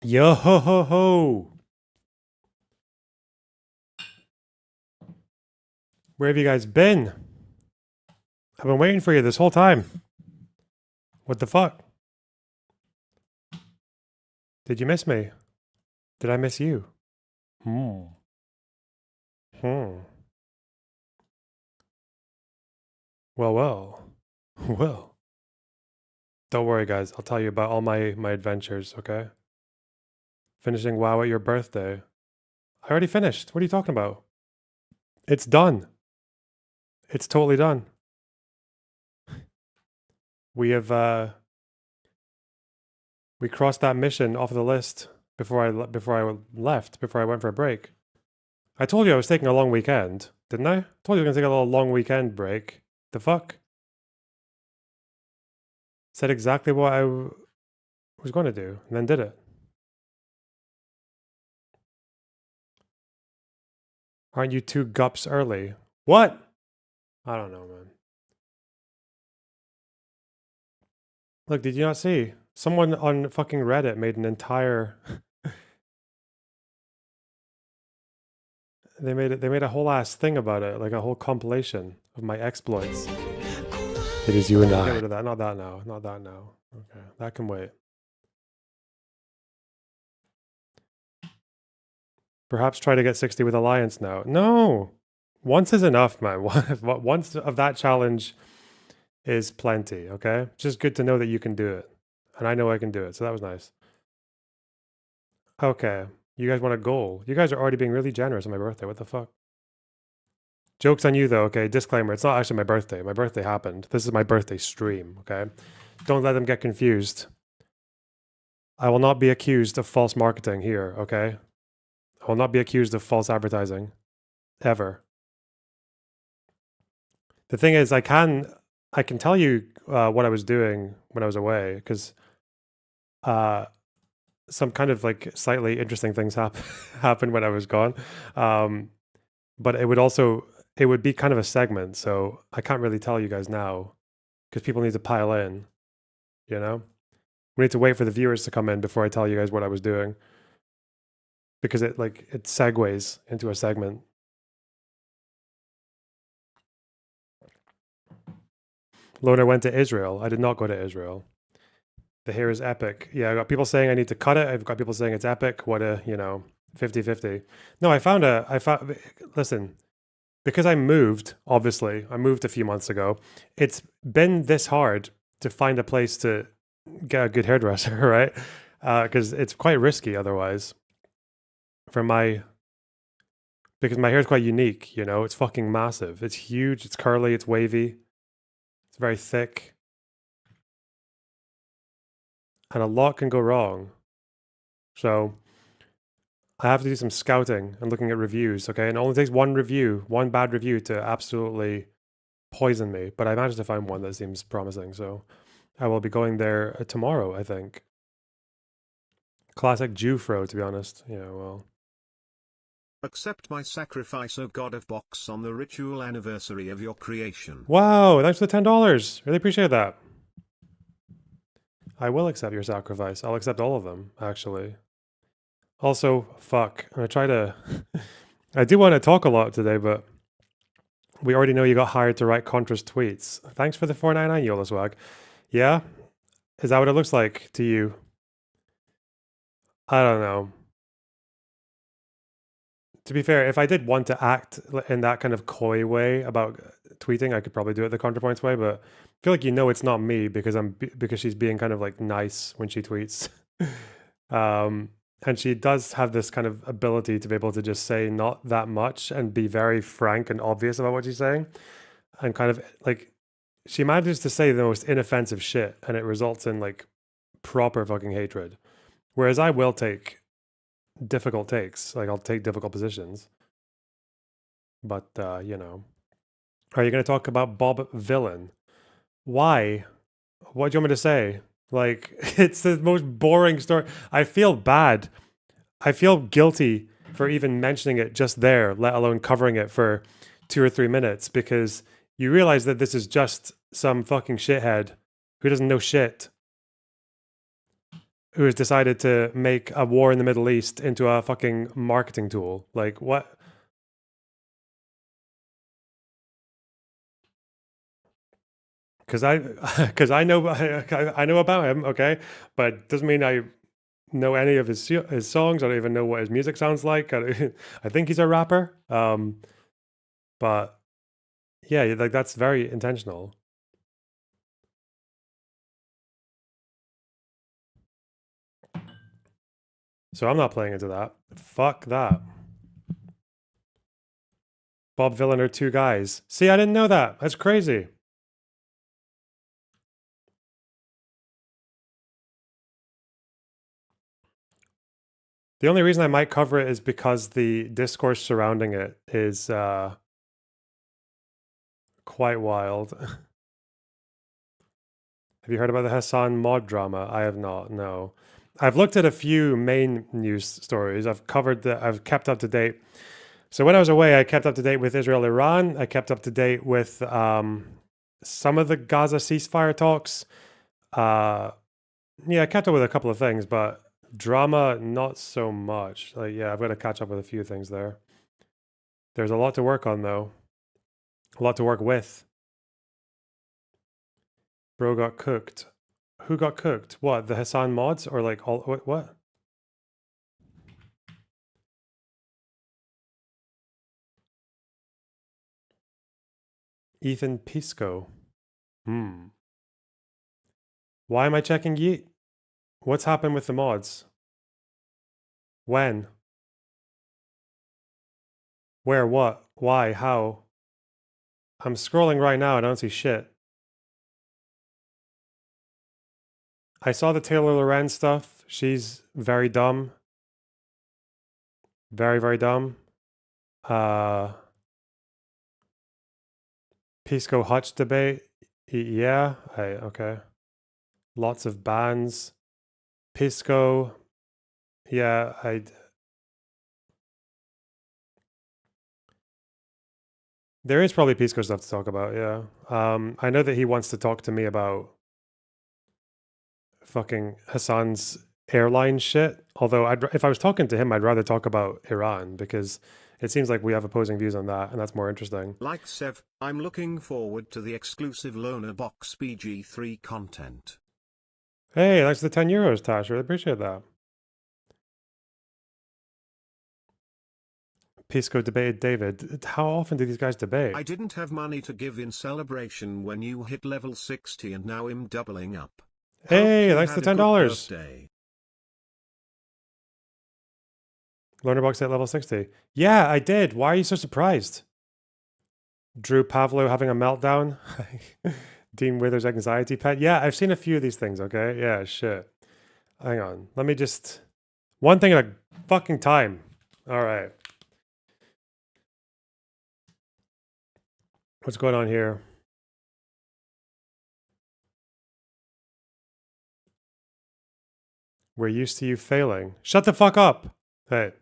Yo ho ho ho! Where have you guys been? I've been waiting for you this whole time. What the fuck? Did you miss me? Did I miss you? Hmm. Hmm. Well, well. Well. Don't worry, guys. I'll tell you about all my adventures, okay? Finishing WoW at your birthday. I already finished. What are you talking about? It's done. It's totally done. We have, we crossed that mission off the list before I went for a break. I told you I was taking a long weekend, didn't I? I told you I was gonna take a little long weekend break. The fuck? Said exactly what I was going to do, and then did it. Aren't you two gups early? What? I don't know, man. Look, did you not see? Someone on fucking Reddit made an entire. They made a whole ass thing about it, like a whole compilation of my exploits. It is you and I. Get rid of that. Not that now. Not that now. Okay, that can wait. Perhaps try to get 60 with Alliance now. No! Once is enough, man. Once of that challenge is plenty, okay? Just good to know that you can do it. And I know I can do it, so that was nice. Okay, you guys want a goal. You guys are already being really generous on my birthday. What the fuck? Joke's on you, though, okay? Disclaimer, it's not actually my birthday. My birthday happened. This is my birthday stream, okay? Don't let them get confused. I will not be accused of false marketing here, okay? I will not be accused of false advertising. Ever. The thing is, I can tell you what I was doing when I was away, because some kind of like slightly interesting things happened when I was gone. But it would be kind of a segment, so I can't really tell you guys now because people need to pile in, you know? We need to wait for the viewers to come in before I tell you guys what I was doing. Because it segues into a segment. Loner went to Israel. I did not go to Israel. The hair is epic. Yeah, I got people saying I need to cut it. I've got people saying it's epic. What a, 50-50. No, listen, because I moved, obviously, I moved a few months ago. It's been this hard to find a place to get a good hairdresser, right? Because it's quite risky otherwise. Because my hair is quite unique, it's fucking massive. It's huge, it's curly, it's wavy, it's very thick. And a lot can go wrong. So I have to do some scouting and looking at reviews, okay? And it only takes one bad review to absolutely poison me. But I managed to find one that seems promising, so I will be going there tomorrow, I think. Classic Jewfro, to be honest. Yeah, well. Accept my sacrifice, O God of Box, on the ritual anniversary of your creation. Wow, thanks for the $10. Really appreciate that. I will accept your sacrifice. I'll accept all of them, actually. Also, fuck. I'm gonna try to. I do want to talk a lot today, but we already know you got hired to write Contra's tweets. Thanks for the $4.99 YOLO swag. Yeah? Is that what it looks like to you? I don't know. To be fair, if I did want to act in that kind of coy way about tweeting, I could probably do it the ContraPoints way, but I feel like it's not me because because she's being kind of like nice when she tweets. And she does have this kind of ability to be able to just say not that much and be very frank and obvious about what she's saying. And kind of like she manages to say the most inoffensive shit and it results in like proper fucking hatred. Whereas I will take difficult takes. Like I'll take difficult positions. But are you going to talk about Bob Villain? Why? What do you want me to say? Like it's the most boring story. I feel bad. I feel guilty for even mentioning it just there, let alone covering it for 2 or 3 minutes, because you realize that this is just some fucking shithead who doesn't know shit. who has decided to make a war in the Middle East into a fucking marketing tool. Like, what? Because I know I know about him, okay, but doesn't mean I know any of his songs. I don't even know what his music sounds like. I think he's a rapper, but yeah, like that's very intentional. So I'm not playing into that. Fuck that. Bob Villain are two guys. See, I didn't know that. That's crazy. The only reason I might cover it is because the discourse surrounding it is quite wild. Have you heard about the Hassan mod drama? I have not, no. I've looked at a few main news stories. I've kept up to date. So when I was away, I kept up to date with Israel, Iran. I kept up to date with some of the Gaza ceasefire talks. Yeah, I kept up with a couple of things, but drama, not so much. Like, yeah, I've got to catch up with a few things there. There's a lot to work on, though. A lot to work with. Bro got cooked. Who got cooked? What? The Hassan mods or like all? What? Ethan Pisco. Why am I checking Yeet? What's happened with the mods? When? Where? What? Why? How? I'm scrolling right now. I don't see shit. I saw the Taylor Lorenz stuff. She's very dumb. Very, very dumb. Pisco Hutch debate. Yeah. Okay. Lots of bans. Pisco. Yeah, there is probably Pisco stuff to talk about, yeah. I know that he wants to talk to me about fucking Hassan's airline shit. Although if I was talking to him, I'd rather talk about Iran because it seems like we have opposing views on that, and that's more interesting. Like Sev, I'm looking forward to the exclusive Loner Box BG3 content. Hey, thanks for the 10 euros, Tash. Really appreciate that. Pisco debated David. How often do these guys debate? I didn't have money to give in celebration when you hit level 60 and now I'm doubling up. Hey, thanks for the $10. Learner box at level 60. Yeah, I did. Why are you so surprised? Drew Pavlo having a meltdown. Dean Withers anxiety pet. Yeah, I've seen a few of these things, okay? Yeah, shit. Hang on. Let me just... One thing at a fucking time. All right. What's going on here? We're used to you failing. Shut the fuck up. Hey.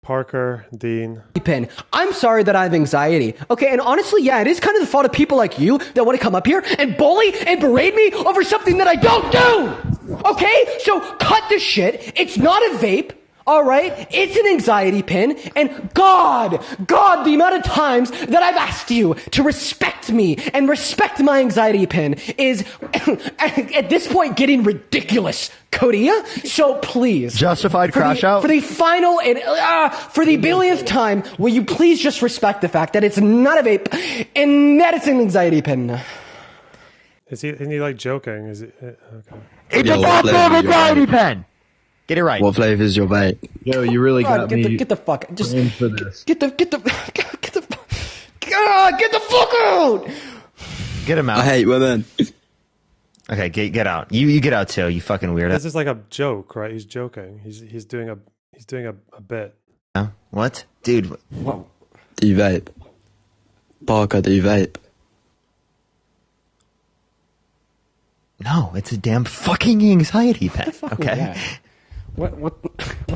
Parker, Dean. Pen. I'm sorry that I have anxiety. Okay, and honestly, yeah, it is kind of the fault of people like you that want to come up here and bully and berate me over something that I don't do. Okay, so cut the shit. It's not a vape. All right, it's an anxiety pin, and God, the amount of times that I've asked you to respect me and respect my anxiety pin is, at this point, getting ridiculous, Cody. So please, justified crash out for the final and for the billionth time. Will you please just respect the fact that it's not a vape and that it's an anxiety pin? Isn't he like joking? Is it okay? It's a goddamn anxiety pen. Get it right. What flavor is your vape? Yo, you really got me. Get the fuck. Just for this. Get the fuck out. Get him out. I hate women. Okay, get out. You get out too. You fucking weirdo. This is like a joke, right? He's joking. He's doing a bit. What, dude? Whoa. Do you vape? Parker, do you vape? No, it's a damn fucking anxiety pen. Okay. What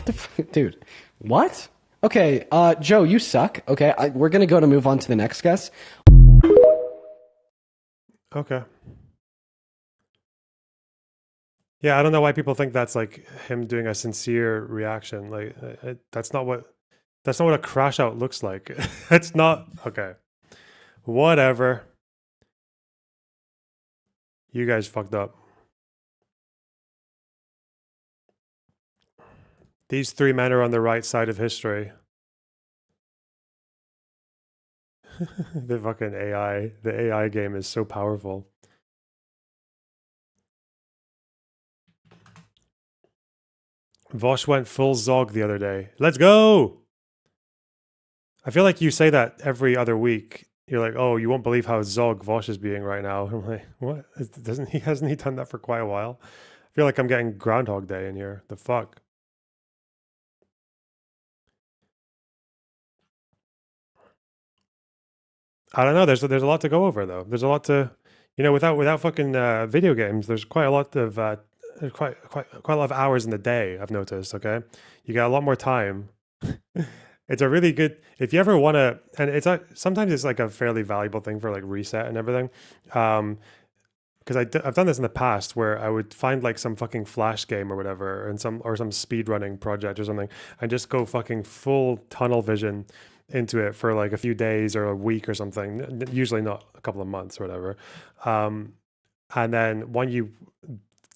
the fuck, dude? What? Okay, Joe, you suck. Okay, we're gonna move on to the next guest. Okay. Yeah, I don't know why people think that's like him doing a sincere reaction. Like that's not what a crash out looks like. It's not okay. Whatever. You guys fucked up. These three men are on the right side of history. The fucking AI. The AI game is so powerful. Vosh went full Zog the other day. Let's go! I feel like you say that every other week. You're like, oh, you won't believe how Zog Vosh is being right now. I'm like, what? Hasn't he done that for quite a while? I feel like I'm getting Groundhog Day in here. The fuck? I don't know. There's a lot to go over though. There's a lot to, without fucking video games. There's quite a lot of quite a lot of hours in the day. I've noticed. Okay, you got a lot more time. It's a really good if you ever want to, and sometimes it's like a fairly valuable thing for like reset and everything. Because I've done this in the past where I would find like some fucking flash game or whatever, and some speed running project or something, and just go fucking full tunnel vision into it for like a few days or a week or something. Usually not a couple of months or whatever. And then when you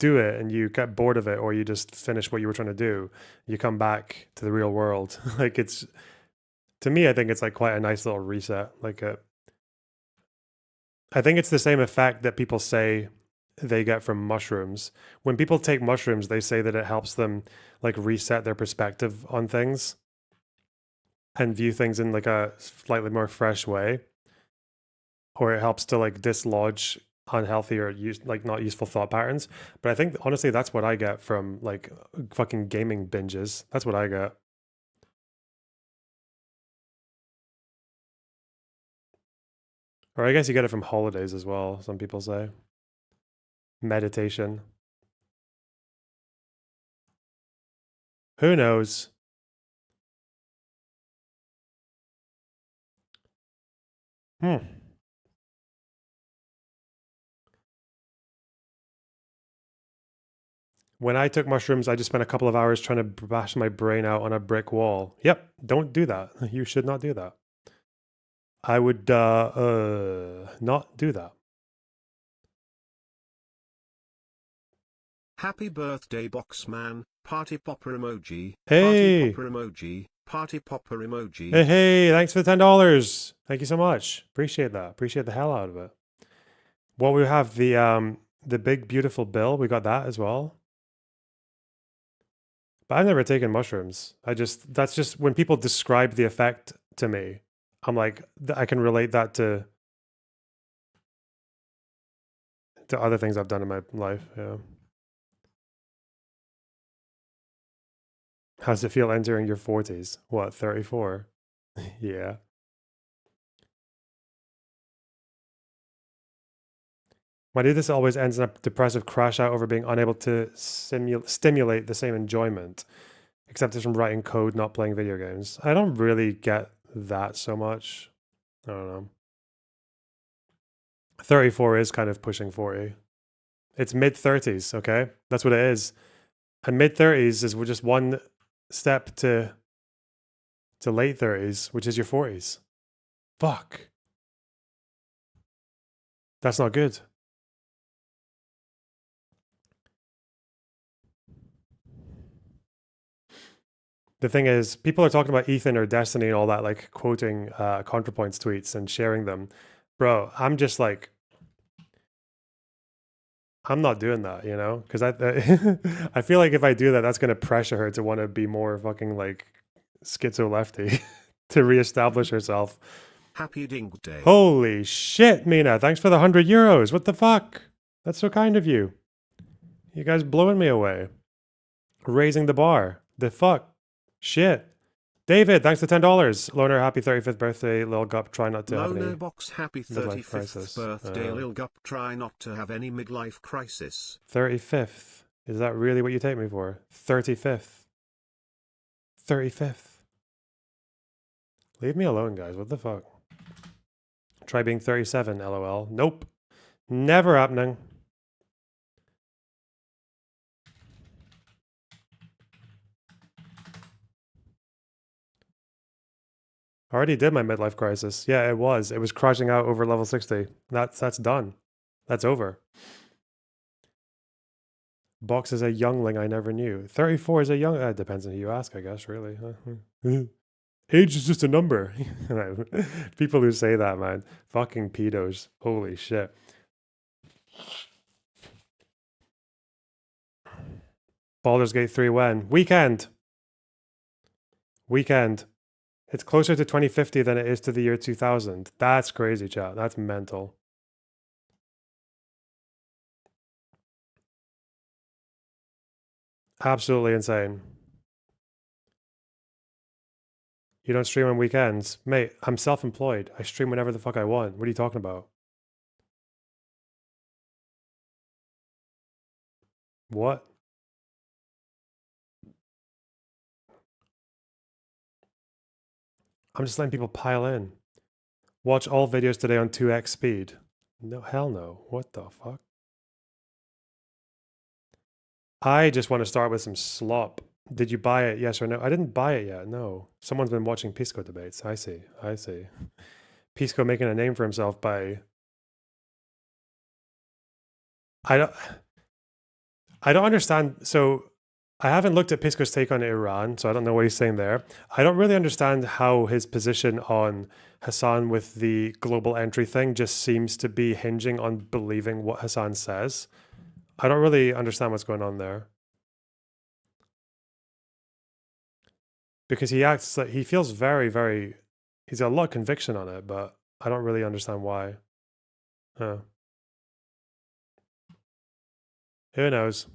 do it and you get bored of it, or you just finish what you were trying to do, you come back to the real world. Like it's, to me, I think it's like quite a nice little reset. I think it's the same effect that people say they get from mushrooms. When people take mushrooms, they say that it helps them like reset their perspective on things and view things in like a slightly more fresh way, or it helps to like dislodge unhealthy or like not useful thought patterns. But I think honestly that's what I get from like fucking gaming binges. That's what I get. Or I guess you get it from holidays as well, some people say. Meditation. Who knows? When I took mushrooms, I just spent a couple of hours trying to bash my brain out on a brick wall. Yep, don't do that. You should not do that. I would not do that. Happy birthday, Boxman. Party popper emoji. Hey. Party popper emoji. Party popper emoji. Hey, thanks for the $10. Thank you so much. Appreciate that. Appreciate the hell out of it. Well, we have the big beautiful bill. We got that as well. But I've never taken mushrooms. That's just when people describe the effect to me, I'm like, I can relate that to other things I've done in my life. Yeah. How's it feel entering your 40s? What, 34? Yeah. My dude, this always ends in a depressive crash out over being unable to stimulate the same enjoyment, except it's from writing code, not playing video games. I don't really get that so much. I don't know. 34 is kind of pushing 40. It's mid 30s, okay? That's what it is. And mid 30s is just one step to late 30s, which is your 40s. Fuck. That's not good. The thing is, people are talking about Ethan or Destiny and all that, like quoting ContraPoints tweets and sharing them. Bro, I'm just like, I'm not doing that, you know? Because I feel like if I do that, that's going to pressure her to want to be more fucking like schizo lefty to reestablish herself. Happy Dink Day. Holy shit, Mina. Thanks for the €100. What the fuck? That's so kind of you. You guys blowing me away. Raising the bar. The fuck? Shit. David, thanks for $10. Loner, happy 35th birthday. Lil Gup, try not to have any Loner Box, happy midlife 35th crisis. birthday. Lil Gup, try not to have any midlife crisis. 35th. Is that really what you take me for? 35th. 35th. Leave me alone, guys. What the fuck? Try being 37, lol. Nope. Never happening. I already did my midlife crisis. Yeah, it was. It was crashing out over level 60. That's done. That's over. Box is a youngling I never knew. 34 is a young... depends on who you ask, I guess, really. Age is just a number. People who say that, man. Fucking pedos. Holy shit. Baldur's Gate 3 when? Weekend. Weekend. It's closer to 2050 than it is to the year 2000. That's crazy, chat. That's mental. Absolutely insane. You don't stream on weekends? Mate, I'm self-employed. I stream whenever the fuck I want. What are you talking about? What? I'm just letting people pile in. Watch all videos today on 2x speed. No, hell no. What the fuck? I just want to start with some slop. Did you buy it? Yes or no? I didn't buy it yet. No. Someone's been watching Pisco debates. I see. I see. Pisco making a name for himself by... I don't understand. So I haven't looked at Pisco's take on Iran, so I don't know what he's saying there. I don't really understand how his position on Hassan with the global entry thing just seems to be hinging on believing what Hassan says. I don't really understand what's going on there. Because he acts like he feels very, very... He's got a lot of conviction on it, but I don't really understand why. Who knows?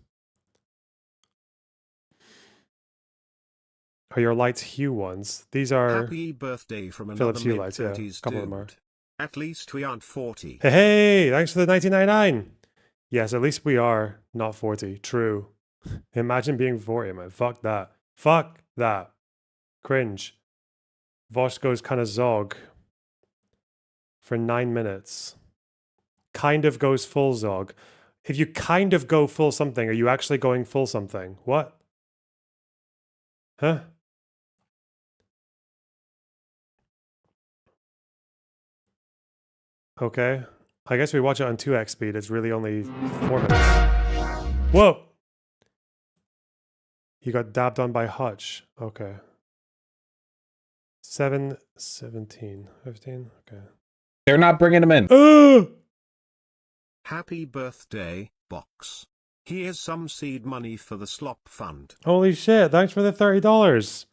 Are your lights Hue ones? These are Happy birthday from another Philips Hue lights, yeah. A mid-30s couple of them are. dude. At least we aren't 40. Hey, hey, thanks for the 1999. Yes, at least we are not 40. True. Imagine being 40, man. Fuck that. Fuck that. Cringe. Vosh goes kind of Zog for 9 minutes. Kind of goes full Zog. If you kind of go full something, are you actually going full something? What? Huh? Okay. I guess we watch it on 2x speed. It's really only 4 minutes. Whoa! You got dabbed on by Hutch. Okay. 7, 17, 15. Okay. They're not bringing him in. Happy birthday, Box. Here's some seed money for the slop fund. Holy shit. Thanks for the $30.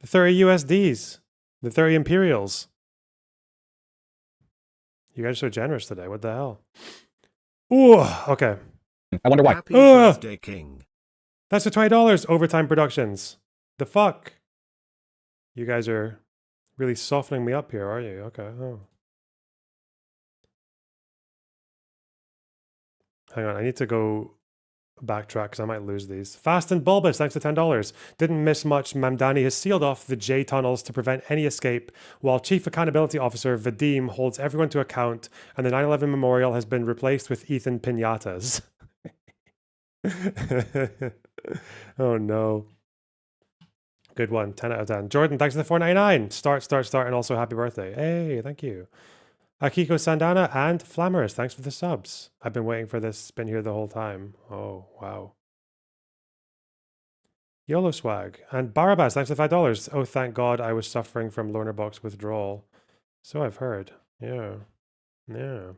The 30 USDs. The 30 Imperials. You guys are so generous today. What the hell? Ooh, okay. I wonder why. Happy birthday, King. That's for $20. Overtime Productions. The fuck? You guys are really softening me up here, are you? Okay. Oh. Hang on. I need to go backtrack because I might lose these. Fast and Bulbous, thanks to $10. Didn't miss much. Mamdani has sealed off the J tunnels to prevent any escape, while Chief Accountability Officer Vadim holds everyone to account, and the 9/11 memorial has been replaced with Ethan Pinatas. Oh no. Good one. 10 out of 10. Jordan, thanks for the $4.99. Start, and also happy birthday. Hey, thank you. Akiko Sandana and Flammers, thanks for the subs. I've been waiting for this. Been here the whole time. Oh, wow. YOLO Swag. And Barabbas, thanks for the $5. Oh, thank God I was suffering from Lorna Box withdrawal. So I've heard. Yeah. Yeah.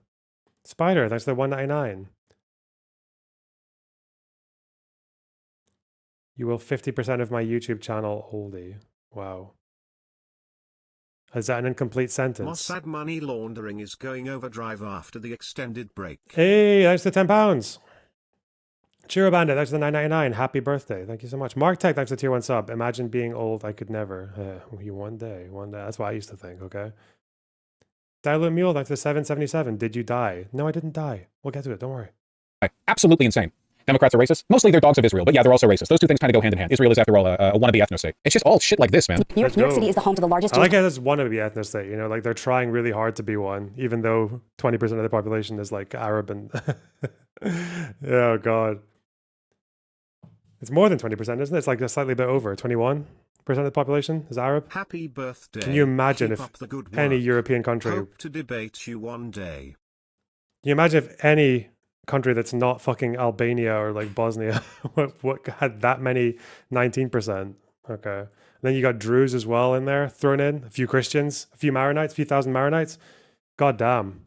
Spider, thanks for the $1.99. You will 50% of my YouTube channel oldie. Wow. Is that an incomplete sentence? Mossad money laundering is going overdrive after the extended break. Hey, thanks for the £10. Chiro Bandit, thanks for the $9.99. Happy birthday. Thank you so much. Mark Tech, thanks for the tier 1 sub. Imagine being old. I could never. You one day. That's what I used to think, okay? Dilute Mule, thanks for the $7.77. Did you die? No, I didn't die. We'll get to it. Don't worry. Absolutely insane. Democrats are racist? Mostly they're dogs of Israel, but yeah, they're also racist. Those two things kind of go hand in hand. Israel is, after all, a wannabe ethno-state. It's just all shit like this, man. New York City is the home to the largest I like how this one to be ethno state, you know, like they're trying really hard to be one, even though 20% of the population is like Arab and oh god. It's more than 20%, isn't it? It's like a slightly bit over. 21% of the population is Arab. Happy birthday. Can you imagine Keep if up the good any work. European country, Hope to debate you one day. can you imagine if any country that's not fucking Albania or like Bosnia what had that many 19%? Okay. And then you got Druze as well in there thrown in, a few Christians, a few Maronites, a few thousand Maronites. God damn.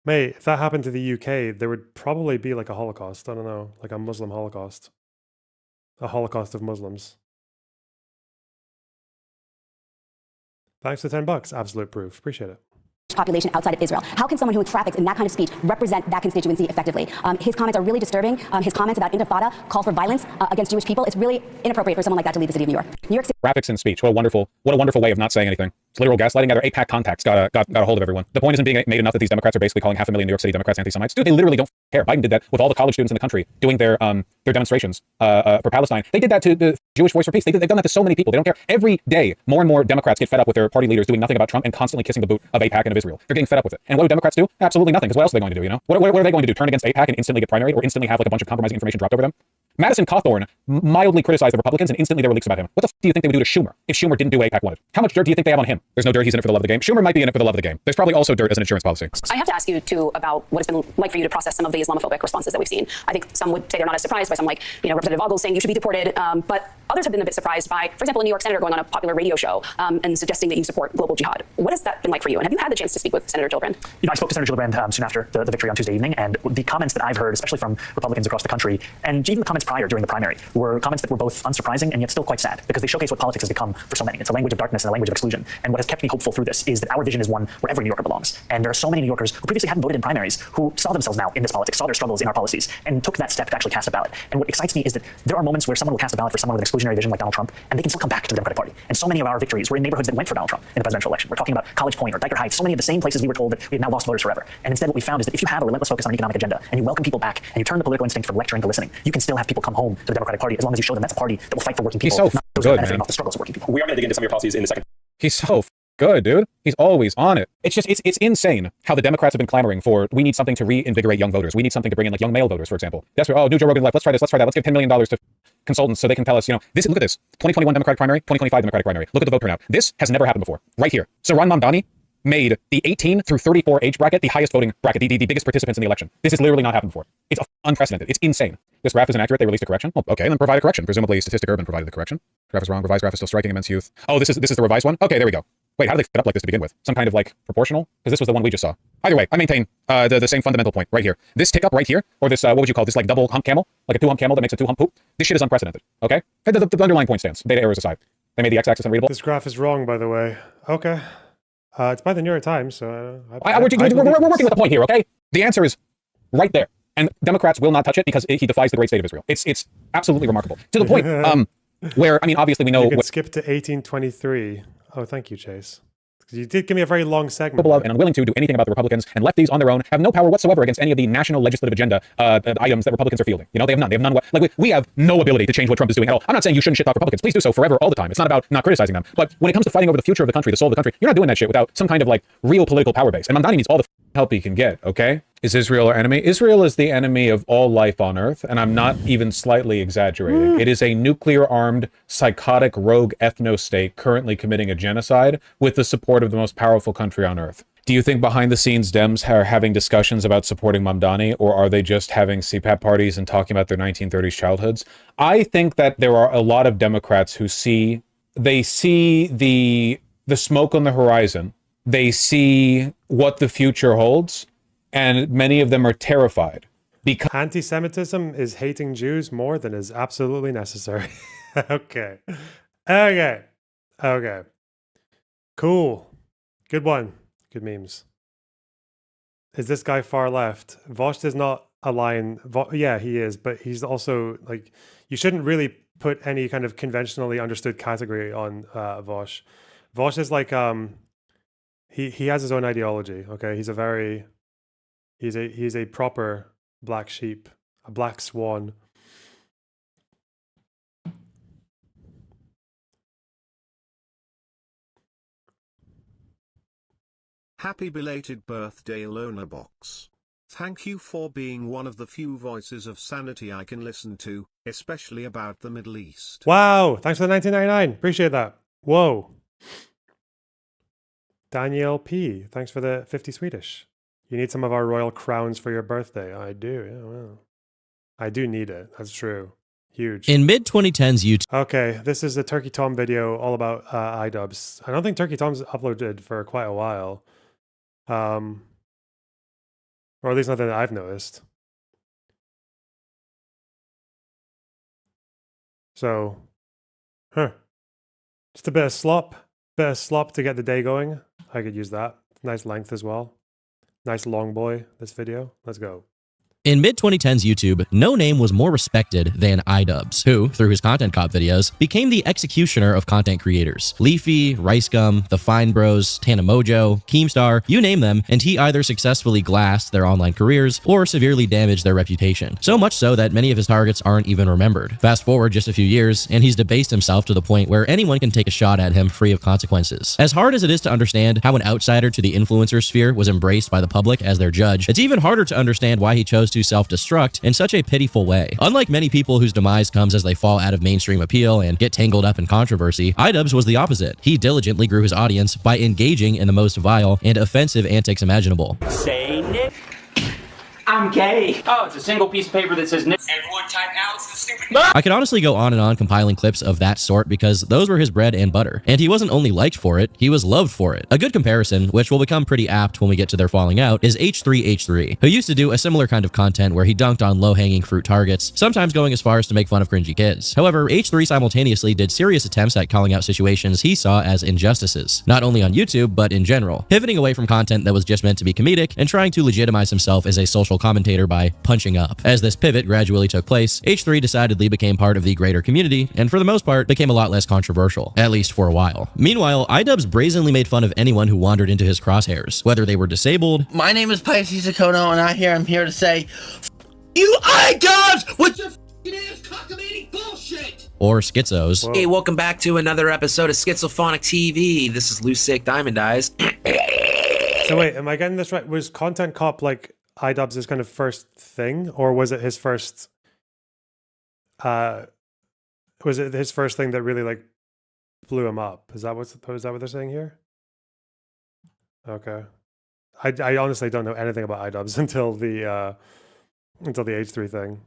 Mate, if that happened to the UK, there would probably be like a Holocaust. I don't know, like a Muslim Holocaust. A Holocaust of Muslims. Thanks for $10. Absolute proof. Appreciate it. population outside of Israel. How can someone who traffics in that kind of speech represent that constituency effectively? His comments are really disturbing. His comments about intifada, call for violence against Jewish people. It's really inappropriate for someone like that to lead the city of New York. New York City. Graphics in speech. What a wonderful way of not saying anything. It's literal gaslighting. Their APAC contacts got a hold of everyone. The point isn't being made enough that these Democrats are basically calling 500,000 New York City Democrats anti-Semites. Dude, they literally don't care. Biden did that with all the college students in the country doing their demonstrations for Palestine. They did that to the Jewish Voice for Peace. They've done that to so many people. They don't care. Every day, more and more Democrats get fed up with their party leaders doing nothing about Trump and constantly kissing the boot of APAC and of Israel. They're getting fed up with it. And what do Democrats do? Absolutely nothing. Because what else are they going to do? You know, what are they going to do? Turn against APAC and instantly get primaried, or instantly have like a bunch of compromising information dropped over them? Madison Cawthorn mildly criticized the Republicans, and instantly there were leaks about him. What the f do you think they would do to Schumer if Schumer didn't do what AIPAC wanted? How much dirt do you think they have on him? There's no dirt. He's in it for the love of the game. Schumer might be in it for the love of the game. There's probably also dirt as an insurance policy. I have to ask you, too, about what it's been like for you to process some of the Islamophobic responses that we've seen. I think some would say they're not as surprised by some, like, Representative Ogles saying you should be deported, but others have been a bit surprised by, for example, a New York senator going on a popular radio show and suggesting that you support global jihad. What has that been like for you? And have you had the chance to speak with Senator Gillibrand? I spoke to Senator Gillibrand soon after the victory on Tuesday evening, and the comments that I've heard, especially from Republicans across the country, and even the comments prior during the primary, were comments that were both unsurprising and yet still quite sad, because they showcase what politics has become for so many. It's a language of darkness and a language of exclusion. And what has kept me hopeful through this is that our vision is one where every New Yorker belongs. And there are so many New Yorkers who previously hadn't voted in primaries, who saw themselves now in this politics, saw their struggles in our policies, and took that step to actually cast a ballot. And what excites me is that there are moments where someone will cast a ballot for someone with an exclusionary vision like Donald Trump, and they can still come back to the Democratic Party. And so many of our victories were in neighborhoods that went for Donald Trump in the presidential election. We're talking about College Point or Dyker Heights, so many of the same places we were told that we had now lost voters forever. And instead what we found is that if you have a relentless focus on an economic agenda, and you welcome people back, and you turn the political instinct from lecturing to listening, you can still have people come home to the Democratic Party as long as you show them that's a party that will fight for working people. He's so good, man. Off the struggles of working people. We are going to dig into some of your policies in the second. He's so good, dude. He's always on it. It's just, it's insane how the Democrats have been clamoring for, we need something to reinvigorate young voters. We need something to bring in like young male voters, for example. That's where, new Joe Rogan life. Let's try this. Let's try that. Let's give $10 million to consultants so they can tell us, this, look at this. 2021 Democratic primary, 2025 Democratic primary. Look at the vote turnout. This has never happened before. Right here. Saran Mamdani made the 18 through 34 age bracket the highest voting bracket, the biggest participants in the election. This has literally not happened before. It's unprecedented. It's insane. This graph is inaccurate. They released a correction. Oh, okay, then provide a correction. Presumably Statistic Urban provided the correction. Graph is wrong. Revised graph is still striking immense youth. Oh, this is the revised one? Okay, there we go. Wait, how did they fit up like this to begin with? Some kind of like proportional? Because this was the one we just saw. Either way, I maintain the same fundamental point right here. This tick up right here, or this, what would you call this, like double hump camel? Like a two hump camel that makes a two hump poop? This shit is unprecedented, okay? The underlying point stands. Data errors aside. They made the x-axis unreadable. This graph is wrong, by the way. Okay. It's by the New York Times, so we're working with the point here, okay? The answer is right there. And Democrats will not touch it because he defies the great state of Israel. It's absolutely remarkable. To the point where, I mean, obviously we know... You can skip to 1823. Oh, thank you, Chase. You did give me a very long segment. And unwilling to do anything about the Republicans, and lefties on their own have no power whatsoever against any of the national legislative agenda items that Republicans are fielding. They have none. They have none. Like we have no ability to change what Trump is doing at all. I'm not saying you shouldn't shit talk Republicans. Please do so forever, all the time. It's not about not criticizing them. But when it comes to fighting over the future of the country, the soul of the country, you're not doing that shit without some kind of like real political power base. And Mamdani needs all the help he can get. Okay. Is Israel our enemy? Israel is the enemy of all life on earth, and I'm not even slightly exaggerating. It is a nuclear-armed, psychotic, rogue ethno-state currently committing a genocide with the support of the most powerful country on earth. Do you think behind-the-scenes Dems are having discussions about supporting Mamdani, or are they just having CPAP parties and talking about their 1930s childhoods? I think that there are a lot of Democrats who see the smoke on the horizon. They see what the future holds. And many of them are terrified because anti-Semitism is hating Jews more than is absolutely necessary. Okay. Cool. Good one. Good memes. Is this guy far left? Vosh does not align. Yeah, he is, but he's also like, you shouldn't really put any kind of conventionally understood category on Vosh. Vosh is like, he has his own ideology. Okay. He's a proper black sheep, a black swan. Happy belated birthday, Lonabox. Thank you for being one of the few voices of sanity I can listen to, especially about the Middle East. Wow, thanks for the 1999. Appreciate that. Whoa. Danielle P, thanks for the 50 Swedish. You need some of our royal crowns for your birthday. I do, yeah, well. I do need it, that's true. Huge. In mid-2010s, YouTube... Okay, this is a Turkey Tom video all about iDubbbz. I don't think Turkey Tom's uploaded for quite a while. Or at least not that I've noticed. So, just a bit of slop to get the day going. I could use that. Nice length as well. Nice long boy, this video. Let's go. In mid-2010s YouTube, no name was more respected than iDubbbz, who, through his Content Cop videos, became the executioner of content creators. Leafy, RiceGum, The Fine Bros, Tana Mojo, Keemstar, you name them, and he either successfully glassed their online careers or severely damaged their reputation. So much so that many of his targets aren't even remembered. Fast forward just a few years, and he's debased himself to the point where anyone can take a shot at him free of consequences. As hard as it is to understand how an outsider to the influencer sphere was embraced by the public as their judge, it's even harder to understand why he chose to self-destruct in such a pitiful way. Unlike many people whose demise comes as they fall out of mainstream appeal and get tangled up in controversy, iDubbbz was the opposite. He diligently grew his audience by engaging in the most vile and offensive antics imaginable. Say Nick. I'm gay. Oh, it's a single piece of paper that says Nick. Everyone type Alex the stupid. I could honestly go on and on compiling clips of that sort because those were his bread and butter. And he wasn't only liked for it, he was loved for it. A good comparison, which will become pretty apt when we get to their falling out, is H3H3, who used to do a similar kind of content where he dunked on low-hanging fruit targets, sometimes going as far as to make fun of cringy kids. However, H3 simultaneously did serious attempts at calling out situations he saw as injustices, not only on YouTube, but in general, pivoting away from content that was just meant to be comedic and trying to legitimize himself as a social commentator by punching up. As this pivot gradually took place, H3 decidedly became part of the greater community, and for the most part, became a lot less controversial, at least for a while. Meanwhile, iDubbbz brazenly made fun of anyone who wandered into his crosshairs, whether they were disabled. My name is Pisces Akono, and I'm here to say, you iDubbbz with your f***ing ass cockamamie bullshit! Or schizos. Hey, welcome back to another episode of Schizophonic TV. This is Lucic Diamond Eyes. So wait, am I getting this right? Was Content Cop like iDubbbz's kind of first thing, or was it his first thing that really like blew him up? Is that what they're saying here? Okay. I honestly don't know anything about iDubbbz until the H3 thing.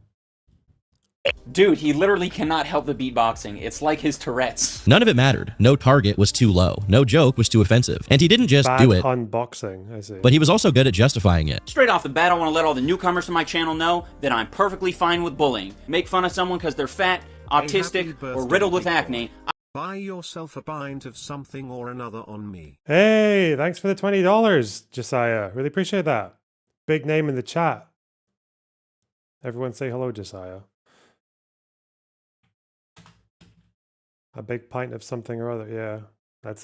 Dude, he literally cannot help the beatboxing. It's like his Tourette's. None of it mattered. No target was too low. No joke was too offensive. And he didn't just Bad do it, unboxing, I see. but he was also good at justifying it. Straight off the bat, I want to let all the newcomers to my channel know that I'm perfectly fine with bullying. Make fun of someone because they're fat, autistic, or riddled with acne. Buy yourself a pint of something or another on me. Hey, thanks for the $20, Josiah. Really appreciate that. Big name in the chat. Everyone say hello, Josiah. A big pint of something or other. Yeah,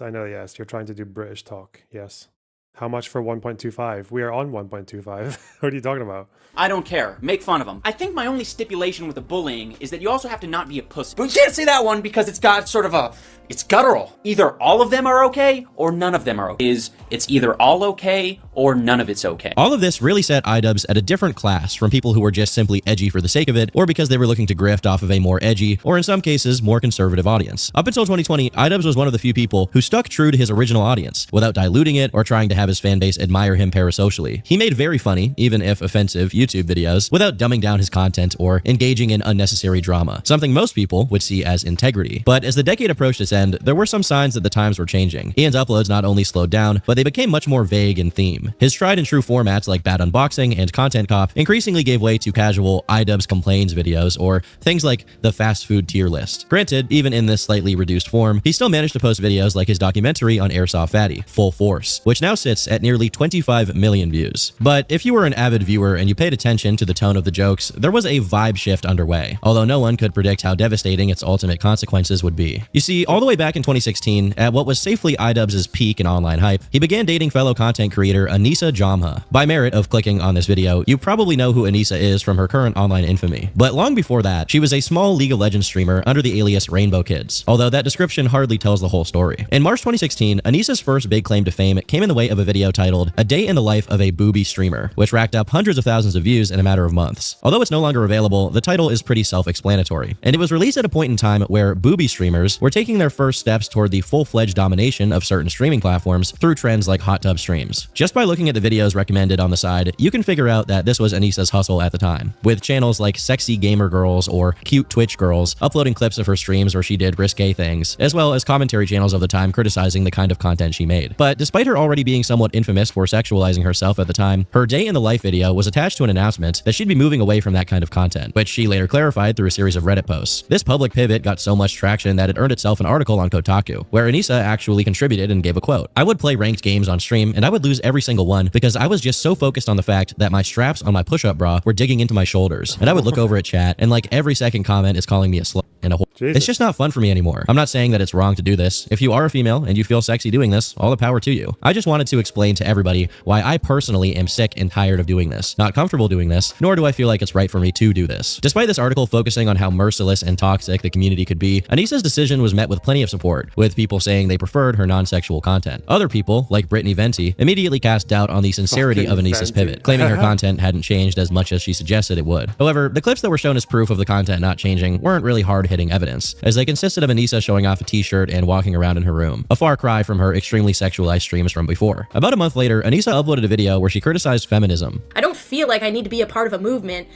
I know, yes. You're trying to do British talk. Yes. How much for 1.25? We are on 1.25. What are you talking about? I don't care. Make fun of them. I think my only stipulation with the bullying is that you also have to not be a pussy. But we can't say that one because it's got sort of it's guttural. Either all of them are okay or none of them are okay. It's either all okay or none of it's okay. All of this really set iDubbbz at a different class from people who were just simply edgy for the sake of it, or because they were looking to grift off of a more edgy, or in some cases, more conservative audience. Up until 2020, iDubbbz was one of the few people who stuck true to his original audience, without diluting it or trying to have his fan base admire him parasocially. He made very funny, even if offensive, YouTube videos, without dumbing down his content or engaging in unnecessary drama, something most people would see as integrity. But as the decade approached its end, there were some signs that the times were changing. Ian's uploads not only slowed down, but they became much more vague in theme. His tried and true formats like Bad Unboxing and Content Cop increasingly gave way to casual iDubbbz complains videos or things like the fast food tier list. Granted, even in this slightly reduced form, he still managed to post videos like his documentary on Airsoft Fatty, Full Force, which now sits sits at nearly 25 million views. But if you were an avid viewer and you paid attention to the tone of the jokes, there was a vibe shift underway, although no one could predict how devastating its ultimate consequences would be. You see, all the way back in 2016, at what was safely iDubbbz' peak in online hype, he began dating fellow content creator Anissa Jamha. By merit of clicking on this video, you probably know who Anissa is from her current online infamy. But long before that, she was a small League of Legends streamer under the alias Rainbow Kids, although that description hardly tells the whole story. In March 2016, Anissa's first big claim to fame came in the way of a video titled A Day in the Life of a Booby Streamer, which racked up hundreds of thousands of views in a matter of months. Although it's no longer available, the title is pretty self-explanatory, and it was released at a point in time where booby streamers were taking their first steps toward the full-fledged domination of certain streaming platforms through trends like hot tub streams. Just by looking at the videos recommended on the side, you can figure out that this was Anissa's hustle at the time, with channels like Sexy Gamer Girls or Cute Twitch Girls uploading clips of her streams where she did risque things, as well as commentary channels of the time criticizing the kind of content she made. But despite her already being somewhat infamous for sexualizing herself at the time, her day in the life video was attached to an announcement that she'd be moving away from that kind of content, which she later clarified through a series of Reddit posts. This public pivot got so much traction that it earned itself an article on Kotaku, where Anissa actually contributed and gave a quote. "I would play ranked games on stream, and I would lose every single one because I was just so focused on the fact that my straps on my push-up bra were digging into my shoulders, and I would look over at chat, and like every second comment is calling me a slut and a whore. It's just not fun for me anymore. I'm not saying that it's wrong to do this. If you are a female and you feel sexy doing this, all the power to you. I just wanted to explain to everybody why I personally am sick and tired of doing this, not comfortable doing this, nor do I feel like it's right for me to do this." Despite this article focusing on how merciless and toxic the community could be, Anissa's decision was met with plenty of support, with people saying they preferred her non-sexual content. Other people, like Brittany Venti, immediately cast doubt on the sincerity of Anissa's pivot, claiming her content hadn't changed as much as she suggested it would. However, the clips that were shown as proof of the content not changing weren't really hard-hitting evidence, as they consisted of Anissa showing off a t-shirt and walking around in her room, a far cry from her extremely sexualized streams from before. About a month later, Anissa uploaded a video where she criticized feminism. "I don't feel like I need to be a part of a movement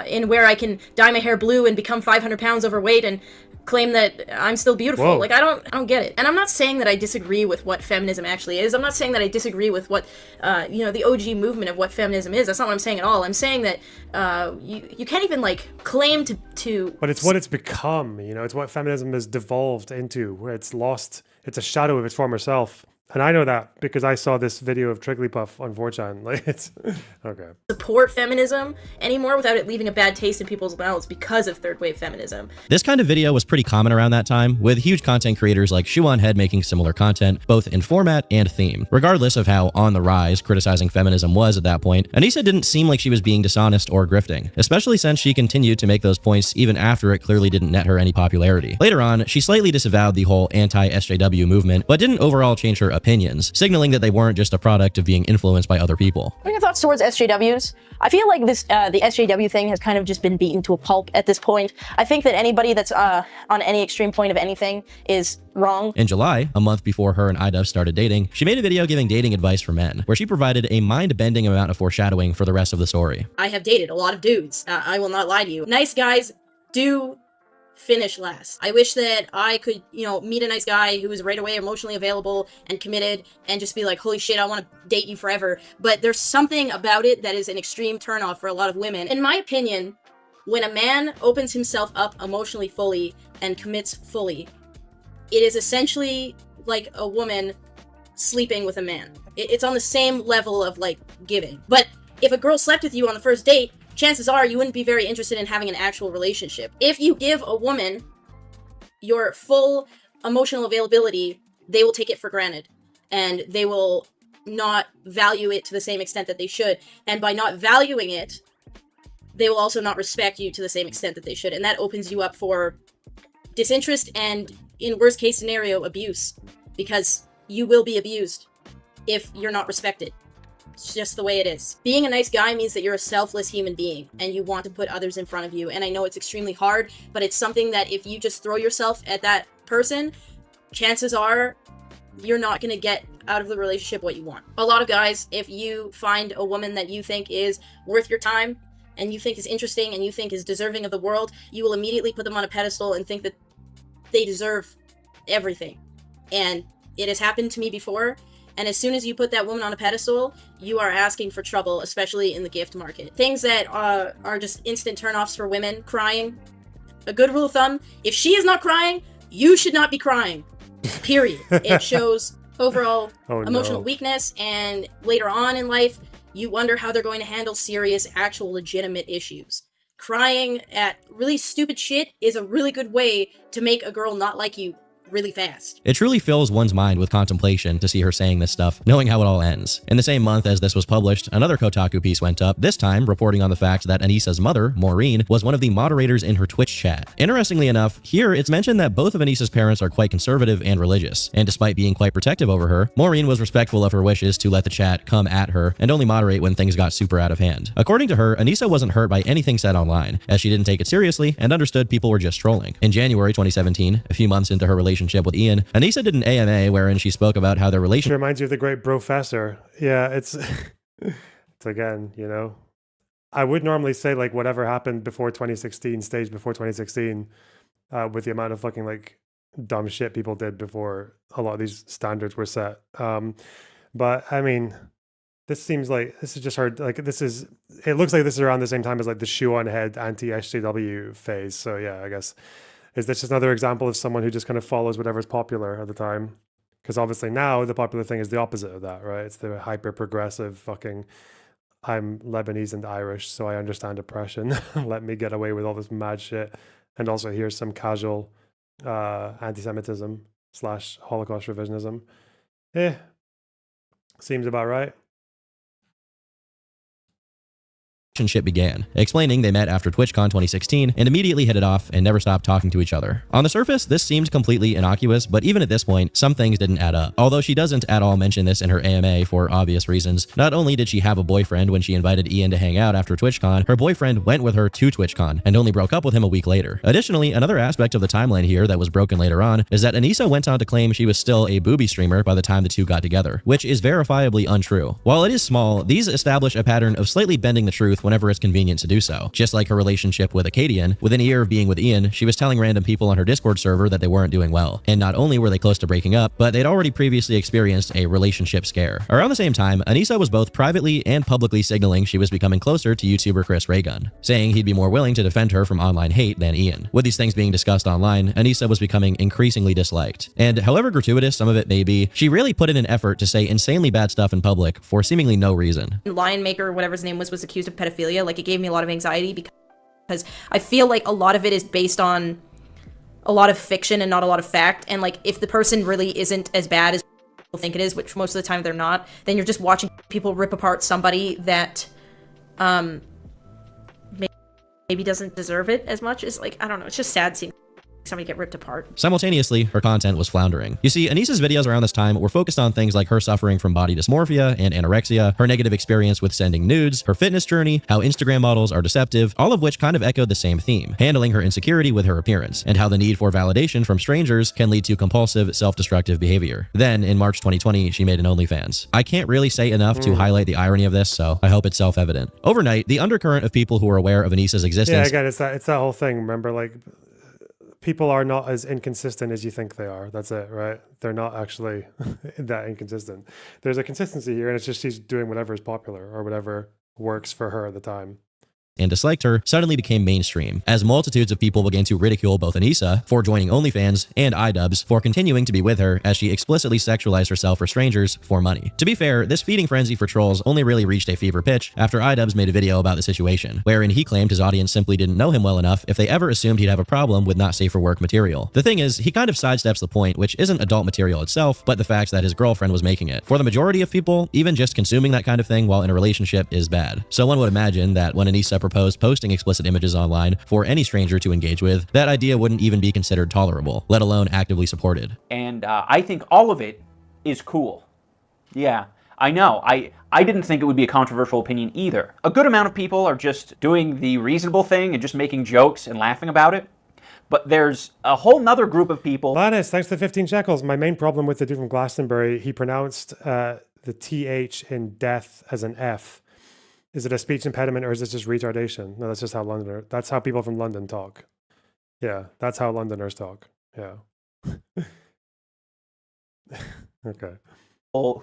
in where I can dye my hair blue and become 500 pounds overweight and claim that I'm still beautiful." Whoa. Like, I don't get it. And I'm not saying that I disagree with what feminism actually is. I'm not saying that I disagree with what, the OG movement of what feminism is. That's not what I'm saying at all. I'm saying that you can't even, like, claim to... But it's what it's become, it's what feminism has devolved into, where it's a shadow of its former self. And I know that because I saw this video of Trigglypuff on 4chan. Like, it's okay. Support feminism anymore without it leaving a bad taste in people's mouths because of third wave feminism. This kind of video was pretty common around that time, with huge content creators like Shuonhead making similar content, both in format and theme. Regardless of how on the rise criticizing feminism was at that point, Anissa didn't seem like she was being dishonest or grifting, especially since she continued to make those points even after it clearly didn't net her any popularity. Later on, she slightly disavowed the whole anti-SJW movement, but didn't overall change her opinions, signaling that they weren't just a product of being influenced by other people. What are your thoughts towards SJWs? I feel like this the SJW thing has kind of just been beaten to a pulp at this point. I think that anybody that's on any extreme point of anything is wrong. In July, a month before her and iDubbbz started dating, she made a video giving dating advice for men, where she provided a mind-bending amount of foreshadowing for the rest of the story. I have dated a lot of dudes. I will not lie to you. Nice guys do finish last. I wish that I could, meet a nice guy who is right away emotionally available and committed and just be like, holy shit, I want to date you forever. But there's something about it that is an extreme turnoff for a lot of women. In my opinion, when a man opens himself up emotionally fully and commits fully, it is essentially like a woman sleeping with a man. It's on the same level of like giving. But if a girl slept with you on the first date, chances are you wouldn't be very interested in having an actual relationship. If you give a woman your full emotional availability, they will take it for granted and they will not value it to the same extent that they should. And by not valuing it, they will also not respect you to the same extent that they should. And that opens you up for disinterest and, in worst case scenario, abuse, because you will be abused if you're not respected. It's just the way it is. Being a nice guy means that you're a selfless human being and you want to put others in front of you. And I know it's extremely hard, but it's something that if you just throw yourself at that person, chances are you're not going to get out of the relationship what you want. A lot of guys, if you find a woman that you think is worth your time and you think is interesting and you think is deserving of the world, you will immediately put them on a pedestal and think that they deserve everything. And it has happened to me before. And as soon as you put that woman on a pedestal, you are asking for trouble, especially in the gift market. Things that are just instant turnoffs for women: crying. A good rule of thumb: if she is not crying, you should not be crying. Period. It shows overall Oh, emotional no. weakness, and later on in life, you wonder how they're going to handle serious, actual, legitimate issues. Crying at really stupid shit is a really good way to make a girl not like you really fast. It truly fills one's mind with contemplation to see her saying this stuff, knowing how it all ends. In the same month as this was published, another Kotaku piece went up, this time reporting on the fact that Anissa's mother, Maureen, was one of the moderators in her Twitch chat. Interestingly enough, here it's mentioned that both of Anissa's parents are quite conservative and religious, and despite being quite protective over her, Maureen was respectful of her wishes to let the chat come at her and only moderate when things got super out of hand. According to her, Anissa wasn't hurt by anything said online, as she didn't take it seriously and understood people were just trolling. In January 2017, a few months into her relationship with Ian, Anissa did an AMA wherein she spoke about how their She relationship reminds you of the great Professor. Yeah, it's it's again, you know, I would normally say like whatever happened before 2016, stage before 2016, with the amount of fucking like dumb shit people did before a lot of these standards were set. But I mean, this seems like this is just hard. Like this is, it looks like this is around the same time as like the shoe on head anti-SJW phase. So yeah, I guess. Is this just another example of someone who just kind of follows whatever's popular at the time? Because obviously now the popular thing is the opposite of that, right? It's the hyper progressive fucking, I'm Lebanese and Irish, so I understand oppression. Let me get away with all this mad shit. And also here's some casual anti-Semitism / Holocaust revisionism. Seems about right. relationship began, explaining they met after TwitchCon 2016 and immediately hit it off and never stopped talking to each other. On the surface, this seemed completely innocuous, but even at this point, some things didn't add up. Although she doesn't at all mention this in her AMA for obvious reasons, not only did she have a boyfriend when she invited Ian to hang out after TwitchCon, her boyfriend went with her to TwitchCon and only broke up with him a week later. Additionally, another aspect of the timeline here that was broken later on is that Anissa went on to claim she was still a booby streamer by the time the two got together, which is verifiably untrue. While it is small, these establish a pattern of slightly bending the truth whenever it's convenient to do so. Just like her relationship with Acadian, within a year of being with Ian, she was telling random people on her Discord server that they weren't doing well. And not only were they close to breaking up, but they'd already previously experienced a relationship scare. Around the same time, Anissa was both privately and publicly signaling she was becoming closer to YouTuber Chris Raygun, saying he'd be more willing to defend her from online hate than Ian. With these things being discussed online, Anissa was becoming increasingly disliked. And however gratuitous some of it may be, she really put in an effort to say insanely bad stuff in public for seemingly no reason. Lion Maker, whatever his name was accused of pedophilia. Like, it gave me a lot of anxiety because I feel like a lot of it is based on a lot of fiction and not a lot of fact. And like, if the person really isn't as bad as people think it is, which most of the time they're not, then you're just watching people rip apart somebody that maybe doesn't deserve it as much as, like, I don't know, it's just sad seeing somebody get ripped apart. Simultaneously, her content was floundering. You see, Anissa's videos around this time were focused on things like her suffering from body dysmorphia and anorexia, her negative experience with sending nudes, her fitness journey, how Instagram models are deceptive, all of which kind of echoed the same theme, handling her insecurity with her appearance, and how the need for validation from strangers can lead to compulsive, self-destructive behavior. Then, in March 2020, she made an OnlyFans. I can't really say enough to highlight the irony of this, so I hope it's self-evident. Overnight, the undercurrent of people who were aware of Anissa's existence— Yeah, again, it's that whole thing, remember, like, people are not as inconsistent as you think they are. That's it, right? They're not actually that inconsistent. There's a consistency here, and it's just she's doing whatever is popular or whatever works for her at the time. And disliked her, suddenly became mainstream, as multitudes of people began to ridicule both Anissa for joining OnlyFans and iDubbbz for continuing to be with her as she explicitly sexualized herself for strangers for money. To be fair, this feeding frenzy for trolls only really reached a fever pitch after iDubbbz made a video about the situation, wherein he claimed his audience simply didn't know him well enough if they ever assumed he'd have a problem with not safe for work material. The thing is, he kind of sidesteps the point, which isn't adult material itself, but the fact that his girlfriend was making it. For the majority of people, even just consuming that kind of thing while in a relationship is bad. So one would imagine that when Anissa proposed posting explicit images online for any stranger to engage with, that idea wouldn't even be considered tolerable, let alone actively supported. And I think all of it is cool. Yeah, I know. I didn't think it would be a controversial opinion either. A good amount of people are just doing the reasonable thing and just making jokes and laughing about it. But there's a whole nother group of people— Linus, thanks for the 15 shekels. My main problem with the dude from Glastonbury, he pronounced the TH in death as an F. Is it a speech impediment or is it just retardation? No, that's just how that's how people from London talk. Yeah, that's how Londoners talk. Yeah. Okay.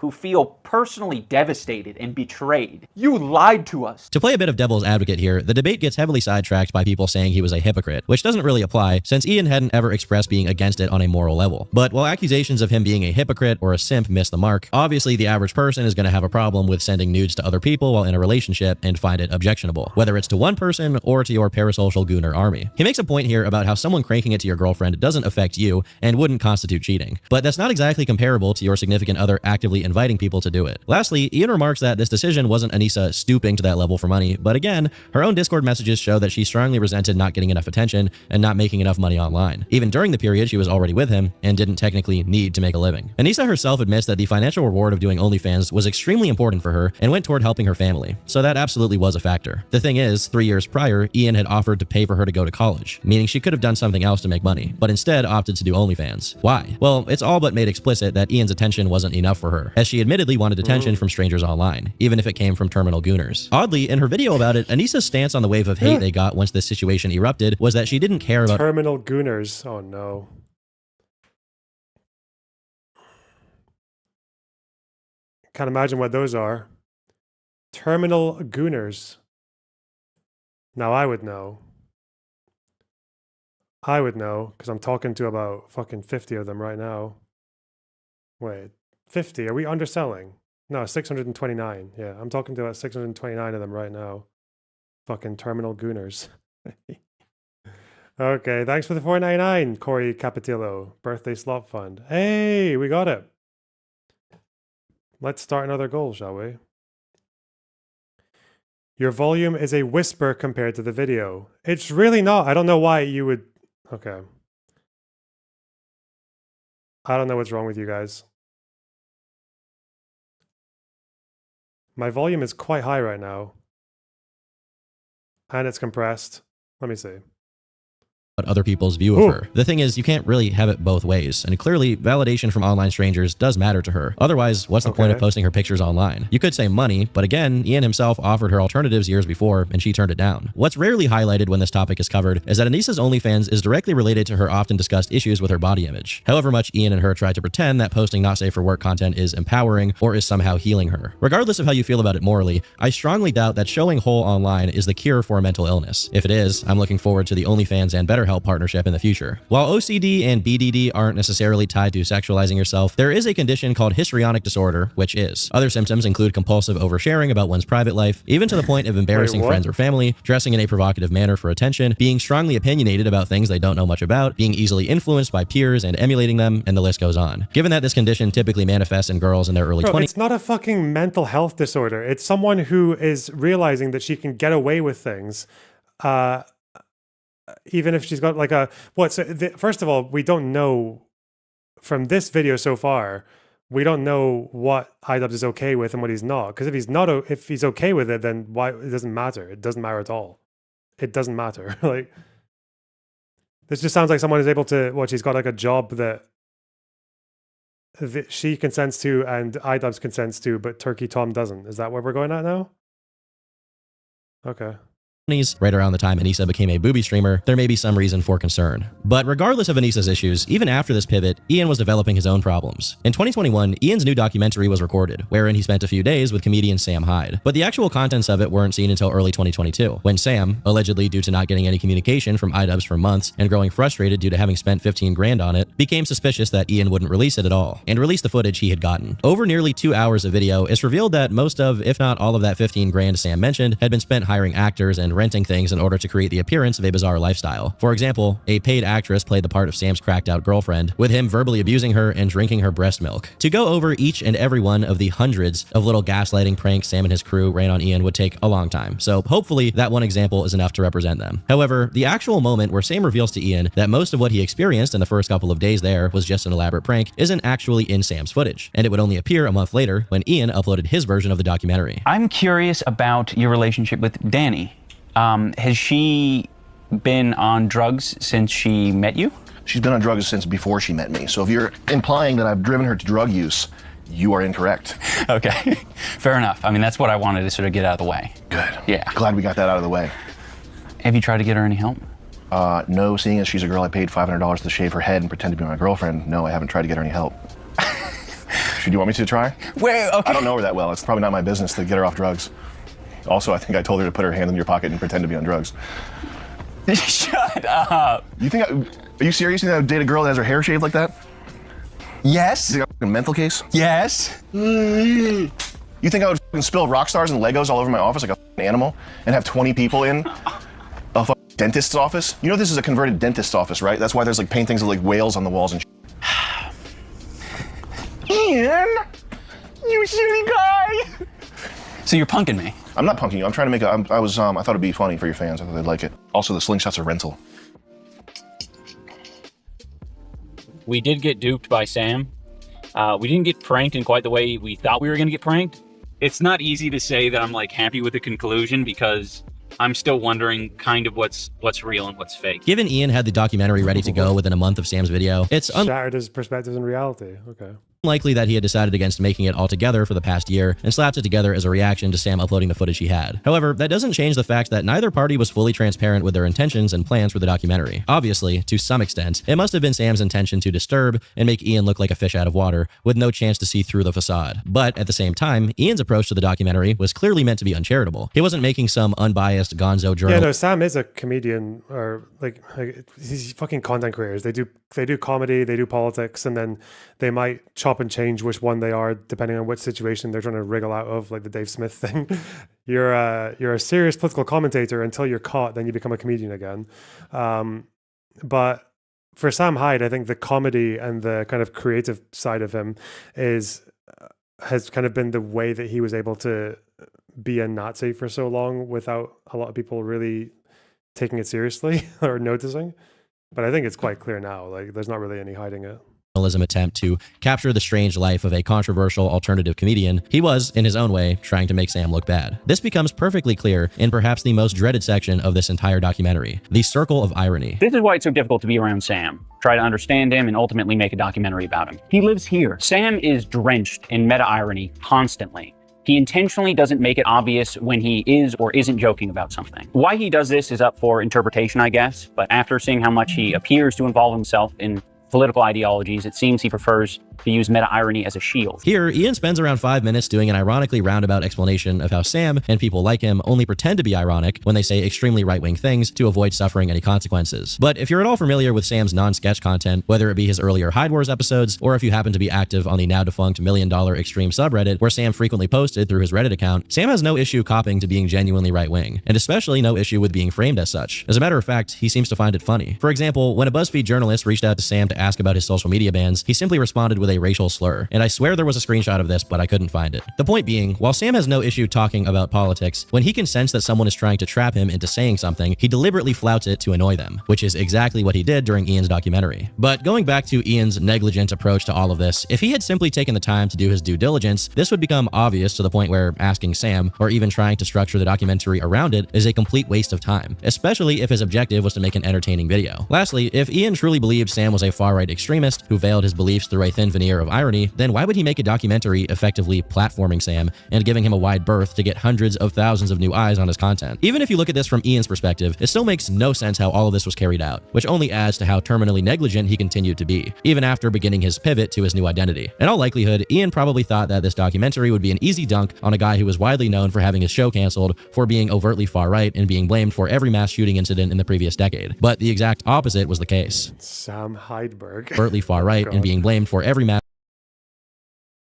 who feel personally devastated and betrayed. You lied to us. To play a bit of devil's advocate here, the debate gets heavily sidetracked by people saying he was a hypocrite, which doesn't really apply since Ian hadn't ever expressed being against it on a moral level. But while accusations of him being a hypocrite or a simp miss the mark, obviously the average person is going to have a problem with sending nudes to other people while in a relationship and find it objectionable, whether it's to one person or to your parasocial gooner army. He makes a point here about how someone cranking it to your girlfriend doesn't affect you and wouldn't constitute cheating, but that's not exactly comparable to your significant other actively inviting people to do it. Lastly, Ian remarks that this decision wasn't Anissa stooping to that level for money, but again, her own Discord messages show that she strongly resented not getting enough attention and not making enough money online. Even during the period she was already with him and didn't technically need to make a living. Anissa herself admits that the financial reward of doing OnlyFans was extremely important for her and went toward helping her family, so that absolutely was a factor. The thing is, 3 years prior, Ian had offered to pay for her to go to college, meaning she could have done something else to make money, but instead opted to do OnlyFans. Why? Well, it's all but made explicit that Ian's attention wasn't enough for her, as she admittedly wanted attention from strangers online, even if it came from terminal gooners. Oddly, in her video about it, Anissa's stance on the wave of hate they got once this situation erupted was that she didn't care about terminal gooners. Oh no. Can't imagine what those are. Terminal gooners. Now I would know. I would know, because I'm talking to about fucking 50 of them right now. Wait, 50? Are we underselling? No, 629. Yeah, I'm talking to about 629 of them right now. Fucking terminal gooners. Okay, thanks for the $4.99, Corey Capitillo. Birthday slot fund. Hey, we got it. Let's start another goal, shall we? Your volume is a whisper compared to the video. It's really not. I don't know why you would... Okay. I don't know what's wrong with you guys. My volume is quite high right now. And it's compressed. Let me see. Other people's view of her. The thing is, you can't really have it both ways, and clearly validation from online strangers does matter to her. Otherwise, what's the point of posting her pictures online? You could say money, but again, Ian himself offered her alternatives years before, and she turned it down. What's rarely highlighted when this topic is covered is that Anissa's OnlyFans is directly related to her often discussed issues with her body image. However much Ian and her try to pretend that posting not safe for work content is empowering or is somehow healing her. Regardless of how you feel about it morally, I strongly doubt that showing whole online is the cure for a mental illness. If it is, I'm looking forward to the OnlyFans and BetterHelp partnership in the future. While OCD and BDD aren't necessarily tied to sexualizing yourself, there is a condition called histrionic disorder, which is. Other symptoms include compulsive oversharing about one's private life, even to the point of embarrassing friends or family, dressing in a provocative manner for attention, being strongly opinionated about things they don't know much about, being easily influenced by peers and emulating them, and the list goes on. Given that this condition typically manifests in girls in their early 20s... It's not a fucking mental health disorder. It's someone who is realizing that she can get away with things. Even if she's got like a first of all, we don't know from this video so far, we don't know what iDubbbz is okay with and what he's not. Because if he's okay with it, then why it doesn't matter. It doesn't matter at all. It doesn't matter. Like, this just sounds like someone is able to she's got like a job that she consents to and iDubbbz consents to, but Turkey Tom doesn't. Is that where we're going at now? Okay. Right around the time Anissa became a booby streamer, there may be some reason for concern. But regardless of Anissa's issues, even after this pivot, Ian was developing his own problems. In 2021, Ian's new documentary was recorded, wherein he spent a few days with comedian Sam Hyde. But the actual contents of it weren't seen until early 2022, when Sam, allegedly due to not getting any communication from iDubbbz for months and growing frustrated due to having spent 15 grand on it, became suspicious that Ian wouldn't release it at all, and released the footage he had gotten. Over nearly 2 hours of video, it's revealed that most of, if not all of that 15 grand Sam mentioned, had been spent hiring actors and renting things in order to create the appearance of a bizarre lifestyle. For example, a paid actress played the part of Sam's cracked out girlfriend, with him verbally abusing her and drinking her breast milk. To go over each and every one of the hundreds of little gaslighting pranks Sam and his crew ran on Ian would take a long time, so hopefully that one example is enough to represent them. However, the actual moment where Sam reveals to Ian that most of what he experienced in the first couple of days there was just an elaborate prank isn't actually in Sam's footage, and it would only appear a month later when Ian uploaded his version of the documentary. I'm curious about your relationship with Danny. Has she been on drugs since she met you? She's been on drugs since before she met me. So if you're implying that I've driven her to drug use, you are incorrect. Okay, fair enough. I mean, that's what I wanted to sort of get out of the way. Good. Yeah. Glad we got that out of the way. Have you tried to get her any help? No, seeing as she's a girl I paid $500 to shave her head and pretend to be my girlfriend, no, I haven't tried to get her any help. Do you want me to try? Wait, okay. I don't know her that well. It's probably not my business to get her off drugs. Also, I think I told her to put her hand in your pocket and pretend to be on drugs. Shut up. You think? Are you serious? You think I would date a girl that has her hair shaved like that? Yes. You think I have a mental case? Yes. You think I would fucking spill rock stars and Legos all over my office like a fucking animal and have 20 people in a fucking dentist's office? You know this is a converted dentist's office, right? That's why there's like paintings of like whales on the walls and shit. Ian, you silly guy. So you're punking me? I'm not punking you. I'm trying to make I thought it'd be funny for your fans. I thought they'd like it. Also, the slingshot's a rental. We did get duped by Sam. We didn't get pranked in quite the way we thought we were going to get pranked. It's not easy to say that I'm like happy with the conclusion because I'm still wondering kind of what's real and what's fake. Given Ian had the documentary ready to go within a month of Sam's video, it's shattered his perspectives and reality. Okay. Unlikely that he had decided against making it all together for the past year and slapped it together as a reaction to Sam uploading the footage he had. However, that doesn't change the fact that neither party was fully transparent with their intentions and plans for the documentary. Obviously, to some extent, it must have been Sam's intention to disturb and make Ian look like a fish out of water with no chance to see through the facade. But at the same time, Ian's approach to the documentary was clearly meant to be uncharitable. He wasn't making some unbiased gonzo journal. Yeah, no, Sam is a comedian, or like he's fucking content creators. They do comedy, they do politics, and then they might chop and change which one they are depending on which situation they're trying to wriggle out of, like the Dave Smith thing. You're a serious political commentator until you're caught, then you become a comedian again. But for Sam Hyde, I think the comedy and the kind of creative side of him has kind of been the way that he was able to be a Nazi for so long without a lot of people really taking it seriously or noticing. But I think it's quite clear now, like there's not really any hiding it. Attempt to capture the strange life of a controversial alternative comedian, he was, in his own way, trying to make Sam look bad. This becomes perfectly clear in perhaps the most dreaded section of this entire documentary, the circle of irony. This is why it's so difficult to be around Sam. Try to understand him and ultimately make a documentary about him. He lives here. Sam is drenched in meta-irony constantly. He intentionally doesn't make it obvious when he is or isn't joking about something. Why he does this is up for interpretation, I guess, but after seeing how much he appears to involve himself in political ideologies, it seems he prefers to use meta-irony as a shield. Here, Ian spends around 5 minutes doing an ironically roundabout explanation of how Sam and people like him only pretend to be ironic when they say extremely right-wing things to avoid suffering any consequences. But if you're at all familiar with Sam's non-sketch content, whether it be his earlier Hyde Wars episodes, or if you happen to be active on the now-defunct $1 Million Extreme subreddit, where Sam frequently posted through his Reddit account, Sam has no issue copying to being genuinely right-wing, and especially no issue with being framed as such. As a matter of fact, he seems to find it funny. For example, when a BuzzFeed journalist reached out to Sam to ask about his social media bans, he simply responded with a racial slur. And I swear there was a screenshot of this, but I couldn't find it. The point being, while Sam has no issue talking about politics, when he can sense that someone is trying to trap him into saying something, he deliberately flouts it to annoy them, which is exactly what he did during Ian's documentary. But going back to Ian's negligent approach to all of this, if he had simply taken the time to do his due diligence, this would become obvious to the point where asking Sam, or even trying to structure the documentary around it, is a complete waste of time, especially if his objective was to make an entertaining video. Lastly, if Ian truly believed Sam was a far-right extremist who veiled his beliefs through a thin veneer of irony, then why would he make a documentary effectively platforming Sam and giving him a wide berth to get hundreds of thousands of new eyes on his content? Even if you look at this from Ian's perspective, it still makes no sense how all of this was carried out, which only adds to how terminally negligent he continued to be, even after beginning his pivot to his new identity. In all likelihood, Ian probably thought that this documentary would be an easy dunk on a guy who was widely known for having his show canceled for being overtly far-right and being blamed for every mass shooting incident in the previous decade. But the exact opposite was the case. Sam Hydeberg. Overtly far-right and being blamed for every mass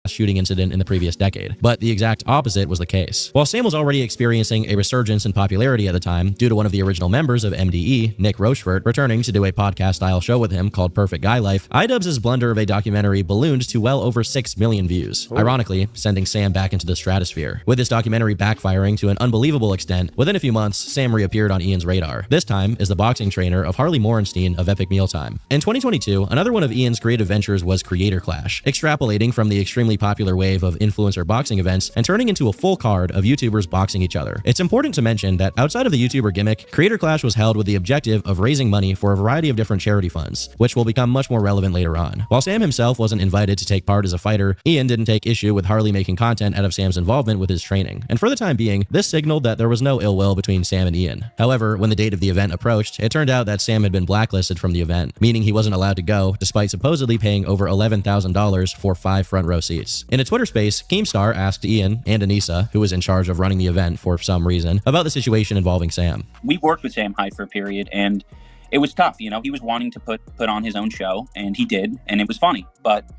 shooting incident in the previous decade. But the exact opposite was the case. While Sam was already experiencing a resurgence in popularity at the time due to one of the original members of MDE, Nick Rochefort, returning to do a podcast-style show with him called Perfect Guy Life, iDubbbz' blunder of a documentary ballooned to well over 6 million views, ironically sending Sam back into the stratosphere. With this documentary backfiring to an unbelievable extent, within a few months, Sam reappeared on Ian's radar. This time as the boxing trainer of Harley Morenstein of Epic Mealtime. In 2022, another one of Ian's creative ventures was Creator Clash, extrapolating from the extremely popular wave of influencer boxing events and turning into a full card of YouTubers boxing each other. It's important to mention that outside of the YouTuber gimmick, Creator Clash was held with the objective of raising money for a variety of different charity funds, which will become much more relevant later on. While Sam himself wasn't invited to take part as a fighter, Ian didn't take issue with Harley making content out of Sam's involvement with his training. And for the time being, this signaled that there was no ill will between Sam and Ian. However, when the date of the event approached, it turned out that Sam had been blacklisted from the event, meaning he wasn't allowed to go, despite supposedly paying over $11,000 for 5 front row seats. States. In a Twitter space, Keemstar asked Ian and Anissa, who was in charge of running the event for some reason, about the situation involving Sam. We worked with Sam Hyde for a period, and it was tough. You know, he was wanting to put on his own show, and he did, and it was funny. But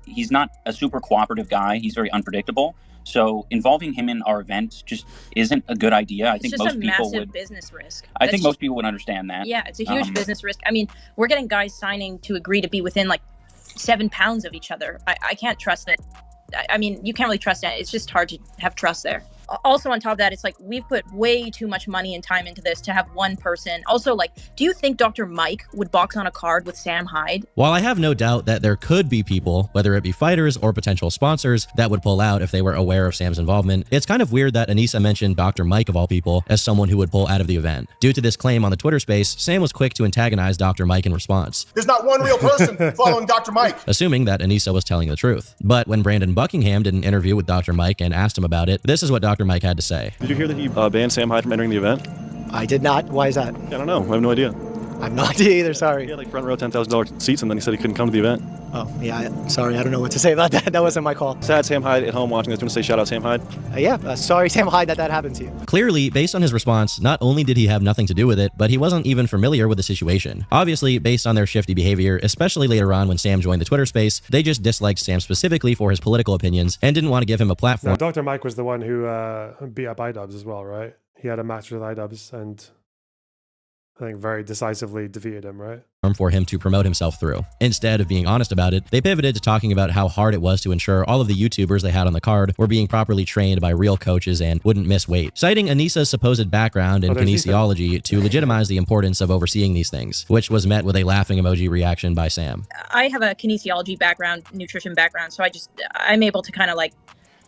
he's not a super cooperative guy. He's very unpredictable. So involving him in our event just isn't a good idea. I think most people would. Business risk. I think most people would understand that. Yeah, it's a huge business risk. I mean, we're getting guys signing to agree to be within like 7 pounds of each other. I can't trust it. I mean, you can't really trust that. It's just hard to have trust there. Also, on top of that, it's like we've put way too much money and time into this to have one person. Also, like, do you think Dr. Mike would box on a card with Sam Hyde? While I have no doubt that there could be people, whether it be fighters or potential sponsors, that would pull out if they were aware of Sam's involvement, it's kind of weird that Anissa mentioned Dr. Mike, of all people, as someone who would pull out of the event. Due to this claim on the Twitter space, Sam was quick to antagonize Dr. Mike in response. There's not one real person following Dr. Mike. Assuming that Anissa was telling the truth. But when Brandon Buckingham did an interview with Dr. Mike and asked him about it, this is what Dr. Mike had to say. Did you hear that he banned Sam Hyde from entering the event? I did not. Why is that? I don't know. I have no idea. I'm not either, sorry. He had like front row $10,000 seats, and then he said he couldn't come to the event. Oh, yeah, sorry. I don't know what to say about that. That wasn't my call. Sad Sam Hyde at home watching this. Want to say shout out Sam Hyde? Sorry, Sam Hyde, that happened to you. Clearly, based on his response, not only did he have nothing to do with it, but he wasn't even familiar with the situation. Obviously, based on their shifty behavior, especially later on when Sam joined the Twitter space, they just disliked Sam specifically for his political opinions and didn't want to give him a platform. Now, Dr. Mike was the one who beat up iDubbbz as well, right? He had a match with iDubbbz and I think very decisively defeated him, right? For him to promote himself through. Instead of being honest about it, they pivoted to talking about how hard it was to ensure all of the YouTubers they had on the card were being properly trained by real coaches and wouldn't miss weight, citing Anissa's supposed background in kinesiology to legitimize the importance of overseeing these things, which was met with a laughing emoji reaction by Sam. I have a kinesiology background, nutrition background, so I'm able to kind of like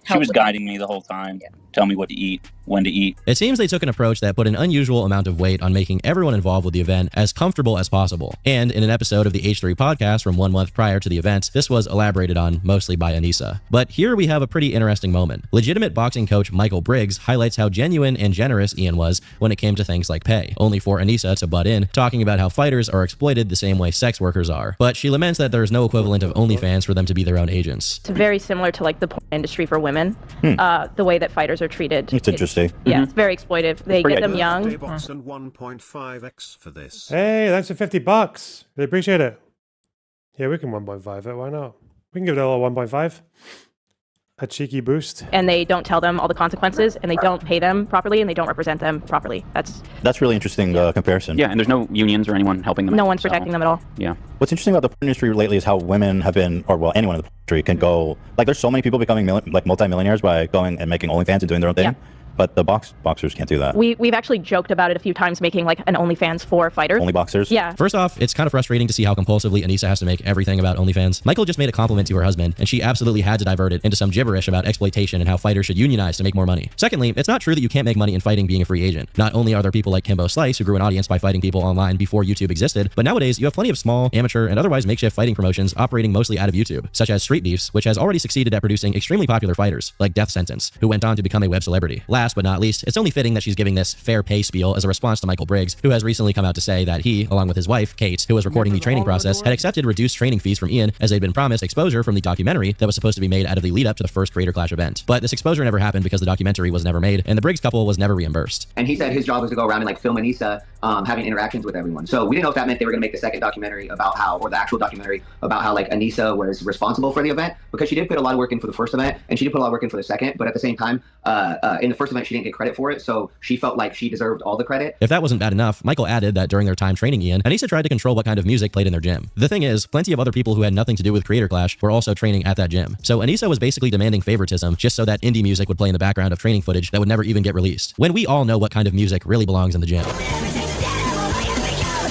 She was guiding me the whole time, tell me what to eat, when to eat. It seems they took an approach that put an unusual amount of weight on making everyone involved with the event as comfortable as possible. And in an episode of the H3 podcast from 1 month prior to the event, this was elaborated on mostly by Anissa. But here we have a pretty interesting moment. Legitimate boxing coach Michael Briggs highlights how genuine and generous Ian was when it came to things like pay, only for Anissa to butt in, talking about how fighters are exploited the same way sex workers are. But she laments that there is no equivalent of OnlyFans for them to be their own agents. It's very similar to like the porn industry for women, the way that fighters are treated. It's interesting. Yeah, it's very exploitive. They get them young. And 1.5x for this. Hey, thanks for $50. They appreciate it. Yeah, we can 1.5 it. Why not? We can give it a little 1.5. A cheeky boost. And they don't tell them all the consequences, and they don't pay them properly, and they don't represent them properly. That's really interesting comparison. Yeah, and there's no unions or anyone helping them. No one's protecting them at all. Yeah. What's interesting about the porn industry lately is how women have been, or well, anyone in the porn industry can go, like there's so many people becoming multi-millionaires by going and making OnlyFans and doing their own thing. Yeah. But the boxers can't do that. We've actually joked about it a few times, making like an OnlyFans for fighters. Only boxers? Yeah. First off, it's kind of frustrating to see how compulsively Anissa has to make everything about OnlyFans. Michael just made a compliment to her husband, and she absolutely had to divert it into some gibberish about exploitation and how fighters should unionize to make more money. Secondly, it's not true that you can't make money in fighting being a free agent. Not only are there people like Kimbo Slice who grew an audience by fighting people online before YouTube existed, but nowadays you have plenty of small, amateur, and otherwise makeshift fighting promotions operating mostly out of YouTube, such as Street Beefs, which has already succeeded at producing extremely popular fighters, like Death Sentence, who went on to become a web celebrity. Last but not least, it's only fitting that she's giving this fair pay spiel as a response to Michael Briggs, who has recently come out to say that he, along with his wife, Kate, who was recording the training process, had accepted reduced training fees from Ian as they'd been promised exposure from the documentary that was supposed to be made out of the lead up to the first Creator Clash event. But this exposure never happened because the documentary was never made, and the Briggs couple was never reimbursed. And he said his job was to go around and like film Anissa having interactions with everyone. So we didn't know if that meant they were going to make the second documentary about how, or the actual documentary about how like Anissa was responsible for the event, because she did put a lot of work in for the first event and she did put a lot of work in for the second, but at the same time, in the first event she didn't get credit for it, so she felt like she deserved all the credit. If that wasn't bad enough, Michael added that during their time training Ian, Anissa tried to control what kind of music played in their gym. The thing is, plenty of other people who had nothing to do with Creator Clash were also training at that gym. So Anissa was basically demanding favoritism just so that indie music would play in the background of training footage that would never even get released, when we all know what kind of music really belongs in the gym.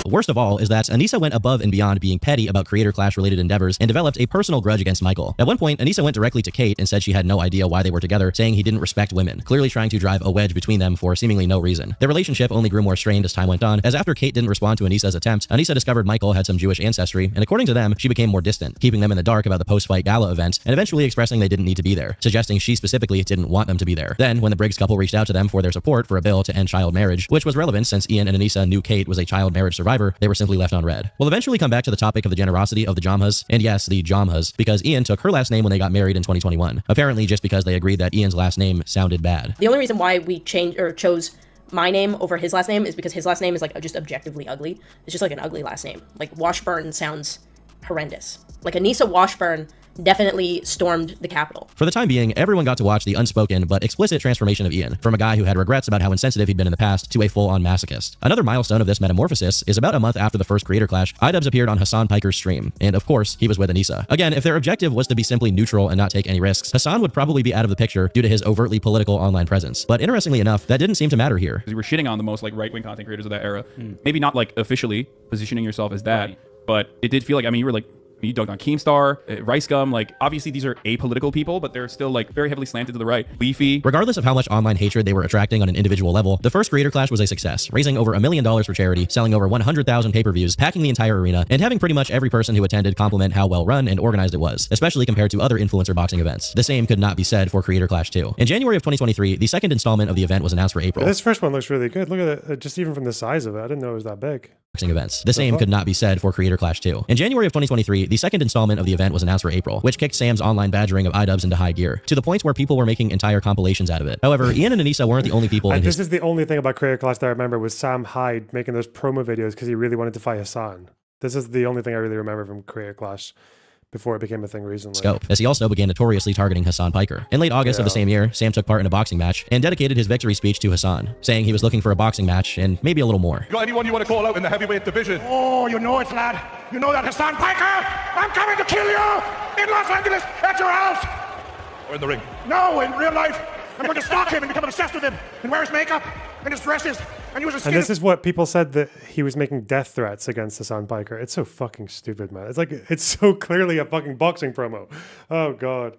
Worst of all is that Anissa went above and beyond being petty about Creator Clash related endeavors and developed a personal grudge against Michael. At one point, Anissa went directly to Kate and said she had no idea why they were together, saying he didn't respect women, clearly trying to drive a wedge between them for seemingly no reason. Their relationship only grew more strained as time went on, as after Kate didn't respond to Anissa's attempt, Anissa discovered Michael had some Jewish ancestry, and according to them, she became more distant, keeping them in the dark about the post-fight gala event, and eventually expressing they didn't need to be there, suggesting she specifically didn't want them to be there. Then, when the Briggs couple reached out to them for their support for a bill to end child marriage, which was relevant since Ian and Anissa knew Kate was a child marriage survivor, However, they were simply left on red. We'll eventually come back to the topic of the generosity of the Jamhas, and yes, the Jamhas, because Ian took her last name when they got married in 2021. Apparently just because they agreed that Ian's last name sounded bad. The only reason why we chose my name over his last name is because his last name is like just objectively ugly. It's just like an ugly last name. Like Washburn sounds horrendous. Like Anissa Washburn definitely stormed the Capitol. For the time being, everyone got to watch the unspoken but explicit transformation of Ian, from a guy who had regrets about how insensitive he'd been in the past to a full-on masochist. Another milestone of this metamorphosis is about a month after the first Creator Clash, iDubbbz appeared on Hasan Piker's stream, and of course, he was with Anissa. Again, if their objective was to be simply neutral and not take any risks, Hasan would probably be out of the picture due to his overtly political online presence. But interestingly enough, that didn't seem to matter here. You were shitting on the most like right-wing content creators of that era. Maybe not like officially positioning yourself as that, but it did feel like, I mean, you were like, you dunked on Keemstar, Rice Gum, like obviously these are apolitical people, but they're still like very heavily slanted to the right. Leafy. Regardless of how much online hatred they were attracting on an individual level, the first Creator Clash was a success, raising over $1 million for charity, selling over 100,000 pay-per-views, packing the entire arena, and having pretty much every person who attended compliment how well run and organized it was, especially compared to other influencer boxing events. The same could not be said for Creator Clash 2. In January of 2023, the second installment of the event was announced for April. This first one looks really good. Look at it, just even from the size of it. I didn't know it was that big. Events. The same could not be said for Creator Clash 2. In January of 2023, the second installment of the event was announced for April, which kicked Sam's online badgering of iDubbbz into high gear, to the point where people were making entire compilations out of it. However, Ian and Anissa weren't the only people in this is the only thing about Creator Clash that I remember was Sam Hyde making those promo videos because he really wanted to fight Hasan. This is the only thing I really remember from Creator Clash before it became a thing recently. Scope, as he also began notoriously targeting Hasan Piker. In late August of the same year, Sam took part in a boxing match and dedicated his victory speech to Hasan, saying he was looking for a boxing match and maybe a little more. You got anyone you want to call out in the heavyweight division? Oh, you know it, lad. You know that Hasan Piker? I'm coming to kill you in Los Angeles at your house. Or in the ring? No, in real life. I'm going to stalk him and become obsessed with him and wear his makeup and his dresses and use his skin. And this is what people said, that he was making death threats against Hasan Piker. It's so fucking stupid, man. It's like, it's so clearly a fucking boxing promo. Oh, God.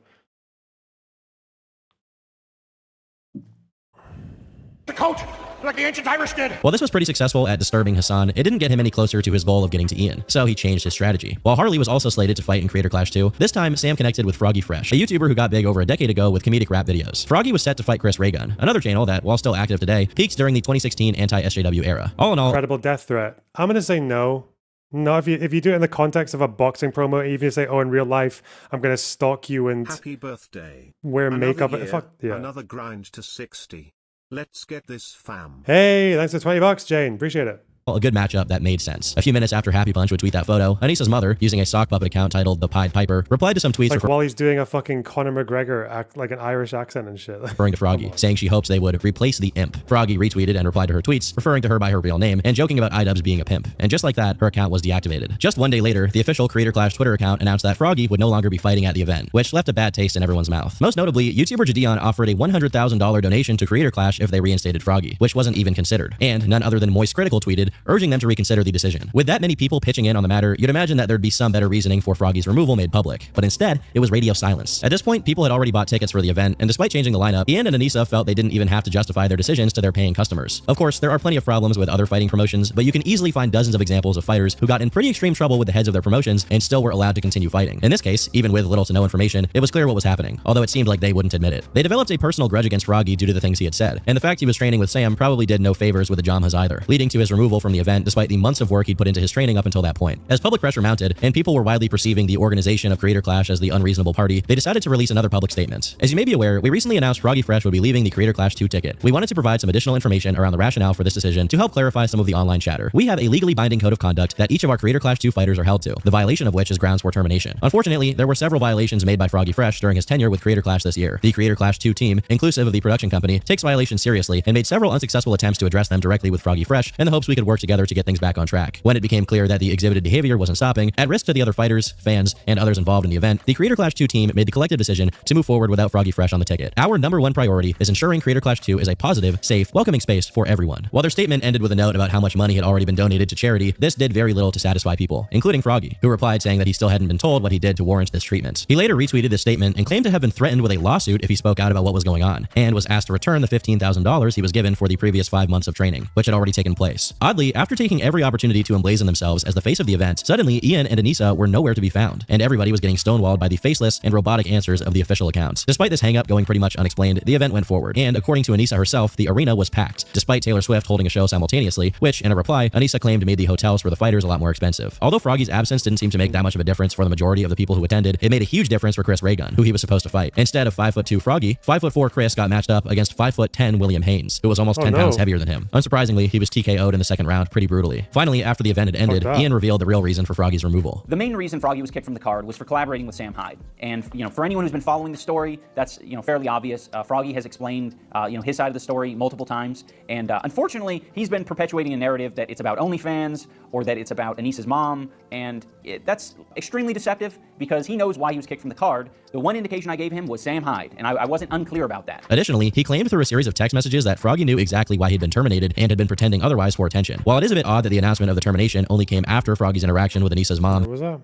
The coach, like the ancient Irish did. While this was pretty successful at disturbing Hasan, it didn't get him any closer to his goal of getting to Ian, so he changed his strategy. While Harley was also slated to fight in Creator Clash 2, this time Sam connected with Froggy Fresh, a YouTuber who got big over a decade ago with comedic rap videos. Froggy was set to fight Chris Raygun, another channel that, while still active today, peaked during the 2016 anti-SJW era. All in all, incredible death threat. I'm gonna say no. No, if you do it in the context of a boxing promo, even if you say, oh, in real life, I'm gonna stalk you and happy birthday. Wear makeup. Year, fuck yeah. Another grind to 60. Let's get this, fam. Hey, thanks for $20, Jane. Appreciate it. A good matchup that made sense. A few minutes after Happy Punch would tweet that photo, Anissa's mother, using a sock puppet account titled The Pied Piper, replied to some tweets like while he's doing a fucking Conor McGregor act, like an Irish accent and shit. Referring to Froggy, saying she hopes they would replace the imp. Froggy retweeted and replied to her tweets, referring to her by her real name and joking about iDubbbz being a pimp. And just like that, her account was deactivated. Just one day later, the official Creator Clash Twitter account announced that Froggy would no longer be fighting at the event, which left a bad taste in everyone's mouth. Most notably, YouTuber Jadion offered a $100,000 donation to Creator Clash if they reinstated Froggy, which wasn't even considered. And none other than Moist Critical tweeted, urging them to reconsider the decision. With that many people pitching in on the matter, you'd imagine that there'd be some better reasoning for Froggy's removal made public, but instead, it was radio silence. At this point, people had already bought tickets for the event, and despite changing the lineup, Ian and Anissa felt they didn't even have to justify their decisions to their paying customers. Of course, there are plenty of problems with other fighting promotions, but you can easily find dozens of examples of fighters who got in pretty extreme trouble with the heads of their promotions and still were allowed to continue fighting. In this case, even with little to no information, it was clear what was happening, although it seemed like they wouldn't admit it. They developed a personal grudge against Froggy due to the things he had said, and the fact he was training with Sam probably did no favors with the Jamhas either, leading to his removal from the event despite the months of work he'd put into his training up until that point. As public pressure mounted, and people were widely perceiving the organization of Creator Clash as the unreasonable party, they decided to release another public statement. As you may be aware, we recently announced Froggy Fresh would be leaving the Creator Clash 2 ticket. We wanted to provide some additional information around the rationale for this decision to help clarify some of the online chatter. We have a legally binding code of conduct that each of our Creator Clash 2 fighters are held to, the violation of which is grounds for termination. Unfortunately, there were several violations made by Froggy Fresh during his tenure with Creator Clash this year. The Creator Clash 2 team, inclusive of the production company, takes violations seriously and made several unsuccessful attempts to address them directly with Froggy Fresh in the hopes we could work together to get things back on track. When it became clear that the exhibited behavior wasn't stopping, at risk to the other fighters, fans, and others involved in the event, the Creator Clash 2 team made the collective decision to move forward without Froggy Fresh on the ticket. Our #1 priority is ensuring Creator Clash 2 is a positive, safe, welcoming space for everyone. While their statement ended with a note about how much money had already been donated to charity, this did very little to satisfy people, including Froggy, who replied saying that he still hadn't been told what he did to warrant this treatment. He later retweeted this statement and claimed to have been threatened with a lawsuit if he spoke out about what was going on, and was asked to return the $15,000 he was given for the previous 5 months of training, which had already taken place. Oddly, Sadly, after taking every opportunity to emblazon themselves as the face of the event, suddenly Ian and Anissa were nowhere to be found, and everybody was getting stonewalled by the faceless and robotic answers of the official accounts. Despite this hang-up going pretty much unexplained, the event went forward, and according to Anissa herself, the arena was packed, despite Taylor Swift holding a show simultaneously, which, in a reply, Anissa claimed made the hotels for the fighters a lot more expensive. Although Froggy's absence didn't seem to make that much of a difference for the majority of the people who attended, it made a huge difference for Chris Ray Gun, who he was supposed to fight. Instead of 5'2" Froggy, 5'4" Chris got matched up against 5'10" William Haynes, who was almost 10 pounds heavier than him. Unsurprisingly, he was TKO'd in the second round pretty brutally. Finally, after the event had ended, Ian revealed the real reason for Froggy's removal. The main reason Froggy was kicked from the card was for collaborating with Sam Hyde. And, for anyone who's been following the story, that's, fairly obvious. Froggy has explained, his side of the story multiple times. And unfortunately, he's been perpetuating a narrative that it's about OnlyFans or that it's about Anissa's mom. And that's extremely deceptive because he knows why he was kicked from the card. The one indication I gave him was Sam Hyde, and I wasn't unclear about that. Additionally, he claimed through a series of text messages that Froggy knew exactly why he'd been terminated and had been pretending otherwise for attention. While it is a bit odd that the announcement of the termination only came after Froggy's interaction with Anissa's mom, What was that?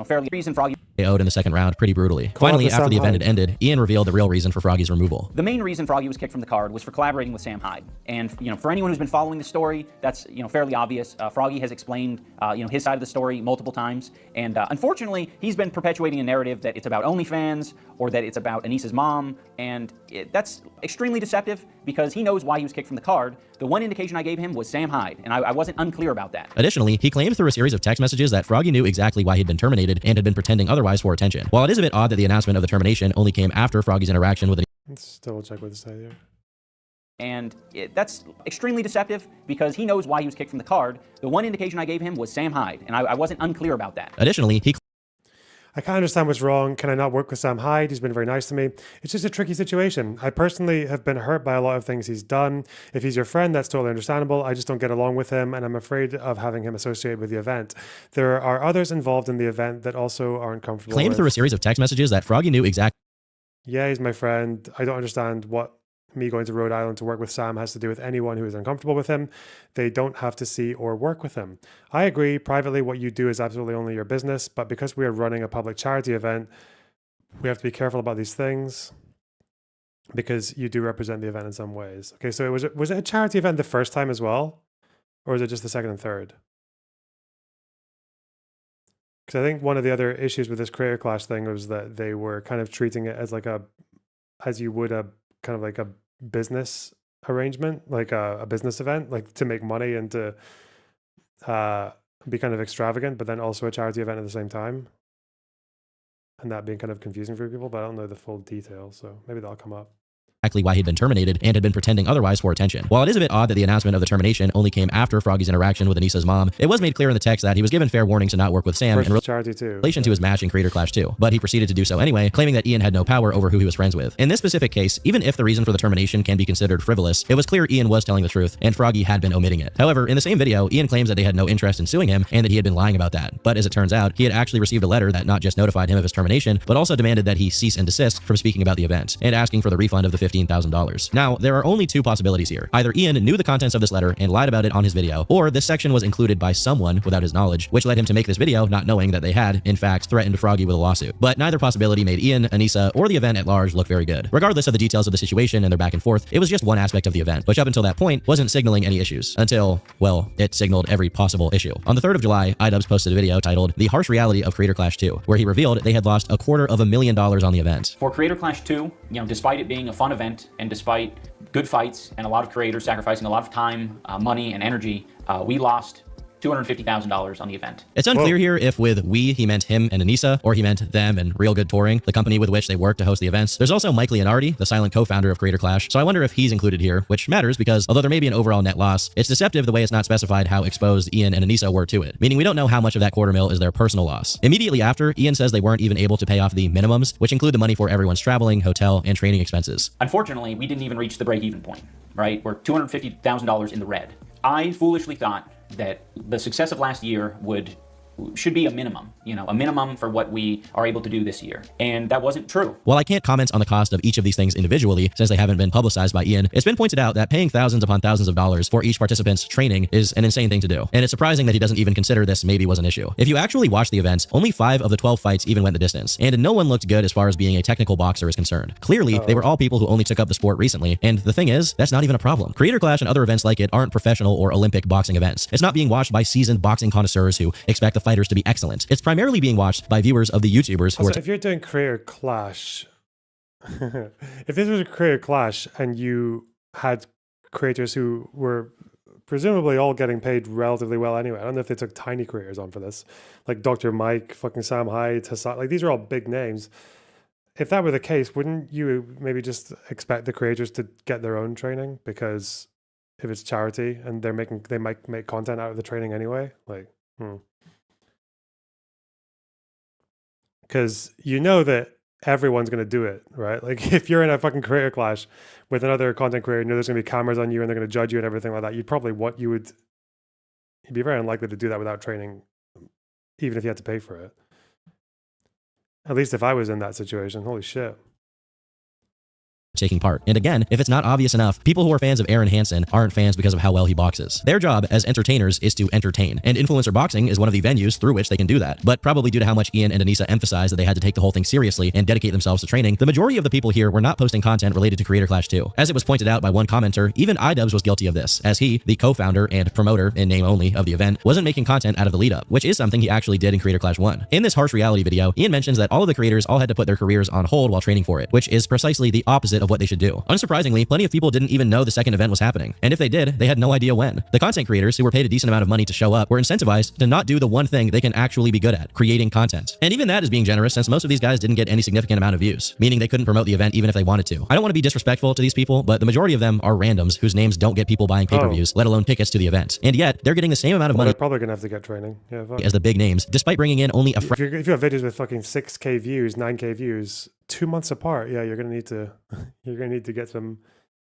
Fairly reason Froggy KO'd in the second round pretty brutally. Finally, after the event had ended, Ian revealed the real reason for Froggy's removal. The main reason Froggy was kicked from the card was for collaborating with Sam Hyde. And, for anyone who's been following the story, that's, fairly obvious. Froggy has explained, his side of the story multiple times. And unfortunately, he's been perpetuating a narrative that it's about OnlyFans or that it's about Anissa's mom. And that's extremely deceptive because he knows why he was kicked from the card. The one indication I gave him was Sam Hyde, and I wasn't unclear about that. Additionally, he claimed through a series of text messages that Froggy knew exactly why he'd been terminated and had been pretending otherwise for attention. While it is a bit odd that the announcement of the termination only came after Froggy's interaction with Let's double check what to say here. And that's extremely deceptive because he knows why he was kicked from the card. The one indication I gave him was Sam Hyde, and I wasn't unclear about that. Additionally, I can't understand what's wrong. Can I not work with Sam Hyde? He's been very nice to me. It's just a tricky situation. I personally have been hurt by a lot of things he's done. If he's your friend, that's totally understandable. I just don't get along with him, and I'm afraid of having him associated with the event. There are others involved in the event that also aren't comfortable claimed with. through a series of text messages that Froggy knew exactly. Yeah, he's my friend. I don't understand what me going to Rhode Island to work with Sam has to do with anyone who is uncomfortable with him. They don't have to see or work with him. I agree, privately, what you do is absolutely only your business, but because we are running a public charity event, we have to be careful about these things because you do represent the event in some ways. Okay, so was it a charity event the first time as well? Or is it just the second and third? Because I think one of the other issues with this Creator Clash thing was that they were kind of treating it as as you would a kind of like a business arrangement, like a business event, like to make money and to be kind of extravagant, but then also a charity event at the same time. And that being kind of confusing for people, but I don't know the full details, so maybe that'll come up. Exactly why he'd been terminated and had been pretending otherwise for attention. While it is a bit odd that the announcement of the termination only came after Froggy's interaction with Anissa's mom, it was made clear in the text that he was given fair warning to not work with Sam in relation to his match in Creator Clash 2, but he proceeded to do so anyway, claiming that Ian had no power over who he was friends with. In this specific case, even if the reason for the termination can be considered frivolous, it was clear Ian was telling the truth and Froggy had been omitting it. However, in the same video, Ian claims that they had no interest in suing him and that he had been lying about that. But as it turns out, he had actually received a letter that not just notified him of his termination, but also demanded that he cease and desist from speaking about the event and asking for the refund of the $15,000. Now, there are only two possibilities here. Either Ian knew the contents of this letter and lied about it on his video, or this section was included by someone without his knowledge, which led him to make this video not knowing that they had, in fact, threatened Froggy with a lawsuit. But neither possibility made Ian, Anissa, or the event at large look very good. Regardless of the details of the situation and their back and forth, it was just one aspect of the event, which up until that point wasn't signaling any issues. Until, well, it signaled every possible issue. On the 3rd of July, iDubbbz posted a video titled The Harsh Reality of Creator Clash 2, where he revealed they had lost $250,000 on the event. For Creator Clash 2, despite it being a fun event and despite good fights and a lot of creators sacrificing a lot of time, money, and energy, we lost $250,000 on the event. It's unclear here if with we, he meant him and Anissa, or he meant them and Real Good Touring, the company with which they work to host the events. There's also Mike Leonardi, the silent co-founder of Creator Clash, so I wonder if he's included here, which matters because although there may be an overall net loss, it's deceptive the way it's not specified how exposed Ian and Anissa were to it, meaning we don't know how much of that $250,000 is their personal loss. Immediately after, Ian says they weren't even able to pay off the minimums, which include the money for everyone's traveling, hotel, and training expenses. Unfortunately, we didn't even reach the break-even point, right? We're $250,000 in the red. I foolishly thought that the success of last year would should be a minimum, a minimum for what we are able to do this year. And that wasn't true. While I can't comment on the cost of each of these things individually, since they haven't been publicized by Ian, it's been pointed out that paying thousands upon thousands of dollars for each participant's training is an insane thing to do. And it's surprising that he doesn't even consider this maybe was an issue. If you actually watch the events, only 5 of the 12 fights even went the distance, and no one looked good as far as being a technical boxer is concerned. Clearly, they were all people who only took up the sport recently, and the thing is, that's not even a problem. Creator Clash and other events like it aren't professional or Olympic boxing events. It's not being watched by seasoned boxing connoisseurs who expect the fighters to be excellent. It's primarily being watched by viewers of the YouTubers who Also, if you're doing Creator Clash, if this was a Creator Clash and you had creators who were presumably all getting paid relatively well anyway. I don't know if they took tiny creators on for this, like Dr. Mike, fucking Sam Hyde, Hassan. Like these are all big names. If that were the case, wouldn't you maybe just expect the creators to get their own training? Because if it's charity and they might make content out of the training anyway. Like, because you know that everyone's going to do it, right? Like if you're in a fucking Creator Clash with another content creator, you know there's going to be cameras on you and they're going to judge you and everything like that. You'd be very unlikely to do that without training, even if you had to pay for it. At least if I was in that situation, holy shit. taking part. And again, if it's not obvious enough, people who are fans of Aaron Hansen aren't fans because of how well he boxes. Their job as entertainers is to entertain, and influencer boxing is one of the venues through which they can do that. But probably due to how much Ian and Anissa emphasized that they had to take the whole thing seriously and dedicate themselves to training, the majority of the people here were not posting content related to Creator Clash 2. As it was pointed out by one commenter, even iDubbbz was guilty of this, as he, the co-founder and promoter in name only of the event, wasn't making content out of the lead up, which is something he actually did in Creator Clash 1. In this harsh reality video, Ian mentions that all of the creators all had to put their careers on hold while training for it, which is precisely the opposite of what they should do. Unsurprisingly, plenty of people didn't even know the second event was happening, and if they did, they had no idea when. The content creators, who were paid a decent amount of money to show up, were incentivized to not do the one thing they can actually be good at, creating content. And even that is being generous, since most of these guys didn't get any significant amount of views, meaning they couldn't promote the event even if they wanted to. I don't want to be disrespectful to these people, but the majority of them are randoms whose names don't get people buying pay-per-views, let alone tickets to the event. And yet, they're getting the same amount of money they're probably gonna have to get training. Yeah, fuck. as the big names, despite bringing in only a If you have videos with fucking 6K views, 9K views, 2 months apart, yeah, you're gonna need to get some.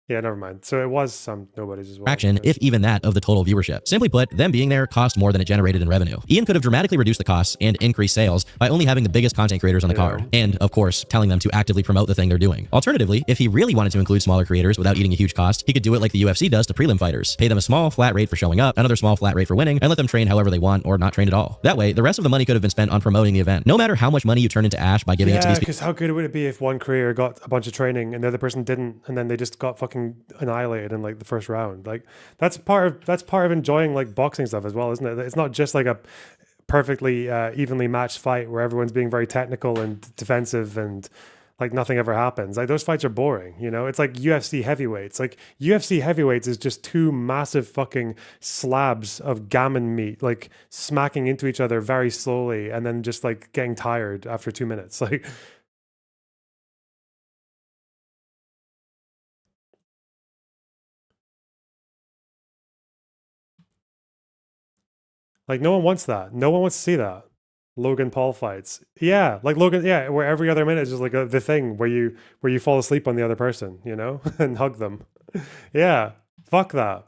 Yeah, never mind. So it was some nobodies as well. fraction, if even that, of the total viewership. Simply put, them being there cost more than it generated in revenue. Ian could have dramatically reduced the costs and increased sales by only having the biggest content creators on the card, and of course, telling them to actively promote the thing they're doing. Alternatively, if he really wanted to include smaller creators without eating a huge cost, he could do it like the UFC does to prelim fighters. Pay them a small flat rate for showing up, another small flat rate for winning, and let them train however they want or not train at all. That way, the rest of the money could have been spent on promoting the event. No matter how much money you turn into ash by giving it to these people. Because how good would it be if one creator got a bunch of training and the other person didn't, and then they just got fucking annihilated in like the first round? Like that's part of enjoying like boxing stuff as well, isn't it? It's not just like a perfectly evenly matched fight where everyone's being very technical and defensive and like nothing ever happens. Like those fights are boring, you know? It's like UFC heavyweights. Like UFC heavyweights is just two massive fucking slabs of gammon meat like smacking into each other very slowly and then just like getting tired after 2 minutes. Like no one wants that. No one wants to see that. Logan Paul fights. Yeah, like Logan, yeah, where every other minute is just like the thing where you fall asleep on the other person, you know, and hug them. Yeah, fuck that.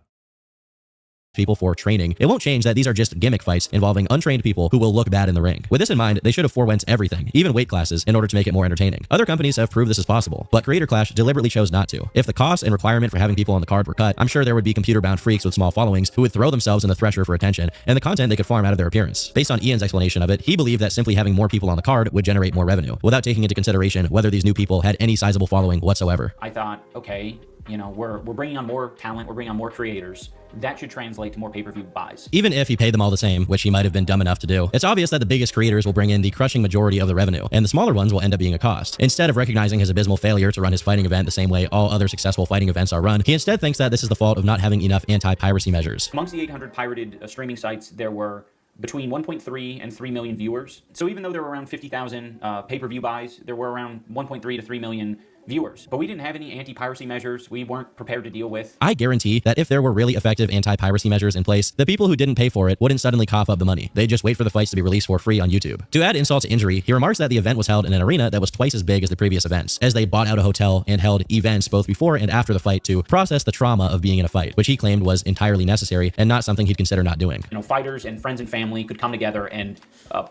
People for training, it won't change that these are just gimmick fights involving untrained people who will look bad in the ring. With this in mind, they should have forewent everything, even weight classes, in order to make it more entertaining. Other companies have proved this is possible, but Creator Clash deliberately chose not to. If the cost and requirement for having people on the card were cut, I'm sure there would be computer-bound freaks with small followings who would throw themselves in the thresher for attention and the content they could farm out of their appearance. Based on Ian's explanation of it, he believed that simply having more people on the card would generate more revenue, without taking into consideration whether these new people had any sizable following whatsoever. I thought, okay, you know, we're bringing on more talent, we're bringing on more creators. That should translate to more pay-per-view buys. Even if he paid them all the same, which he might have been dumb enough to do, it's obvious that the biggest creators will bring in the crushing majority of the revenue, and the smaller ones will end up being a cost. Instead of recognizing his abysmal failure to run his fighting event the same way all other successful fighting events are run, he instead thinks that this is the fault of not having enough anti-piracy measures. Amongst the 800 pirated streaming sites, there were between 1.3 and 3 million viewers. So even though there were around 50,000 pay-per-view buys, there were around 1.3 to 3 million viewers. But we didn't have any anti-piracy measures we weren't prepared to deal with. I guarantee that if there were really effective anti-piracy measures in place, the people who didn't pay for it wouldn't suddenly cough up the money. They'd just wait for the fights to be released for free on YouTube. To add insult to injury, he remarks that the event was held in an arena that was twice as big as the previous events, as they bought out a hotel and held events both before and after the fight to process the trauma of being in a fight, which he claimed was entirely necessary and not something he'd consider not doing. You know, fighters and friends and family could come together and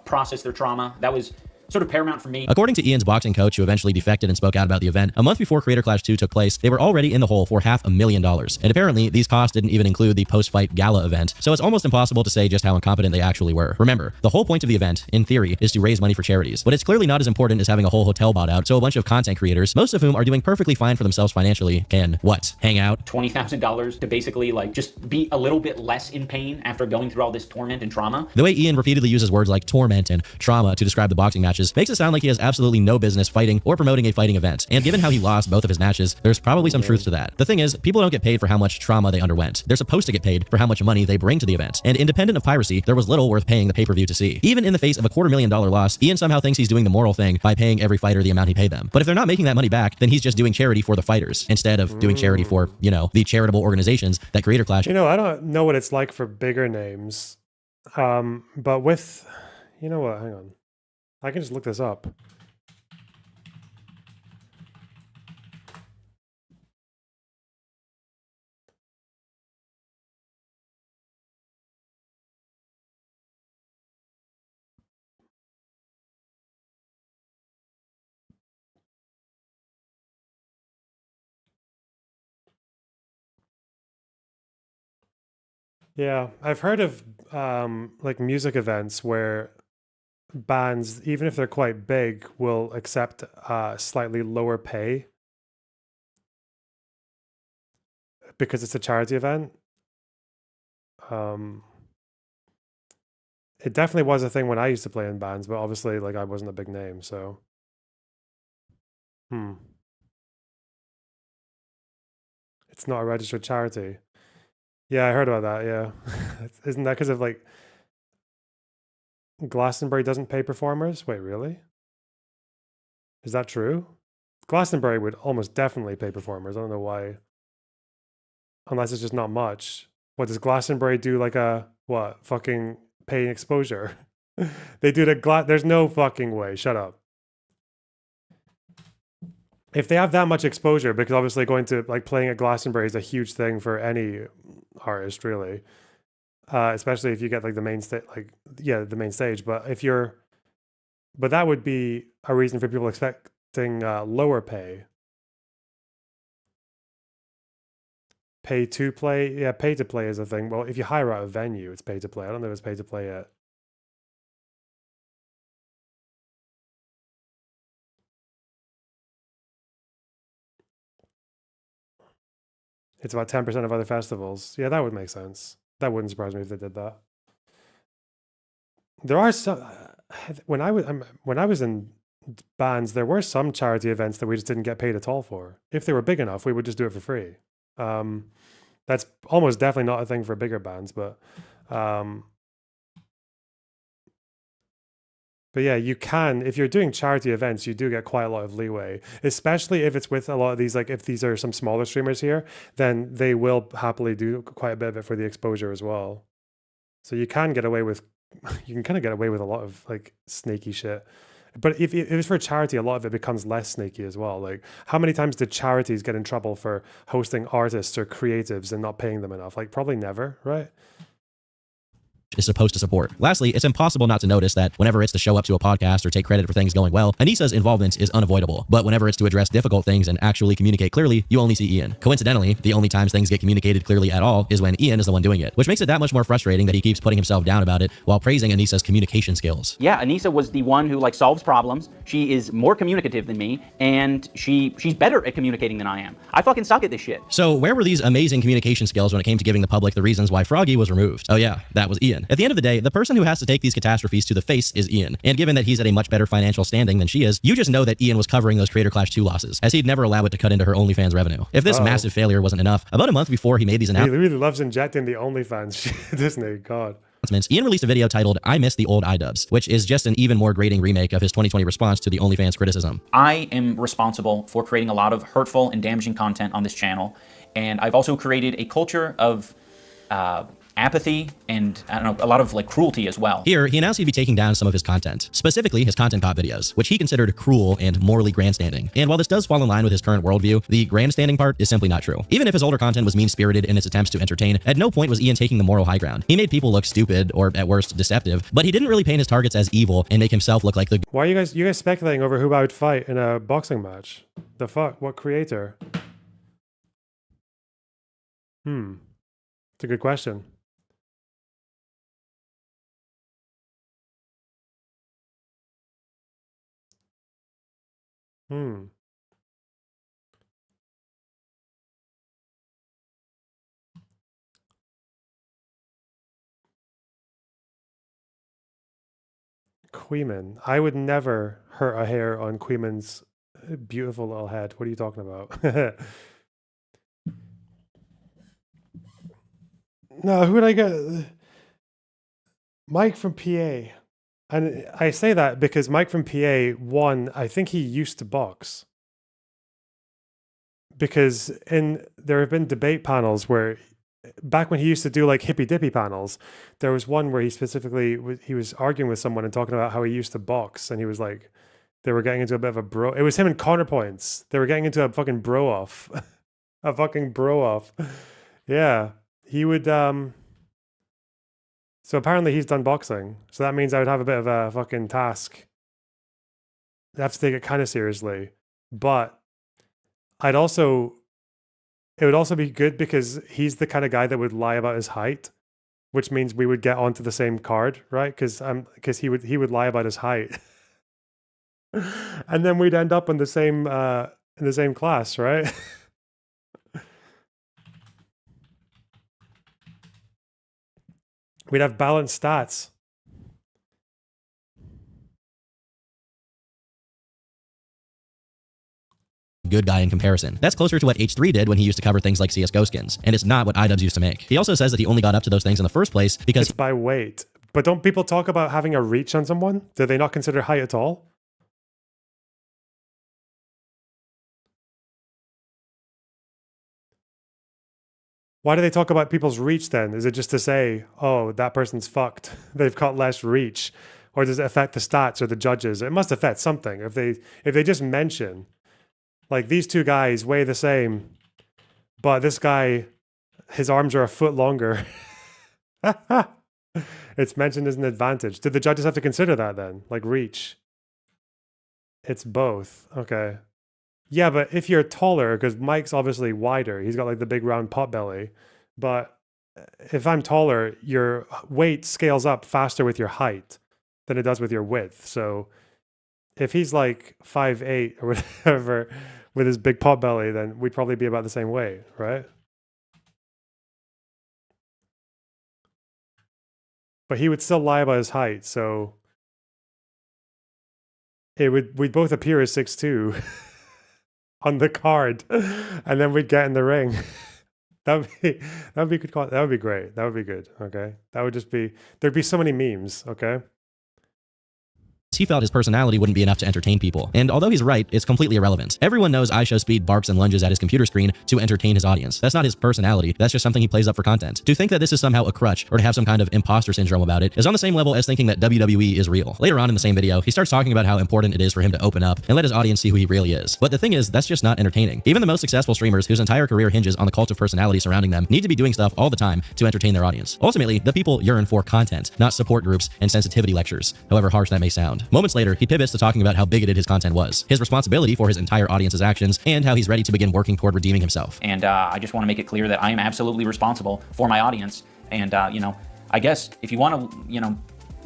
process their trauma. That was sort of paramount for me. According to Ian's boxing coach, who eventually defected and spoke out about the event, a month before Creator Clash 2 took place, they were already in the hole for $500,000. And apparently, these costs didn't even include the post-fight gala event, so it's almost impossible to say just how incompetent they actually were. Remember, the whole point of the event, in theory, is to raise money for charities, but it's clearly not as important as having a whole hotel bought out, so a bunch of content creators, most of whom are doing perfectly fine for themselves financially, can, what, hang out? $20,000 to basically like just be a little bit less in pain after going through all this torment and trauma. The way Ian repeatedly uses words like torment and trauma to describe the boxing matches makes it sound like he has absolutely no business fighting or promoting a fighting event. And given how he lost both of his matches, there's probably some truth to that. The thing is, people don't get paid for how much trauma they underwent. They're supposed to get paid for how much money they bring to the event. And independent of piracy, there was little worth paying the pay-per-view to see. Even in the face of a $250,000 loss, Ian somehow thinks he's doing the moral thing by paying every fighter the amount he paid them. But if they're not making that money back, then he's just doing charity for the fighters instead of doing charity for, you know, the charitable organizations that Creator Clash. You know, I don't know what it's like for bigger names. But with, you know what, hang on. I can just look this up. Yeah, I've heard of like music events where bands, even if they're quite big, will accept slightly lower pay because it's a charity event. It definitely was a thing when I used to play in bands, but obviously, like, I wasn't a big name, so. It's not a registered charity. Yeah, I heard about that, yeah. Isn't that because of, like, Glastonbury doesn't pay performers? Wait, really? Is that true? Glastonbury would almost definitely pay performers. I don't know why. Unless it's just not much. What, does Glastonbury do, like a, what, fucking paying exposure? They do the there's no fucking way. Shut up. If they have that much exposure, because obviously going to, like, playing at Glastonbury is a huge thing for any artist, really. Especially if you get, like, the main stage, like, yeah, the main stage. But if you're, but that would be a reason for people expecting lower pay. Pay to play? Yeah, pay to play is a thing. Well, if you hire out a venue, it's pay to play. I don't know if it's pay to play yet. It's about 10% of other festivals. Yeah, that would make sense. That wouldn't surprise me if they did that. There are some. When I was in bands, there were some charity events that we just didn't get paid at all for. If they were big enough, we would just do it for free. That's almost definitely not a thing for bigger bands, but yeah, you can, if you're doing charity events, you do get quite a lot of leeway, especially if it's with a lot of these, like, if these are some smaller streamers here, then they will happily do quite a bit of it for the exposure as well. So you can get away with, you can kind of get away with a lot of, like, sneaky shit. But if it's for charity, a lot of it becomes less sneaky as well. Like, how many times did charities get in trouble for hosting artists or creatives and not paying them enough? Like, probably never, right? Is supposed to support. Lastly, it's impossible not to notice that whenever it's to show up to a podcast or take credit for things going well, Anissa's involvement is unavoidable. But whenever it's to address difficult things and actually communicate clearly, you only see Ian. Coincidentally, the only times things get communicated clearly at all is when Ian is the one doing it, which makes it that much more frustrating that he keeps putting himself down about it while praising Anissa's communication skills. Yeah, Anissa was the one who, like, solves problems. She is more communicative than me, and she's better at communicating than I am. I fucking suck at this shit. So where were these amazing communication skills when it came to giving the public the reasons why Froggy was removed? Oh yeah, that was Ian. At the end of the day, the person who has to take these catastrophes to the face is Ian. And given that he's at a much better financial standing than she is, you just know that Ian was covering those Creator Clash 2 losses, as he'd never allow it to cut into her OnlyFans revenue. If this massive failure wasn't enough, about a month before he made these announcements, he really loves injecting the OnlyFans shit, doesn't he? God. announcements, Ian released a video titled I Miss the Old iDubbbz, which is just an even more grating remake of his 2020 response to the OnlyFans criticism. I am responsible for creating a lot of hurtful and damaging content on this channel, and I've also created a culture of apathy and, I don't know, a lot of like cruelty as well. Here, he announced he'd be taking down some of his content, specifically his content cop videos, which he considered cruel and morally grandstanding. And while this does fall in line with his current worldview, the grandstanding part is simply not true. Even if his older content was mean-spirited in its attempts to entertain, at no point was Ian taking the moral high ground. He made people look stupid, or at worst, deceptive, but he didn't really paint his targets as evil and make himself look like the— Why are you guys speculating over who I would fight in a boxing match? The fuck? What creator? It's a good question. Queeman. I would never hurt a hair on Queeman's beautiful little head. What are you talking about? No, who would I get? Mike from PA. And I say that because Mike from PA, one, I think he used to box. Because there have been debate panels where, back when he used to do like hippy dippy panels, there was one where he specifically, he was arguing with someone and talking about how he used to box. And he was like, they were getting into a bit of a bro. It was him and Counterpoints. They were getting into a fucking bro off. A fucking bro off. Yeah. He would, so apparently he's done boxing. So that means I would have a bit of a fucking task. I have to take it kind of seriously. But it would also be good because he's the kind of guy that would lie about his height, which means we would get onto the same card, right? Because he would lie about his height. And then we'd end up in the same class, right? We'd have balanced stats. Good guy in comparison. That's closer to what H3 did when he used to cover things like CSGO skins, and it's not what iDubbbz used to make. He also says that he only got up to those things in the first place because— It's by weight. But don't people talk about having a reach on someone? Do they not consider height at all? Why do they talk about people's reach then? Is it just to say, oh, that person's fucked, they've got less reach? Or does it affect the stats or the judges? It must affect something. If they just mention, like, these two guys weigh the same, but this guy, his arms are a foot longer. It's mentioned as an advantage. Did the judges have to consider that then? Like reach? It's both. Okay. Yeah, but if you're taller, because Mike's obviously wider, he's got like the big round pot belly. But if I'm taller, your weight scales up faster with your height than it does with your width. So if he's like 5'8" or whatever with his big pot belly, then we'd probably be about the same weight, right? But he would still lie about his height, so we'd both appear as 6'2". On the card, and then we'd get in the ring. That would be good. That would be great. That would be good. Okay, that would just be, there'd be so many memes. Okay. he felt his personality wouldn't be enough to entertain people. And although he's right, it's completely irrelevant. Everyone knows IShowSpeed barks and lunges at his computer screen to entertain his audience. That's not his personality. That's just something he plays up for content. To think that this is somehow a crutch or to have some kind of imposter syndrome about it is on the same level as thinking that WWE is real. Later on in the same video, he starts talking about how important it is for him to open up and let his audience see who he really is. But the thing is, that's just not entertaining. Even the most successful streamers whose entire career hinges on the cult of personality surrounding them need to be doing stuff all the time to entertain their audience. Ultimately, the people yearn for content, not support groups and sensitivity lectures, however harsh that may sound. Moments later, he pivots to talking about how bigoted his content was, his responsibility for his entire audience's actions, and how he's ready to begin working toward redeeming himself. And I just want to make it clear that I am absolutely responsible for my audience. And, you know, I guess if you want to, you know,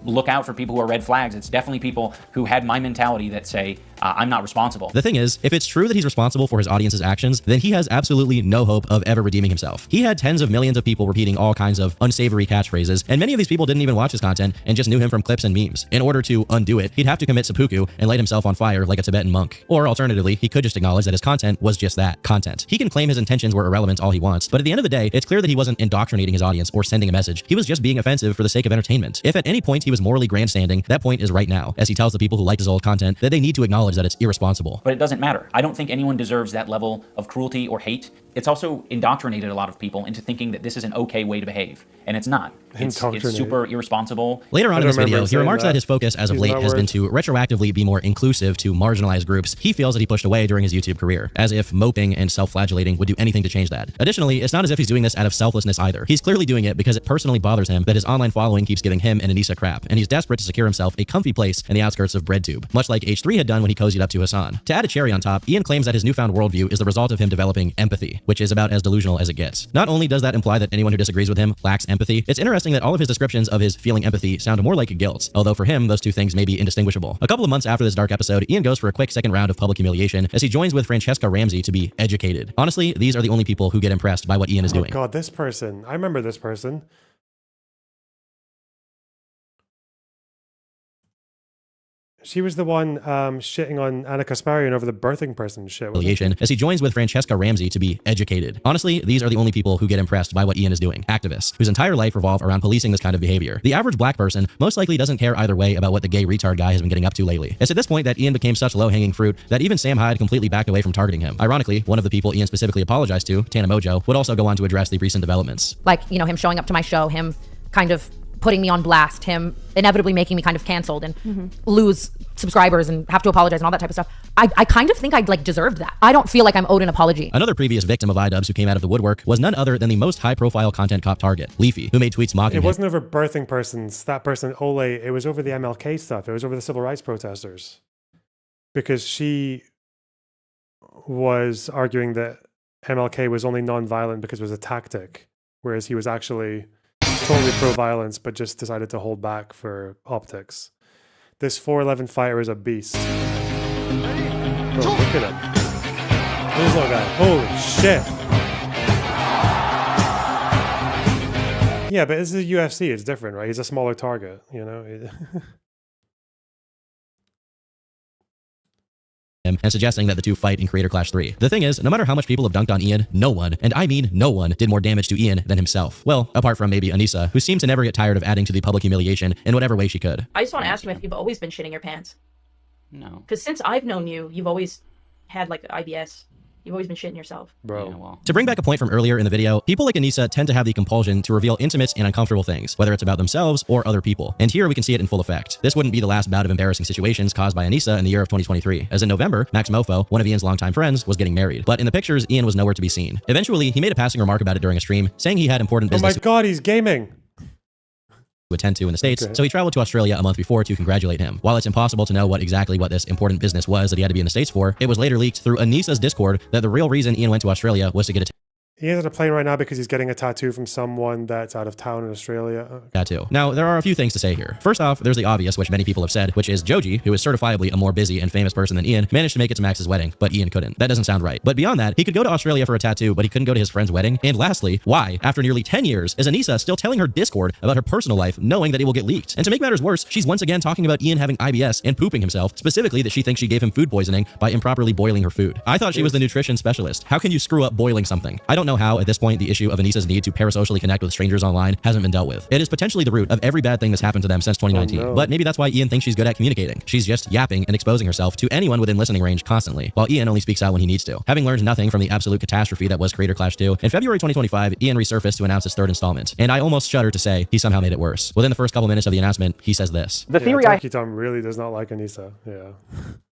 look out for people who are red flags, it's definitely people who had my mentality that say, I'm not responsible. The thing is, if it's true that he's responsible for his audience's actions, then he has absolutely no hope of ever redeeming himself. He had tens of millions of people repeating all kinds of unsavory catchphrases, and many of these people didn't even watch his content and just knew him from clips and memes. In order to undo it, he'd have to commit seppuku and light himself on fire like a Tibetan monk. Or alternatively, he could just acknowledge that his content was just that, content. He can claim his intentions were irrelevant all he wants, but at the end of the day, it's clear that he wasn't indoctrinating his audience or sending a message. He was just being offensive for the sake of entertainment. If at any point he was morally grandstanding, that point is right now, as he tells the people who liked his old content that they need to acknowledge that it's irresponsible. But it doesn't matter. I don't think anyone deserves that level of cruelty or hate. It's also indoctrinated a lot of people into thinking that this is an okay way to behave, and it's not. It's super irresponsible. Later on in this video, he remarks that his focus as of late has been to retroactively be more inclusive to marginalized groups he feels that he pushed away during his YouTube career, as if moping and self-flagellating would do anything to change that. Additionally, it's not as if he's doing this out of selflessness either. He's clearly doing it because it personally bothers him that his online following keeps giving him and Anissa crap, and he's desperate to secure himself a comfy place in the outskirts of BreadTube, much like H3 had done when he cozied up to Hassan. To add a cherry on top, Ian claims that his newfound worldview is the result of him developing empathy, which is about as delusional as it gets. Not only does that imply that anyone who disagrees with him lacks empathy, it's interesting that all of his descriptions of his feeling empathy sound more like guilt, although for him, those two things may be indistinguishable. A couple of months after this dark episode, Ian goes for a quick second round of public humiliation as he joins with Francesca Ramsey to be educated. Honestly, these are the only people who get impressed by what Ian is doing. Oh God, this person. I remember this person. She was the one shitting on Anna Kasparian over the birthing person shit. As he joins with Francesca Ramsey to be educated. Honestly, these are the only people who get impressed by what Ian is doing. Activists, whose entire life revolve around policing this kind of behavior. The average black person most likely doesn't care either way about what the gay retard guy has been getting up to lately. It's at this point that Ian became such low-hanging fruit that even Sam Hyde completely backed away from targeting him. Ironically, one of the people Ian specifically apologized to, Tana Mojo, would also go on to address the recent developments. Like, you know, him showing up to my show, him kind of putting me on blast, him inevitably making me kind of canceled and lose subscribers and have to apologize and all that type of stuff. I kind of think I'd like deserved that. I don't feel like I'm owed an apology. Another previous victim of iDubbbz who came out of the woodwork was none other than the most high-profile content cop target, Leafy, who made tweets mocking him. It wasn't over birthing persons, that person, Ole, it was over the MLK stuff. It was over the civil rights protesters. Because she was arguing that MLK was only non-violent because it was a tactic, whereas he was actually totally pro-violence, but just decided to hold back for optics. This 4'11" fighter is a beast. Bro, look at him. Look at this little guy. Holy shit. Yeah, but this is UFC. It's different, right? He's a smaller target, you know? And suggesting that the two fight in Creator Clash 3. The thing is, no matter how much people have dunked on Ian, no one, and I mean no one, did more damage to Ian than himself. Well, apart from maybe Anissa, who seems to never get tired of adding to the public humiliation in whatever way she could. I just want to ask him if you've always been shitting your pants. No. Because since I've known you, you've always had like IBS. You've always been shitting yourself. Bro. Yeah, well. To bring back a point from earlier in the video, people like Anissa tend to have the compulsion to reveal intimate and uncomfortable things, whether it's about themselves or other people. And here we can see it in full effect. This wouldn't be the last bout of embarrassing situations caused by Anissa in the year of 2023, as in November, Max Mofo, one of Ian's longtime friends, was getting married. But in the pictures, Ian was nowhere to be seen. Eventually, he made a passing remark about it during a stream, saying he had important business. Oh my God, he's gaming. To attend to in the States, so he traveled to Australia a month before to congratulate him. While it's impossible to know what this important business was that he had to be in the States for, it was later leaked through Anissa's Discord that the real reason Ian went to Australia was to get a He is on a plane right now because he's getting a tattoo from someone that's out of town in Australia. tattoo. Now, there are a few things to say here. First off, there's the obvious, which many people have said, which is Joji, who is certifiably a more busy and famous person than Ian, managed to make it to Max's wedding, but Ian couldn't. That doesn't sound right. But beyond that, he could go to Australia for a tattoo, but he couldn't go to his friend's wedding. And lastly, why, after nearly 10 years, is Anissa still telling her Discord about her personal life, knowing that it will get leaked? And to make matters worse, she's once again talking about Ian having IBS and pooping himself, specifically that she thinks she gave him food poisoning by improperly boiling her food. I thought she was the nutrition specialist. How can you screw up boiling something? I don't know how, at this point, the issue of Anissa's need to parasocially connect with strangers online hasn't been dealt with. It is potentially the root of every bad thing that's happened to them since 2019. Oh, no. But maybe that's why Ian thinks she's good at communicating. She's just yapping and exposing herself to anyone within listening range constantly, while Ian only speaks out when he needs to. Having learned nothing from the absolute catastrophe that was Creator Clash 2, in February 2025, Ian resurfaced to announce his third installment. And I almost shudder to say he somehow made it worse. Within the first couple minutes of the announcement, he says this. The theory Turkey Tom really does not like Anissa. Yeah.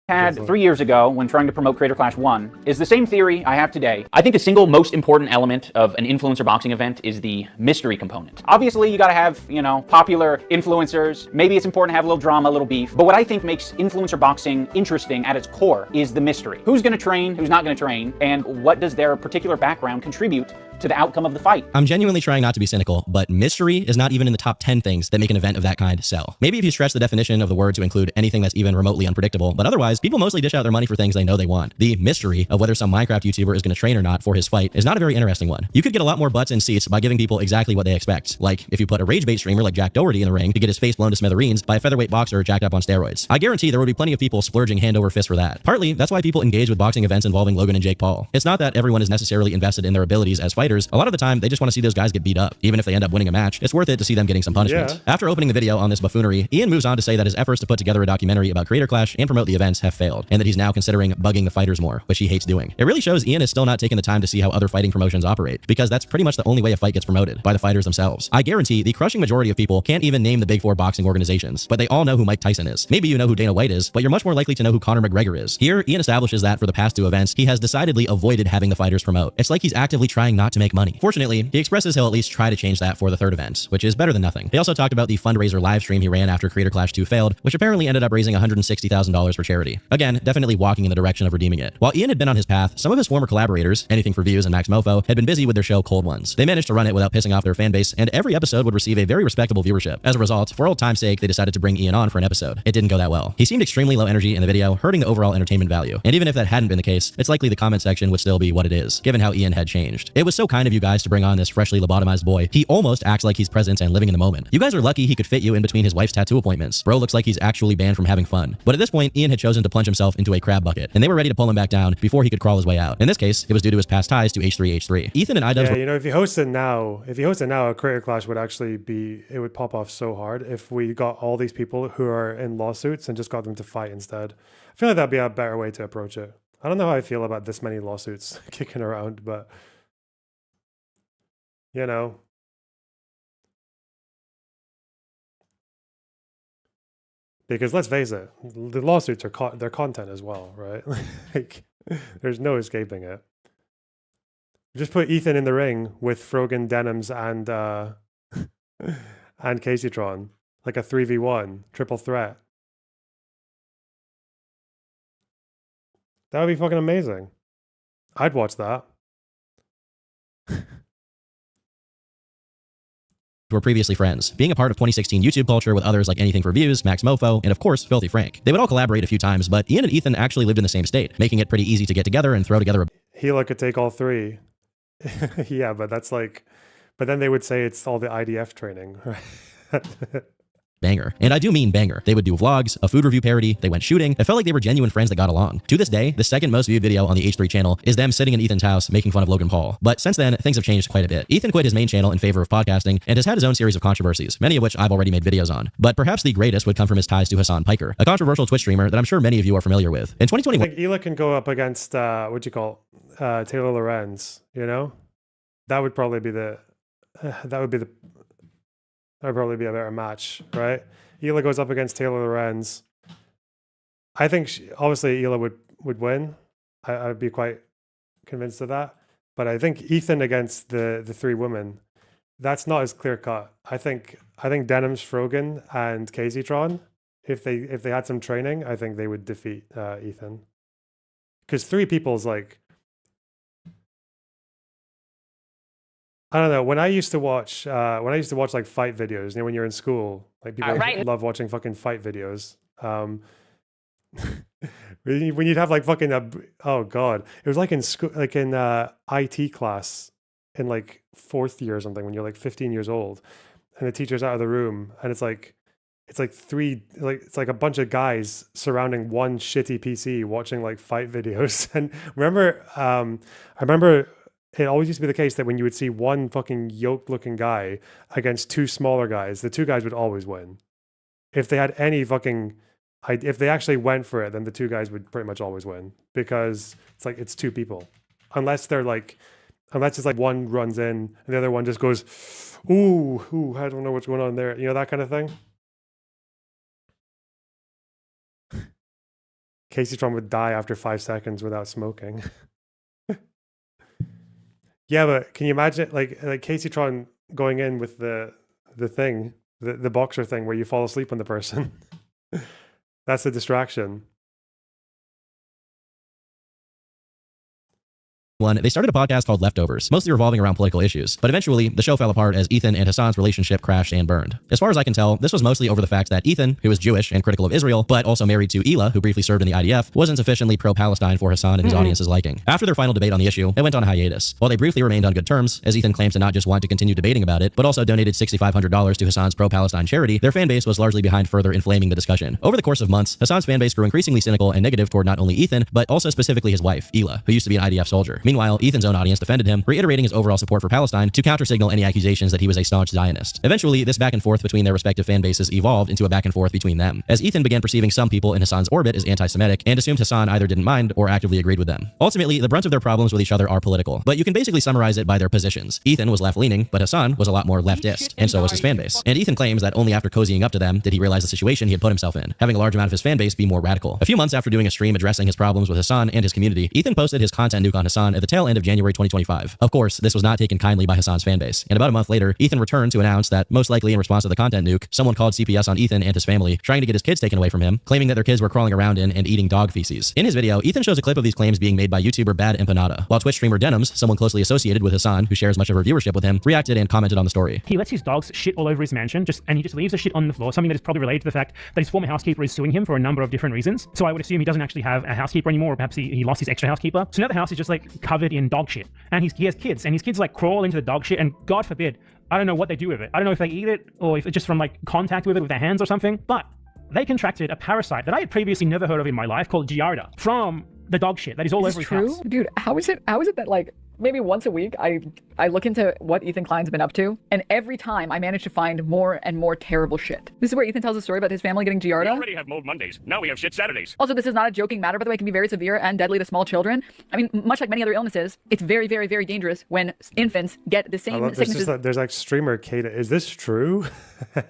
had 3 years ago when trying to promote Creator Clash 1 is the same theory I have today. I think the single most important element of an influencer boxing event is the mystery component. Obviously, you gotta have, you know, popular influencers. Maybe it's important to have a little drama, a little beef. But what I think makes influencer boxing interesting at its core is the mystery. Who's gonna train, who's not gonna train, and what does their particular background contribute to the outcome of the fight. I'm genuinely trying not to be cynical, but mystery is not even in the top 10 things that make an event of that kind sell. Maybe if you stretch the definition of the word to include anything that's even remotely unpredictable, but otherwise, people mostly dish out their money for things they know they want. The mystery of whether some Minecraft YouTuber is going to train or not for his fight is not a very interesting one. You could get a lot more butts and seats by giving people exactly what they expect. Like if you put a rage bait streamer like Jack Doherty in the ring to get his face blown to smithereens by a featherweight boxer jacked up on steroids. I guarantee there would be plenty of people splurging hand over fist for that. Partly, that's why people engage with boxing events involving Logan and Jake Paul. It's not that everyone is necessarily invested in their abilities as fighters. A lot of the time, they just want to see those guys get beat up. Even if they end up winning a match, it's worth it to see them getting some punishment. Yeah. After opening the video on this buffoonery, Ian moves on to say that his efforts to put together a documentary about Creator Clash and promote the events have failed, and that he's now considering bugging the fighters more, which he hates doing. It really shows Ian is still not taking the time to see how other fighting promotions operate, because that's pretty much the only way a fight gets promoted, by the fighters themselves. I guarantee the crushing majority of people can't even name the big 4 boxing organizations, but they all know who Mike Tyson is. Maybe you know who Dana White is, but you're much more likely to know who Conor McGregor is. Here, Ian establishes that for the past 2 events, he has decidedly avoided having the fighters promote. It's like he's actively trying not to make money. Fortunately, he expresses he'll at least try to change that for the 3rd event, which is better than nothing. He also talked about the fundraiser live stream he ran after Creator Clash 2 failed, which apparently ended up raising $160,000 for charity. Again, definitely walking in the direction of redeeming it. While Ian had been on his path, some of his former collaborators, Anything for Views and Max Mofo, had been busy with their show Cold Ones. They managed to run it without pissing off their fan base, and every episode would receive a very respectable viewership. As a result, for old time's sake, they decided to bring Ian on for an episode. It didn't go that well. He seemed extremely low energy in the video, hurting the overall entertainment value. And even if that hadn't been the case, it's likely the comment section would still be what it is, given how Ian had changed. It was so kind of you guys to bring on this freshly lobotomized boy. He almost acts like he's present and living in the moment. You guys are lucky he could fit you in between his wife's tattoo appointments. Bro looks like he's actually banned from having fun. But at this point, Ian had chosen to plunge himself into a crab bucket, and they were ready to pull him back down before he could crawl his way out. In this case, it was due to his past ties to H3H3. Ethan and iDubbbz Yeah, you know, if you host it now, a Creator Clash would actually be, it would pop off so hard if we got all these people who are in lawsuits and just got them to fight instead. I feel like that'd be a better way to approach it. I don't know how I feel about this many lawsuits kicking around, but you know. Because let's face it, the lawsuits are their content as well, right? Like, there's no escaping it. Just put Ethan in the ring with Frogan, Denims, and and Caseytron, like a 3v1 triple threat. That would be fucking amazing. I'd watch that. were previously friends, being a part of 2016 YouTube culture with others like Anything for Views, Max Mofo, and of course, Filthy Frank. They would all collaborate a few times, but Ian and Ethan actually lived in the same state, making it pretty easy to get together and throw together a Hila could take all three. Yeah, but that's like, but then they would say it's all the IDF training. banger. And I do mean banger. They would do vlogs, a food review parody, they went shooting. It felt like they were genuine friends that got along. To this day, the second most viewed video on the H3 channel is them sitting in Ethan's house making fun of Logan Paul. But since then, things have changed quite a bit. Ethan quit his main channel in favor of podcasting and has had his own series of controversies, many of which I've already made videos on. But perhaps the greatest would come from his ties to Hassan Piker, a controversial Twitch streamer that I'm sure many of you are familiar with. In 2021, I think Hila can go up against, Taylor Lorenz, you know? That would probably be the, that would probably be a better match, right? Hila goes up against Taylor Lorenz. I think obviously Hila would win. I would be quite convinced of that. But I think Ethan against the three women, that's not as clear cut. I think Denims, Frogan, and Caseytron, if they had some training, I think they would defeat Ethan. Because three people is like, I don't know. When I used to watch like fight videos, you know, when you're in school, like people love watching fucking fight videos. When you'd have like fucking oh god, it was like in school, like in IT class in like 4th year or something, when you're like 15 years old, and the teacher's out of the room, and it's like a bunch of guys surrounding one shitty PC watching like fight videos. And I remember. It always used to be the case that when you would see one fucking yoked-looking guy against two smaller guys, the two guys would always win. If they had any fucking, if they actually went for it, then the two guys would pretty much always win, because it's like it's two people, unless it's like one runs in and the other one just goes, ooh, I don't know what's going on there, you know, that kind of thing. Caseytron would die after 5 seconds without smoking. Yeah, but can you imagine like Caseytron going in with the thing, the boxer thing where you fall asleep on the person? That's the distraction. 1, they started a podcast called Leftovers, mostly revolving around political issues. But eventually, the show fell apart as Ethan and Hassan's relationship crashed and burned. As far as I can tell, this was mostly over the fact that Ethan, who was Jewish and critical of Israel, but also married to Hila, who briefly served in the IDF, wasn't sufficiently pro-Palestine for Hassan and his audience's liking. After their final debate on the issue, it went on a hiatus. While they briefly remained on good terms, as Ethan claims to not just want to continue debating about it, but also donated $6,500 to Hassan's pro-Palestine charity, their fan base was largely behind further inflaming the discussion. Over the course of months, Hassan's fan base grew increasingly cynical and negative toward not only Ethan, but also specifically his wife, Hila, who used to be an IDF soldier. Meanwhile, Ethan's own audience defended him, reiterating his overall support for Palestine to countersignal any accusations that he was a staunch Zionist. Eventually, this back and forth between their respective fan bases evolved into a back and forth between them, as Ethan began perceiving some people in Hassan's orbit as anti-Semitic and assumed Hassan either didn't mind or actively agreed with them. Ultimately, the brunt of their problems with each other are political, but you can basically summarize it by their positions. Ethan was left-leaning, but Hassan was a lot more leftist, and so was his fan base. And Ethan claims that only after cozying up to them did he realize the situation he had put himself in, having a large amount of his fan base be more radical. A few months after doing a stream addressing his problems with Hassan and his community, Ethan posted his content nuke on Hassan at the tail end of January 2025. Of course, this was not taken kindly by Hassan's fan base, and about a month later, Ethan returned to announce that, most likely in response to the content nuke, someone called CPS on Ethan and his family, trying to get his kids taken away from him, claiming that their kids were crawling around in and eating dog feces. In his video, Ethan shows a clip of these claims being made by YouTuber Bad Empanada, while Twitch streamer Denims, someone closely associated with Hassan, who shares much of her viewership with him, reacted and commented on the story. He lets his dogs shit all over his mansion, and he just leaves the shit on the floor, something that is probably related to the fact that his former housekeeper is suing him for a number of different reasons. So I would assume he doesn't actually have a housekeeper anymore, or perhaps he lost his extra housekeeper. So now the house is just like covered in dog shit. And he has kids, and his kids like crawl into the dog shit, and God forbid, I don't know what they do with it. I don't know if they eat it, or if it's just from like contact with it with their hands or something, but they contracted a parasite that I had previously never heard of in my life called Giardia from the dog shit that is all over his house. Dude, how is it that like maybe once a week I look into what Ethan Klein's been up to, and every time I manage to find more and more terrible shit. This is where Ethan tells a story about his family getting Giardia. We already have mold Mondays. Now we have shit Saturdays. Also, this is not a joking matter, by the way. It can be very severe and deadly to small children. I mean, much like many other illnesses, it's very, very, very dangerous when infants get the same sicknesses. There's like streamer Kata. Is this true?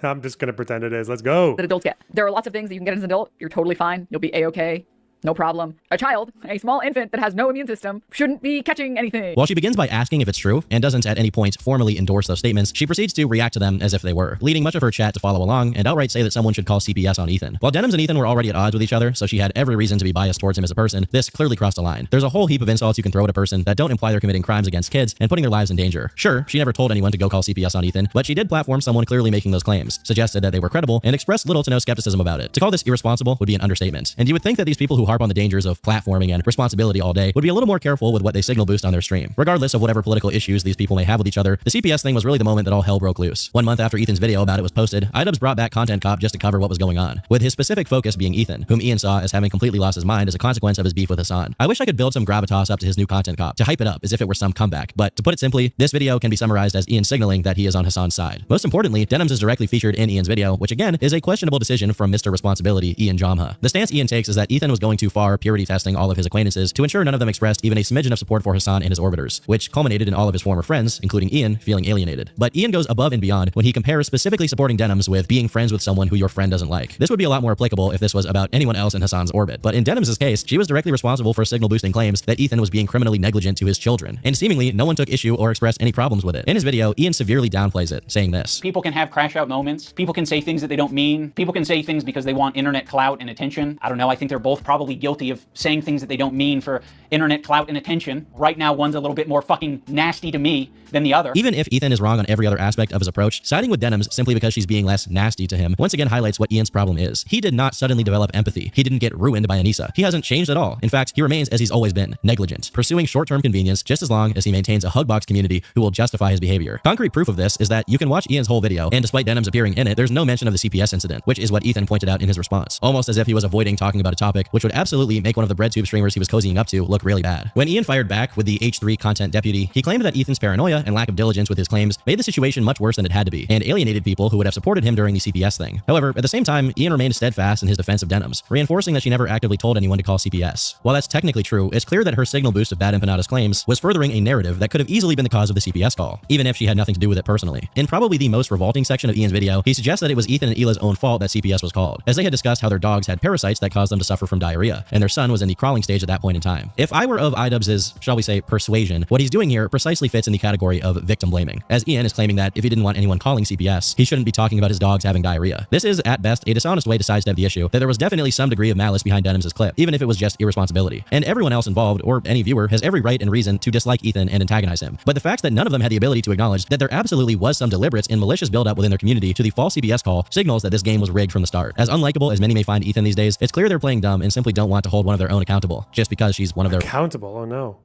I'm just going to pretend it is. Let's go. That adults get. There are lots of things that you can get as an adult. You're totally fine. You'll be A-okay. No problem. A child, a small infant that has no immune system, shouldn't be catching anything. While she begins by asking if it's true, and doesn't at any point formally endorse those statements, she proceeds to react to them as if they were, leading much of her chat to follow along and outright say that someone should call CPS on Ethan. While Denims and Ethan were already at odds with each other, so she had every reason to be biased towards him as a person, this clearly crossed a line. There's a whole heap of insults you can throw at a person that don't imply they're committing crimes against kids and putting their lives in danger. Sure, she never told anyone to go call CPS on Ethan, but she did platform someone clearly making those claims, suggested that they were credible, and expressed little to no skepticism about it. To call this irresponsible would be an understatement. And you would think that these people who harp on the dangers of platforming and responsibility all day would be a little more careful with what they signal boost on their stream. Regardless of whatever political issues these people may have with each other, the CPS thing was really the moment that all hell broke loose. 1 month after Ethan's video about it was posted, iDubbbz brought back Content Cop just to cover what was going on, with his specific focus being Ethan, whom Ian saw as having completely lost his mind as a consequence of his beef with Hassan. I wish I could build some gravitas up to his new Content Cop to hype it up as if it were some comeback, but to put it simply, this video can be summarized as Ian signaling that he is on Hassan's side. Most importantly, Denims is directly featured in Ian's video, which again is a questionable decision from Mr. Responsibility, Ian Jamha. The stance Ian takes is that Ethan was going too far purity testing all of his acquaintances to ensure none of them expressed even a smidgen of support for Hassan and his orbiters, which culminated in all of his former friends, including Ian, feeling alienated. But Ian goes above and beyond when he compares specifically supporting Denims with being friends with someone who your friend doesn't like. This would be a lot more applicable if this was about anyone else in Hassan's orbit, but in Denims' case, she was directly responsible for signal boosting claims that Ethan was being criminally negligent to his children, and seemingly no one took issue or expressed any problems with it. In his video, Ian severely downplays it, saying this. People can have crash out moments. People can say things that they don't mean. People can say things because they want internet clout and attention. I don't know, I think they're both probably guilty of saying things that they don't mean for internet clout and attention. Right now, one's a little bit more fucking nasty to me than the other. Even if Ethan is wrong on every other aspect of his approach, siding with Denims simply because she's being less nasty to him once again highlights what Ian's problem is. He did not suddenly develop empathy. He didn't get ruined by Anissa. He hasn't changed at all. In fact, he remains as he's always been, negligent, pursuing short-term convenience just as long as he maintains a Hugbox community who will justify his behavior. Concrete proof of this is that you can watch Ian's whole video, and despite Denims appearing in it, there's no mention of the CPS incident, which is what Ethan pointed out in his response, almost as if he was avoiding talking about a topic which would absolutely make one of the BreadTube streamers he was cozying up to look really bad. When Ian fired back with the H3 content deputy, he claimed that Ethan's paranoia and lack of diligence with his claims made the situation much worse than it had to be, and alienated people who would have supported him during the CPS thing. However, at the same time, Ian remained steadfast in his defense of Denims, reinforcing that she never actively told anyone to call CPS. While that's technically true, it's clear that her signal boost of Bad Empanada's claims was furthering a narrative that could have easily been the cause of the CPS call, even if she had nothing to do with it personally. In probably the most revolting section of Ian's video, he suggests that it was Ethan and Hila's own fault that CPS was called, as they had discussed how their dogs had parasites that caused them to suffer from diarrhea. diarrhea, and their son was in the crawling stage at that point in time. If I were of iDubbbz's, shall we say, persuasion, what he's doing here precisely fits in the category of victim blaming, as Ian is claiming that if he didn't want anyone calling CPS, he shouldn't be talking about his dogs having diarrhea. This is, at best, a dishonest way to sidestep the issue that there was definitely some degree of malice behind Denham's clip, even if it was just irresponsibility. And everyone else involved, or any viewer, has every right and reason to dislike Ethan and antagonize him. But the fact that none of them had the ability to acknowledge that there absolutely was some deliberate and malicious build-up within their community to the false CPS call signals that this game was rigged from the start. As unlikable as many may find Ethan these days, it's clear they're playing dumb and simply don't want to hold one of their own accountable, just because she's one of their— Accountable? Oh no.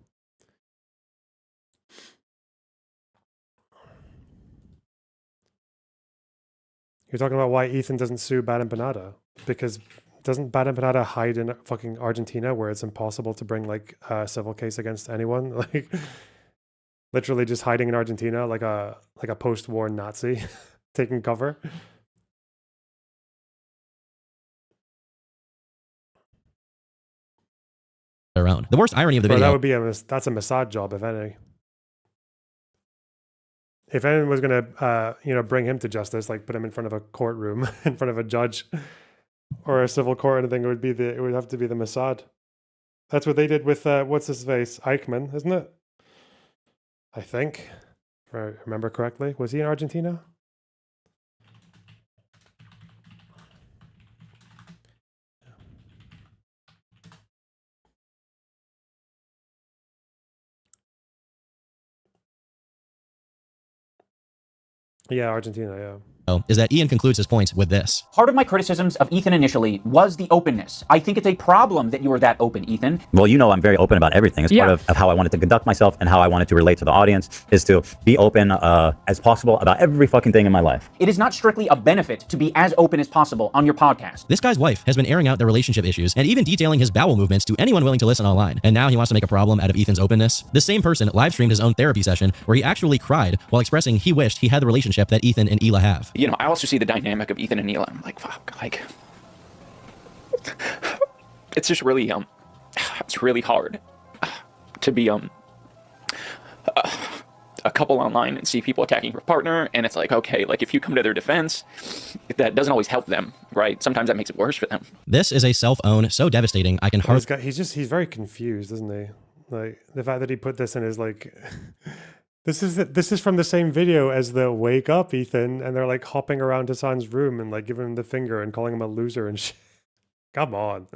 You're talking about why Ethan doesn't sue Bad Empanada? Because doesn't Bad Empanada hide in fucking Argentina where it's impossible to bring like a civil case against anyone? Like literally just hiding in Argentina like a post-war Nazi taking cover. their own. The worst irony of the Bro, video— that would be that's a Mossad job, if any. If anyone was gonna, bring him to justice, like put him in front of a courtroom, in front of a judge, or a civil court, or anything, it would have to be the Mossad. That's what they did with what's his face, Eichmann, isn't it? I think, if I remember correctly. Was he in Argentina? Yeah, Argentina, yeah. is that Ian concludes his points with this. Part of my criticisms of Ethan initially was the openness. I think it's a problem that you were that open, Ethan. Well, you know I'm very open about everything. It's part of how I wanted to conduct myself and how I wanted to relate to the audience, is to be open as possible about every fucking thing in my life. It is not strictly a benefit to be as open as possible on your podcast. This guy's wife has been airing out their relationship issues and even detailing his bowel movements to anyone willing to listen online. And now he wants to make a problem out of Ethan's openness. The same person live streamed his own therapy session where he actually cried while expressing he wished he had the relationship that Ethan and Hila have. You know, I also see the dynamic of Ethan and Hila. I'm like, fuck, like, it's just really, it's really hard to be, a couple online and see people attacking your partner, and it's like, okay, like if you come to their defense, that doesn't always help them, right? Sometimes that makes it worse for them. This is a self-own so devastating I can hardly— He's very confused, isn't he? Like the fact that he put this in is like this is from the same video as the "Wake Up, Ethan," and they're like hopping around Hassan's room and like giving him the finger and calling him a loser and shit. Come on.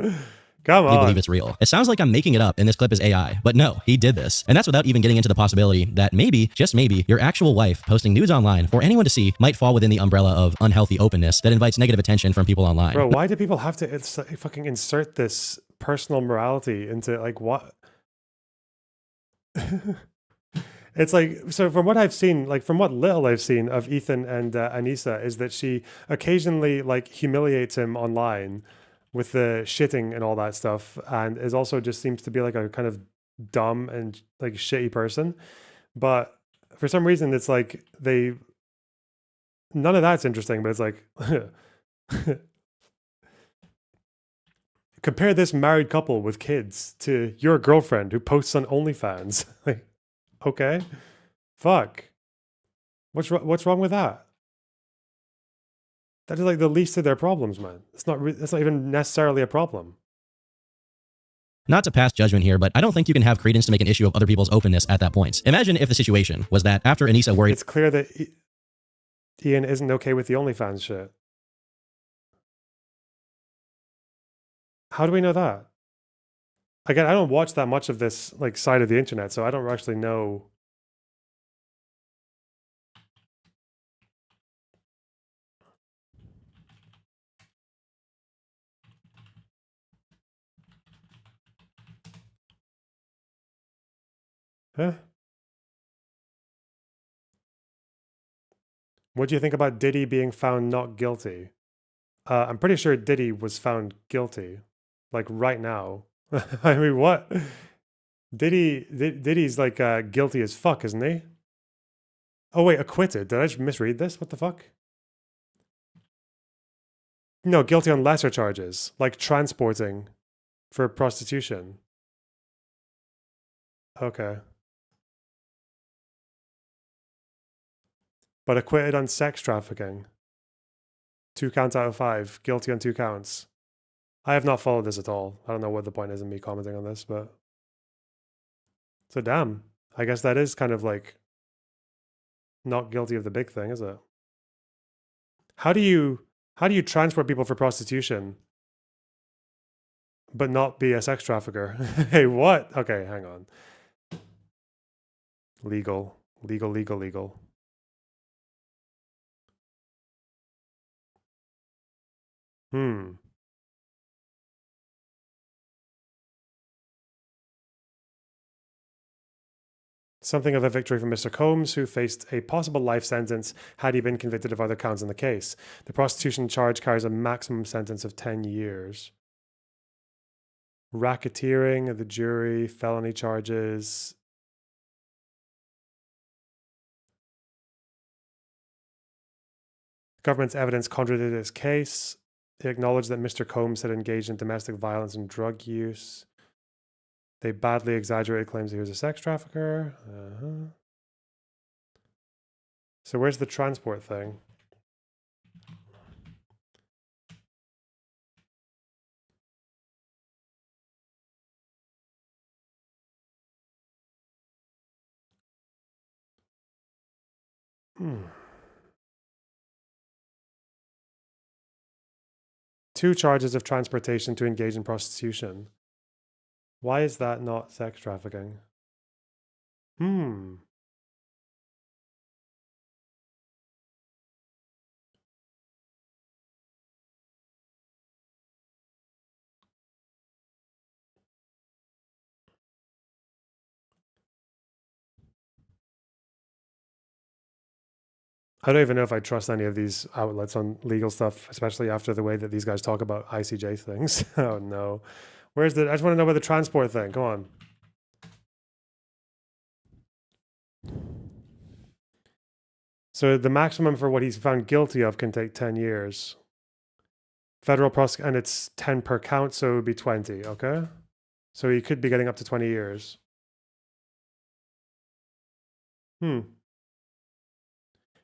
Come on. believe it's real. It sounds like I'm making it up and this clip is AI, but no, he did this. And that's without even getting into the possibility that maybe, just maybe, your actual wife posting nudes online for anyone to see might fall within the umbrella of unhealthy openness that invites negative attention from people online. Bro, why do people have to fucking insert this personal morality into like what? It's like, so from what I've seen, like from what little I've seen of Ethan and Anissa, is that she occasionally like humiliates him online with the shitting and all that stuff, and is also just seems to be like a kind of dumb and like shitty person. But for some reason, it's like none of that's interesting, but it's like, compare this married couple with kids to your girlfriend who posts on OnlyFans. Like, okay, fuck. What's wrong with that? That is like the least of their problems, man. It's not even necessarily a problem. Not to pass judgment here, but I don't think you can have credence to make an issue of other people's openness at that point. Imagine if the situation was that after Anissa worried— It's clear that Ian isn't okay with the OnlyFans shit. How do we know that? Again, I don't watch that much of this like side of the internet, so I don't actually know. Huh? What do you think about Diddy being found not guilty? I'm pretty sure Diddy was found guilty, like right now. I mean, what? Diddy's like guilty as fuck, isn't he? Oh wait, acquitted. Did I just misread this? What the fuck? No, guilty on lesser charges, like transporting for prostitution. Okay. But acquitted on sex trafficking. 2 counts out of 5. Guilty on 2 counts. I have not followed this at all. I don't know what the point is in me commenting on this, but so damn. I guess that is kind of like not guilty of the big thing, is it? How do you transport people for prostitution but not be a sex trafficker? Hey, what? Okay, hang on. Legal. Something of a victory for Mr. Combs, who faced a possible life sentence had he been convicted of other counts in the case. The prostitution charge carries a maximum sentence of 10 years. Racketeering of the jury, felony charges. Government's evidence contradicted his case. They acknowledged that Mr. Combs had engaged in domestic violence and drug use. They badly exaggerated claims he was a sex trafficker. So where's the transport thing? Two charges of transportation to engage in prostitution. Why is that not sex trafficking? I don't even know if I trust any of these outlets on legal stuff, especially after the way that these guys talk about ICJ things. Oh no. Where's the, I just want to know about the transport thing. Come on. So the maximum for what he's found guilty of can take 10 years. Federal prosecute, and it's 10 per count, so it would be 20, okay? So he could be getting up to 20 years.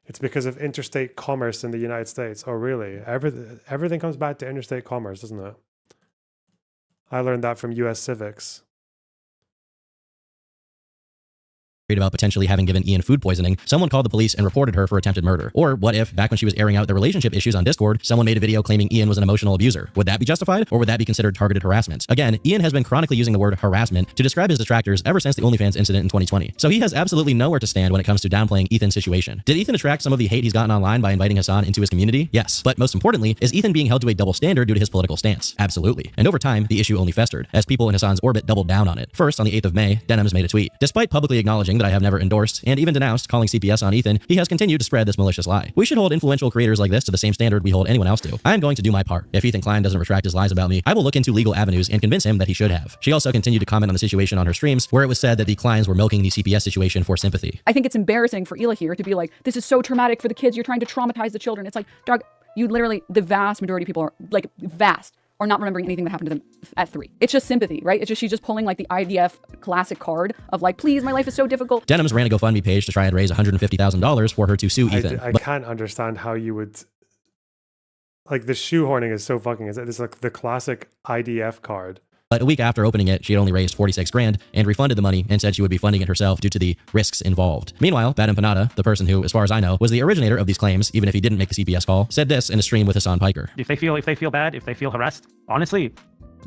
It's because of interstate commerce in the United States. Oh, really? Everything comes back to interstate commerce, doesn't it? I learned that from US Civics. About potentially having given Ian food poisoning, someone called the police and reported her for attempted murder? Or what if, back when she was airing out the relationship issues on Discord, someone made a video claiming Ian was an emotional abuser? Would that be justified, or would that be considered targeted harassment? Again, Ian has been chronically using the word harassment to describe his detractors ever since the OnlyFans incident in 2020. So he has absolutely nowhere to stand when it comes to downplaying Ethan's situation. Did Ethan attract some of the hate he's gotten online by inviting Hassan into his community? Yes. But most importantly, is Ethan being held to a double standard due to his political stance? Absolutely. And over time, the issue only festered, as people in Hassan's orbit doubled down on it. First, on the 8th of May, Denims made a tweet. Despite publicly acknowledging that I have never endorsed and even denounced calling CPS on Ethan, he has continued to spread this malicious lie. We should hold influential creators like this to the same standard we hold anyone else to. I am going to do my part. If Ethan Klein doesn't retract his lies about me, I will look into legal avenues and convince him that he should have. She also continued to comment on the situation on her streams, where it was said that the Kleins were milking the CPS situation for sympathy. I think it's embarrassing for Hila here to be like, this is so traumatic for the kids. You're trying to traumatize the children. It's like, dog, you literally, the vast majority of people are like are not remembering anything that happened to them at 3. It's just sympathy, right? It's just, she's just pulling like the IDF classic card of like, please, my life is so difficult. Denims ran a GoFundMe page to try and raise $150,000 for her to sue Ethan. I can't understand how you would, like, the shoehorning is so fucking, it's like the classic IDF card. But a week after opening it, she had only raised $46,000 and refunded the money and said she would be funding it herself due to the risks involved. Meanwhile, Bad Empanada, the person who, as far as I know, was the originator of these claims, even if he didn't make the CPS call, said this in a stream with Hassan Piker. If they feel bad, if they feel harassed, honestly,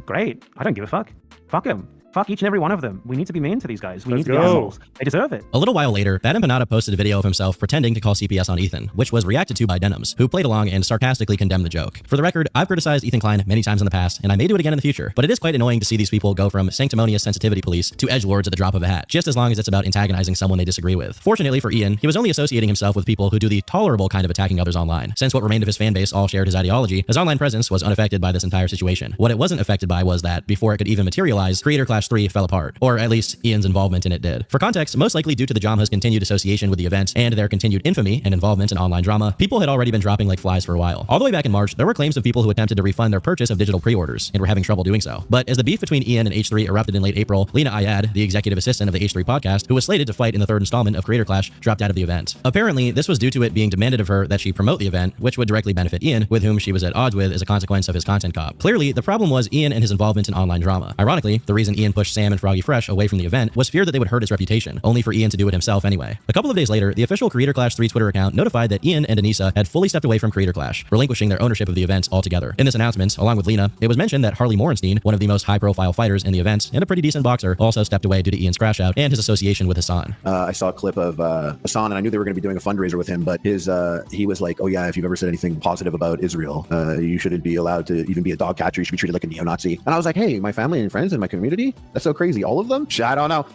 great. I don't give a fuck. Fuck them. Fuck each and every one of them. We need to be mean to these guys. We need to be assholes. They deserve it. A little while later, Bad Empanada posted a video of himself pretending to call CPS on Ethan, which was reacted to by Denims, who played along and sarcastically condemned the joke. For the record, I've criticized Ethan Klein many times in the past, and I may do it again in the future, but it is quite annoying to see these people go from sanctimonious sensitivity police to edgelords at the drop of a hat, just as long as it's about antagonizing someone they disagree with. Fortunately for Ian, he was only associating himself with people who do the tolerable kind of attacking others online. Since what remained of his fan base all shared his ideology, his online presence was unaffected by this entire situation. What it wasn't affected by was that, before it could even materialize, creator Clash 3 fell apart, or at least Ian's involvement in it did. For context, most likely due to the Jamha's continued association with the event and their continued infamy and involvement in online drama, people had already been dropping like flies for a while. All the way back in March, there were claims of people who attempted to refund their purchase of digital pre-orders and were having trouble doing so. But as the beef between Ian and H3 erupted in late April, Lena Ayad, the executive assistant of the H3 podcast, who was slated to fight in the third installment of Creator Clash, dropped out of the event. Apparently, this was due to it being demanded of her that she promote the event, which would directly benefit Ian, with whom she was at odds with as a consequence of his content cop. Clearly, the problem was Ian and his involvement in online drama. Ironically, the reason Ian pushed Sam and Froggy Fresh away from the event was fear that they would hurt his reputation, only for Ian to do it himself anyway. A couple of days later, the official Creator Clash 3 Twitter account notified that Ian and Anissa had fully stepped away from Creator Clash, relinquishing their ownership of the event altogether. In this announcement, along with Lena, it was mentioned that Harley Morenstein, one of the most high-profile fighters in the event and a pretty decent boxer, also stepped away due to Ian's crash out and his association with Hassan. I saw a clip of Hassan, and I knew they were going to be doing a fundraiser with him, but he was like, oh yeah, if you've ever said anything positive about Israel, you shouldn't be allowed to even be a dog catcher. You should be treated like a neo-Nazi. And I was like, hey, my family and friends and my community, that's so crazy. All of them? I don't know.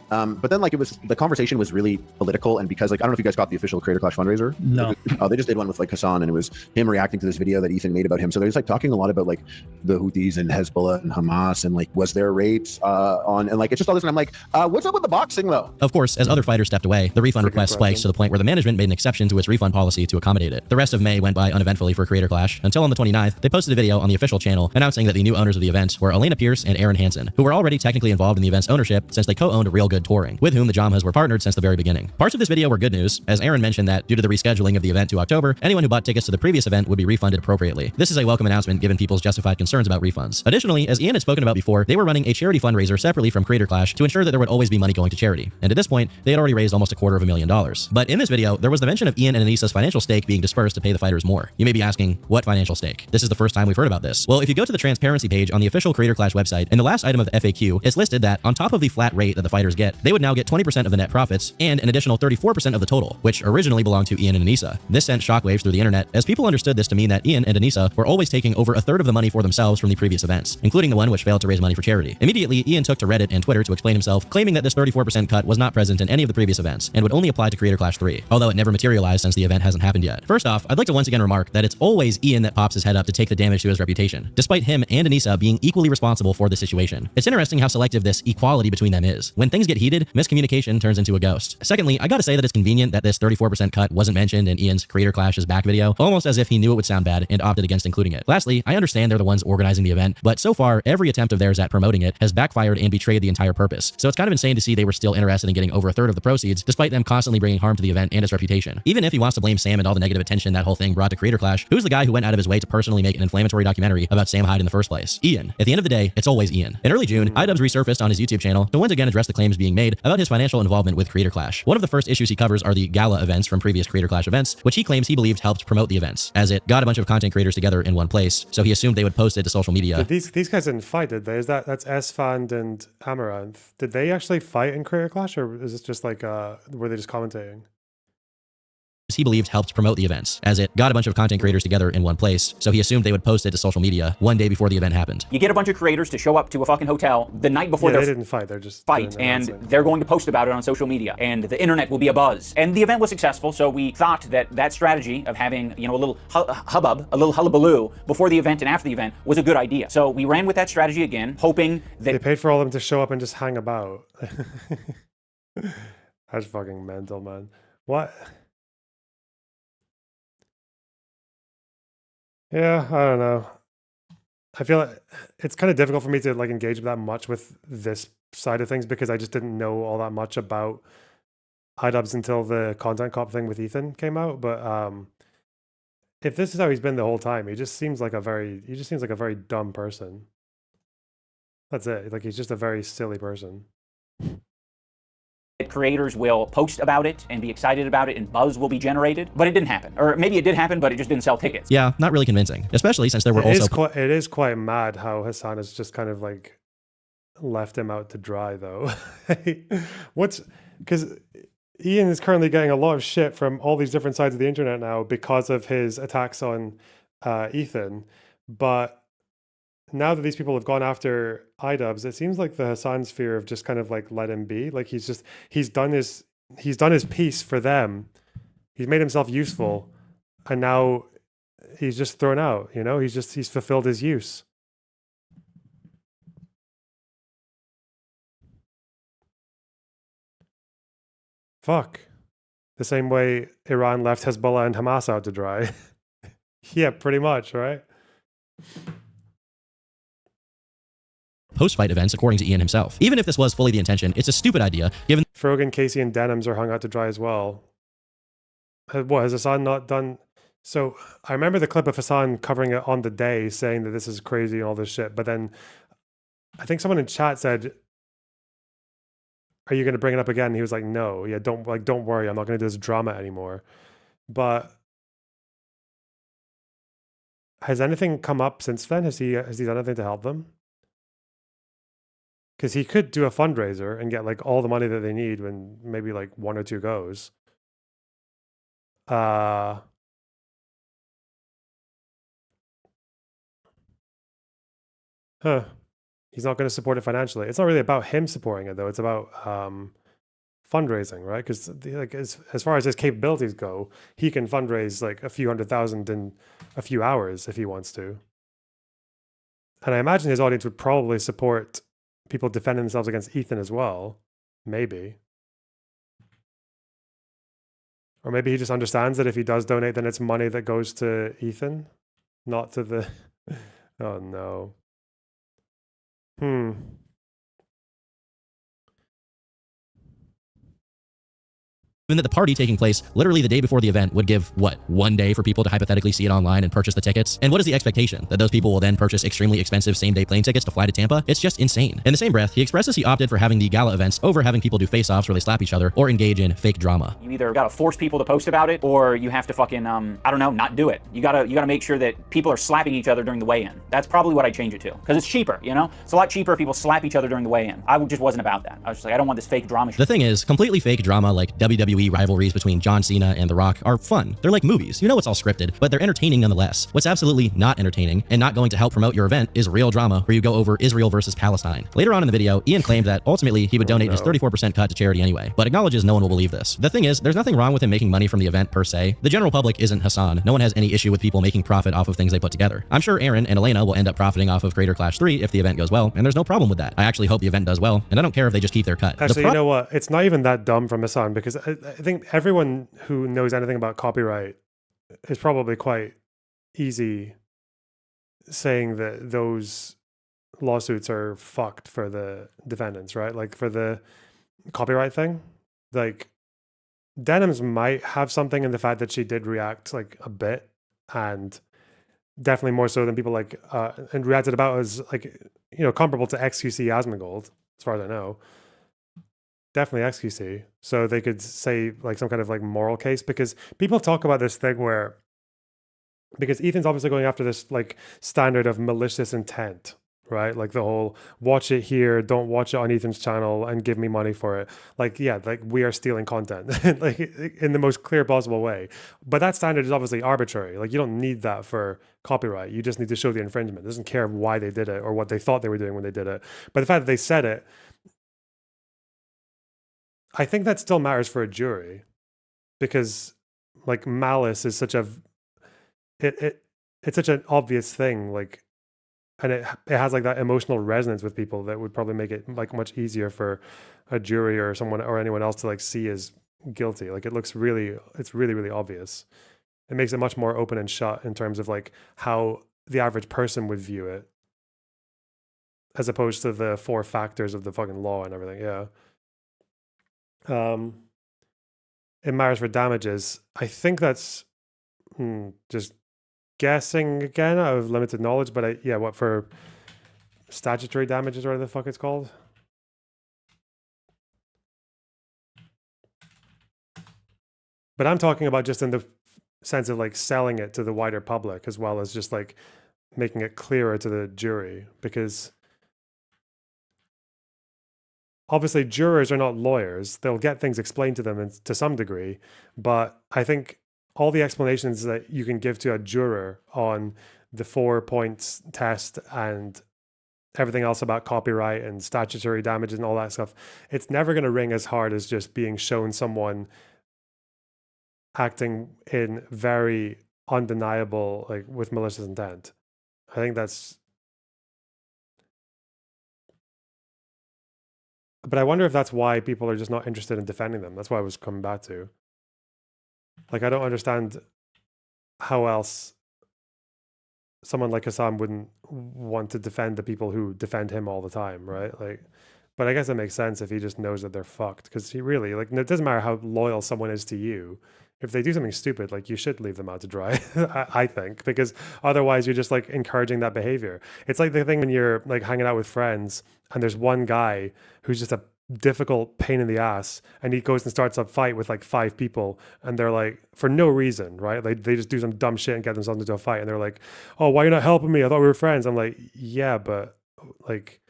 But then like the conversation was really political, and because like I don't know if you guys got the official Creator Clash fundraiser. No. They just did one with like Hassan, and it was him reacting to this video that Ethan made about him. So they're just like talking a lot about like the Houthis and Hezbollah and Hamas and like was there rapes on, and like it's just all this, and I'm like, what's up with the boxing though? Of course, as other fighters stepped away, the refund request spiked to the point where the management made an exception to its refund policy to accommodate it. The rest of May went by uneventfully for Creator Clash until on the 29th, they posted a video on the official channel announcing that the new owners of the event were Elena Pierce and Aaron Hansen, who were already technically involved in the event's ownership since they co-owned Real Good Touring, with whom the Jamhas were partnered since the very beginning. Parts of this video were good news, as Aaron mentioned that due to the rescheduling of the event to October, anyone who bought tickets to the previous event would be refunded appropriately. This is a welcome announcement given people's justified concerns about refunds. Additionally, as Ian had spoken about before, they were running a charity fundraiser separately from Creator Clash to ensure that there would always be money going to charity. And at this point, they had already raised almost $250,000. But in this video, there was the mention of Ian and Anissa's financial stake being dispersed to pay the fighters more. You may be asking, what financial stake? This is the first time we've heard about this. Well, if you go to the transparency page on the official Creator Clash website, in the last item of the FAQ, it's listed that on top of the flat rate that the fighters get, they would now get 20% of the net profits and an additional 34% of the total, which originally belonged to Ian and Anissa. This sent shockwaves through the internet, as people understood this to mean that Ian and Anissa were always taking over a third of the money for themselves from the previous events, including the one which failed to raise money for charity. Immediately, Ian took to Reddit and Twitter to explain himself, claiming that this 34% cut was not present in any of the previous events and would only apply to Creator Clash 3, although it never materialized since the event hasn't happened yet. First off, I'd like to once again remark that it's always Ian that pops his head up to take the damage to his reputation, despite him and Anissa being equally responsible for the situation. It's interesting how selective this equality between them is. When things get heated, miscommunication turns into a ghost. Secondly, I gotta say that it's convenient that this 34% cut wasn't mentioned in Ian's Creator Clash's back video, almost as if he knew it would sound bad and opted against including it. Lastly, I understand they're the ones organizing the event, but so far, every attempt of theirs at promoting it has backfired and betrayed the entire purpose. So it's kind of insane to see they were still interested in getting over a third of the proceeds, despite them constantly bringing harm to the event and its reputation. Even if he wants to blame Sam and all the negative attention that whole thing brought to Creator Clash, who's the guy who went out of his way to personally make an inflammatory documentary about Sam Hyde in the first place? Ian. At the end of the day, it's always Ian. In early June, iDubbbz resurfaced on his YouTube channel to once again address the claims being made about his financial involvement with Creator Clash. One of the first issues he covers are the gala events from previous Creator Clash events, which he claims he believed helped promote the events, as it got a bunch of content creators together in one place, so he assumed they would post it to social media. But these guys didn't fight, did they? That's Esfand and Amaranth. Did they actually fight in Creator Clash, or is this just like were they just commentating? He believed helped promote the events, as it got a bunch of content creators together in one place, so he assumed they would post it to social media one day before the event happened. You get a bunch of creators to show up to a fucking hotel the night before they didn't fight, they're just and they're going to post about it on social media, and the internet will be abuzz. And the event was successful, so we thought that strategy of having, a little hubbub, a little hullabaloo before the event and after the event was a good idea. So we ran with that strategy again, hoping that they paid for all of them to show up and just hang about. That's fucking mental, man. What? Yeah, I don't know. I feel like it's kind of difficult for me to like engage that much with this side of things because I just didn't know all that much about iDubbbz until the content cop thing with Ethan came out. But if this is how he's been the whole time, he just seems like a very dumb person. That's it. Like he's just a very silly person. creators will post about it and be excited about it and buzz will be generated, but it didn't happen. Or maybe it did happen, but it just didn't sell tickets. Yeah, not really convincing, especially since there were it is quite mad how Hassan has just kind of like left him out to dry though. Because Ian is currently getting a lot of shit from all these different sides of the internet now because of his attacks on Ethan, but now that these people have gone after iDubbbz, it seems like the Hassan sphere have just kind of like let him be. Like he's done his piece for them. He's made himself useful, and now he's just thrown out. You know, he's fulfilled his use. Fuck. The same way Iran left Hezbollah and Hamas out to dry. Yeah, pretty much, right? Post-fight events, according to Ian himself. Even if this was fully the intention, it's a stupid idea, given Frogan, Casey, and Denims are hung out to dry as well. What, has Hassan not done? So I remember the clip of Hassan covering it on the day, saying that this is crazy and all this shit. But then I think someone in chat said, "Are you going to bring it up again?" And he was like, "No, yeah, don't worry, I'm not going to do this drama anymore." But has anything come up since then? Has he done anything to help them? Because he could do a fundraiser and get like all the money that they need when maybe like 1 or 2 goes. Huh. He's not going to support it financially. It's not really about him supporting it though. It's about fundraising, right? Because like as far as his capabilities go, he can fundraise like a few 100,000 in a few hours if he wants to. And I imagine his audience would probably support people defending themselves against Ethan as well. Maybe. Or maybe he just understands that if he does donate, then it's money that goes to Ethan, not to the... Oh, no. Given that the party taking place literally the day before the event would give, what, 1 day for people to hypothetically see it online and purchase the tickets? And what is the expectation? That those people will then purchase extremely expensive same-day plane tickets to fly to Tampa? It's just insane. In the same breath, he expresses he opted for having the gala events over having people do face-offs where they slap each other or engage in fake drama. You either gotta force people to post about it, or you have to fucking, I don't know, not do it. You gotta make sure that people are slapping each other during the weigh-in. That's probably what I change it to, because it's cheaper, you know? It's a lot cheaper if people slap each other during the weigh-in. I just wasn't about that. I was just like, I don't want this fake drama shit. The thing is, completely fake drama like WWE rivalries between John Cena and The Rock are fun. They're like movies. You know it's all scripted, but they're entertaining nonetheless. What's absolutely not entertaining and not going to help promote your event is real drama where you go over Israel versus Palestine. Later on in the video, Ian claimed that ultimately he would donate his 34% cut to charity anyway, but acknowledges no one will believe this. The thing is, there's nothing wrong with him making money from the event per se. The general public isn't Hassan. No one has any issue with people making profit off of things they put together. I'm sure Aaron and Elena will end up profiting off of Creator Clash 3 if the event goes well, and there's no problem with that. I actually hope the event does well, and I don't care if they just keep their cut. Actually, you know what? It's not even that dumb from Hassan, because I think everyone who knows anything about copyright is probably quite easy saying that those lawsuits are fucked for the defendants, right? Like for the copyright thing, like Denims might have something in the fact that she did react like a bit, and definitely more so than people like and reacted about as like, you know, comparable to XQC Asmongold, as far as I know. Definitely XQC. So they could say like some kind of like moral case, because people talk about this thing where, because Ethan's obviously going after this like standard of malicious intent, right? Like the whole watch it here, don't watch it on Ethan's channel and give me money for it. Like, yeah, like we are stealing content like in the most clear possible way. But that standard is obviously arbitrary. Like you don't need that for copyright. You just need to show the infringement. It doesn't care why they did it or what they thought they were doing when they did it. But the fact that they said it, I think that still matters for a jury, because like malice is such a it's such an obvious thing, like, and it has like that emotional resonance with people that would probably make it like much easier for a jury or someone or anyone else to like see as guilty. Like it's really obvious. It makes it much more open and shut in terms of like how the average person would view it, as opposed to the 4 factors of the fucking law and everything. Yeah. It matters for damages. I think that's just guessing again out of limited knowledge, but what for statutory damages or whatever the fuck it's called? But I'm talking about just in the sense of like selling it to the wider public, as well as just like making it clearer to the jury, because obviously jurors are not lawyers. They'll get things explained to them to some degree, but I think all the explanations that you can give to a juror on the 4 points test and everything else about copyright and statutory damages and all that stuff, it's never going to ring as hard as just being shown someone acting in very undeniable, like with malicious intent. I think that's But I wonder if that's why people are just not interested in defending them. That's why I was coming back to. Like, I don't understand how else someone like Hassan wouldn't want to defend the people who defend him all the time, right? Like, but I guess it makes sense if he just knows that they're fucked, because he really, like, it doesn't matter how loyal someone is to you. If they do something stupid, like, you should leave them out to dry, I think, because otherwise you're just like encouraging that behavior. It's like the thing when you're like hanging out with friends and there's one guy who's just a difficult pain in the ass, and he goes and starts a fight with like 5 people, and they're like, for no reason, right? Like, they just do some dumb shit and get themselves into a fight, and they're like, oh, why are you not helping me? I thought we were friends. I'm like, yeah, but like,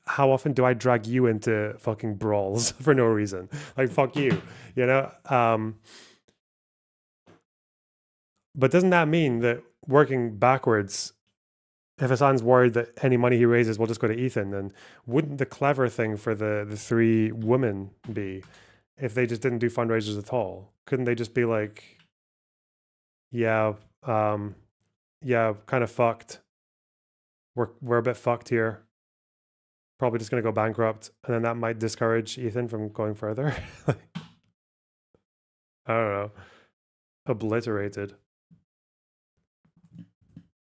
how often do I drag you into fucking brawls for no reason? Like, fuck you, you know? But doesn't that mean that working backwards, if Hassan's worried that any money he raises will just go to Ethan, then wouldn't the clever thing for the 3 women be if they just didn't do fundraisers at all? Couldn't they just be like, yeah, yeah, kind of fucked. We're a bit fucked here. Probably just gonna go bankrupt, and then that might discourage Ethan from going further. I don't know. Obliterated.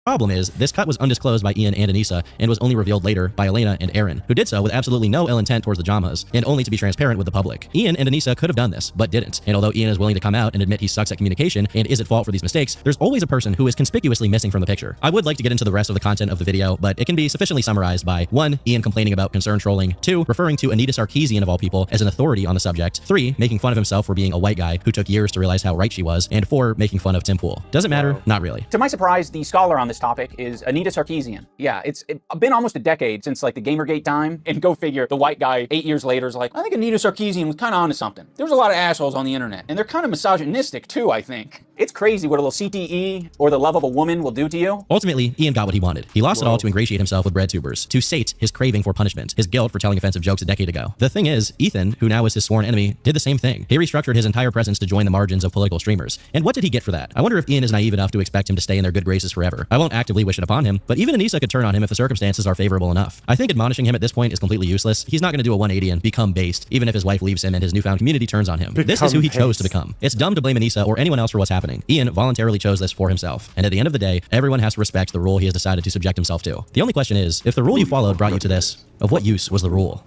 Problem is, this cut was undisclosed by Ian and Anissa and was only revealed later by Elena and Aaron, who did so with absolutely no ill intent towards the Jamas and only to be transparent with the public. Ian and Anissa could have done this, but didn't. And although Ian is willing to come out and admit he sucks at communication and is at fault for these mistakes, there's always a person who is conspicuously missing from the picture. I would like to get into the rest of the content of the video, but it can be sufficiently summarized by 1. Ian complaining about concern trolling, 2. Referring to Anita Sarkeesian of all people as an authority on the subject, 3. Making fun of himself for being a white guy who took years to realize how right she was, and 4. Making fun of Tim Pool. Does it matter? Not really. To my surprise, the scholar on this topic is Anita Sarkeesian. Yeah, it's been almost a decade since like the Gamergate time, and go figure, the white guy 8 years later is like, I think Anita Sarkeesian was kind of onto something. There's a lot of assholes on the internet, and they're kind of misogynistic too, I think. It's crazy what a little CTE or the love of a woman will do to you. Ultimately, Ian got what he wanted. He lost it all to ingratiate himself with breadtubers, to sate his craving for punishment, his guilt for telling offensive jokes a decade ago. The thing is, Ethan, who now is his sworn enemy, did the same thing. He restructured his entire presence to join the margins of political streamers. And what did he get for that? I wonder if Ian is naive enough to expect him to stay in their good graces forever. I won't actively wish it upon him, but even Anissa could turn on him if the circumstances are favorable enough. I think admonishing him at this point is completely useless. He's not going to do a 180 and become based, even if his wife leaves him and his newfound community turns on him. This is who he chose to become. It's dumb to blame Anissa or anyone else for what's happening. Ian voluntarily chose this for himself. And at the end of the day, everyone has to respect the rule he has decided to subject himself to. The only question is, if the rule you followed brought you to this, of what use was the rule?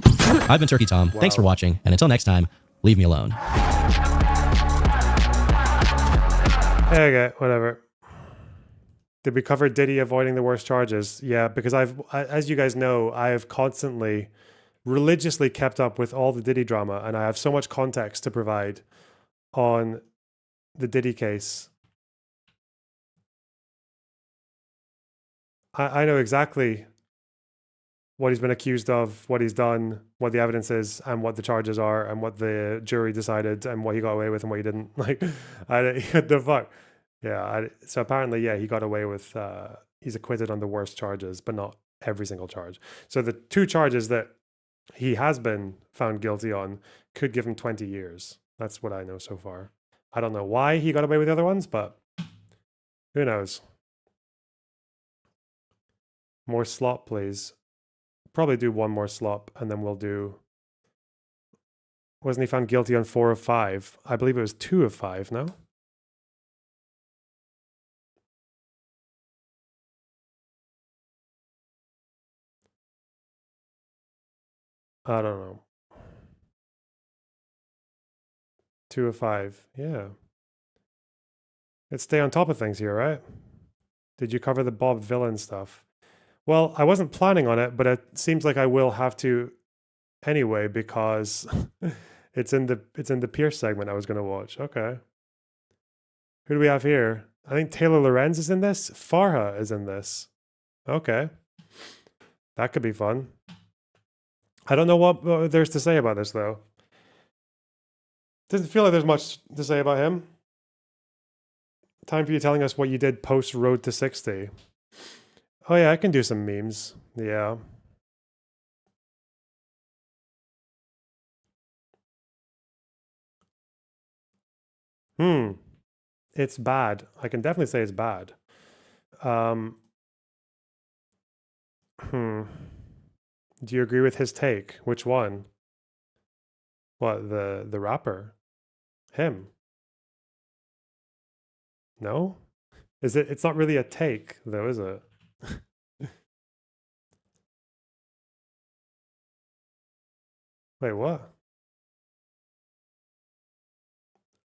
I've been Turkey Tom. Thanks for watching, and until next time, leave me alone. Okay, whatever. Did we cover Diddy avoiding the worst charges? Yeah, because as you guys know, I have constantly, religiously kept up with all the Diddy drama, and I have so much context to provide on the Diddy case. I know exactly what he's been accused of, what he's done, what the evidence is, and what the charges are, and what the jury decided, and what he got away with and what he didn't. Like, what the fuck? Yeah, so apparently, yeah, he got away with, he's acquitted on the worst charges, but not every single charge. So the 2 charges that he has been found guilty on could give him 20 years. That's what I know so far. I don't know why he got away with the other ones, but who knows? More slop, please. Probably do 1 more slop, and then we'll do... Wasn't he found guilty on 4 of 5? I believe it was 2 of 5, no? I don't know. 2 of 5. Yeah. Let's stay on top of things here, right? Did you cover the Bob Villain stuff? Well, I wasn't planning on it, but it seems like I will have to anyway, because it's in the Pierce segment I was going to watch. Okay. Who do we have here? I think Taylor Lorenz is in this. Farha is in this. Okay. That could be fun. I don't know what there's to say about this, though. Doesn't feel like there's much to say about him. Time for you telling us what you did post Road to 60. Oh yeah, I can do some memes. Yeah. It's bad. I can definitely say it's bad. Do you agree with his take? Which one? What, the rapper? Him? No? Is it? It's not really a take, though, is it? Wait, what?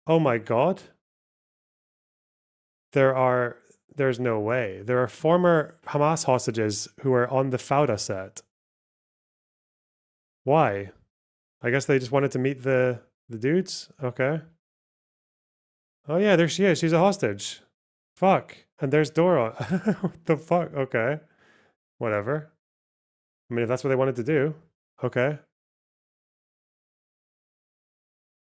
Oh my God. There's no way. There are former Hamas hostages who are on the Fauda set. Why? I guess they just wanted to meet the dudes? Okay. Oh yeah, there she is. She's a hostage. Fuck. And there's Dora. What the fuck? Okay. Whatever. I mean, if that's what they wanted to do. Okay.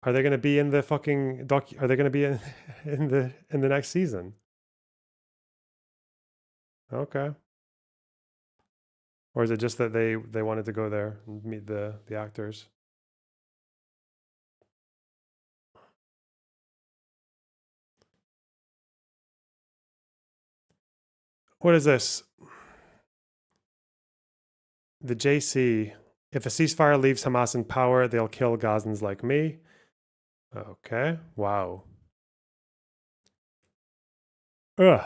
Are they going to be in the fucking are they going to be in the next season? Okay. Or is it just that they wanted to go there and meet the actors? What is this? The JC. If a ceasefire leaves Hamas in power, they'll kill Gazans like me. Okay. Wow. Ugh.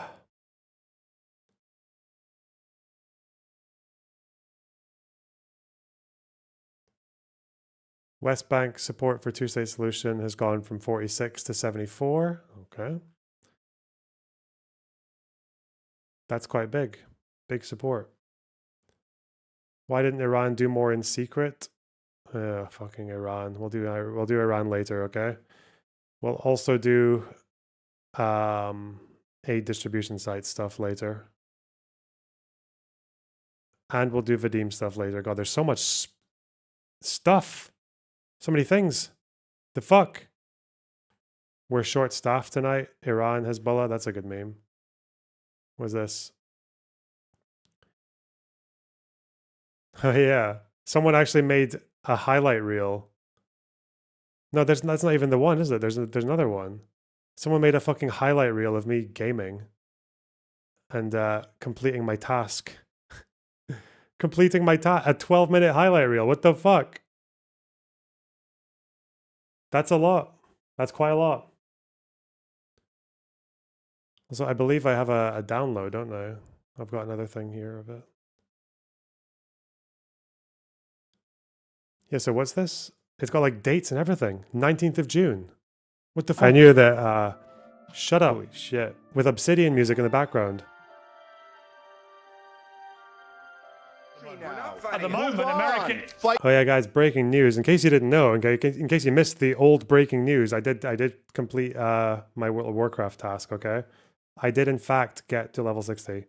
West Bank support for two-state solution has gone from 46 to 74. Okay. That's quite big. Big support. Why didn't Iran do more in secret? Fucking Iran. We'll do Iran later, okay? We'll also do aid distribution site stuff later. And we'll do Vadim stuff later. God, there's so much stuff. So many things. The fuck? We're short-staffed tonight. Iran, Hezbollah. That's a good meme. What's this? Oh yeah. Someone actually made a highlight reel. No, that's not even the one, is it? There's another one. Someone made a fucking highlight reel of me gaming and completing my task. Completing my task. A 12-minute highlight reel. What the fuck? That's a lot. That's quite a lot. So I believe I have a download, don't I? I've got another thing here of it. Yeah, so what's this? It's got like dates and everything. 19th of June. What the fuck? I knew that, shut up. Holy shit. With Obsidian music in the background. At the moment, America. Oh yeah, guys, breaking news. In case you didn't know, in case you missed the old breaking news, I did complete my World of Warcraft task, okay? I did in fact get to level 60.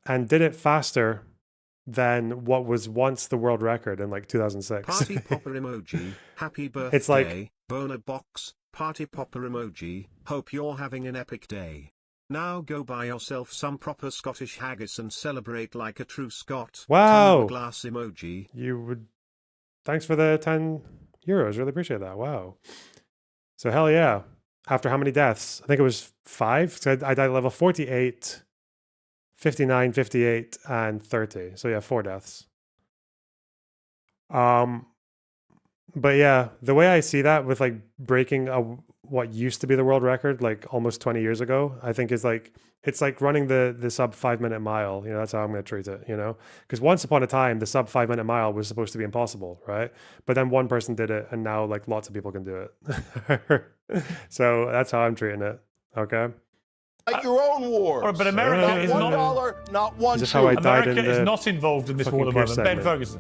And did it faster than what was once the world record in like 2006. Party popper emoji. Happy birthday. It's like boner box. Party popper emoji. Hope you're having an epic day. Now go buy yourself some proper Scottish haggis and celebrate like a true Scot. Wow. Glass emoji. You would. Thanks for the €10. Really appreciate that. Wow. So hell yeah. After how many deaths? I think it was 5. So I died level 48, 59, 58, and 30. So yeah, 4 deaths. But yeah, the way I see that with like breaking what used to be the world record like almost 20 years ago, I think is like it's like running the sub 5-minute mile. You know, that's how I'm going to treat it. You know, because once upon a time the sub 5-minute mile was supposed to be impossible, right? But then one person did it, and now like lots of people can do it. So that's how I'm treating it. Okay. Like your own war. But America is not $1, not one. Is this how I died in America is the not involved in this war at the moment. Ben Ferguson.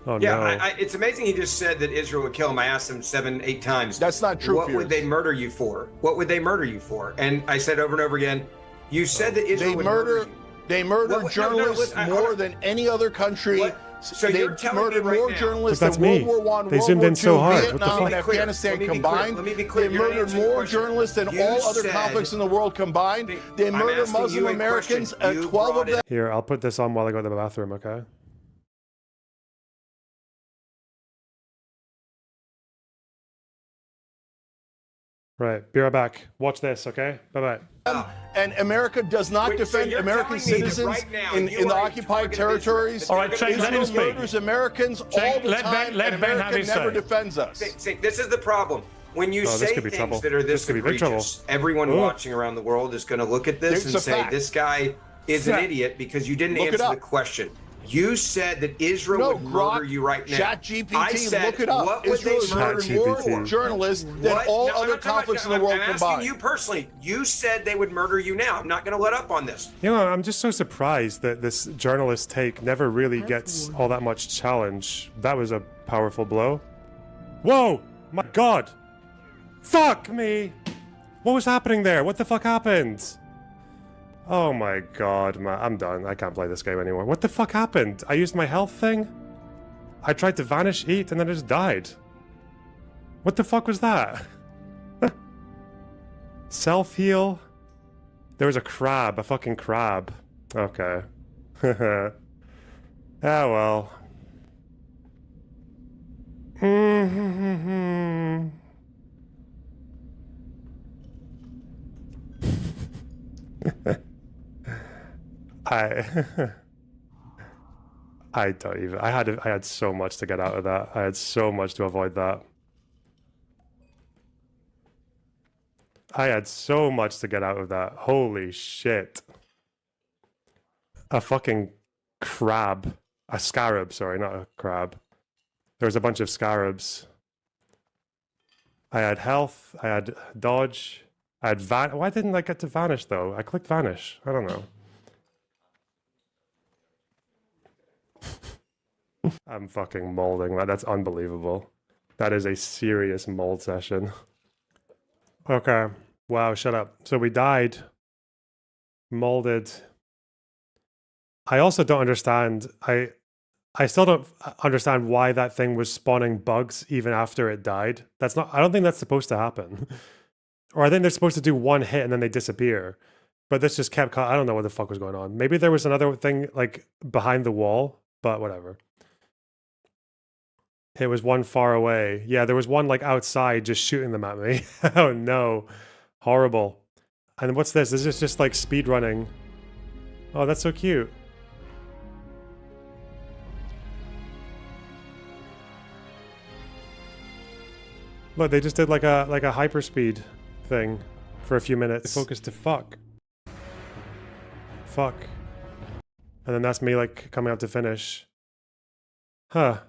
Oh, yeah, no. it's amazing he just said that Israel would kill him. I asked him 7-8 times. That's not true. What would they murder you for? What would they murder you for? And I said over and over again, you said that Israel would murder you. They murder journalists more than any other country. So they you're telling murdered me right more now. journalists But than that's World me. War I, They World zoomed War in so II, hard. What the Vietnam, fuck? and Afghanistan combined. Let me be clear. They murdered more journalists than all other conflicts in the world combined. They murdered Muslim Americans. 12 of them. Here, I'll put this on while I go to the bathroom. Okay. Right. Be right back. Watch this, okay? Bye-bye. And America does not Wait, so defend you're American telling me that citizens right now in you the are occupied targeting territories. Israel. All right, Israel let him speak. murders Americans all the let time, Ben and have America his never say. defends us. This is the problem. When you Oh, this say could be things trouble. that are This this could be big trouble. egregious, everyone Ooh. watching around the world is going to look at this It's and a say, fact. this guy is an Fact. idiot because you didn't Look it answer the up. question. You said that Israel No, would murder you right now. ChatGPT, I said, look it up. what would Israel they is murder murdering you more for? journalists than What? all No, I'm other not talking conflicts in about- the world I'm asking combined. you personally. You said they would murder you now. I'm not going to let up on this. You know, I'm just so surprised that this journalist take never really gets all that much challenge. That was a powerful blow. Whoa! My God! Fuck me! What was happening there? What the fuck happened? Oh my God, man. I'm done. I can't play this game anymore. What the fuck happened? I used my health thing? I tried to vanish, eat, and then I just died. What the fuck was that? Self-heal? There was a crab, a fucking crab. Okay. Ah, well. I don't even. I had so much to get out of that. I had so much to avoid that. I had so much to get out of that. Holy shit. A fucking crab. A scarab, sorry, not a crab. There was a bunch of scarabs. I had health. I had dodge. I had Why didn't I get to vanish, though? I clicked vanish. I don't know. I'm fucking molding that. That's unbelievable. That is a serious mold session. Okay. Wow, shut up. So we died. Molded. I also don't understand. I still don't understand why that thing was spawning bugs even after it died. That's not. I don't think that's supposed to happen. Or I think they're supposed to do one hit and then they disappear. But this just kept. I don't know what the fuck was going on. Maybe there was another thing like behind the wall, but whatever. It was one far away. Yeah, there was one like outside just shooting them at me. Oh no. Horrible. And what's this? This is just like speed running. Oh, that's so cute. Look, they just did like a hyperspeed thing for a few minutes. Focus to fuck. Fuck. And then that's me like coming out to finish. Huh.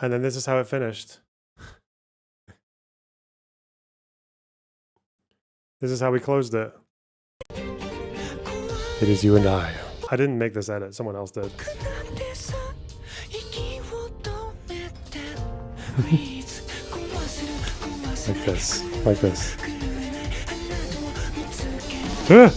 And then this is how it finished. This is how we closed it. It is you and I. I didn't make this edit, someone else did. Like this. Like this. Ah!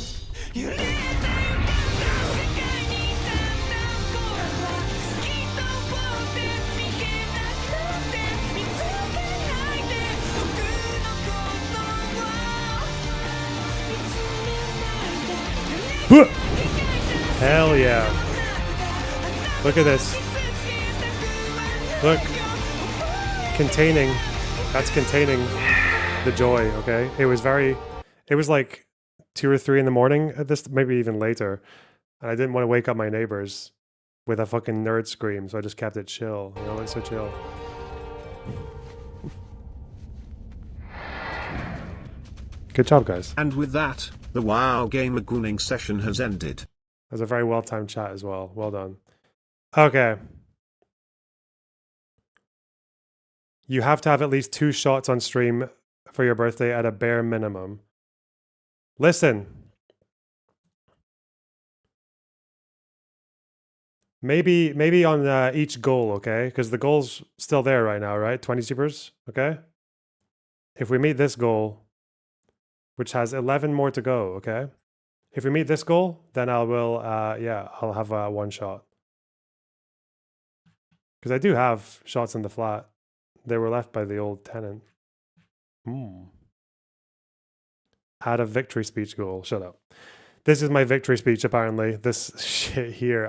Hell yeah. Look at this. Look. Containing. That's containing the joy, okay? It was like 2 or 3 in the morning at this, maybe even later. And I didn't want to wake up my neighbors with a fucking nerd scream, so I just kept it chill. You know, it's so chill. Good job, guys. And with that, the WoW Gamer Gooning session has ended. That was a very well-timed chat as well. Well done. Okay. You have to have at least 2 shots on stream for your birthday at a bare minimum. Listen. Maybe on each goal, okay? Because the goal's still there right now, right? 20 supers, okay? If we meet this goal, which has 11 more to go, okay? If we meet this goal, then I'll have 1 shot. Because I do have shots in the flat. They were left by the old tenant. Add a victory speech goal. Shut up. This is my victory speech, apparently. This shit here.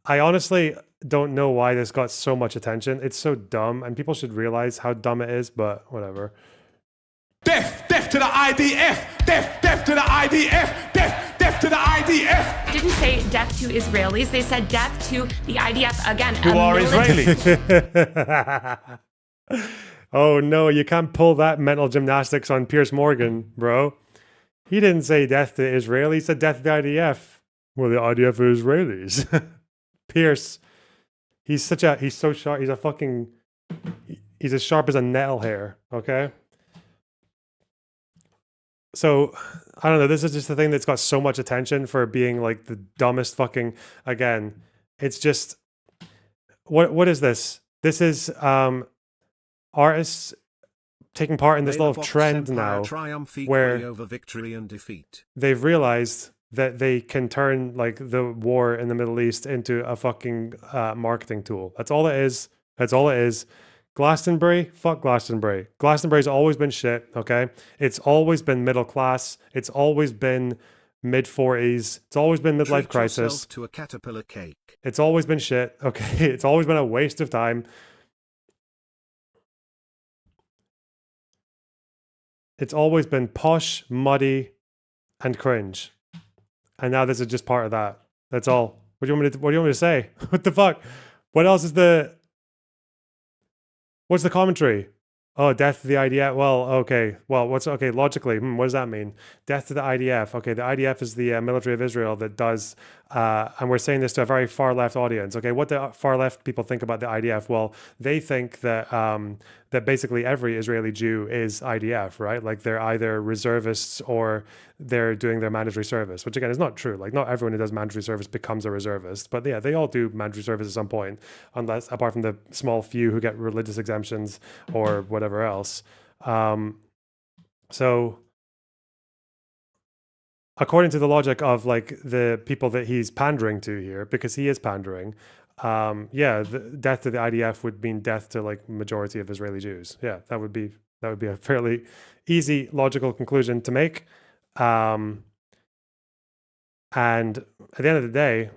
I honestly don't know why this got so much attention. It's so dumb, and people should realize how dumb it is, but whatever. Death to the IDF! Death to the IDF! Death to the IDF! Didn't say death to Israelis. They said death to the IDF again. Who are Israelis? Oh no, you can't pull that mental gymnastics on Piers Morgan, bro. He didn't say death to Israel. He said death to the IDF. Well, the IDF are Israelis. Pierce, he's so sharp. He's as sharp as a nettle hair. Okay. So I don't know. This is just the thing that's got so much attention for being like the dumbest fucking. Again, it's just what is this? This is artists taking part in this little trend now, where over victory and defeat. They've realized that they can turn like the war in the Middle East into a fucking marketing tool. That's all it is. That's all it is. Glastonbury, fuck Glastonbury. Glastonbury's always been shit, okay? It's always been middle class. It's always been mid-40s. It's always been midlife Treat crisis. yourself to a caterpillar cake. It's always been shit, okay? It's always been a waste of time. It's always been posh, muddy, and cringe. And now this is just part of that. That's all. What do you want me to say? What the fuck? What else is what's the commentary? Oh, death to the IDF. Well, okay. Well, okay, logically, what does that mean? Death to the IDF. Okay, the IDF is the military of Israel that does, and we're saying this to a very far left audience. Okay, what do far left people think about the IDF? Well, they think that that basically every Israeli Jew is IDF, right? Like they're either reservists or they're doing their mandatory service, which again is not true. Like not everyone who does mandatory service becomes a reservist, but yeah, they all do mandatory service at some point, unless apart from the small few who get religious exemptions or whatever else. So according to the logic of like the people that he's pandering to here, because he is pandering, the death to the IDF would mean death to like majority of Israeli Jews. Yeah, that would be a fairly easy logical conclusion to make. And at the end of the day,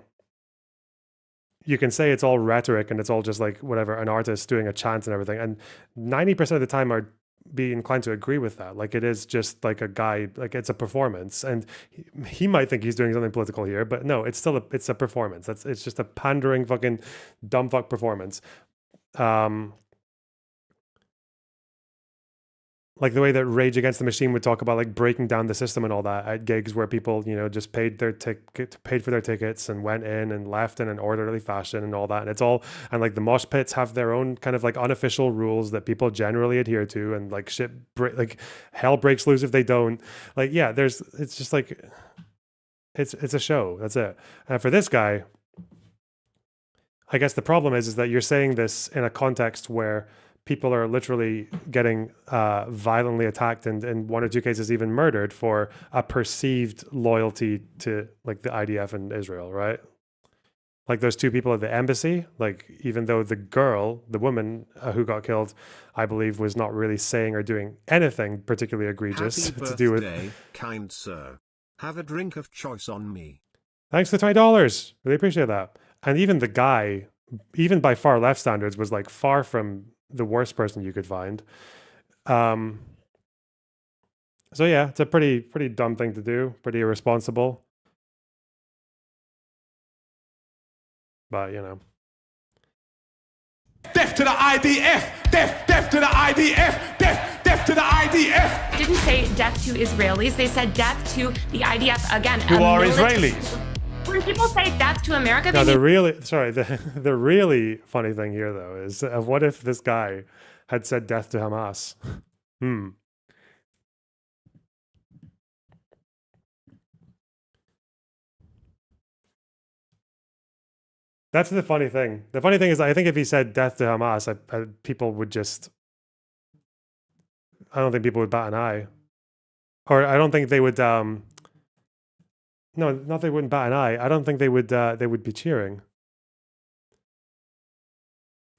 you can say it's all rhetoric and it's all just like whatever, an artist doing a chant and everything. And 90% of the time I'd be inclined to agree with that. Like it is just like a guy, like it's a performance, and he might think he's doing something political here, but no, it's still it's a performance. It's just a pandering fucking dumb fuck performance. Like the way that Rage Against the Machine would talk about like breaking down the system and all that at gigs where people, just paid for their tickets and went in and left in an orderly fashion and all that. And it's all, and like the mosh pits have their own kind of like unofficial rules that people generally adhere to, and like like hell breaks loose if they don't. Like, yeah, it's just like, it's a show. That's it. And for this guy, I guess the problem is that you're saying this in a context where people are literally getting violently attacked and in one or two cases even murdered for a perceived loyalty to like the IDF and Israel, right? Like those two people at the embassy, like even though the woman who got killed, I believe was not really saying or doing anything particularly egregious Happy to do with. birthday, kind sir. Have a drink of choice on me. Thanks for the $20. Really appreciate that. And even the guy, even by far left standards, was like far from the worst person you could find. So yeah, it's a pretty dumb thing to do, pretty irresponsible. But Death to the IDF! Death to the IDF! Death to the IDF! Didn't say death to Israelis. They said death to the IDF again. Who are Israelis? When people say death to America, No, they the really funny thing here though is what if this guy had said death to Hamas? That's the funny thing. The funny thing is, I think if he said death to Hamas, people would just. I don't think people would bat an eye, or I don't think they would. No, not they wouldn't bat an eye. I don't think they would. They would be cheering.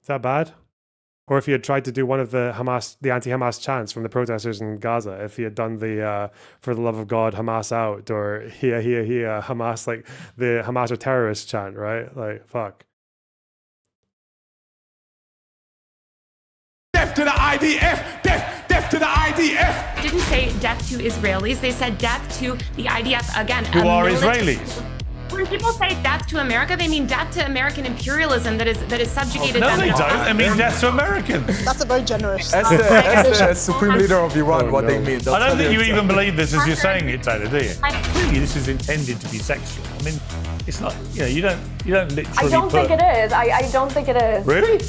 Is that bad? Or if he had tried to do one of the anti-Hamas chants from the protesters in Gaza, if he had done the "For the love of God, Hamas out," or "Here, here, here, Hamas," like the Hamas are terrorists chant, right? Like, fuck. Death to the IDF! Death to the IDF! Didn't say death to Israelis. They said death to the IDF again. Who are Israelis? When people say death to America, they mean death to American imperialism that is subjugated No, them. they don't. I mean death to Americans. That's a very generous. As the supreme leader of Iran, what they mean. I don't think you even believe this as you're saying it, Taylor, do you? Clearly, this is intended to be sexual. I mean, it's not. You don't literally. I don't think it is. I don't think it is. Really?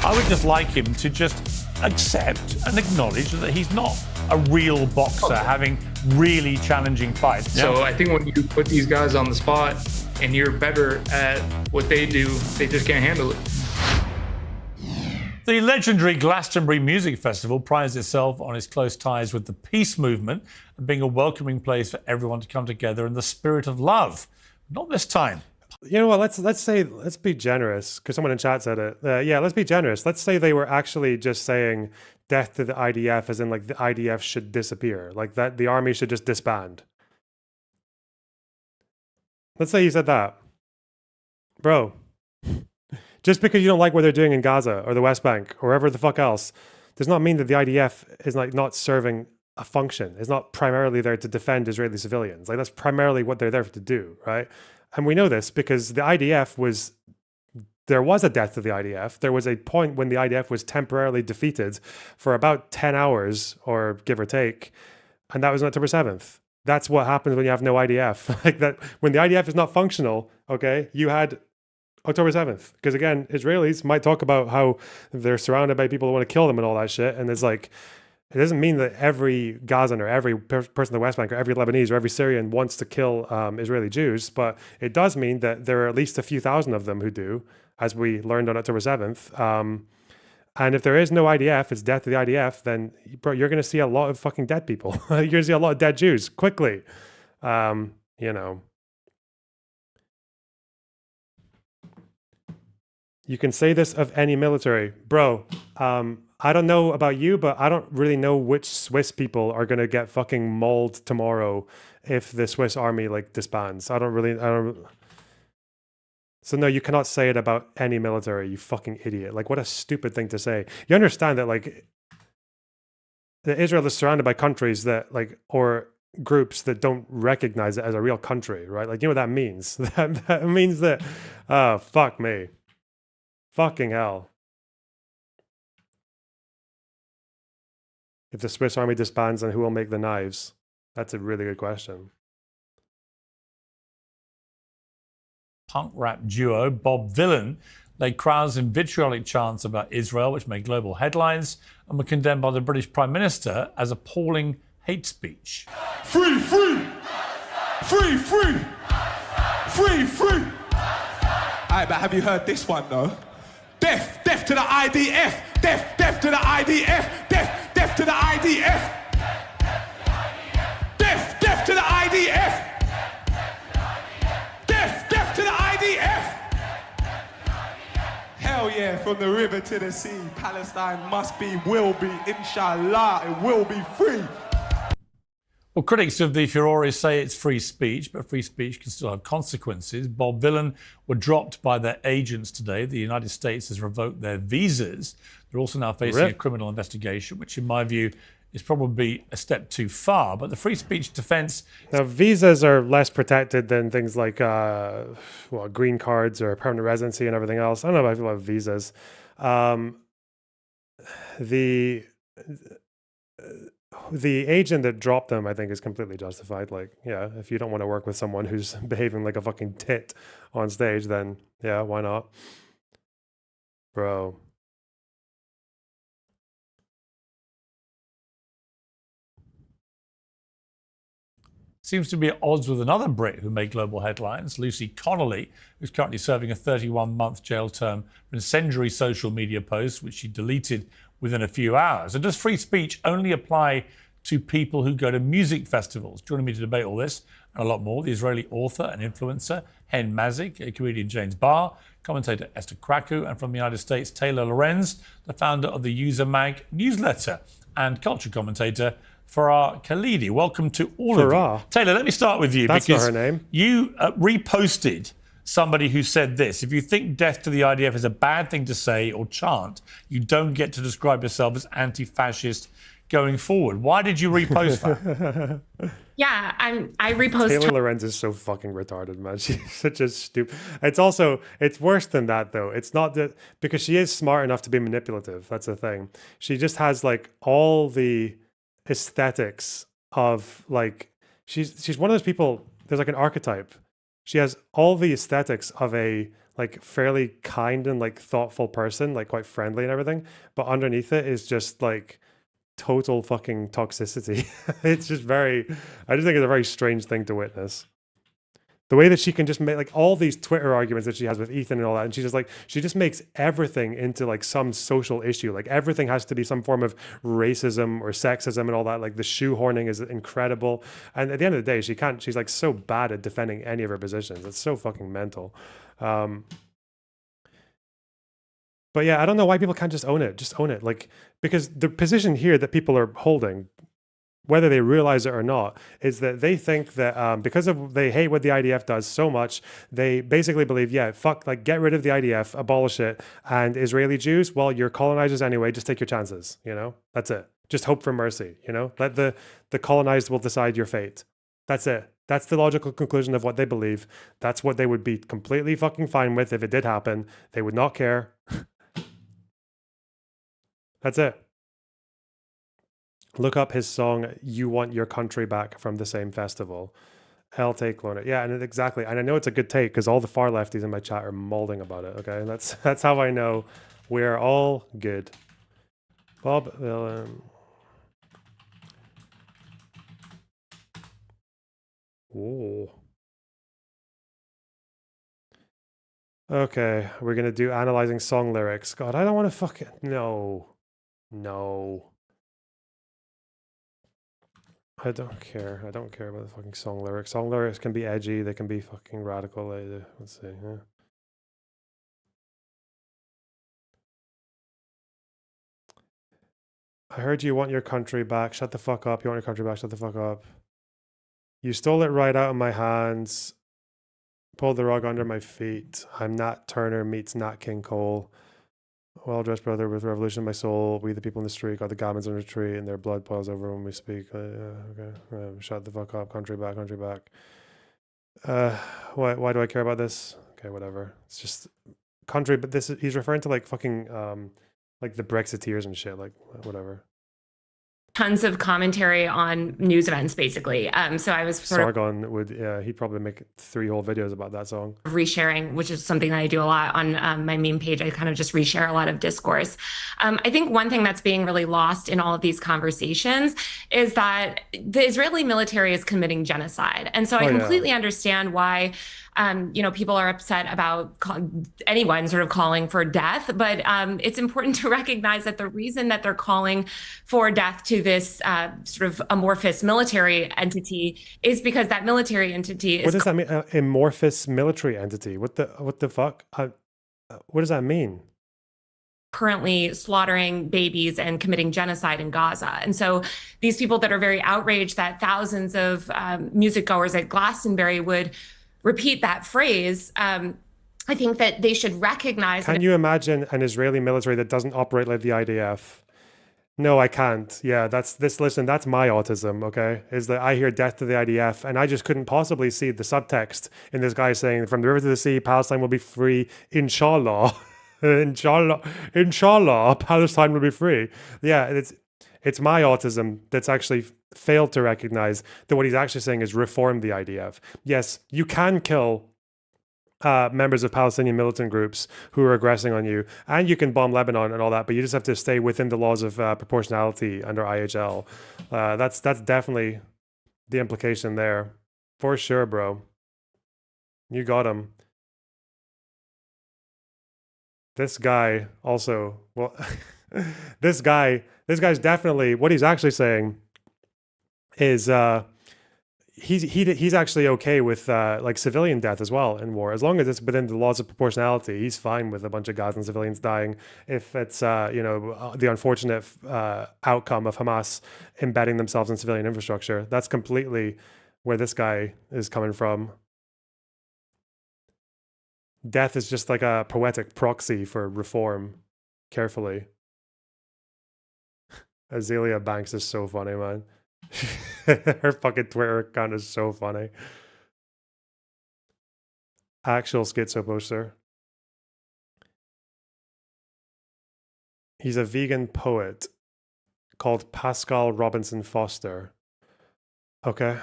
I would just like him to just accept and acknowledge that he's not a real boxer having really challenging fights. So I think when you put these guys on the spot and you're better at what they do, they just can't handle it. The legendary Glastonbury Music Festival prides itself on its close ties with the peace movement and being a welcoming place for everyone to come together in the spirit of love. Not this time. You know what? Let's be generous, because someone in chat said it. Yeah, let's be generous. Let's say they were actually just saying death to the IDF, as in like the IDF should disappear, like that the army should just disband. Let's say you said that, bro. Just because you don't like what they're doing in Gaza or the West Bank or wherever the fuck else, does not mean that the IDF is like not serving a function. It's not primarily there to defend Israeli civilians. Like that's primarily what they're there to do, right? And we know this because the IDF there was a death to the IDF. There was a point when the IDF was temporarily defeated for about 10 hours, or give or take, and that was on October 7th. That's what happens when you have no IDF. Like that, when the IDF is not functional, okay, you had October 7th. Because again, Israelis might talk about how they're surrounded by people who want to kill them and all that shit, and it's like, it doesn't mean that every Gazan or every person in the West Bank or every Lebanese or every Syrian wants to kill Israeli Jews, but it does mean that there are at least a few thousand of them who do, as we learned on October 7th. And if there is no IDF, it's death to the IDF, then bro, you're going to see a lot of fucking dead people. You're going to see a lot of dead Jews quickly. You know. You can say this of any military. Bro, I don't know about you, but I don't really know which Swiss people are going to get fucking mauled tomorrow if the Swiss army like disbands. So no, you cannot say it about any military, you fucking idiot. Like what a stupid thing to say. You understand that like that Israel is surrounded by countries that like, or groups that don't recognize it as a real country, right? Like, you know what that means? That means that, oh, fuck me. Fucking hell. If the Swiss army disbands, then who will make the knives? That's a really good question. Punk rap duo Bob Dylan laid crowds in vitriolic chants about Israel, which made global headlines and were condemned by the British Prime Minister as appalling hate speech. Free, free! Free, free! Free, free! Alright, but have you heard this one though? Death to the IDF! Death to the IDF! Death to the IDF! Death to the IDF! Death to the IDF! Hell yeah, from the river to the sea, Palestine must be, will be, inshallah, it will be free. Well, critics of the Furore say it's free speech, but free speech can still have consequences. Bob Dylan were dropped by their agents today. The United States has revoked their visas. They're also now facing a criminal investigation, which in my view is probably a step too far. But the free speech defense... Now, visas are less protected than things like green cards or permanent residency and everything else. I don't know if I feel about visas. The agent that dropped them, I think, is completely justified. Like, yeah, if you don't want to work with someone who's behaving like a fucking tit on stage, then yeah, why not? Bro. Seems to be at odds with another Brit who made global headlines, Lucy Connolly, who's currently serving a 31-month jail term for incendiary social media posts, which she deleted within a few hours. And does free speech only apply to people who go to music festivals? Joining me to debate all this, And a lot more. The Israeli author and influencer Hen Mazik, comedian James Barr, commentator Esther Kraku, and from the United States, Taylor Lorenz, the founder of the User Mag newsletter, and culture commentator Farah Khalidi. Welcome to all of you. Taylor, let me start with you. That's because not her name. You reposted somebody who said this: if you think death to the IDF is a bad thing to say or chant, you don't get to describe yourself as anti-fascist going forward. Why did you repost that? Yeah, I reposted. Taylor Lorenz is so fucking retarded, man. She's such a stupid. It's worse than that though. It's not that, because she is smart enough to be manipulative. That's the thing. She just has like all the aesthetics of like, she's one of those people. There's like an archetype. She has all the aesthetics of a like fairly kind and like thoughtful person, like quite friendly and everything. But underneath it is just like total fucking toxicity. It's just I just think it's a very strange thing to witness. The way that she can just make like all these Twitter arguments that she has with Ethan and all that, and she just makes everything into like some social issue. Like everything has to be some form of racism or sexism and all that. Like the shoehorning is incredible. And at the end of the day, she's like so bad at defending any of her positions. It's so fucking mental. But yeah, I don't know why people can't just own it. Just own it. Like, because the position here that people are holding, whether they realize it or not, is that they think that because they hate what the IDF does so much, they basically believe, yeah, fuck, like get rid of the IDF, abolish it, and Israeli Jews, well, you're colonizers anyway, just take your chances, you know? That's it. Just hope for mercy, you know? Let the colonized will decide your fate. That's it. That's the logical conclusion of what they believe. That's what they would be completely fucking fine with if it did happen. They would not care. That's it. Look up his song, You Want Your Country Back, from the same festival. Hell take Lorna. Yeah, and exactly. And I know it's a good take because all the far lefties in my chat are molding about it, okay? And that's how I know we're all good. Bob Dylan. Ooh. Okay, we're going to do analyzing song lyrics. God, I don't want to fucking... No. I don't care. I don't care about the fucking song lyrics. Song lyrics can be edgy. They can be fucking radical. Let's see. Yeah. I heard you want your country back. Shut the fuck up. You want your country back. Shut the fuck up. You stole it right out of my hands. Pulled the rug under my feet. I'm Nat Turner meets Nat King Cole. Well-dressed brother with revolution in my soul. We the people in the street got the goblins under the tree and their blood boils over when we speak. Okay. Shut the fuck up. Country back. Country back. Why do I care about this? Okay, whatever. It's just country, but he's referring to like fucking like the Brexiteers and shit. Like whatever. Tons of commentary on news events, basically. So I was sort of Sargon would, he'd probably make 3 whole videos about that song. resharing, which is something that I do a lot on my meme page. I kind of just reshare a lot of discourse. I think one thing that's being really lost in all of these conversations is that the Israeli military is committing genocide. And so I completely understand why people are upset about anyone sort of calling for death, but it's important to recognize that the reason that they're calling for death to this sort of amorphous military entity is because that military entity is... What does that mean? Amorphous military entity? What the fuck? What does that mean? Currently slaughtering babies and committing genocide in Gaza. And so these people that are very outraged that thousands of music goers at Glastonbury would repeat that phrase, I think that they should recognize... Can you imagine an Israeli military that doesn't operate like the IDF? No, I can't. Yeah, listen, that's my autism, okay? Is that I hear death to the IDF, and I just couldn't possibly see the subtext in this guy saying, from the river to the sea, Palestine will be free, inshallah. Inshallah, Palestine will be free. Yeah, it's my autism that's actually failed to recognize that what he's actually saying is reform the IDF. Yes, you can kill members of Palestinian militant groups who are aggressing on you, and you can bomb Lebanon and all that, but you just have to stay within the laws of proportionality under IHL. That's definitely the implication there. For sure, bro. You got him. This guy also, well, this guy's definitely, what he's actually saying is he's actually okay with like civilian death as well in war, as long as it's within the laws of proportionality. He's fine with a bunch of Gazan civilians dying if it's the unfortunate outcome of Hamas embedding themselves in civilian infrastructure. That's completely where this guy is coming from. Death is just like a poetic proxy for reform. Carefully. Azealia Banks is so funny, man. Her fucking Twitter account is so funny. Actual schizo poster. He's a vegan poet called Pascal Robinson Foster. Okay.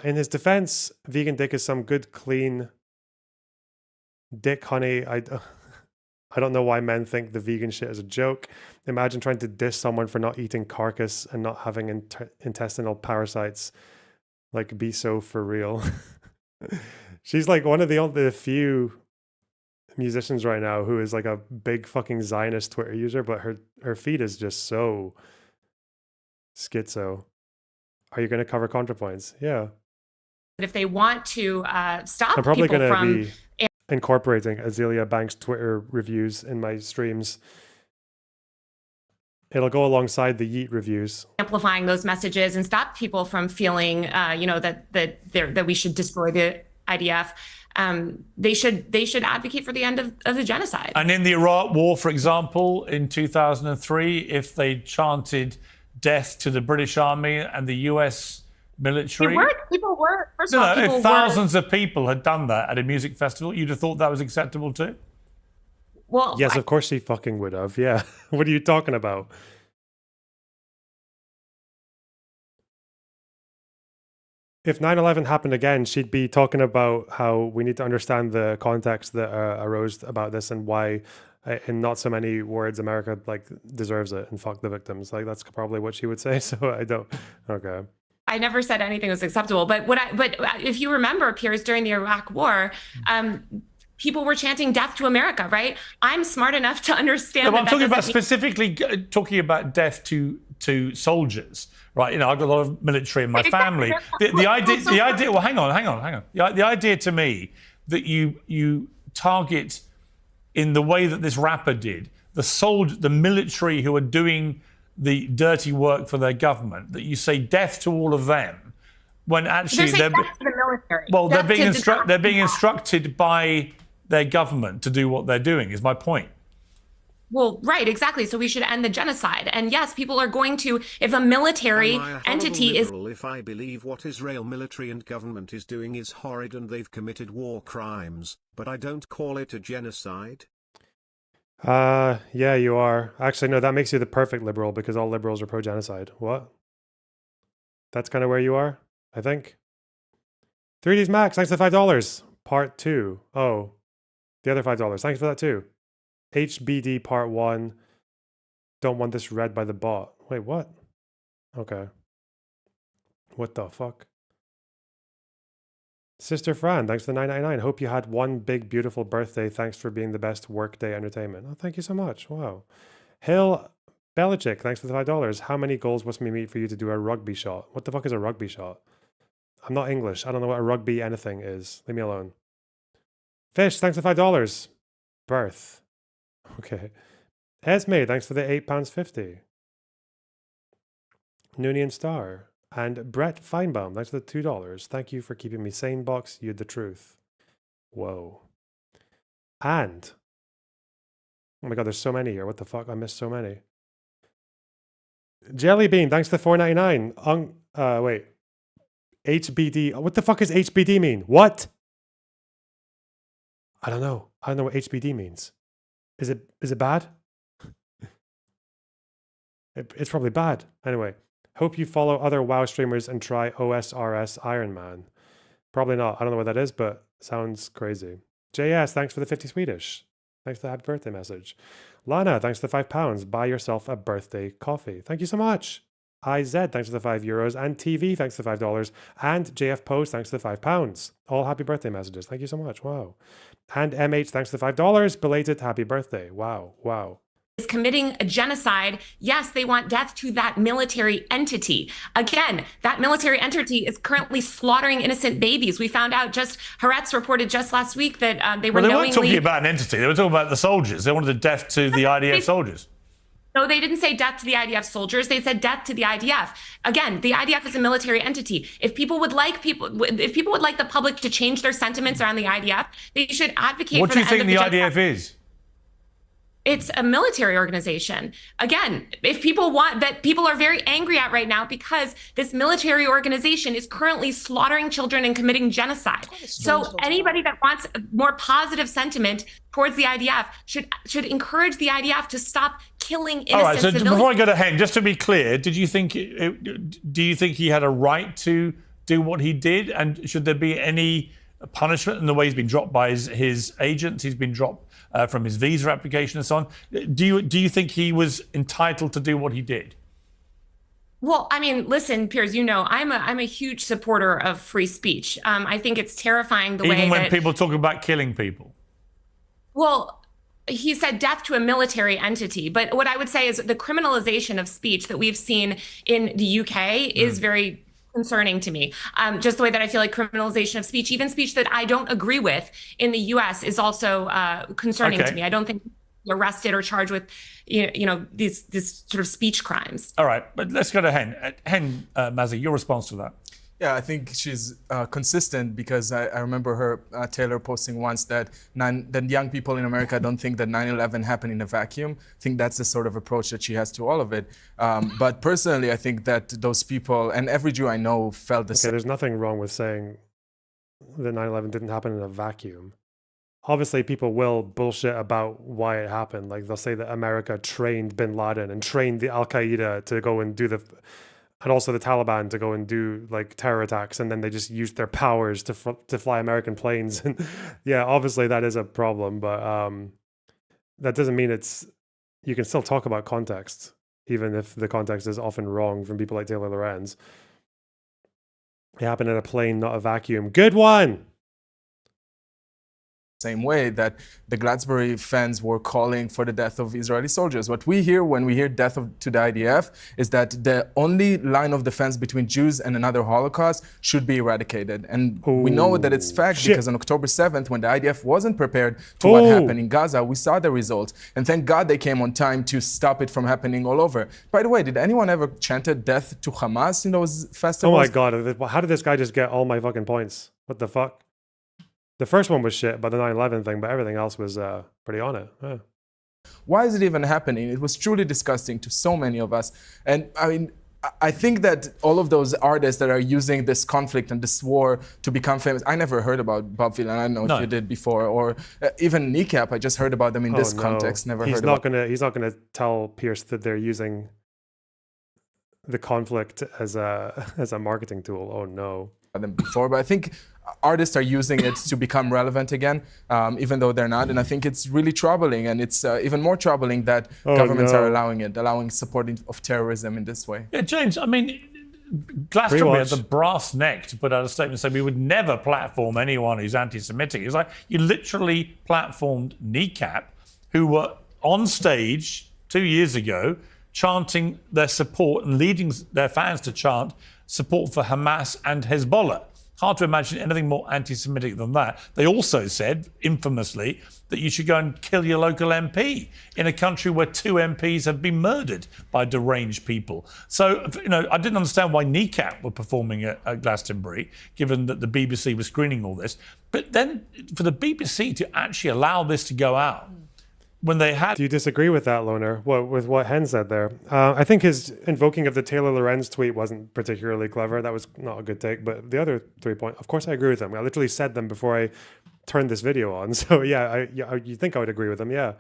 In his defense, vegan dick is some good, clean dick, honey. I don't know why men think the vegan shit is a joke. Imagine trying to diss someone for not eating carcass and not having intestinal parasites. Like, be so for real. She's like one of the few musicians right now who is like a big fucking Zionist Twitter user, but her feed is just so schizo. Are you going to cover ContraPoints? Yeah. If they want to stop I'm probably people going to from be incorporating Azealia Banks Twitter reviews in my streams. It'll go alongside the Yeet reviews. amplifying those messages and stop people from feeling, that we should destroy the IDF. They should advocate for the end of the genocide. And in the Iraq War, for example, in 2003, if they chanted death to the British Army and the US military. People were, first No, of all, no, people if thousands of people had done that at a music festival, you'd have thought that was acceptable too? Well, yes, of course she fucking would have. Yeah. What are you talking about? If 9/11 happened again, she'd be talking about how we need to understand the context that arose about this and why, in not so many words, America like deserves it and fuck the victims. Like that's probably what she would say. So I don't. Okay. I never said anything was acceptable, but if you remember, Piers, during the Iraq War, people were chanting "Death to America," right? I'm smart enough to understand. No, I'm talking about specifically talking about death to soldiers, right? You know, I've got a lot of military in my family. The idea. Well, hang on. The idea to me that you target in the way that this rapper did the military who are doing the dirty work for their government, that you say death to all of them, when actually they're death to the military. Well, Death they're being instructed by their government to do what they're doing, is my point. Well, right, exactly. So we should end the genocide. And yes, people are going to, if a military entity is. If I believe what Israel military and government is doing is horrid and they've committed war crimes, but I don't call it a genocide. Yeah, you are. Actually, no, that makes you the perfect liberal because all liberals are pro-genocide. What? That's kind of where you are, I think. 3Ds Max, thanks for $5. Part 2. Oh, the other $5. Thanks for that too. HBD Part 1. Don't want this read by the bot. Wait, what? Okay. What the fuck? Sister Fran, thanks for the $9.99. Hope you had one big, beautiful birthday. Thanks for being the best workday entertainment. Oh, thank you so much. Wow. Hill Belichick, thanks for the $5. How many goals must we meet for you to do a rugby shot? What the fuck is a rugby shot? I'm not English. I don't know what a rugby anything is. Leave me alone. Fish, thanks for $5. Birth. Okay. Esme, thanks for the £8.50. Noonian Star. And Brett Feinbaum, thanks for the $2. Thank you for keeping me sane, Box. You're the truth. Whoa. And, oh my God, there's so many here. What the fuck? I missed so many. Jelly Bean, thanks for the $4.99. Wait. HBD. What the fuck does HBD mean? What? I don't know. I don't know what HBD means. Is it bad? It's probably bad. Anyway. Hope you follow other WoW streamers and try OSRS Iron Man. Probably not. I don't know what that is, but sounds crazy. JS, thanks for the 50 Swedish. Thanks for the happy birthday message. Lana, thanks for the £5. Buy yourself a birthday coffee. Thank you so much. IZ, thanks for the €5. And TV, thanks for the $5. And JF Post, thanks for the £5. All happy birthday messages. Thank you so much. Wow. And MH, thanks for the $5. Belated happy birthday. Wow. Wow. is committing a genocide, yes, they want death to that military entity. Again, that military entity is currently slaughtering innocent babies. We found out Haaretz reported just last week that they were Well, they knowingly... weren't talking about an entity. They were talking about the soldiers. They wanted the death to the IDF soldiers. No, they didn't say death to the IDF soldiers. They said death to the IDF. Again, the IDF is a military entity. If people would like the public to change their sentiments around the IDF, they should advocate What for do the you end think of the genocide. IDF is? It's a military organization. Again, if people want that, people are very angry at right now because this military organization is currently slaughtering children and committing genocide. So anybody that wants a more positive sentiment towards the IDF should encourage the IDF to stop killing innocent All right. So civilians. before I go to Hen, just to be clear, do you think he had a right to do what he did, and should there be any punishment in the way he's been dropped by his agents? He's been dropped from his visa application and so on. Do you think he was entitled to do what he did? Well, I mean, listen, Piers, you know, I'm a huge supporter of free speech. I think it's terrifying the way that... Even when people talk about killing people? Well, he said death to a military entity. But what I would say is the criminalization of speech that we've seen in the UK is very concerning to me. Just the way that I feel like criminalization of speech, even speech that I don't agree with in the US, is also concerning to me. I don't think you're arrested or charged with, you know, these sort of speech crimes. All right, but let's go to Hen. Hen, Mazi, your response to that? Yeah, I think she's consistent because I remember her, Taylor, posting once that young people in America don't think that 9/11 happened in a vacuum. I think that's the sort of approach that she has to all of it. But personally, I think that those people, and every Jew I know, felt the same. There's nothing wrong with saying that 9/11 didn't happen in a vacuum. Obviously, people will bullshit about why it happened. Like, they'll say that America trained bin Laden and trained the Al-Qaeda to go and do and also the Taliban to go and do like terror attacks, and then they just used their powers to fly American planes. And yeah, obviously that is a problem, but that doesn't mean you can still talk about context, even if the context is often wrong from people like Taylor Lorenz. It happened in a plane, not a vacuum. Good one. Same way that the Gladsbury fans were calling for the death of Israeli soldiers. What we hear when we hear death to the IDF is that the only line of defense between Jews and another Holocaust should be eradicated. And we know that it's fact because on October 7th, when the IDF wasn't prepared to what happened in Gaza, we saw the results. And thank God they came on time to stop it from happening all over. By the way, did anyone ever chanted death to Hamas in those festivals? Oh my God, how did this guy just get all my fucking points? What the fuck? The first one was shit about the 9/11 thing, but everything else was pretty on it. Yeah. Why is it even happening? It was truly disgusting to so many of us. And I mean, I think that all of those artists that are using this conflict and this war to become famous, I never heard about Bob Dylan. I don't know if you did before, or even Kneecap. I just heard about them in this context. Never heard about them. He's not gonna tell Pierce that they're using the conflict as a marketing tool. Oh no. Them before, but I think artists are using it to become relevant again, even though they're not. And I think it's really troubling, and it's even more troubling that governments are allowing supporting of terrorism in this way. Yeah, James, I mean, Glastonbury had the brass neck to put out a statement saying we would never platform anyone who's anti-Semitic. It's like you literally platformed Kneecap, who were on stage 2 years ago chanting their support and leading their fans to chant support for Hamas and Hezbollah. Hard to imagine anything more anti-Semitic than that. They also said, infamously, that you should go and kill your local MP in a country where 2 MPs have been murdered by deranged people. So, you know, I didn't understand why Kneecap were performing at Glastonbury, given that the BBC was screening all this. But then for the BBC to actually allow this to go out, when they had... Do you disagree with that, Loner? With what Hen said there? I think his invoking of the Taylor Lorenz tweet wasn't particularly clever. That was not a good take. But the other 3 points, of course I agree with them. I literally said them before I turned this video on. So yeah, you think I would agree with them, yeah.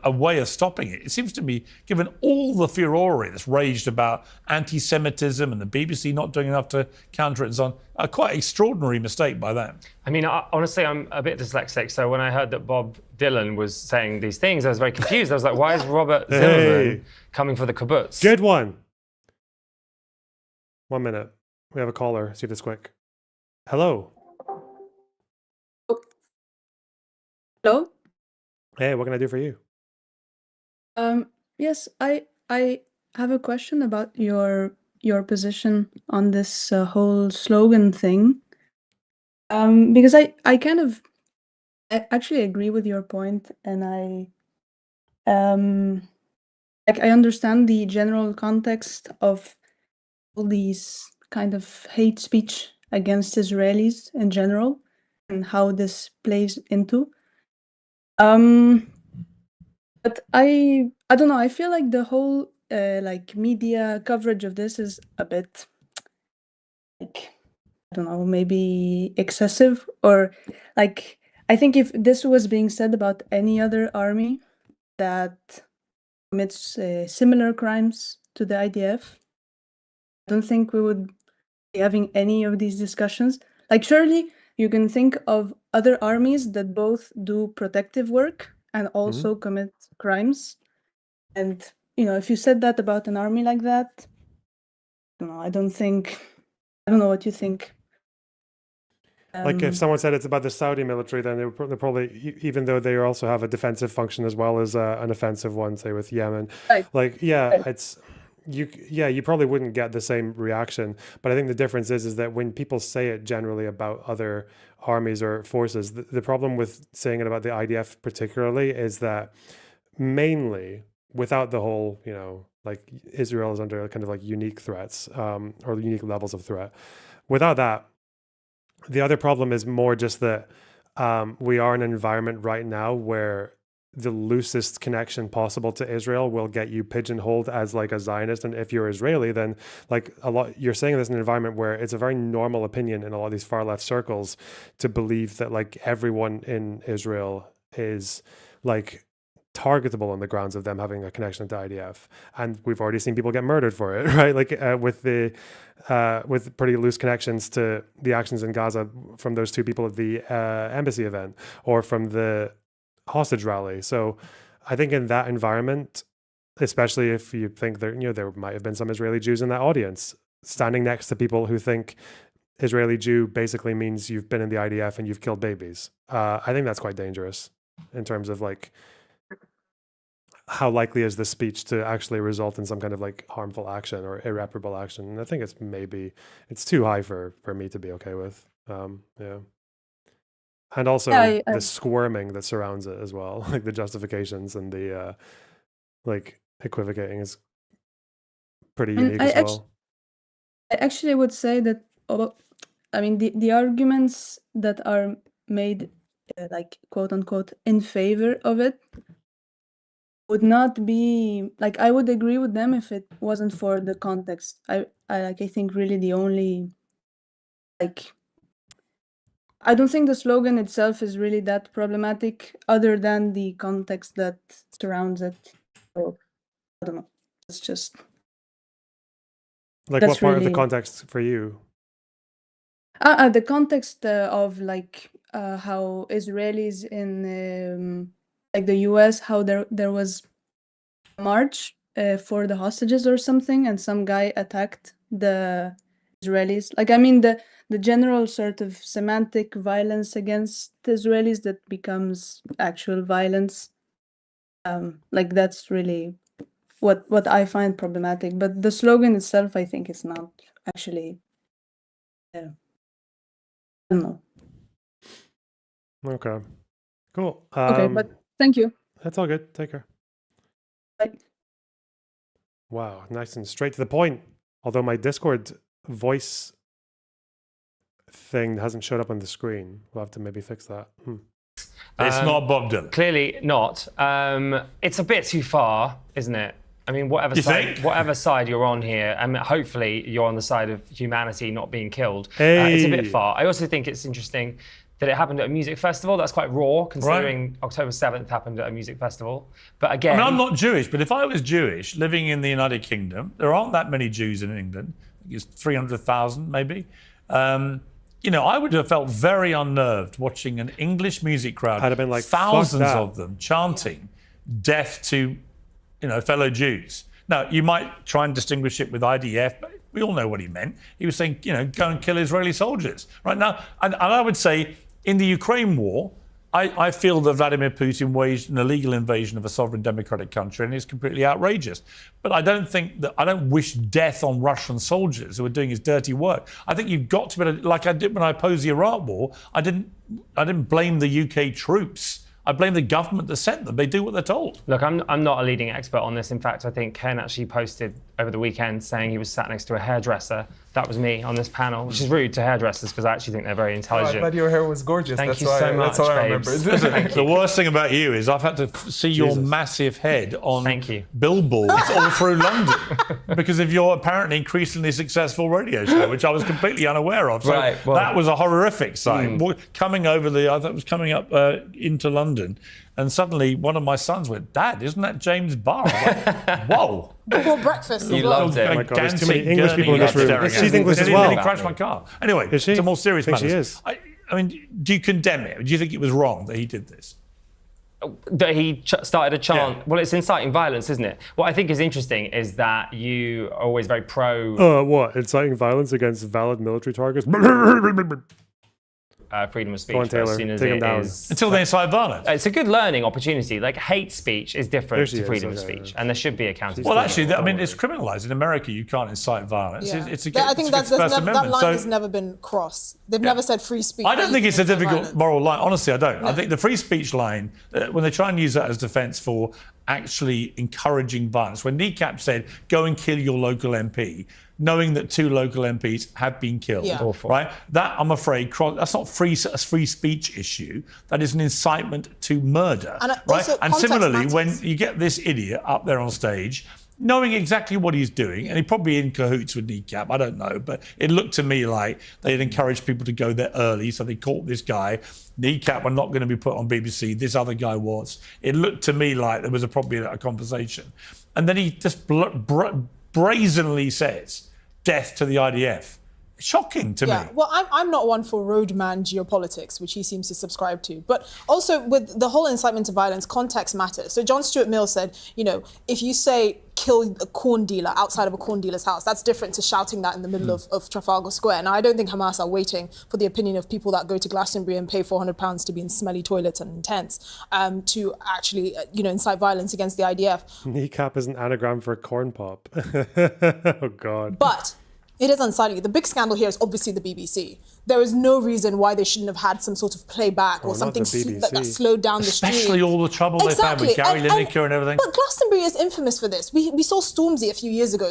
A way of stopping it. It seems to me, given all the furore that's raged about anti-Semitism and the BBC not doing enough to counter it and so on, a quite extraordinary mistake by them. I mean, honestly, I'm a bit dyslexic, so when I heard that Bob Dylan was saying these things, I was very confused. I was like, why is Robert Zimmerman coming for the kibbutz? Good one. 1 minute. We have a caller. See if this quick. Hello. Hello? Hey, what can I do for you? Yes, I have a question about your position on this whole slogan thing. Because I kind of actually agree with your point, and I understand the general context of all these kind of hate speech against Israelis in general and how this plays into. But I don't know, I feel like the whole like media coverage of this is a bit like, I don't know, maybe excessive, or like I think if this was being said about any other army that commits similar crimes to the IDF, I don't think we would be having any of these discussions. Like, surely you can think of other armies that both do protective work and also commit crimes. And, you know, if you said that about an army like that, I don't know what you think. Like if someone said it's about the Saudi military, then they're probably, even though they also have a defensive function as well as an offensive one, say with Yemen. Right. Like, yeah, Right. it's you probably wouldn't get the same reaction. But I think the difference is that when people say it generally about other armies or forces, the problem with saying it about the IDF particularly is that mainly without the whole, you know, like Israel is under kind of like unique threats or unique levels of threat. Without that, the other problem is more just that we are in an environment right now where the loosest connection possible to Israel will get you pigeonholed as like a Zionist. And if you're Israeli, then like you're saying this in an environment where it's a very normal opinion in a lot of these far left circles to believe that like everyone in Israel is like targetable on the grounds of them having a connection to IDF, and we've already seen people get murdered for it, right? Like with pretty loose connections to the actions in Gaza from those two people at the embassy event or from the hostage rally. So I think in that environment, especially if you think there, you know, there might have been some Israeli Jews in that audience, standing next to people who think Israeli Jew basically means you've been in the IDF and you've killed babies. I think that's quite dangerous in terms of like how likely is the speech to actually result in some kind of like harmful action or irreparable action. And I think it's too high for me to be okay with. Yeah. And also the squirming that surrounds it as well, like the justifications and the like equivocating is pretty unique as well. I actually would say that, I mean, the arguments that are made, like quote unquote, in favor of it, would not be like, I would agree with them if it wasn't for the context. I think really the only, like, I don't think the slogan itself is really that problematic other than the context that surrounds it. So I don't know. It's just like, what part of the context for you? The context of like how Israelis in like the US, how there was a march for the hostages or something, and some guy attacked the Israelis. Like, I mean, the general sort of semantic violence against the Israelis that becomes actual violence. Like, that's really what I find problematic. But the slogan itself, I think, is not actually. I don't know. Okay. Cool. Okay, but thank you. That's all good. Take care. Bye. Wow, nice and straight to the point. Although my Discord voice thing hasn't showed up on the screen. We'll have to maybe fix that. It's not Bob Dylan. Clearly not. It's a bit too far, isn't it? I mean, whatever side you're on here, and hopefully you're on the side of humanity not being killed. It's a bit far. I also think it's interesting that it happened at a music festival. That's quite raw, considering October 7th happened at a music festival. But again, I mean, I'm not Jewish, but if I was Jewish living in the United Kingdom, there aren't that many Jews in England. I think it's 300,000 maybe. You know, I would have felt very unnerved watching an English music crowd, I'd have been like, thousands of them chanting death to, you know, fellow Jews. Now, you might try and distinguish it with IDF, but we all know what he meant. He was saying, you know, go and kill Israeli soldiers. Right now, and I would say in the Ukraine war, I feel that Vladimir Putin waged an illegal invasion of a sovereign democratic country, and it's completely outrageous. But I don't wish death on Russian soldiers who are doing his dirty work. I think you've got to be like I did when I opposed the Iraq War. I didn't blame the UK troops. I blame the government that sent them. They do what they're told. Look, I'm not a leading expert on this. In fact, I think Ken actually posted over the weekend saying he was sat next to a hairdresser. That was me on this panel, which is rude to hairdressers because I actually think they're very intelligent. I thought your hair was gorgeous. Thank that's you why, so much, That's all I babes. remembered. The worst thing about you is I've had to see your massive head on billboards all through London because of your apparently increasingly successful radio show, which I was completely unaware of. So that was a horrific sight. Coming over I thought it was coming up into London. And suddenly one of my sons went, "Dad, isn't that James Barr?" Like, whoa. Before breakfast. You loved it. Oh my God, there's too many English people in this room. She's English as He well. crashed my car. Anyway, Is she? it's a more serious I think matter. she is. I mean, do you condemn it? Do you think it was wrong that he did this? That he started a chant. Yeah. Well, it's inciting violence, isn't it? What I think is interesting is that you are always very pro. What? Inciting violence against valid military targets? Freedom of speech. Go on, Taylor. As soon as Take him it down. is, Until they incite violence. It's a good learning opportunity. Like hate speech is different to freedom of speech, and there should be accountability. Well, actually, I mean, it's criminalised in America. You can't incite violence. Yeah. It's I think that line so, has never been crossed. They've never said free speech. I don't think it's a difficult violence. moral line. Honestly, I don't. No. I think the free speech line, when they try and use that as defence for actually encouraging violence, when Kneecap said, "Go and kill your local MP," knowing that 2 local MPs have been killed, right? That, I'm afraid, that's not a free speech issue. That is an incitement to murder, right? And similarly, when you get this idiot up there on stage, knowing exactly what he's doing, and he probably in cahoots with Kneecap, I don't know, but it looked to me like they'd encouraged people to go there early, so they caught this guy. Kneecap were not going to be put on BBC, this other guy was. It looked to me like there was probably a conversation. And then he just brazenly says, "Death to the IDF." Shocking to me. Well, I'm not one for roadman geopolitics, which he seems to subscribe to. But also with the whole incitement to violence, context matters. So John Stuart Mill said, if you say kill a corn dealer outside of a corn dealer's house, that's different to shouting that in the middle of Trafalgar Square. Now, I don't think Hamas are waiting for the opinion of people that go to Glastonbury and pay £400 to be in smelly toilets and in tents to actually, incite violence against the IDF. Kneecap is an anagram for corn pop. Oh, God. But it is unsightly. The big scandal here is obviously the BBC. There is no reason why they shouldn't have had some sort of playback or something that slowed down the stream. Especially all the trouble they've had with Gary Lineker and everything. But Glastonbury is infamous for this. We saw Stormzy a few years ago,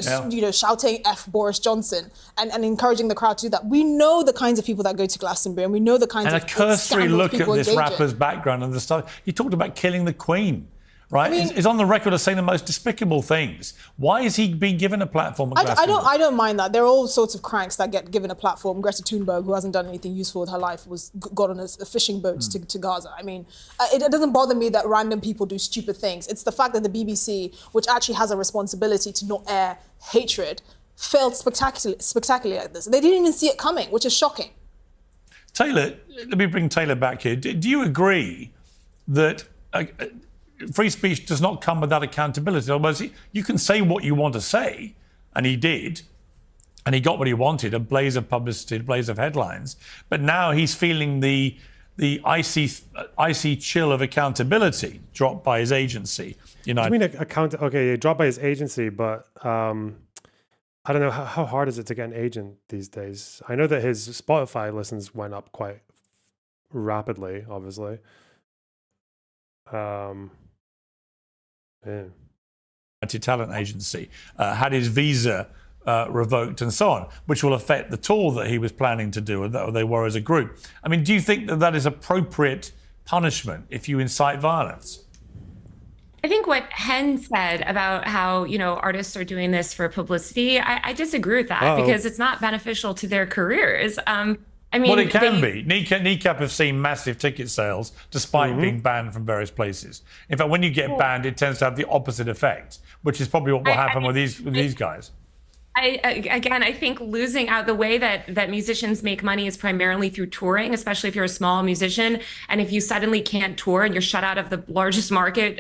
shouting F Boris Johnson and encouraging the crowd to do that. We know the kinds of people that go to Glastonbury, and we know the kinds of scandals people engage in. And a cursory look at this rapper's background and the stuff. You talked about killing the Queen. Right, he's on the record as saying the most despicable things. Why is he being given a platform? I don't mind that. There are all sorts of cranks that get given a platform. Greta Thunberg, who hasn't done anything useful with her life, got on a fishing boat to Gaza. I mean, it doesn't bother me that random people do stupid things. It's the fact that the BBC, which actually has a responsibility to not air hatred, failed spectacularly at this. They didn't even see it coming, which is shocking. Taylor, let me bring Taylor back here. Do you agree that free speech does not come without accountability? Otherwise, you can say what you want to say, and he did, and he got what he wanted, a blaze of publicity, a blaze of headlines. But now he's feeling the icy chill of accountability dropped by his agency. I mean, okay, dropped by his agency, but I don't know, how hard is it to get an agent these days? I know that his Spotify listens went up quite rapidly, obviously. Talent agency had his visa revoked and so on, which will affect the tour that he was planning to do, or that they were as a group. I mean, do you think that that is appropriate punishment if you incite violence? I think what Hen said about how, artists are doing this for publicity, I disagree with that because it's not beneficial to their careers. Well, it can be. Kneecap have seen massive ticket sales despite being banned from various places. In fact, when you get banned, it tends to have the opposite effect, which is probably what will happen with these guys. I think losing out, the way that musicians make money is primarily through touring, especially if you're a small musician. And if you suddenly can't tour and you're shut out of the largest market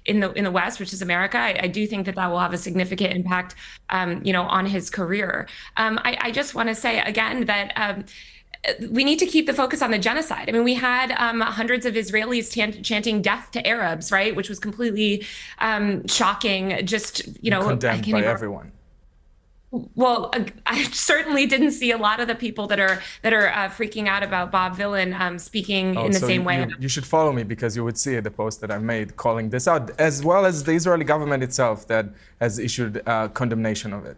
in the West, which is America, I do think that will have a significant impact, on his career. I just want to say again that we need to keep the focus on the genocide. I mean, we had hundreds of Israelis chanting "death to Arabs," right, which was completely shocking. Just condemned by everyone. Well, I certainly didn't see a lot of the people that are freaking out about Bob Vylan speaking in the same way. You should follow me because you would see the post that I made calling this out, as well as the Israeli government itself that has issued condemnation of it.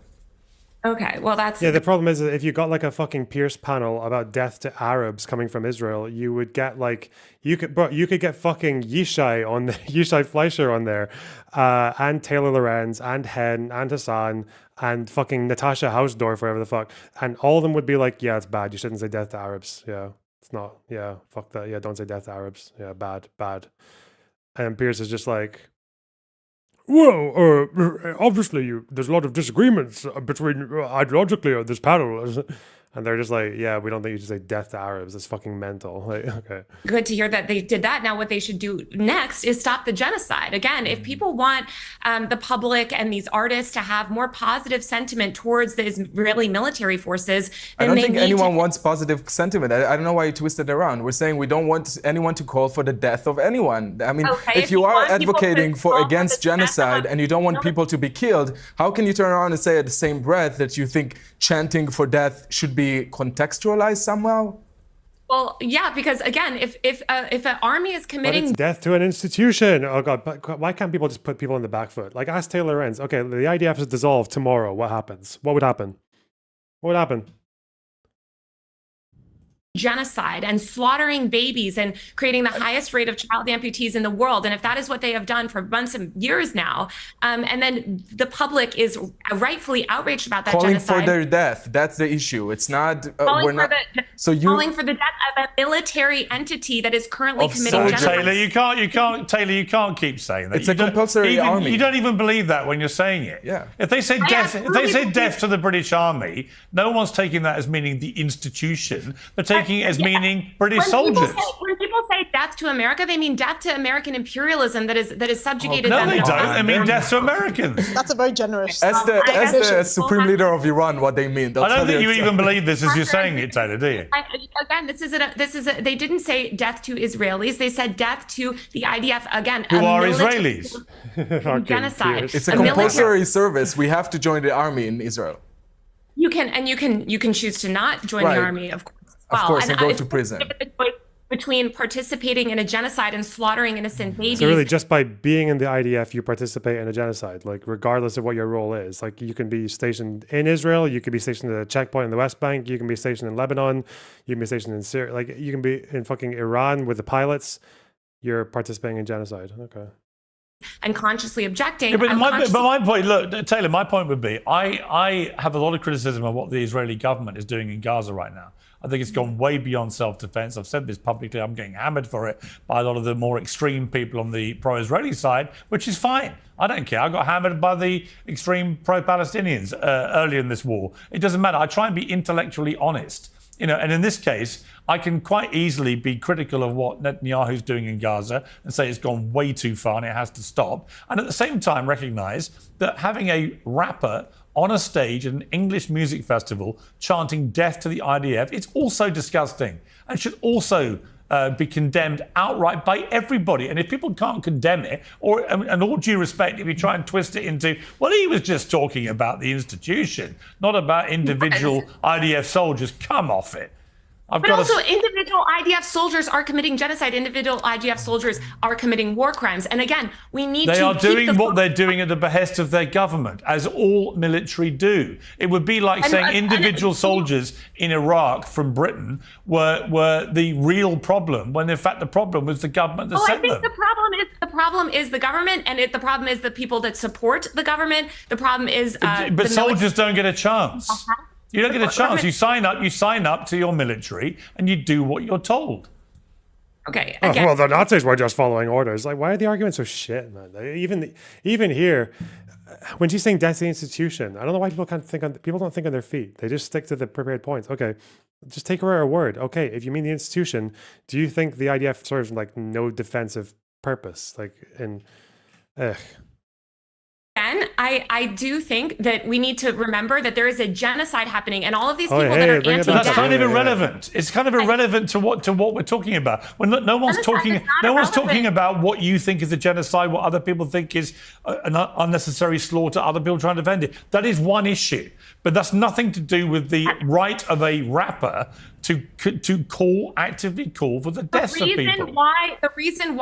Okay, well that's the problem is that if you got like a fucking Pierce panel about death to Arabs coming from Israel, you would get like you could get fucking Yishai on the Yishai Fleischer on there, and Taylor Lorenz and Hen and Hassan and fucking Natasha Hausdorff, whatever the fuck, and all of them would be like, yeah, it's bad. You shouldn't say death to Arabs. Yeah, it's not. Yeah, fuck that. Yeah, don't say death to Arabs. Yeah, bad. And Pierce is just like, well, obviously, there's a lot of disagreements between ideologically on this panel. And they're just like, yeah, we don't think you should say death to Arabs. It's fucking mental. Like, okay. Good to hear that they did that. Now, what they should do next is stop the genocide. Again, if people want the public and these artists to have more positive sentiment towards the Israeli military forces, then I don't think anyone wants positive sentiment. I don't know why you twisted it around. We're saying we don't want anyone to call for the death of anyone. I mean, if you are advocating against genocide and you don't want people to be killed, how can you turn around and say at the same breath that you think chanting for death should be contextualized somehow? Well, yeah, because again, if an army is committing death to an institution, oh god, but why can't people just put people on the back foot? Like ask Taylor Lorenz. Okay, the IDF is dissolved tomorrow. What happens? What would happen? What would happen? Genocide and slaughtering babies and creating the highest rate of child amputees in the world. And if that is what they have done for months and years now, and then the public is rightfully outraged about that calling genocide. For their death. That's the issue. It's not. Calling for the death of a military entity that is currently committing genocide. Taylor, you can't keep saying that. It's a compulsory army. You don't even believe that when you're saying it. Yeah. If they say death to the British Army, no one's taking that as meaning the institution. They're taking it as meaning British soldiers. When people say death to America, they mean death to American imperialism that is subjugated them. No, they don't. They mean death to Americans. That's a very generous. As the supreme leader of Iran, what they mean. I don't think you even believe this as you're saying it, Taylor, do you? Again, they didn't say death to Israelis. They said death to the IDF. Again, who are Israelis? Genocide. It's a compulsory service. We have to join the army in Israel. You can choose to not join the army, of course. Of course, and go to prison. Between participating in a genocide and slaughtering innocent babies. So really, just by being in the IDF, you participate in a genocide, like regardless of what your role is. Like you can be stationed in Israel, you can be stationed at a checkpoint in the West Bank, you can be stationed in Lebanon, you can be stationed in Syria, like you can be in fucking Iran with the pilots. You're participating in genocide. Okay. And consciously objecting. Yeah, but my point, look, Taylor, my point would be, I have a lot of criticism of what the Israeli government is doing in Gaza right now. I think it's gone way beyond self-defense. I've said this publicly. I'm getting hammered for it by a lot of the more extreme people on the pro-Israeli side, which is fine. I don't care. I got hammered by the extreme pro-Palestinians earlier in this war. It doesn't matter. I try and be intellectually honest. And in this case, I can quite easily be critical of what Netanyahu's doing in Gaza and say it's gone way too far and it has to stop. And at the same time, recognize that having a rapper on a stage at an English music festival chanting death to the IDF, it's also disgusting and should also be condemned outright by everybody. And if people can't condemn it, and all due respect, if you try and twist it into, well, he was just talking about the institution, not about individual IDF soldiers, come off it. But also, individual IDF soldiers are committing genocide. Individual IDF soldiers are committing war crimes. And again, we need to. They are doing what they're doing at the behest of their government, as all military do. It would be like saying individual soldiers in Iraq from Britain were the real problem, when in fact the problem was the government that sent them. I think the problem is the government, and the problem is the people that support the government. The problem is. But soldiers don't get a chance. You don't get a chance. You sign up to your military and you do what you're told. Okay. Well, the Nazis were just following orders. Like, why are the arguments so shit, man? Even here, when she's saying death to the institution, I don't know why people don't think on their feet. They just stick to the prepared points. Okay, just take her at her word. Okay, if you mean the institution, do you think the IDF serves like no defensive purpose? Like, again, I do think that we need to remember that there is a genocide happening, and all of these people hey, that are bring it anti-death. That's kind of irrelevant. It's kind of irrelevant to what we're talking about. When no one's talking about what you think is a genocide, what other people think is an unnecessary slaughter, other people trying to defend it. That is one issue, but that's nothing to do with the right of a rapper to actively call for the deaths of people. The reason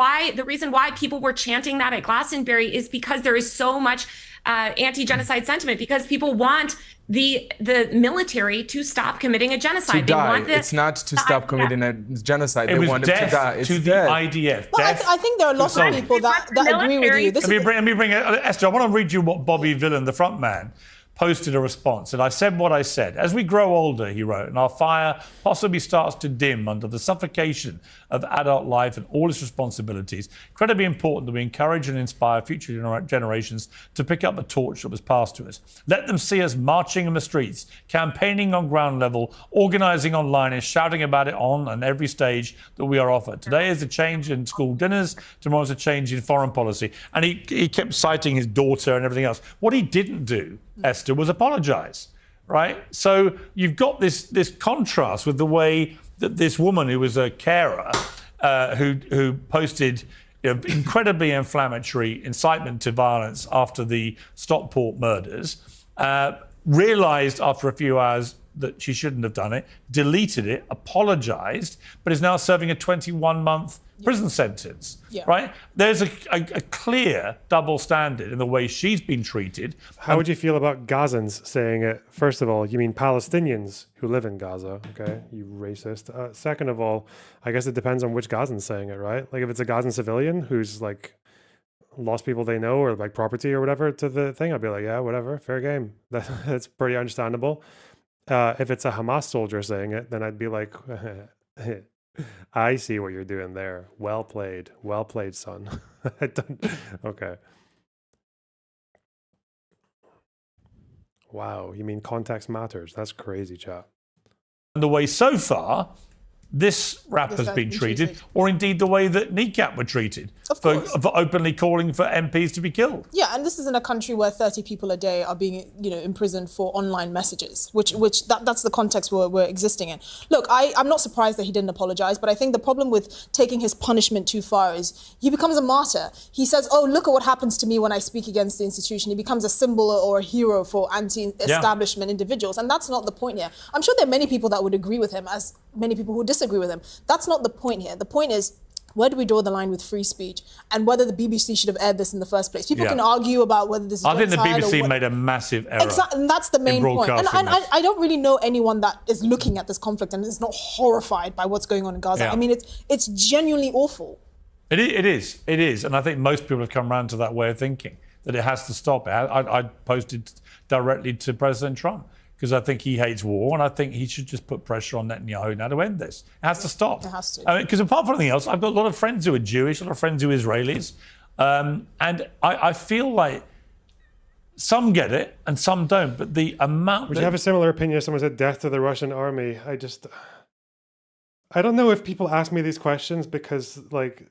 why people were chanting that at Glastonbury is because there is so much anti-genocide sentiment, because people want the military to stop committing a genocide. To They die. want It's not to stop committing a genocide. It They was want them to death die. It's to the death. IDF. Well, Death I think there are lots of people that agree with you. Let me bring Esther, I want to read you what Bobby Villan, the front man, posted a response. And I said what I said. As we grow older, he wrote, and our fire possibly starts to dim under the suffocation of adult life and all its responsibilities, incredibly important that we encourage and inspire future generations to pick up the torch that was passed to us. Let them see us marching in the streets, campaigning on ground level, organizing online and shouting about it on and every stage that we are offered. Today is a change in school dinners, tomorrow's a change in foreign policy. And he kept citing his daughter and everything else. What he didn't do, Esther, was apologize, right? So you've got this contrast with the way that this woman who was a carer who posted incredibly inflammatory incitement to violence after the Stockport murders, realized after a few hours that she shouldn't have done it, deleted it, apologized, but is now serving a 21-month prison sentence, right? There's a clear double standard in the way she's been treated. How would you feel about Gazans saying it? First of all, you mean Palestinians who live in Gaza, okay? You racist. Second of all, I guess it depends on which Gazan's saying it, right? Like if it's a Gazan civilian who's like lost people they know or like property or whatever to the thing, I'd be like, yeah, whatever, fair game. That's pretty understandable. If it's a Hamas soldier saying it, then I'd be like, I see what you're doing there. Well played, son. Okay. Wow, you mean context matters? That's crazy, chat. The way so far this rapper's been treated, or indeed the way that NECAP were treated for openly calling for MPs to be killed. Yeah, and this is in a country where 30 people a day are being, imprisoned for online messages, which that's the context we're existing in. Look, I'm not surprised that he didn't apologize, but I think the problem with taking his punishment too far is he becomes a martyr. He says, oh, look at what happens to me when I speak against the institution. He becomes a symbol or a hero for anti-establishment individuals, and that's not the point here. I'm sure there are many people that would agree with him, as many people who disagree with him. That's not the point here. The point is, where do we draw the line with free speech and whether the BBC should have aired this in the first place? People can argue about whether this is I think the BBC made a massive error. Exactly, and that's the main point. And I don't really know anyone that is looking at this conflict and is not horrified by what's going on in Gaza. I mean, it's genuinely awful. It is. And I think most people have come around to that way of thinking, that it has to stop. I posted directly to President Trump, because I think he hates war, and I think he should just put pressure on Netanyahu now to end this. It has to stop. It has to. Because apart from anything else, I've got a lot of friends who are Jewish, a lot of friends who are Israelis, and I feel like some get it and some don't, but the amount... Would you have a similar opinion if someone said death to the Russian army? I don't know if people ask me these questions because, like...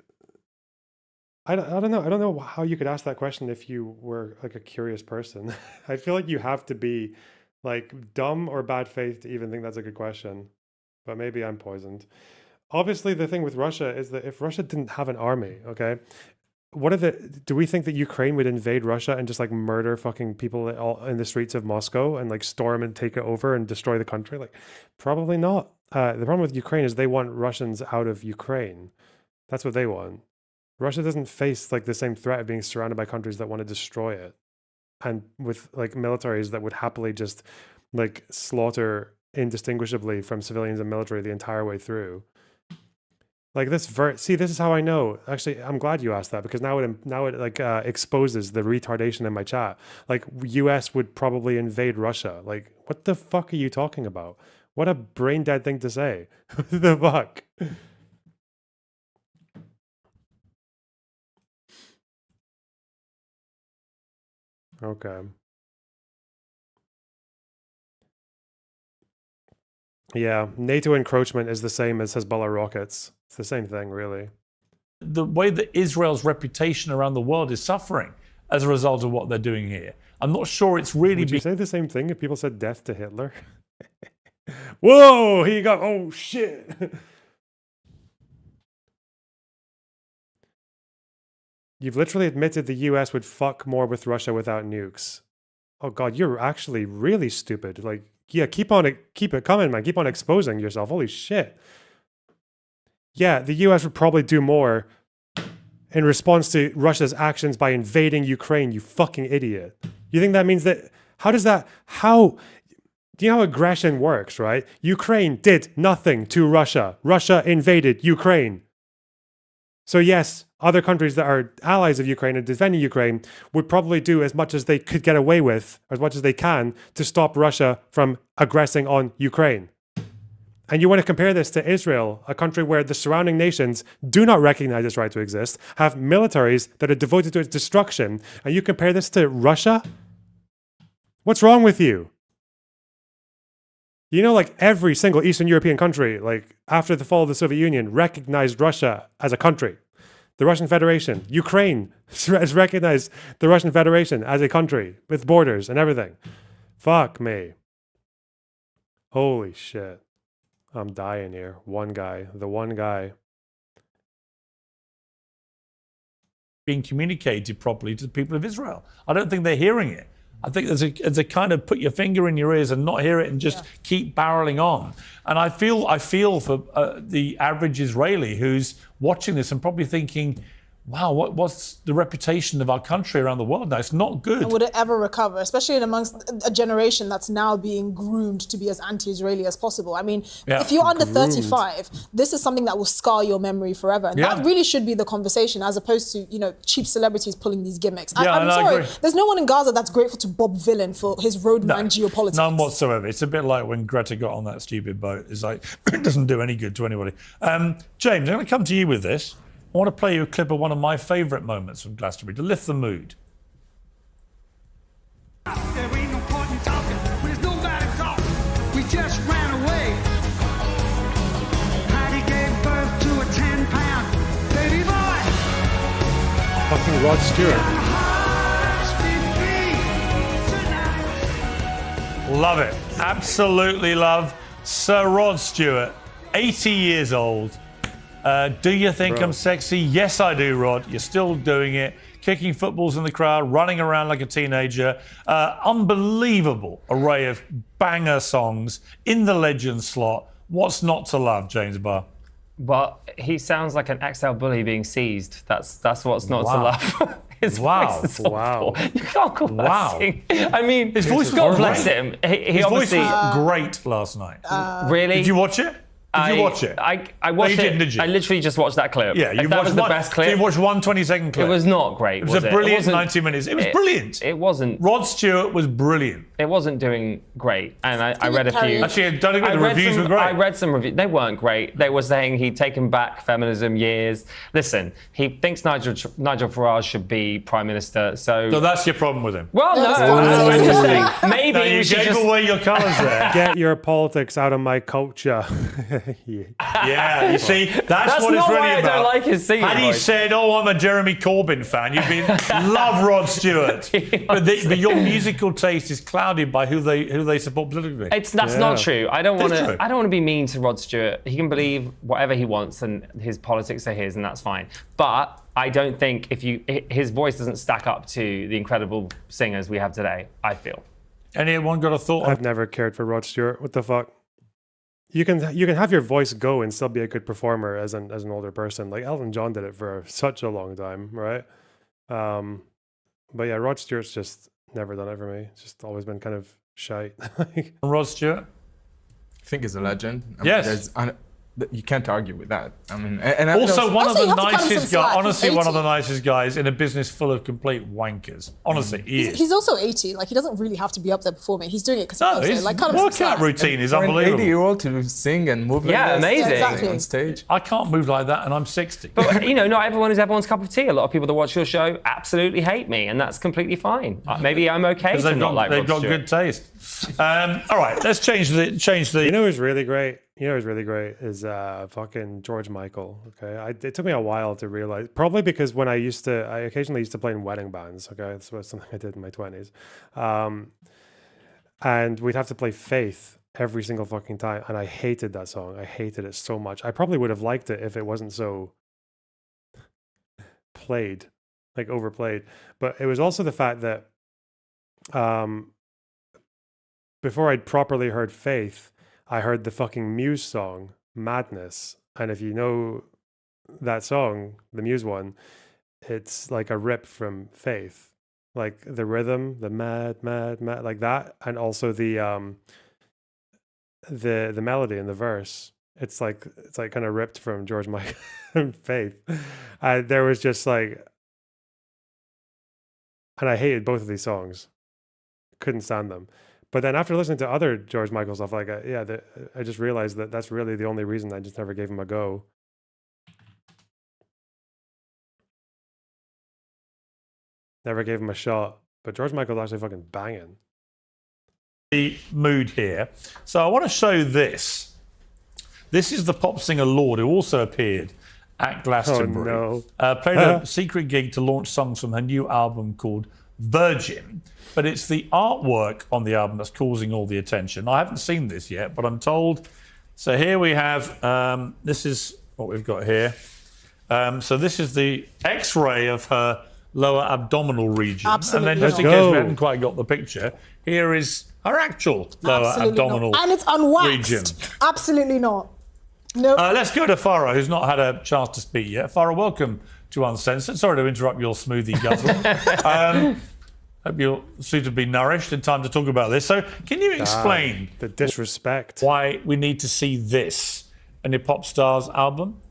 I don't know. I don't know how you could ask that question if you were, like, a curious person. I feel like you have to be... like dumb or bad faith to even think that's a good question, but maybe I'm poisoned. Obviously, the thing with Russia is that if Russia didn't have an army, okay, do we think that Ukraine would invade Russia and just like murder fucking people in the streets of Moscow and like storm and take it over and destroy the country? Like, probably not. The problem with Ukraine is they want Russians out of Ukraine. That's what they want. Russia doesn't face like the same threat of being surrounded by countries that want to destroy it, and with like militaries that would happily just like slaughter indistinguishably from civilians and military the entire way through. Like this see, this is how I know. Actually, I'm glad you asked that, because now it like exposes the retardation in my chat. Like, US would probably invade Russia. Like, what the fuck are you talking about? What a brain dead thing to say. What the fuck? Okay. Yeah, NATO encroachment is the same as Hezbollah rockets. It's the same thing, really. The way that Israel's reputation around the world is suffering as a result of what they're doing here. I'm not sure it's really... Would you say the same thing if people said death to Hitler? Whoa, he got... Oh, shit. You've literally admitted the US would fuck more with Russia without nukes. Oh, God, you're actually really stupid. Like, yeah, keep it coming, man. Keep on exposing yourself. Holy shit. Yeah, the US would probably do more in response to Russia's actions by invading Ukraine, you fucking idiot. You think that means that... How... Do you know how aggression works, right? Ukraine did nothing to Russia. Russia invaded Ukraine. So yes, other countries that are allies of Ukraine and defending Ukraine would probably do as much as they could get away with, as much as they can, to stop Russia from aggressing on Ukraine. And you want to compare this to Israel, a country where the surrounding nations do not recognize its right to exist, have militaries that are devoted to its destruction, and you compare this to Russia? What's wrong with you? You know, like every single Eastern European country, like after the fall of the Soviet Union, recognized Russia as a country. The Russian Federation, Ukraine has recognized the Russian Federation as a country with borders and everything. Fuck me. Holy shit. I'm dying here. The one guy. Being communicated properly to the people of Israel. I don't think they're hearing it. I think there's a kind of put your finger in your ears and not hear it and just keep barreling on. And I feel for the average Israeli who's watching this and probably thinking, wow, what's the reputation of our country around the world now? It's not good. And would it ever recover, especially in amongst a generation that's now being groomed to be as anti-Israeli as possible? I mean, if you're under 35, this is something that will scar your memory forever. And that really should be the conversation, as opposed to, you know, cheap celebrities pulling these gimmicks. I'm sorry, there's no one in Gaza that's grateful to Bob Villain for his roadman geopolitics. None whatsoever. It's a bit like when Greta got on that stupid boat. It's like, it doesn't do any good to anybody. James, I'm going to come to you with this. I want to play you a clip of one of my favourite moments from Glastonbury to lift the mood. There ain't no point in talking, there's nobody talking. We just ran away. Heidi gave birth to a 10-pound baby boy. Fucking Rod Stewart. Love it. Absolutely love Sir Rod Stewart, 80 years old. Do you think I'm sexy? Yes, I do, Rod. You're still doing it. Kicking footballs in the crowd, running around like a teenager. Unbelievable array of banger songs in the legend slot. What's not to love, James Barr? Well, he sounds like an XL bully being seized. That's what's not to love. His voice is awful. You can't call that sing. I mean, his voice was God bless him. His voice was great last night. Really? Did you watch it? Did you watch it? I watched you it. didn't, did you? I literally just watched that clip. Yeah, that was the best clip. So you watched 1 20-second clip. It was not great. It was a brilliant 90 minutes. It was brilliant. It wasn't. Rod Stewart was brilliant. It wasn't doing great, and I read a few. Actually, the reviews were great. I read some reviews. They weren't great. They were saying he'd taken back feminism years. Listen, he thinks Nigel Farage should be prime minister. So that's your problem with him. Well, no. I'm just saying, maybe no, you gave away your colours there. Get your politics out of my culture. Yeah, you see, that's what it's really about. I don't like his singing. Had he said, "Oh, I'm a Jeremy Corbyn fan," you'd be love Rod Stewart. but your musical taste is clouded by who they support politically. That's not true. I don't want to be mean to Rod Stewart. He can believe whatever he wants, and his politics are his, and that's fine. But I don't think his voice doesn't stack up to the incredible singers we have today. I feel. Anyone got a thought? I've never cared for Rod Stewart. What the fuck? You can have your voice go and still be a good performer as an older person. Like Elton John did it for such a long time, right? But yeah, Rod Stewart's just never done it for me. It's just always been kind of shite. Rod Stewart, I think he's a legend. I yes. You can't argue with that. I mean, also one of the nicest guys. Honestly, one of the nicest guys in a business full of complete wankers. Honestly, he is. He's also 80. Like, he doesn't really have to be up there performing. He's doing it because he loves it. His Like, kind of workout routine is unbelievable. An 80-year-old to sing and move like that, amazing. Exactly. on stage. I can't move like that, and I'm 60. But not everyone is everyone's cup of tea. A lot of people that watch your show absolutely hate me, and that's completely fine. Maybe I'm okay to not like Rod They've got Stewart. good taste. All right, let's change the. You know who's really great? You know who's really great is fucking George Michael. Okay, it took me a while to realize, probably because when I occasionally used to play in wedding bands. Okay, this was something I did in my 20s, and we'd have to play Faith every single fucking time, and I hated that song. I hated it so much. I probably would have liked it if it wasn't so played, like overplayed. But it was also the fact that before I'd properly heard Faith, I heard the fucking Muse song, Madness. And if you know that song, the Muse one, it's like a rip from Faith. Like the rhythm, the mad, mad, mad, like that. And also the melody in the verse. It's like kind of ripped from George Michael and Faith. There was just like, and I hated both of these songs. Couldn't stand them. But then after listening to other George Michael stuff, like, I just realized that that's really the only reason I just never gave him a go. Never gave him a shot. But George Michael's actually fucking banging. The mood here. So I want to show this. This is the pop singer Lorde, who also appeared at Glastonbury. Oh, no. Played a secret gig to launch songs from her new album called Virgin. But it's the artwork on the album that's causing all the attention. I haven't seen this yet, but I'm told. So here we have, this is what we've got here. So this is the X-ray of her lower abdominal region. Absolutely. And then just in case we haven't quite got the picture, here is her actual lower abdominal And it's unwaxed. region. Absolutely not. No. Let's go to Farah, who's not had a chance to speak yet. Farah, welcome to Uncensored. Sorry to interrupt your smoothie guzzle. Hope you're suitably nourished in time to talk about this. So can you explain the disrespect, why we need to see this in a pop star's album?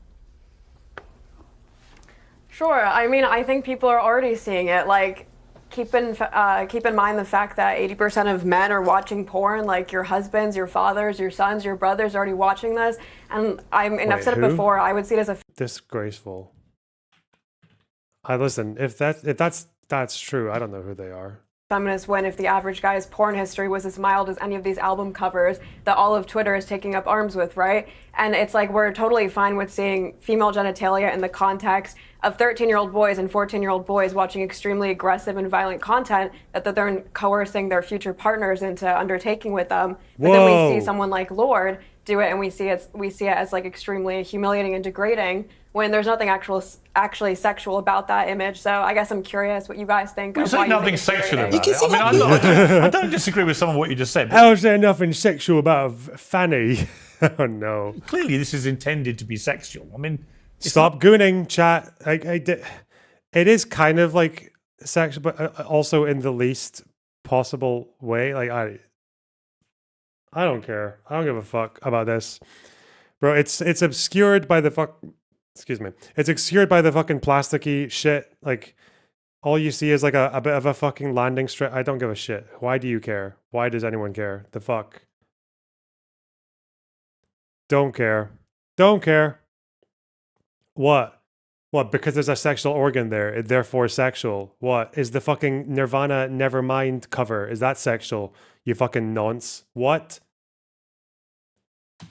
Sure. I mean, I think people are already seeing it. Like, keep in mind the fact that 80% of men are watching porn. Like, your husbands, your fathers, your sons, your brothers are already watching this. And I've said it before. I would see it as a disgraceful. Listen, if that's true, I don't know who they are. feminist when if the average guy's porn history was as mild as any of these album covers that all of Twitter is taking up arms with, right? And it's like we're totally fine with seeing female genitalia in the context of 13-year-old boys and 14-year-old boys watching extremely aggressive and violent content that they're coercing their future partners into undertaking with them. But then we see someone like Lorde do it, and we see it as like extremely humiliating and degrading when there's nothing actually sexual about that image. So I guess I'm curious what you guys think. There's nothing sexual about it. I don't disagree with some of what you just said. How is there nothing sexual about Fanny? Oh no! Clearly, this is intended to be sexual. I mean, stop gooning, chat. It is kind of like sexual, but also in the least possible way. Like I don't care. I don't give a fuck about this, bro. It's obscured by the fuck. Excuse me. It's obscured by the fucking plasticky shit. Like all you see is like a bit of a fucking landing strip. I don't give a shit. Why do you care? Why does anyone care? The fuck. Don't care. Don't care. What? What? Because there's a sexual organ there, therefore sexual. What? Is the fucking Nirvana Nevermind cover, is that sexual? You fucking nonce. What?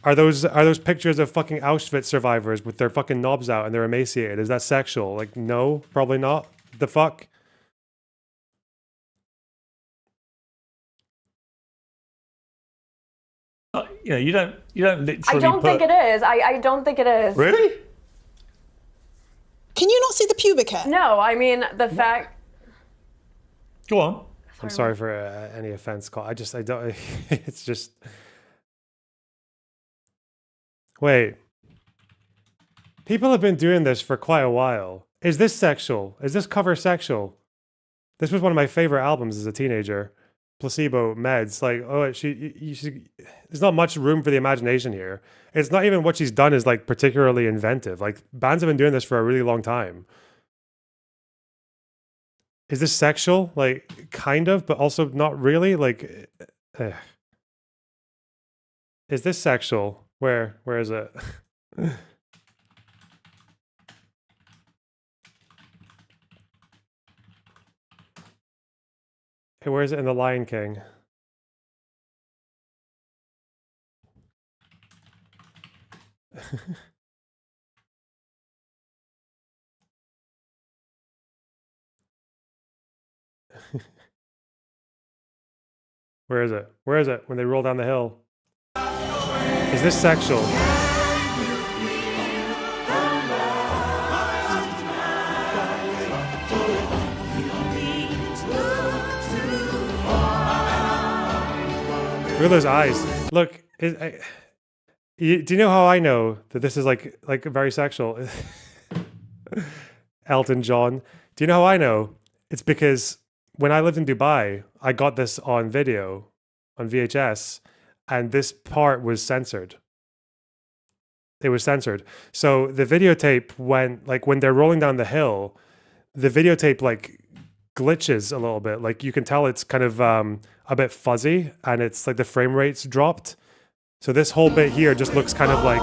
Are those pictures of fucking Auschwitz survivors with their fucking knobs out and they're emaciated? Is that sexual? Like, no, probably not. The fuck? You don't literally. I don't think it is. I don't think it is. Really? Can you not see the pubic hair? No, I mean the fact. Go on. I'm sorry for any offense call. I don't. It's just. Wait. People have been doing this for quite a while. Is this sexual? Is this cover sexual? This was one of my favorite albums as a teenager. Placebo, Meds. Like, oh, there's not much room for the imagination here. It's not even what she's done is like particularly inventive. Like, bands have been doing this for a really long time. Is this sexual? Like, kind of, but also not really. Like, is this sexual? Where is it? Hey, where is it in The Lion King? Where is it? Where is it? When they roll down the hill. Is this sexual? Look at those eyes. Look, do you know how I know that this is like very sexual? Elton John. Do you know how I know? It's because when I lived in Dubai, I got this on video, on VHS, and this part was censored. It was censored. So the videotape, when they're rolling down the hill, the videotape like glitches a little bit. Like you can tell it's kind of a bit fuzzy, and it's like the frame rate's dropped. So this whole bit here just looks kind of like,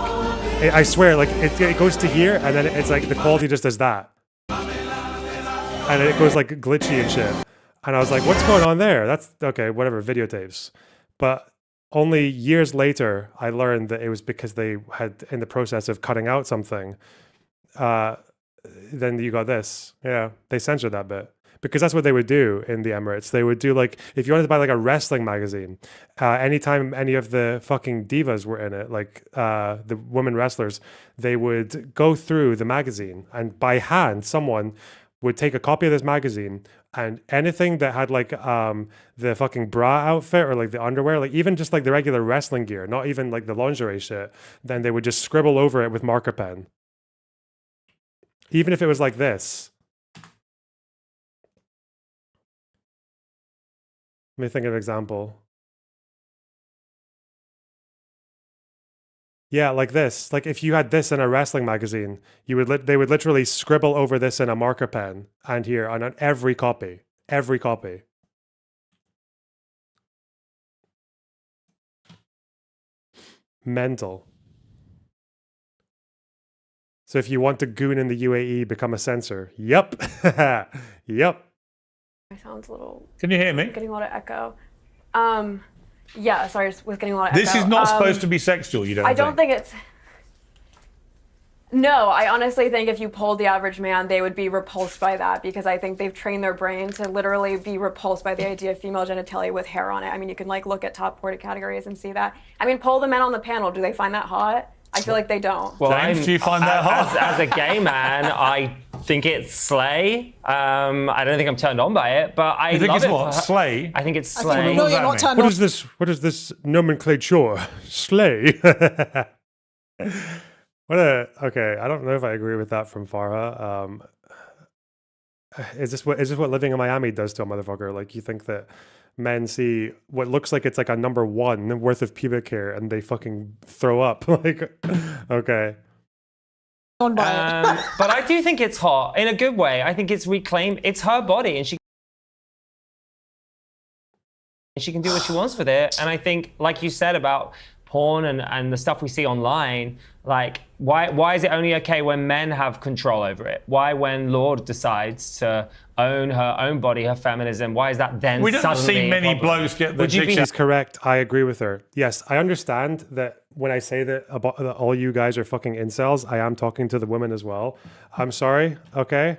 I swear, like it goes to here, and then it's like the quality just does that. And it goes like glitchy and shit. And I was like, what's going on there? That's okay, whatever, videotapes. But only years later, I learned that it was because they had, in the process of cutting out something, then you got this. Yeah, they censored that bit. Because that's what they would do in the Emirates. They would do like, if you wanted to buy like a wrestling magazine, anytime any of the fucking divas were in it, like the women wrestlers, they would go through the magazine, and by hand, someone would take a copy of this magazine, and anything that had like the fucking bra outfit or like the underwear, like even just like the regular wrestling gear, not even like the lingerie shit, then they would just scribble over it with marker pen. Even if it was like this. Let me think of an example. Yeah, like this. Like if you had this in a wrestling magazine, they would literally scribble over this in a marker pen and here on every copy. Every copy. Mental. So if you want to goon in the UAE, become a censor. Yep. Yep. My sound's a little. Can you hear me? Getting a lot of echo. Yeah, sorry, I was getting a lot of This echo. is not supposed to be sexual, you don't I don't think it's. No, I honestly think if you polled the average man, they would be repulsed by that, because I think they've trained their brain to literally be repulsed by the idea of female genitalia with hair on it. I mean, you can like look at top 40 categories and see that. I mean, poll the men on the panel. Do they find that hot? I feel like they don't. Well, James, do you find that hot? As a gay man, I think it's slay. I don't think I'm turned on by it, but I You think love it's it what? for her. Slay? I think it's I slay. think, no, you're not turned What on. is this? What is this nomenclature? Slay. Okay, I don't know if I agree with that from Farha. Is this what living in Miami does to a motherfucker? Like, you think that men see what looks like it's like a number 1 worth of pubic hair and they fucking throw up? Like, okay. Don't buy it. But I do think it's hot in a good way. I think it's reclaimed. It's her body, and she can do what she wants with it. And I think, like you said about porn and the stuff we see online, like why is it only okay when men have control over it? Why, when Lorde decides to own her own body, her feminism, why is that then We don't suddenly see a many problem? blokes get the dicks She's correct. I agree with her. Yes, I understand that when I say that all you guys are fucking incels, I am talking to the women as well. I'm sorry. Okay.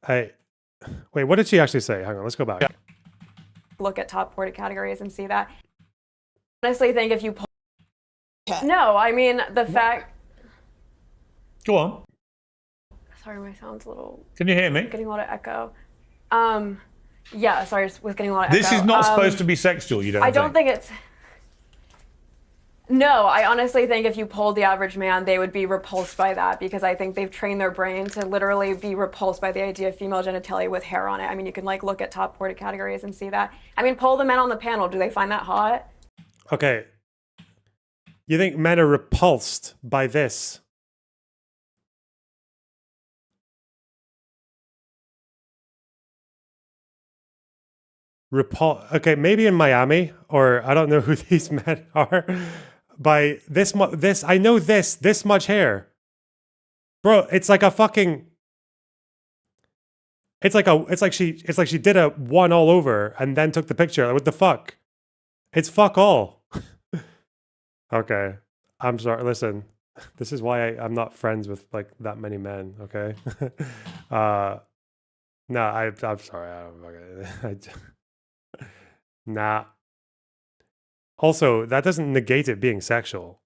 Wait, what did she actually say? Hang on, let's go back. Look at top 40 categories and see that. I honestly think if you poll. No, I mean, the fact. Go on. Sorry, my sound's a little. Can you hear me? Getting a lot of echo. Yeah, sorry, I was getting a lot of This echo. is not supposed to be sexual, you don't I don't think it's. No, I honestly think if you polled the average man, they would be repulsed by that, because I think they've trained their brain to literally be repulsed by the idea of female genitalia with hair on it. I mean, you can like look at top 40 categories and see that. I mean, poll the men on the panel. Do they find that hot? Okay. You think men are repulsed by this? Okay, maybe in Miami, or I don't know who these men are. By this I know this much hair, bro. It's like a fucking. It's like she did a one all over and then took the picture. Like, what the fuck? It's fuck all. Okay. I'm sorry. Listen, this is why I'm not friends with like that many men. Okay. No, I'm sorry. Nah. Also, that doesn't negate it being sexual.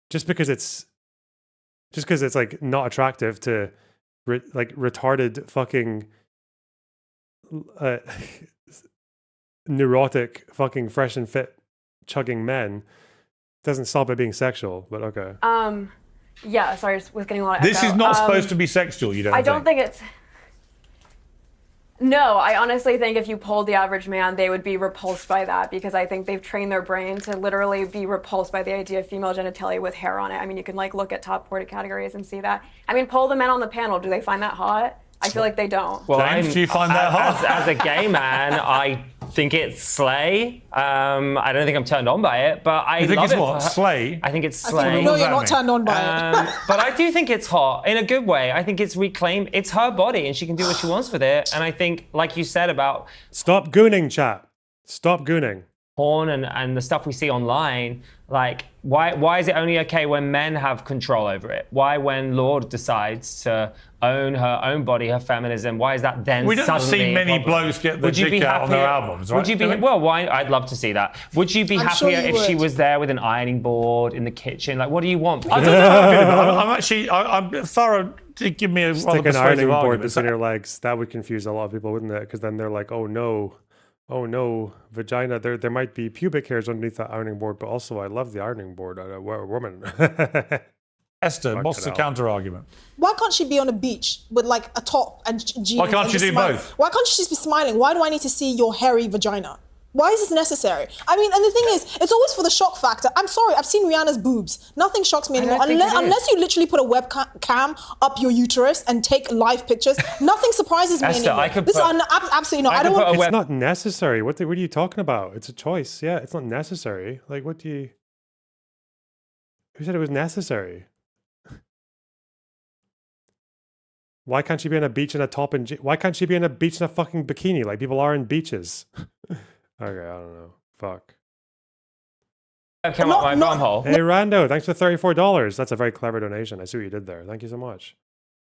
Just because it's like not attractive to like retarded fucking neurotic fucking fresh and fit chugging men doesn't stop it being sexual, but okay. Yeah, sorry, I was getting a lot of This echo. is not supposed to be sexual, you don't I don't think it's... No, I honestly think if you polled the average man, they would be repulsed by that, because I think they've trained their brain to literally be repulsed by the idea of female genitalia with hair on it. I mean, you can like look at top 40 categories and see that. I mean, poll the men on the panel. Do they find that hot? I feel like they don't. Well, James, do you find that hot? As a gay man, I think it's slay. I don't think I'm turned on by it, but I You think love it's it what? for her. Slay? I think it's I slay. think we know you're not turned on by it. But I do think it's hot in a good way. I think it's reclaimed. It's her body, and she can do what she wants with it. And I think, like you said about Stop gooning, chat. Stop gooning. porn and the stuff we see online, like why is it only okay when men have control over it? Why when Lorde decides to own her own body, her feminism, why is that then We don't suddenly see a many problem? blokes get the Would you be dick out on their happier- albums, right? Would you be well? Why? I'd love to see that. Would you be I'm sure happier you if she would. was there with an ironing board in the kitchen? Like, what do you want? I don't know how I feel about it. I'm actually, Farah did give me a rather Stick an persuasive ironing board argument. between your legs. That would confuse a lot of people, wouldn't it? Because then they're like, oh no, vagina. There might be pubic hairs underneath that ironing board, but also I love the ironing board. We're a woman. Esther, what's the hell. counter argument? Why can't she be on a beach with like a top and jeans? Why can't and she just do smile? both? Why can't she just be smiling? Why do I need to see your hairy vagina? Why is this necessary? I mean, and the thing is, it's always for the shock factor. I'm sorry, I've seen Rihanna's boobs. Nothing shocks me anymore. don't think it is. Unless you literally put a webcam up your uterus and take live pictures, nothing surprises me Esther, anymore. I could This put- absolutely not. I I don't could want. put a It's not necessary. What are you talking about? It's a choice. Yeah, it's not necessary. Like, what do you... Who said it was necessary? Why can't she be on a beach in a top and... Why can't she be on a beach in a fucking bikini like people are in beaches? Okay, I don't know. Fuck. Come up my bum hole. Hey, Rando, thanks for $34. That's a very clever donation. I see what you did there. Thank you so much.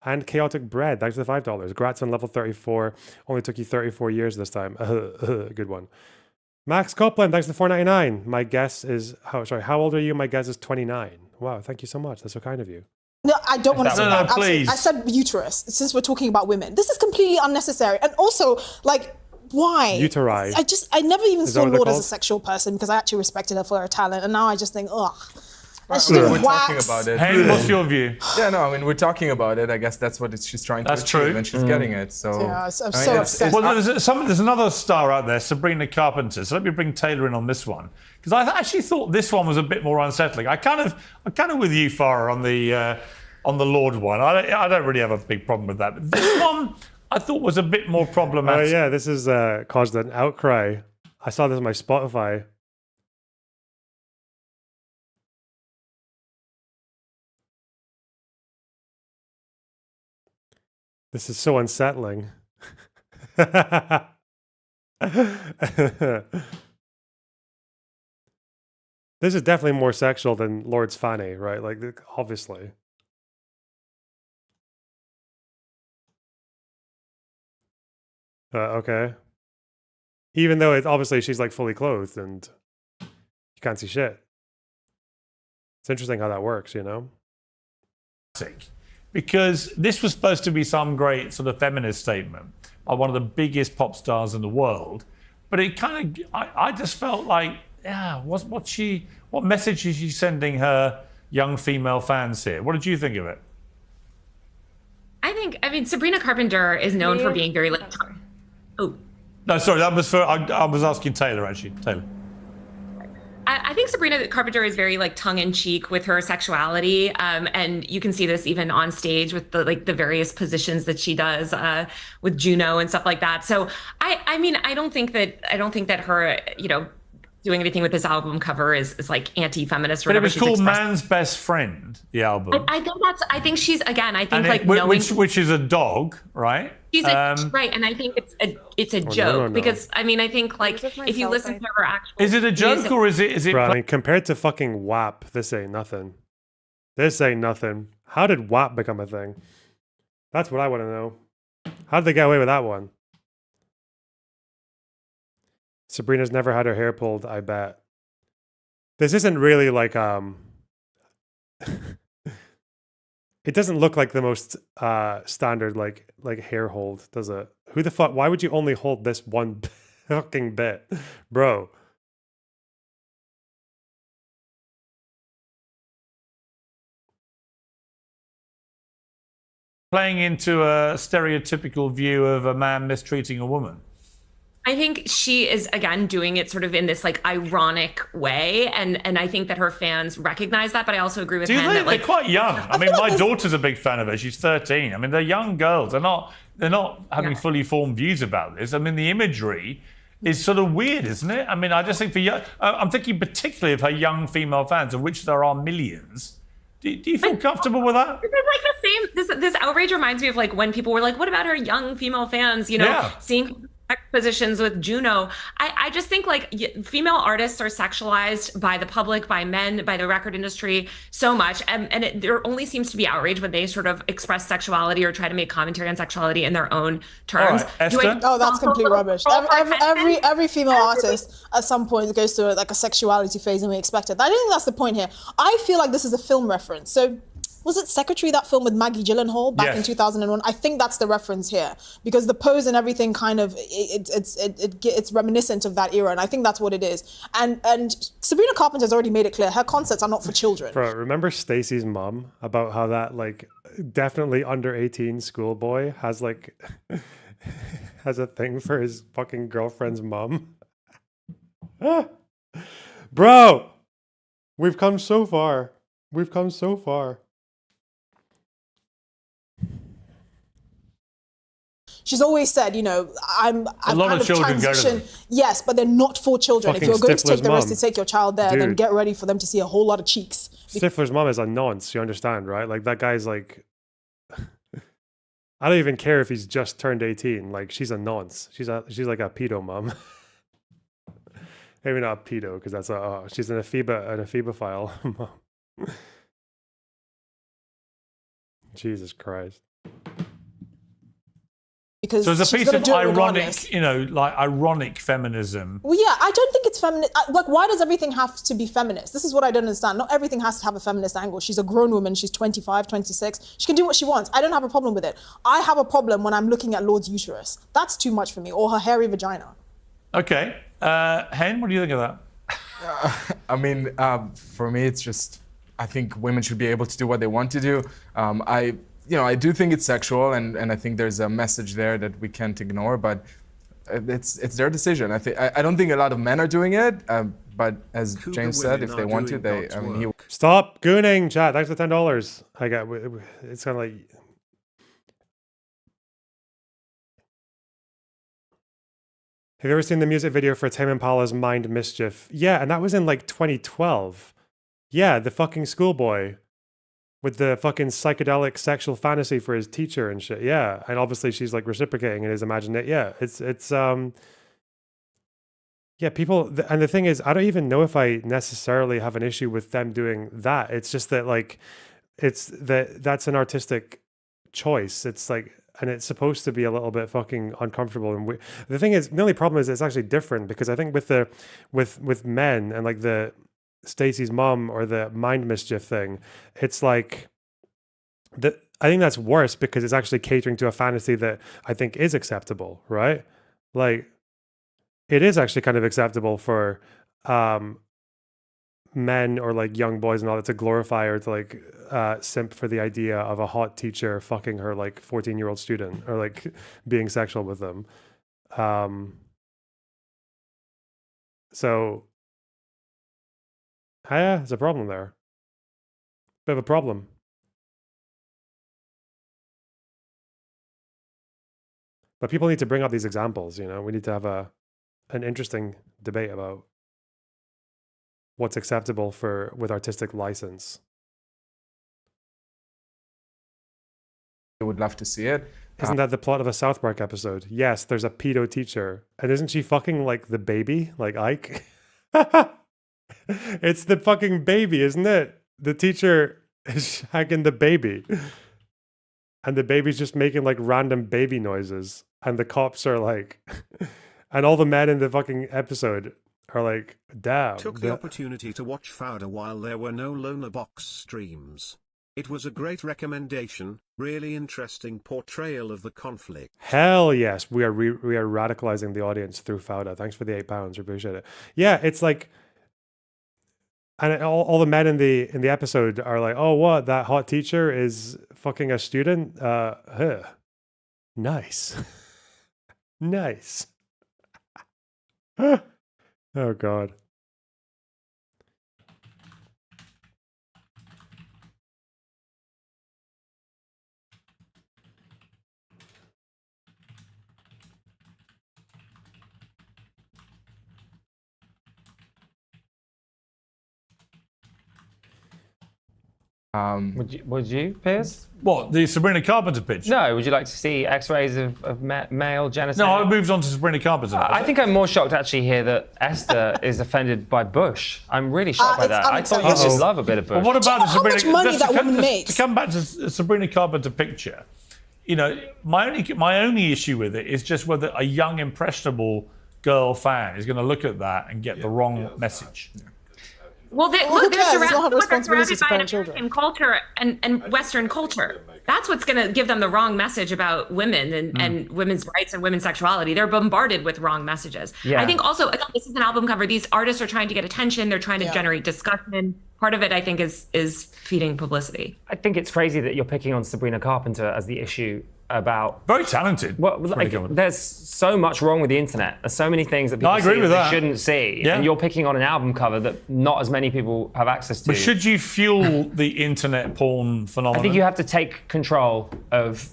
And Chaotic Bread, thanks for the $5. Grats on level 34. Only took you 34 years this time. Good one. Max Copland, thanks for $4.99. My guess is... How old are you? My guess is 29. Wow, thank you so much. That's so kind of you. No, I don't want to say No, that. please. I said uterus, since we're talking about women. This is completely unnecessary. And also, like, why? Uteri. I never even Is saw that what they're Lorde as a called? sexual person because I actually respected her for her talent. And now I just think, ugh. We're She's doing talking wax. about it. Hey, what's your view? Yeah, no, I mean, we're talking about it. I guess that's what she's trying to That's achieve, true. and she's getting it. So, Yeah, I'm I mean, so upset. Well, there's another star out there, Sabrina Carpenter. So let me bring Taylor in on this one because I actually thought this one was a bit more unsettling. I'm kind of with you, Farah, on the Lorde one. I don't really have a big problem with that. But this one I thought was a bit more Oh, problematic. yeah, this has caused an outcry. I saw this on my Spotify. This is so unsettling. This is definitely more sexual than Lorde's Fanny, right? Like, obviously. Okay. Even though it's obviously she's like fully clothed and you can't see shit. It's interesting how that works, you know? Because this was supposed to be some great sort of feminist statement by one of the biggest pop stars in the world, but it kind of, I just felt like, yeah, what message is she sending her young female fans here? What did you think of it? I mean, Sabrina Carpenter is known for being very like. Oh. No, sorry, that was for, I was asking Taylor, actually. Taylor. I think Sabrina Carpenter is very like tongue-in-cheek with her sexuality, and you can see this even on stage with the various positions that she does with Juno and stuff like that. So I mean I don't think that her doing anything with this album cover is like anti-feminist or But it whatever. was she's called expressed. Man's Best Friend, the album. I think she's, again, I think And like it, knowing. which is a dog, right? She's right, and I think it's a joke because I mean I think like if you listen to her actual Is it a joke music- or is it? Bro, I mean, compared to fucking WAP, this ain't nothing. This ain't nothing. How did WAP become a thing? That's what I want to know. How did they get away with that one? Sabrina's never had her hair pulled, I bet. This isn't really like it doesn't look like the most standard like hair hold, does it? Who the fuck? Why would you only hold this one fucking bit, bro? Playing into a stereotypical view of a man mistreating a woman. I think she is again doing it sort of in this like ironic way, and I think that her fans recognize that. But I also agree with Do you him think that like they're quite young? I mean, my daughter's a big fan of her. She's 13. I mean, they're young girls. They're not having fully formed views about this. I mean, the imagery is sort of weird, isn't it? I mean, I just think for young, I'm thinking particularly of her young female fans, of which there are millions. Do you feel comfortable with that? It's like the same. This outrage reminds me of like when people were like, "What about her young female fans?" You know, Yeah. seeing positions with Juno. I just think like female artists are sexualized by the public, by men, by the record industry so much, and there only seems to be outrage when they sort of express sexuality or try to make commentary on sexuality in their own terms. All right, Esther? Oh, that's complete rubbish. Every female artist at some point goes through like a sexuality phase, and we expect it. I don't think that's the point here. I feel like this is a film reference. So, was it Secretary, that film with Maggie Gyllenhaal back in 2001? I think that's the reference here because the pose and everything kind of it's reminiscent of that era, and I think that's what it is. And Sabrina Carpenter's already made it clear her concerts are not for children. Bro, remember Stacey's mom about how that like definitely under 18 schoolboy has like has a thing for his fucking girlfriend's mom? Bro, we've come so far. We've come so far. She's always said, you know, I've A lot kind of children go to transitioned. them. Yes, but they're not for children. Fucking If you're going to take Stifler's the risk mum. to take your child there, then Dude. get ready for them to see a whole lot of cheeks. Stifler's mom is a nonce, you understand, right? Like that guy's like I don't even care if he's just turned 18. Like she's a nonce. She's like a pedo mom. Maybe not a pedo because that's she's an aphebophile mom. Jesus Christ. Because so it's a she's piece gonna of do it ironic, regardless. you know, like ironic feminism. Well, yeah, I don't think it's feminist. Like, why does everything have to be feminist? This is what I don't understand. Not everything has to have a feminist angle. She's a grown woman. She's 25, 26. She can do what she wants. I don't have a problem with it. I have a problem when I'm looking at Lord's uterus. That's too much for me. Or her hairy vagina. Okay. Hen, what do you think of that? I mean, for me, it's just, I think women should be able to do what they want to do. I do think it's sexual, and I think there's a message there that we can't ignore, but it's their decision. I don't think a lot of men are doing it, but as James said, if they want to, Stop gooning, chat. Thanks for $10. I got. It's kind of like. Have you ever seen the music video for Tame Impala's Mind Mischief? Yeah, and that was in like 2012. Yeah, the fucking schoolboy with the fucking psychedelic sexual fantasy for his teacher and shit. Yeah, and obviously she's like reciprocating in his imagination. Yeah, yeah, people, and the thing is, I don't even know if I necessarily have an issue with them doing that. It's just that like, that's an artistic choice. It's like, and it's supposed to be a little bit fucking uncomfortable. And the thing is, the only problem is it's actually different because I think with men and like the Stacey's mom or the Mind Mischief thing, it's like I think that's worse because it's actually catering to a fantasy that I think is acceptable, right? Like it is actually kind of acceptable for men or like young boys and all that to glorify or to like simp for the idea of a hot teacher fucking her like 14-year-old student or like being sexual with them. So yeah, there's a problem there. Bit of a problem. But people need to bring up these examples, you know. We need to have an interesting debate about what's acceptable for with artistic license. I would love to see it. Isn't that the plot of a South Park episode? Yes, there's a pedo teacher. And isn't she fucking like the baby? Like Ike? It's the fucking baby, isn't it? The teacher is shagging the baby. And the baby's just making like random baby noises. And the cops are like... and all the men in the fucking episode are like, damn. Took the opportunity to watch Fauda while there were no Loner Box streams. It was a great recommendation, really interesting portrayal of the conflict. Hell yes, we are radicalizing the audience through Fauda. Thanks for the £8. We appreciate it. Yeah, it's like, and all the men in the episode are like, oh, what? That hot teacher is fucking a student? Nice. Nice. Oh God. Would you, Piers? What, the Sabrina Carpenter pitch? No, would you like to see X-rays of male genitalia? No, I moved on to Sabrina Carpenter. I think I'm more shocked actually here that Esther is offended by Bush. I'm really shocked by that. I thought you would love a bit of Bush. Well, what about the Sabrina? How much money that woman makes? To come back to the Sabrina Carpenter picture, you know, my only issue with it is just whether a young impressionable girl fan is going to look at that and get the wrong message. Well, they're surrounded by an children. American culture and Western culture. That's what's going to give them the wrong message about women and women's rights and women's sexuality. They're bombarded with wrong messages. Yeah. I think also, again, this is an album cover. These artists are trying to get attention. They're trying to generate discussion. Part of it, I think, is feeding publicity. I think it's crazy that you're picking on Sabrina Carpenter as the issue about... Very talented. Well, like, there's so much wrong with the internet. There's so many things that people see that they shouldn't see. Yeah. And you're picking on an album cover that not as many people have access to. But should you fuel the internet porn phenomenon? I think you have to take control of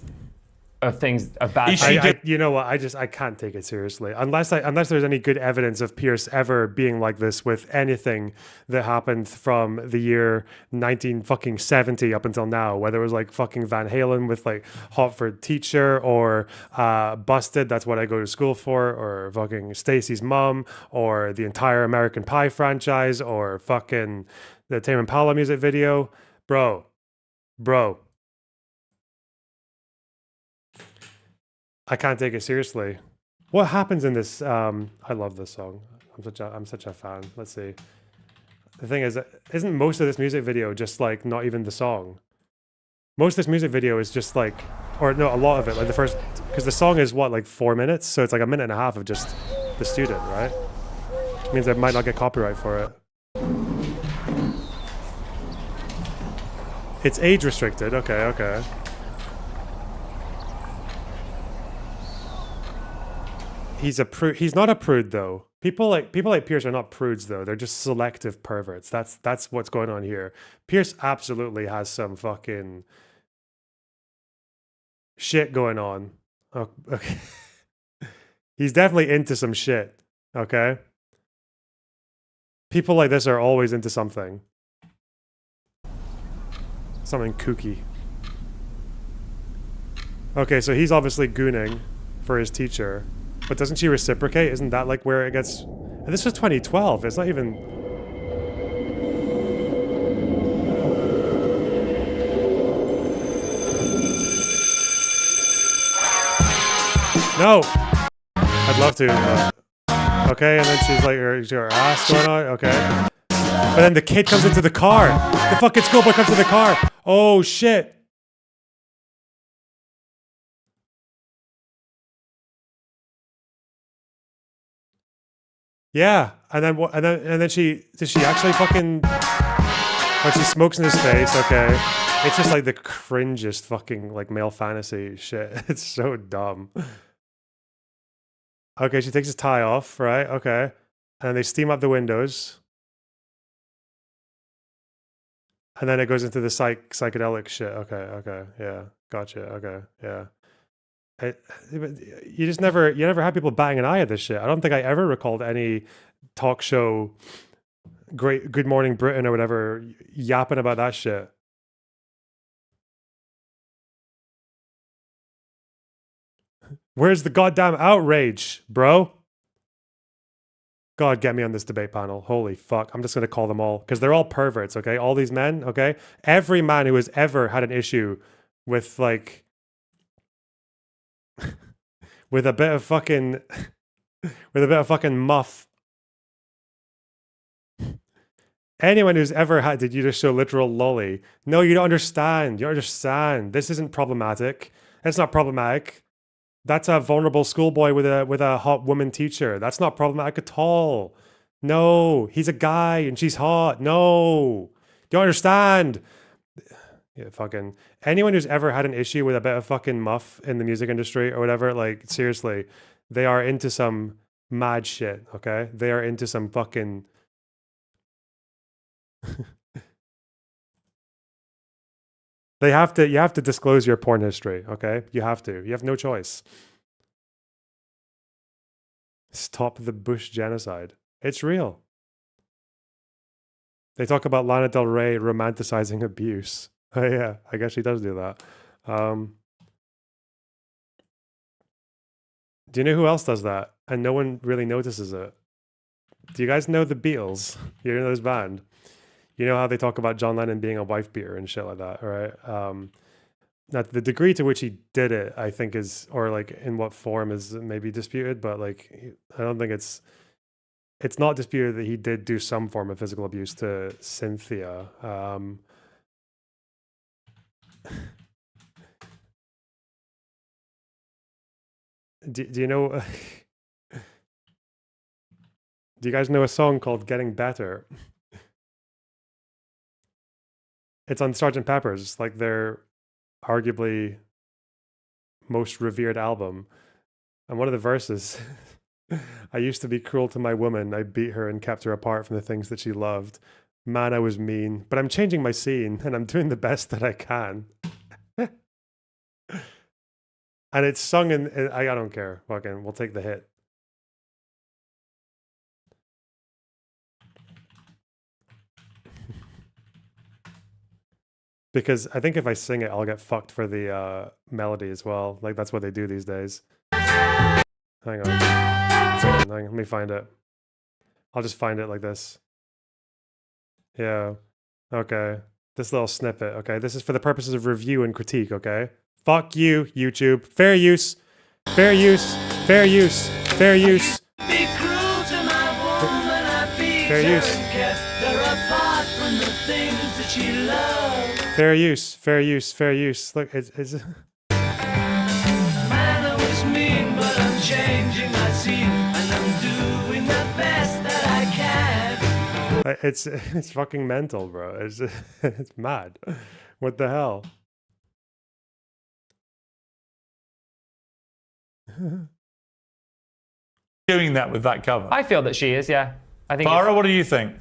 things, of bad... You know what? I can't take it seriously unless there's any good evidence of Pierce ever being like this with anything that happened from the year 1970 up until now, whether it was like fucking Van Halen with like Hot for Teacher or Busted, That's What I Go to School For, or fucking Stacy's Mom, or the entire American Pie franchise, or fucking the Tame Impala music video. Bro. I can't take it seriously. What happens in this? I love this song. I'm such a fan. Let's see. The thing is, isn't most of this music video just like not even the song? Most of this music video is just like, or no, a lot of it, like the first, because the song is what, like 4 minutes? So it's like a minute and a half of just the student, right? It means I might not get copyright for it. It's age restricted. Okay. He's not a prude though. People like Pierce are not prudes though. They're just selective perverts. That's what's going on here. Pierce absolutely has some fucking shit going on. Oh, okay. He's definitely into some shit. Okay. People like this are always into something. Something kooky. Okay, so he's obviously gooning for his teacher. But doesn't she reciprocate? Isn't that like where it gets... And this was 2012. It's not even... No! I'd love to. Okay, and then she's like, her ass going on. Okay. But then the kid comes into the car. The fucking schoolboy comes to the car. Oh, shit. Yeah, and then does she actually fucking when she smokes in his face? Okay, it's just like the cringest fucking like male fantasy shit. It's so dumb. Okay, she takes his tie off, right? Okay, and they steam up the windows, and then it goes into the psychedelic shit. Okay, yeah, gotcha. Okay, yeah. You never had people batting an eye at this shit. I don't think I ever recalled any talk show Good Morning Britain or whatever, yapping about that shit. Where's the goddamn outrage, bro? God, get me on this debate panel. Holy fuck. I'm just going to call them all because they're all perverts, okay? All these men, okay? Every man who has ever had an issue with like with a bit of fucking muff. Anyone who's ever had, did you just show literal lolly? No, you don't understand. You don't understand. This isn't problematic. It's not problematic. That's a vulnerable schoolboy with a hot woman teacher. That's not problematic at all. No, he's a guy and she's hot. No, you don't understand. Yeah, fucking anyone who's ever had an issue with a bit of fucking muff in the music industry or whatever, like seriously, they are into some mad shit. Okay, they are into some fucking. You have to disclose your porn history, okay? You have to. You have no choice. Stop the Bush genocide. It's real. They talk about Lana Del Rey romanticizing abuse. Oh yeah, I guess she does do that. Do you know who else does that? And no one really notices it. Do you guys know the Beatles? You know this band? You know how they talk about John Lennon being a wife beater and shit like that, right? Now, the degree to which he did it, I think is, or like in what form is maybe disputed, but like, I don't think it's not disputed that he did do some form of physical abuse to Cynthia. Do you know, do you guys know a song called Getting Better? It's on Sgt. Pepper's, like their arguably most revered album. And one of the verses, I used to be cruel to my woman. I beat her and kept her apart from the things that she loved. Man, I was mean, but I'm changing my scene and I'm doing the best that I can. And it's sung in I don't care. Fucking, we'll take the hit. Because I think if I sing it, I'll get fucked for the melody as well. Like, that's what they do these days. Hang on. Let me find it. I'll just find it like this. Yeah. Okay. This little snippet, okay? This is for the purposes of review and critique, okay? Fuck you, YouTube. Fair use. Fair use. Fair use. Fair use. Fair use. Fair use, fair use, fair use. Look, it's Man, I was mean, but I'm changing my scene, and I'm doing the best that I can. It's fucking mental, bro. It's mad. What the hell? Doing that with that cover. I feel that she is, yeah. I think. Farah, what do you think?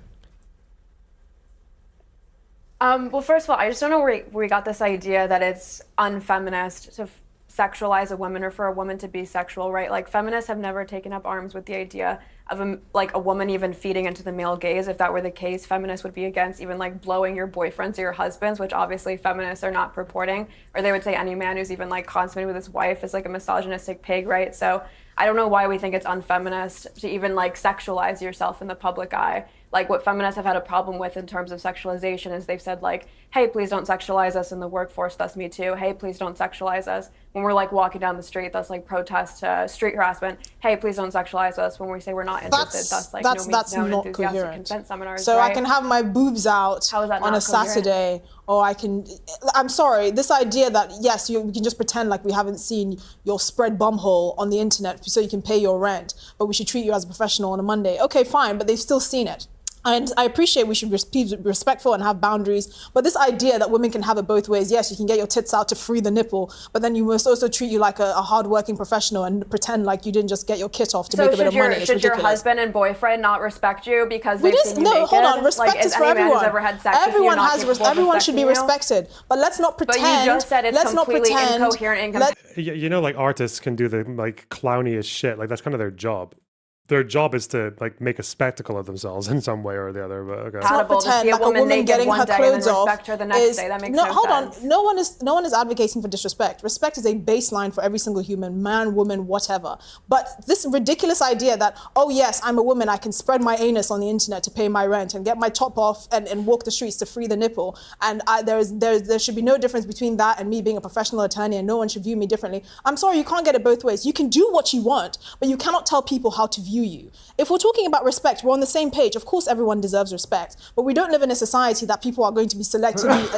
Well, first of all, I just don't know where we got this idea that it's unfeminist to sexualize a woman or for a woman to be sexual, right? Like, feminists have never taken up arms with the idea of a woman even feeding into the male gaze. If that were the case, feminists would be against even like blowing your boyfriends or your husbands, which obviously feminists are not purporting. Or they would say any man who's even like consummated with his wife is like a misogynistic pig, right? So I don't know why we think it's unfeminist to even like sexualize yourself in the public eye. Like, what feminists have had a problem with in terms of sexualization is they've said like, hey, please don't sexualize us in the workforce, thus Me Too. Hey, please don't sexualize us when we're like walking down the street, thus like protest street harassment. Hey, please don't sexualize us when we say we're not interested, thus like that's no not enthusiastic coherent. consent seminars. So right? I can have my boobs out How is that on not a coherent? Saturday, or I can. I'm sorry, this idea that yes, we can just pretend like we haven't seen your spread bumhole on the internet so you can pay your rent, but we should treat you as a professional on a Monday. Okay, fine, but they've still seen it. And I appreciate we should be respectful and have boundaries, but this idea that women can have it both ways, yes, you can get your tits out to free the nipple, but then you must also treat you like a hardworking professional and pretend like you didn't just get your kit off to make a bit of money. Should your husband and boyfriend not respect you because they've seen you naked? Hold on, respect like, is for everyone. Man who's ever had sex Everyone should be respected, but let's not pretend. But you just said it's let's completely not pretend, incoherent. You know, like artists can do the like clowniest shit. Like, that's kind of their job. their job is to like make a spectacle of themselves in some way or the other. But okay. Let's not pretend like a woman getting her clothes off is hold on. No one is advocating for disrespect. Respect is a baseline for every single human, man, woman, whatever. But this ridiculous idea that, oh yes, I'm a woman, I can spread my anus on the internet to pay my rent and get my top off and walk the streets to free the nipple, and there should be no difference between that and me being a professional attorney, and no one should view me differently. I'm sorry, you can't get it both ways. You can do what you want, but you cannot tell people how to view you. If we're talking about respect, we're on the same page. Of course, everyone deserves respect, but we don't live in a society that people are going to be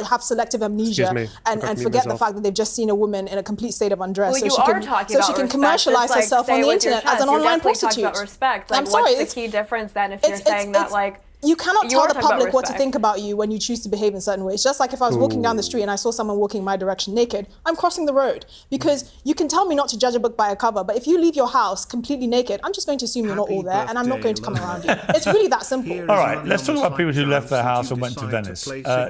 have selective amnesia and forget the fact that they've just seen a woman in a complete state of undress, well, so she can commercialize herself on the internet as an online prostitute. About respect. Like, I'm sorry. What's the key difference then if you're saying that like? You cannot tell the public what to think about you when you choose to behave in certain ways. Just like if I was walking down the street and I saw someone walking in my direction naked, I'm crossing the road. Because you can tell me not to judge a book by a cover, but if you leave your house completely naked, I'm just going to assume you're not all there and I'm not going to come around you. It's really that simple. All right, let's talk about people who left their house and went to Venice.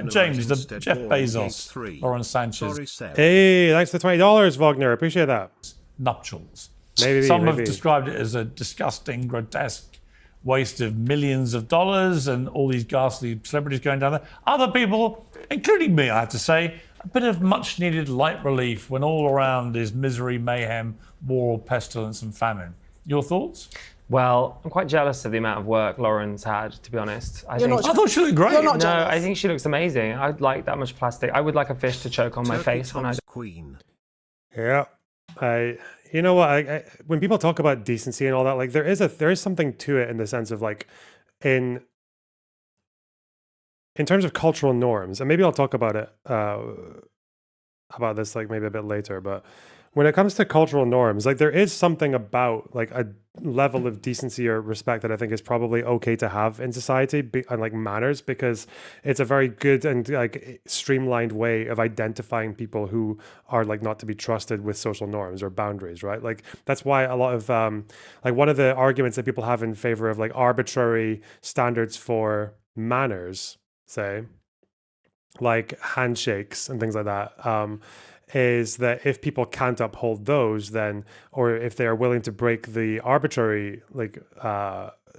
James, the Jeff Bezos, Lauren Sanchez. Hey, thanks for the $20, Wagner. Appreciate that. Nuptials. Maybe. Some have described it as a disgusting, grotesque waste of millions of dollars and all these ghastly celebrities going down there. Other people, including me, I have to say, a bit of much needed light relief when all around is misery, mayhem, war, pestilence and famine. Your thoughts? Well, I'm quite jealous of the amount of work Lauren's had, to be honest. I thought she looked great. No, I think she looks amazing. I'd like that much plastic. I would like a fish to choke on my face when I... Queen. Yeah. You know what? I when people talk about decency and all that, like there is something to it in the sense of like in terms of cultural norms, and maybe I'll talk about it about this like maybe a bit later. But when it comes to cultural norms, like there is something about like a level of decency or respect that I think is probably okay to have in society and like manners, because it's a very good and like streamlined way of identifying people who are like not to be trusted with social norms or boundaries, right? Like that's why a lot of like one of the arguments that people have in favor of like arbitrary standards for manners, say like handshakes and things like that, is that if people can't uphold those, then, or if they are willing to break the arbitrary like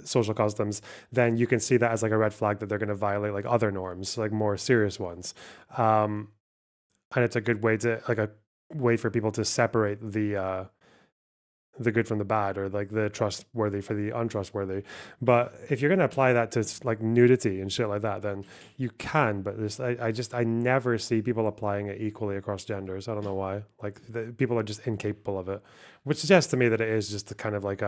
social customs, then you can see that as like a red flag that they're going to violate like other norms, like more serious ones. And it's a good way to like a way for people to separate the good from the bad, or like the trustworthy for the untrustworthy. But if you're going to apply that to like nudity and shit like that, then you can. But I never see people applying it equally across genders. I don't know why. Like people are just incapable of it, which suggests to me that it is just a kind of like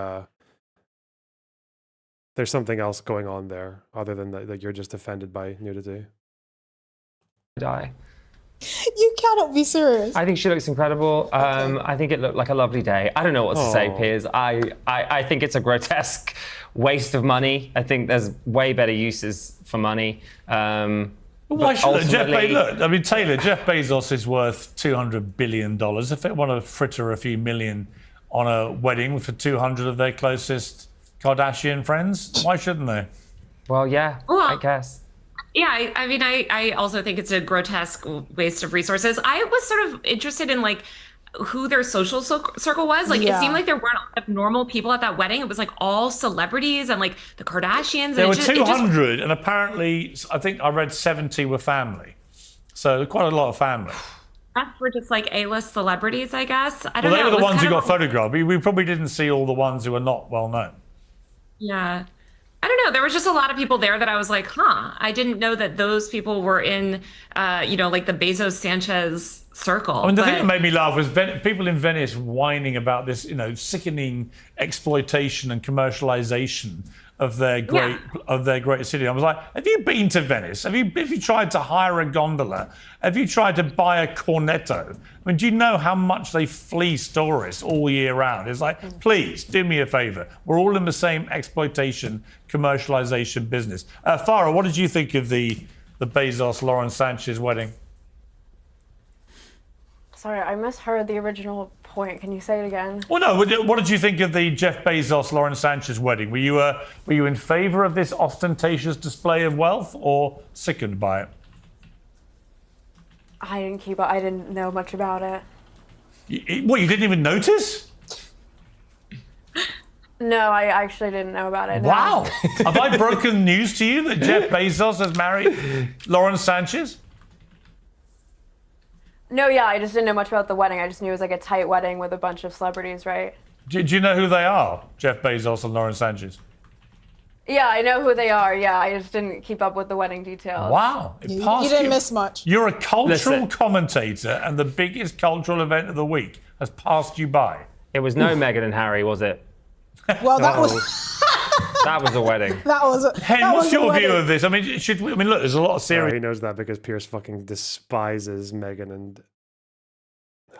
there's something else going on there other than that you're just offended by nudity. Die. You cannot be serious. I think she looks incredible. I think it looked like a lovely day. I don't know what to say, Piers. I think it's a grotesque waste of money. I think there's way better uses for money. Why should Jeff Bezos? Look, I mean, Taylor, Jeff Bezos is worth $200 billion. If they want to fritter a few million on a wedding for 200 of their closest Kardashian friends, why shouldn't they? Well, yeah, I guess. Yeah, I mean, I also think it's a grotesque waste of resources. I was sort of interested in like who their social circle was. Like it seemed like there weren't a lot of normal people at that wedding. It was like all celebrities and like the Kardashians. There were 200, and apparently I think I read 70 were family. So quite a lot of family. That's for just like A-list celebrities, I guess. I don't know. They were the ones who got photographed. We probably didn't see all the ones who are not well known. Yeah. I don't know. There was just a lot of people there that I was like, I didn't know that those people were in, like the Bezos Sanchez circle. I mean, the thing that made me laugh was people in Venice whining about this, sickening exploitation and commercialization of their great city. I was like, have you been to Venice? Have you tried to hire a gondola? Have you tried to buy a cornetto? I mean, do you know how much they fleece tourists all year round? It's like, please do me a favor. We're all in the same exploitation, commercialization business. Farah, what did you think of the Bezos Lauren Sanchez wedding? Sorry, I misheard the original point. Can you say it again? Well, no. What did you think of the Jeff Bezos Lauren Sanchez wedding? Were you in favor of this ostentatious display of wealth, or sickened by it? I didn't keep up. I didn't know much about it. What, you didn't even notice? No, I actually didn't know about it. no. Wow. Have I broken news to you that Jeff Bezos has married Lauren Sanchez? No, yeah, I just didn't know much about the wedding. I just knew it was like a tight wedding with a bunch of celebrities, right? Do you know who they are, Jeff Bezos and Lauren Sanchez? Yeah, I know who they are. Yeah, I just didn't keep up with the wedding details. Wow. You didn't miss much. You're a cultural commentator, and the biggest cultural event of the week has passed you by. It was no Meghan and Harry, was it? Well, that was That was a wedding. that was. Hen, that what's was your a view wedding. of this? I mean, look, there's a lot of serious He knows that because Pierce fucking despises Meghan and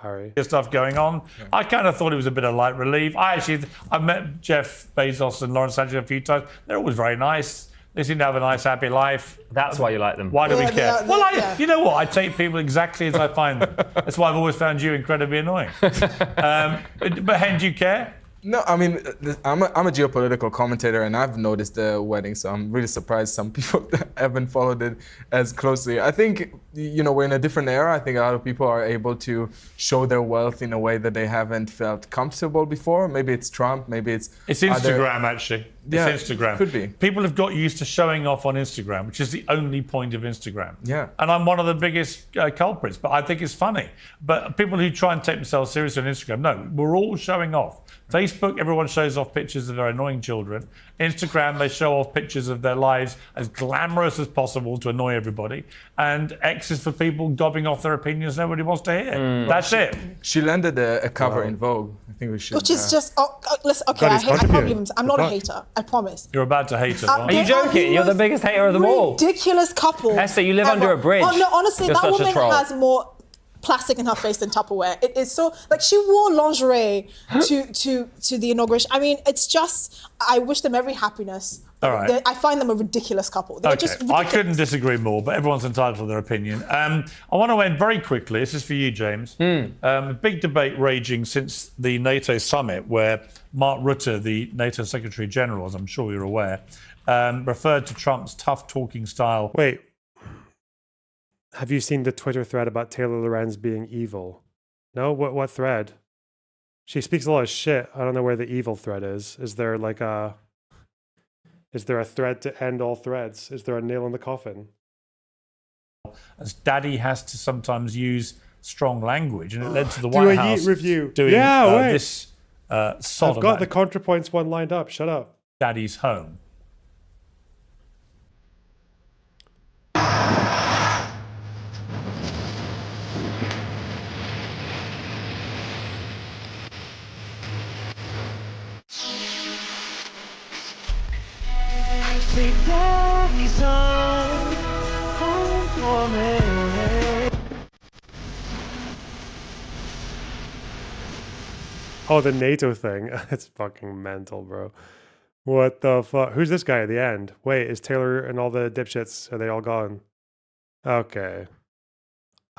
Harry. stuff going on. I kind of thought it was a bit of light relief. I've met Jeff Bezos and Lauren Sanchez a few times. They're always very nice. They seem to have a nice, happy life. That's why you like them. Why do we Yeah, care? yeah. You know what? I take people exactly as I find them. That's why I've always found you incredibly annoying. But Hen, do you care? No, I mean, I'm a geopolitical commentator, and I've noticed the wedding, so I'm really surprised some people haven't followed it as closely. I think, we're in a different era. I think a lot of people are able to show their wealth in a way that they haven't felt comfortable before. Maybe it's Trump, maybe it's Instagram, actually. Yeah, It's Instagram. could be. People have got used to showing off on Instagram, which is the only point of Instagram. Yeah. And I'm one of the biggest culprits, but I think it's funny. But people who try and take themselves seriously on Instagram, no, we're all showing off. Facebook, everyone shows off pictures of their annoying children. Instagram, they show off pictures of their lives as glamorous as possible to annoy everybody. And X is for people gobbing off their opinions nobody wants to hear. That's it. She landed a cover in Vogue. I think we should. Which is just listen. Okay, God, he's I can't contributing. believe him. I'm not a Fuck. hater. I promise. You're about to hate her. Are you joking? You're the biggest hater of them all. Ridiculous couple. Esther, you live under a bridge. Oh no, honestly, You're that such a woman troll. has more plastic in her face than Tupperware. It is so like she wore lingerie to the inauguration. I mean, it's just I wish them every happiness. All right. I find them a ridiculous couple. They're just I ridiculous. couldn't disagree more, but everyone's entitled to their opinion. I want to end very quickly. This is for you, James. A big debate raging since the NATO summit where Mark Rutte, the NATO Secretary General, as I'm sure you're aware, referred to Trump's tough talking style. Wait. Have you seen the Twitter thread about Taylor Lorenz being evil? No? What thread? She speaks a lot of shit. I don't know where the evil thread is. Is there a thread to end all threads? Is there a nail in the coffin? As Daddy has to sometimes use strong language, and it led to the Do White a House Yeet review. doing Wait. this I've sod got the about ContraPoints one lined up. Shut up. Daddy's home. Say daddy's home for me. Oh, the NATO thing. It's fucking mental, bro. What the fuck? Who's this guy at the end? Wait, is Taylor and all the dipshits, are they all gone? Okay.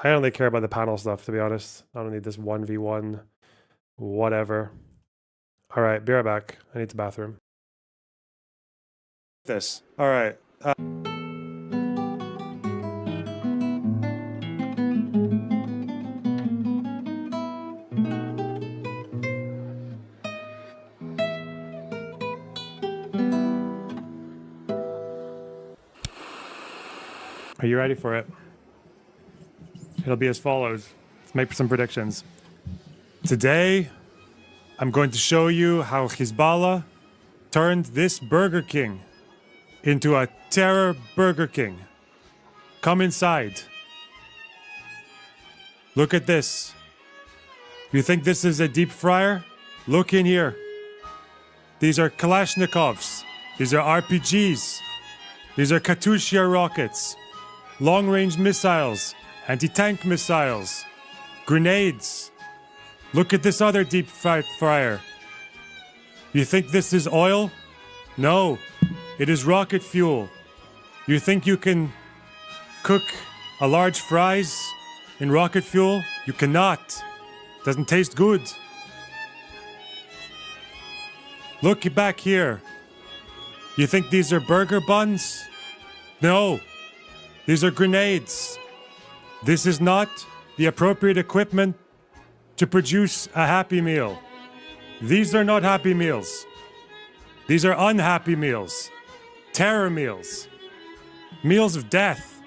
I only care about the panel stuff, to be honest. I don't need this 1v1 whatever. All right, be right back. I need the bathroom. This. All right. Are you ready for it? It'll be as follows. Let's make some predictions. Today, I'm going to show you how Hezbollah turned this Burger King into a terror Burger King. Come inside. Look at this. You think this is a deep fryer? Look in here. These are Kalashnikovs. These are RPGs. These are Katyusha rockets. Long-range missiles. Anti-tank missiles. Grenades. Look at this other deep fryer. You think this is oil? No. It is rocket fuel. You think you can cook a large fries in rocket fuel? You cannot. Doesn't taste good. Look back here. You think these are burger buns? No. These are grenades. This is not the appropriate equipment to produce a Happy Meal. These are not Happy Meals. These are unhappy meals. Terror meals. Meals of death.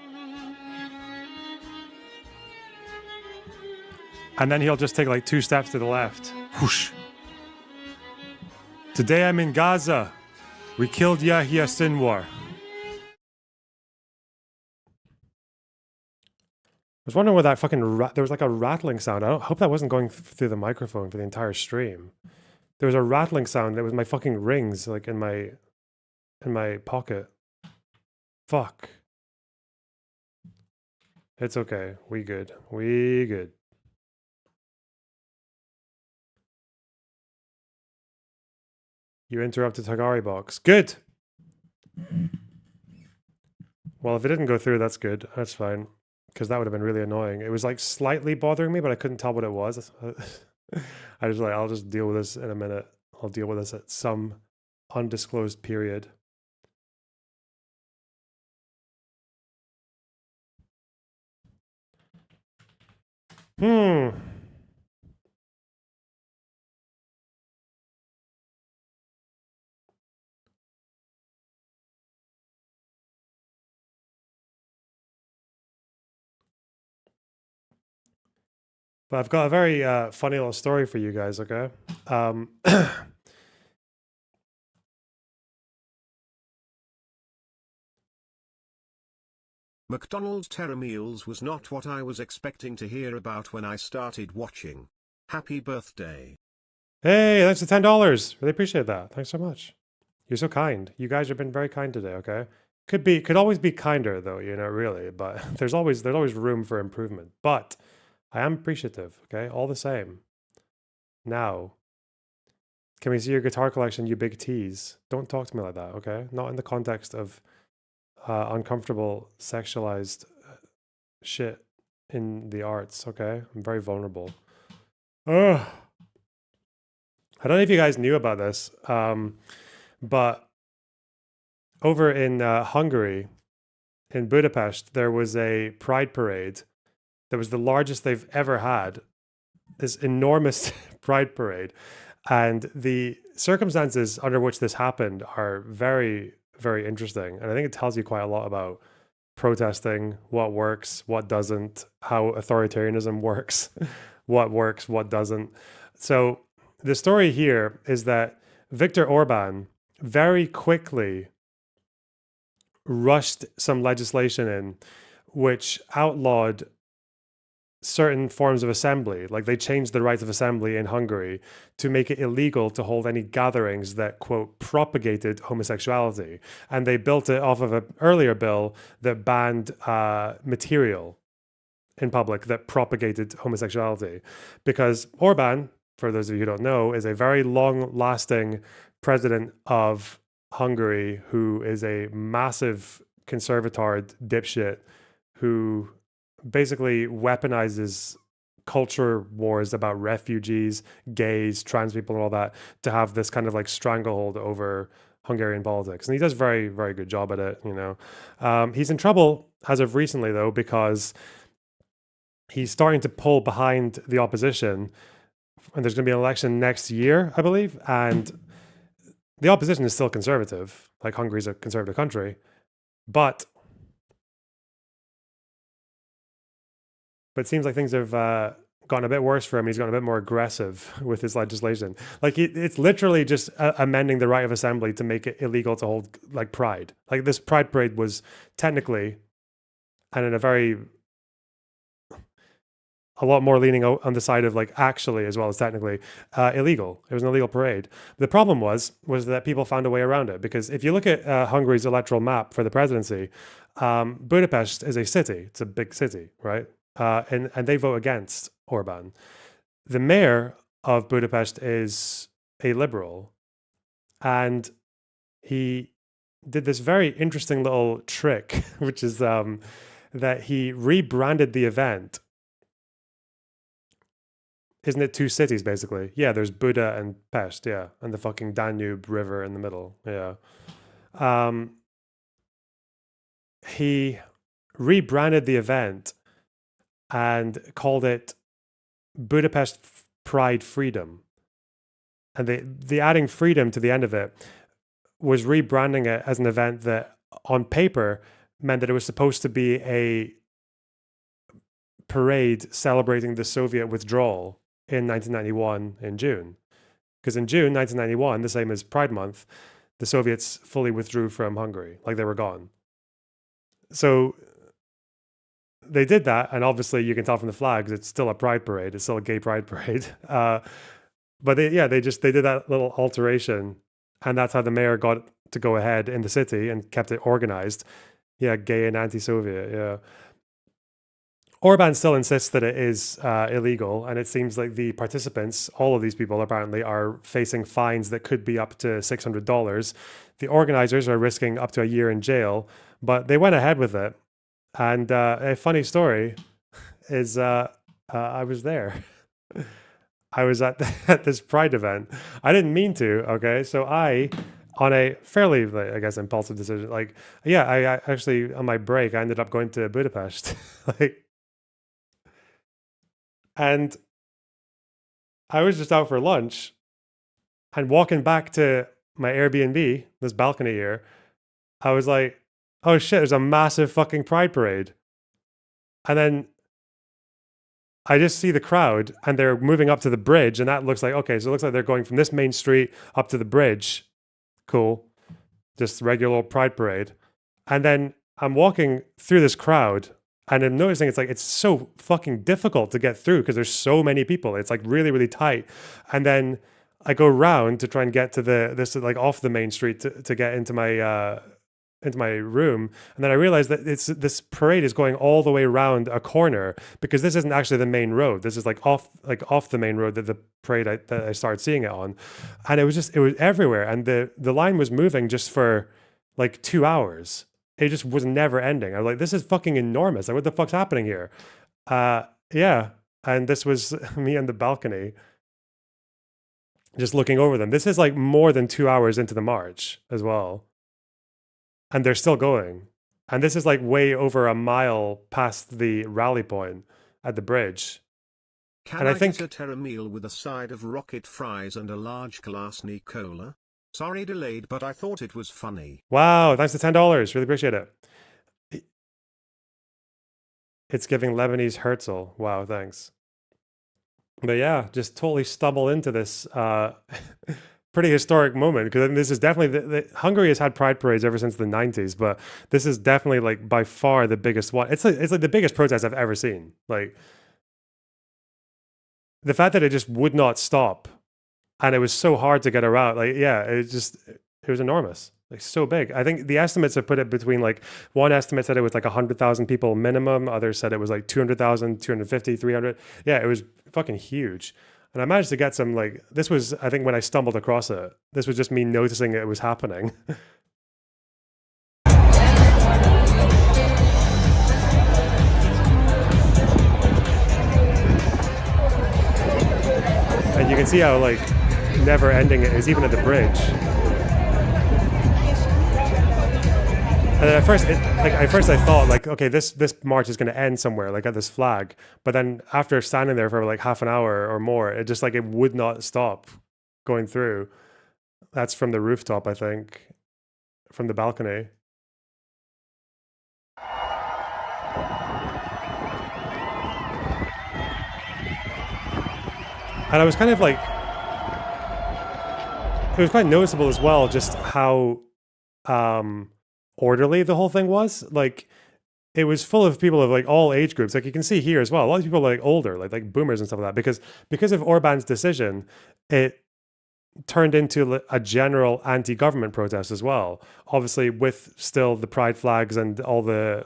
And then he'll just take like 2 steps to the left. Whoosh. Today I'm in Gaza. We killed Yahya Sinwar. I was wondering where that fucking there was like a rattling sound. I hope that wasn't going through the microphone for the entire stream. There was a rattling sound. It was my fucking rings, like in my pocket. Fuck. It's okay. We good. We good. You interrupted Tagari box. Good. Well, if it didn't go through, that's good. That's fine. Because that would have been really annoying. It was like slightly bothering me, but I couldn't tell what it was. I was like, I'll just deal with this in a minute. I'll deal with this at some undisclosed period. But I've got a very funny little story for you guys, okay? McDonald's Terror Meals was not what I was expecting to hear about when I started watching. Happy birthday. Hey, thanks for $10. Really appreciate that. Thanks so much. You're so kind. You guys have been very kind today, okay? Could always be kinder though, you know, really, but there's always room for improvement. But I am appreciative, okay? All the same. Now, can we see your guitar collection, you big tease? Don't talk to me like that, okay? Not in the context of uncomfortable, sexualized shit in the arts, okay? I'm very vulnerable. Ugh. I don't know if you guys knew about this, but over in Hungary, in Budapest, there was a pride parade that was the largest they've ever had. This enormous pride parade. And the circumstances under which this happened are very, very interesting. And I think it tells you quite a lot about protesting, what works, what doesn't, how authoritarianism works, what doesn't. So the story here is that Viktor Orban very quickly rushed some legislation in which outlawed certain forms of assembly. Like they changed the right of assembly in Hungary to make it illegal to hold any gatherings that, quote, propagated homosexuality. And they built it off of an earlier bill that banned material in public that propagated homosexuality. Because Orban, for those of you who don't know, is a very long-lasting president of Hungary who is a massive conservatard dipshit who basically weaponizes culture wars about refugees, gays, trans people and all that to have this kind of like stranglehold over Hungarian politics. And he does a very, very good job at it, you know. He's in trouble as of recently, though, because he's starting to pull behind the opposition. And there's going to be an election next year, I believe. And the opposition is still conservative. Like Hungary's a conservative country. But it seems like things have gotten a bit worse for him. He's gotten a bit more aggressive with his legislation. Like it's literally just amending the right of assembly to make it illegal to hold like pride. Like this pride parade was technically, and in a lot more leaning on the side of like actually as well as technically illegal. It was an illegal parade. The problem was that people found a way around it, because if you look at Hungary's electoral map for the presidency, Budapest is a city. It's a big city, right? And they vote against Orban. The mayor of Budapest is a liberal, and he did this very interesting little trick, which is that he rebranded the event. Isn't it 2 cities, basically? Yeah, there's Buda and Pest, yeah, and the fucking Danube River in the middle, yeah. He rebranded the event and called it Budapest Pride Freedom. And the adding freedom to the end of it was rebranding it as an event that on paper meant that it was supposed to be a parade celebrating the Soviet withdrawal in 1991 in June. Because in June 1991, the same as Pride Month, the Soviets fully withdrew from Hungary, like they were gone. So they did that, and obviously you can tell from the flags, it's still a pride parade. It's still a gay pride parade. But they did that little alteration, and that's how the mayor got to go ahead in the city and kept it organized. Yeah, gay and anti-Soviet, yeah. Orban still insists that it is illegal, and it seems like the participants, all of these people apparently, are facing fines that could be up to $600. The organizers are risking up to a year in jail, but they went ahead with it. And a funny story is I was there. I was at this Pride event. I didn't mean to, okay? So on a fairly, I guess, impulsive decision, I actually, on my break, I ended up going to Budapest. And I was just out for lunch and walking back to my Airbnb, this balcony here, I was like, oh shit, there's a massive fucking pride parade. And then I just see the crowd and they're moving up to the bridge, and that looks like, okay, so it looks like they're going from this main street up to the bridge. Cool. Just regular old pride parade. And then I'm walking through this crowd, and I'm noticing it's so fucking difficult to get through because there's so many people. It's like really, really tight. And then I go round to try and get to this off the main street to get into my room. And then I realized that this parade is going all the way around a corner, because this isn't actually the main road. This is off the main road that the parade that I started seeing it on. And it was everywhere. And the line was moving just for 2 hours. It just was never ending. I was like, this is fucking enormous. What the fuck's happening here? Yeah. And this was me on the balcony, just looking over them. This is more than 2 hours into the march as well. And they're still going. And this is way over a mile past the rally point at the bridge. Can I get a Terra meal with a side of rocket fries and a large Klasny cola? Sorry delayed, but I thought it was funny. Wow, thanks to $10. Really appreciate it. It's giving Lebanese Herzl. Wow, thanks. But yeah, just totally stumble into this pretty historic moment, because this is definitely Hungary has had pride parades ever since the 90s, but this is definitely by far the biggest one. It's like the biggest protest I've ever seen. The fact that it just would not stop, and it was so hard to get around. It was enormous. So big. I think the estimates have put it between one estimate said it was 100,000 people minimum. Others said it was 200,000, 250, 300. Yeah, it was fucking huge. And I managed to get some this was, I think, when I stumbled across it. This was just me noticing it was happening. And you can see how never ending it is, even at the bridge. And then at first I thought okay, this march is going to end somewhere at this flag. But then after standing there for half an hour or more, it just it would not stop going through. That's from the rooftop, I think, from the balcony. And I was kind of it was quite noticeable as well, just how orderly the whole thing was. It was full of people of all age groups. You can see here as well, a lot of people older, like boomers and stuff like that, because of Orban's decision, it turned into a general anti-government protest as well, obviously with still the pride flags and all the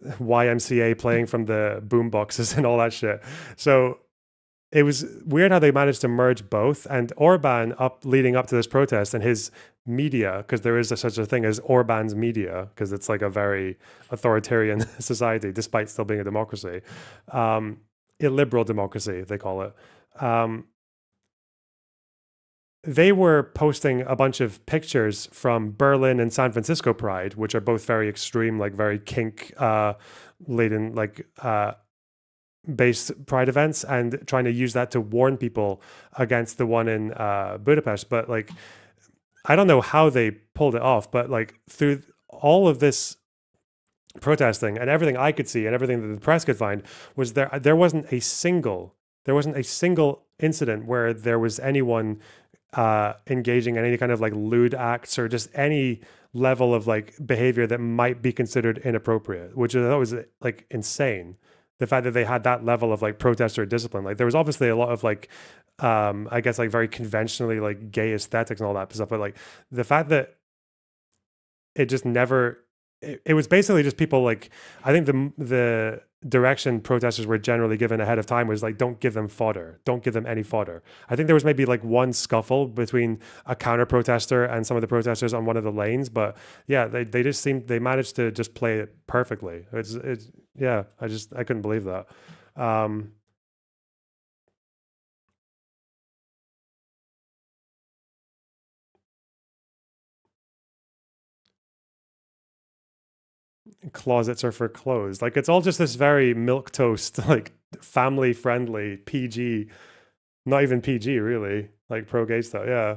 YMCA playing from the boom boxes and all that shit. So it was weird how they managed to merge both. And Orban, leading up to this protest, and his media, because there is such a thing as Orban's media, because it's a very authoritarian society, despite still being a democracy, illiberal democracy, they call it. They were posting a bunch of pictures from Berlin and San Francisco Pride, which are both very extreme, very kink laden, based pride events, and trying to use that to warn people against the one in Budapest. But I don't know how they pulled it off, but like through all of this protesting and everything I could see and everything that the press could find was there wasn't a single incident where there was anyone engaging in any kind of like lewd acts or just any level of like behavior that might be considered inappropriate, which I thought was like insane. The fact that they had that level of like protester discipline, like there was obviously a lot of like I guess like very conventionally like gay aesthetics and all that stuff, but like the fact that it just never, it was basically just people like, I think the direction protesters were generally given ahead of time was like, don't give them fodder, don't give them any fodder. I think there was maybe like one scuffle between a counter protester and some of the protesters on one of the lanes, but yeah, they just seemed, they managed to just play it perfectly. It's yeah, I couldn't believe that. Closets are for clothes. Like it's all just this very milquetoast, like family friendly, PG, not even PG really, like pro gay stuff. Yeah.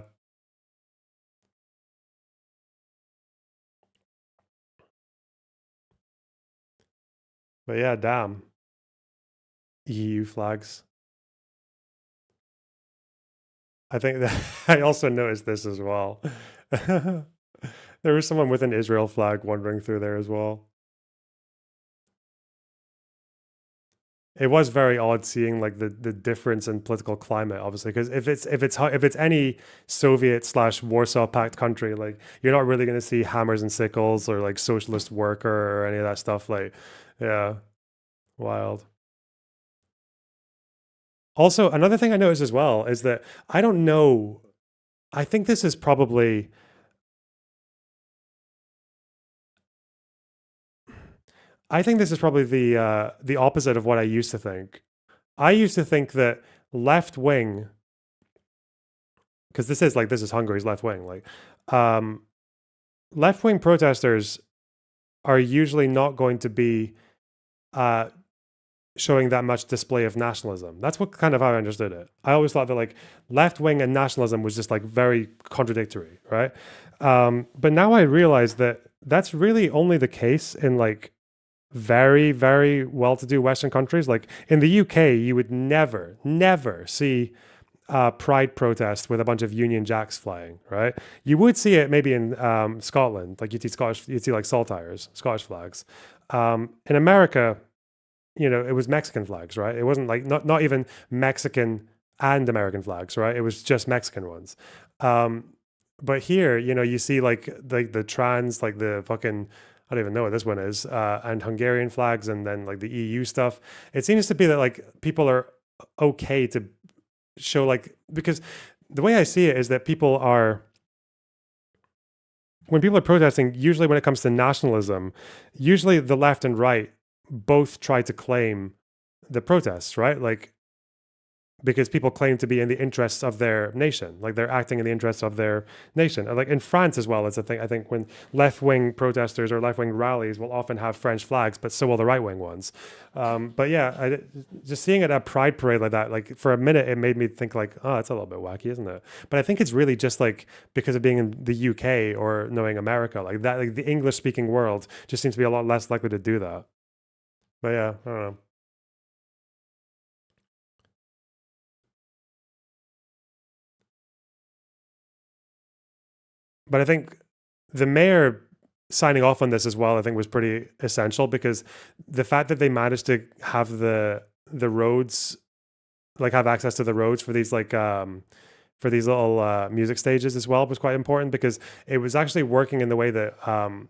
But yeah, damn. EU flags. I think that I also noticed this as well. There was someone with an Israel flag wandering through there as well. It was very odd seeing like the difference in political climate, obviously, because if it's any Soviet / Warsaw Pact country, like you're not really going to see hammers and sickles or like socialist worker or any of that stuff. Like, yeah, wild. Also, another thing I noticed as well is that I don't know. I think this is probably. I think this is probably the opposite of what I used to think. I used to think that left wing, because this is Hungary's left wing, like left wing protesters are usually not going to be showing that much display of nationalism. That's what kind of how I understood it. I always thought that like left wing and nationalism was just like very contradictory, right? But now I realize that that's really only the case in like very, very well-to-do Western countries. Like in the UK, you would never see pride protest with a bunch of Union Jacks flying, right? You would see it maybe in Scotland, like you'd see like saltires, Scottish flags. In America, you know, it was Mexican flags, right? It wasn't like not even Mexican and American flags, right? It was just Mexican ones. But here, you know, you see like the trans, like the fucking, I don't even know what this one is, and Hungarian flags, and then like the EU stuff. It seems to be that like people are okay to show like, because the way I see it is that when people are protesting, usually when it comes to nationalism, usually the left and right both try to claim the protests, right? Like, because people claim to be in the interests of their nation, like they're acting in the interests of their nation. And like in France as well, it's a thing. I think when left-wing protesters or left-wing rallies will often have French flags, but so will the right-wing ones. But yeah, just seeing it at Pride Parade like that, like for a minute, it made me think like, oh, that's a little bit wacky, isn't it? But I think it's really just like because of being in the UK or knowing America, like that, like the English-speaking world just seems to be a lot less likely to do that. But yeah, I don't know. But I think the mayor signing off on this as well, I think was pretty essential, because the fact that they managed to have the roads, like have access to the roads for these like for these little music stages as well was quite important, because it was actually working in the way that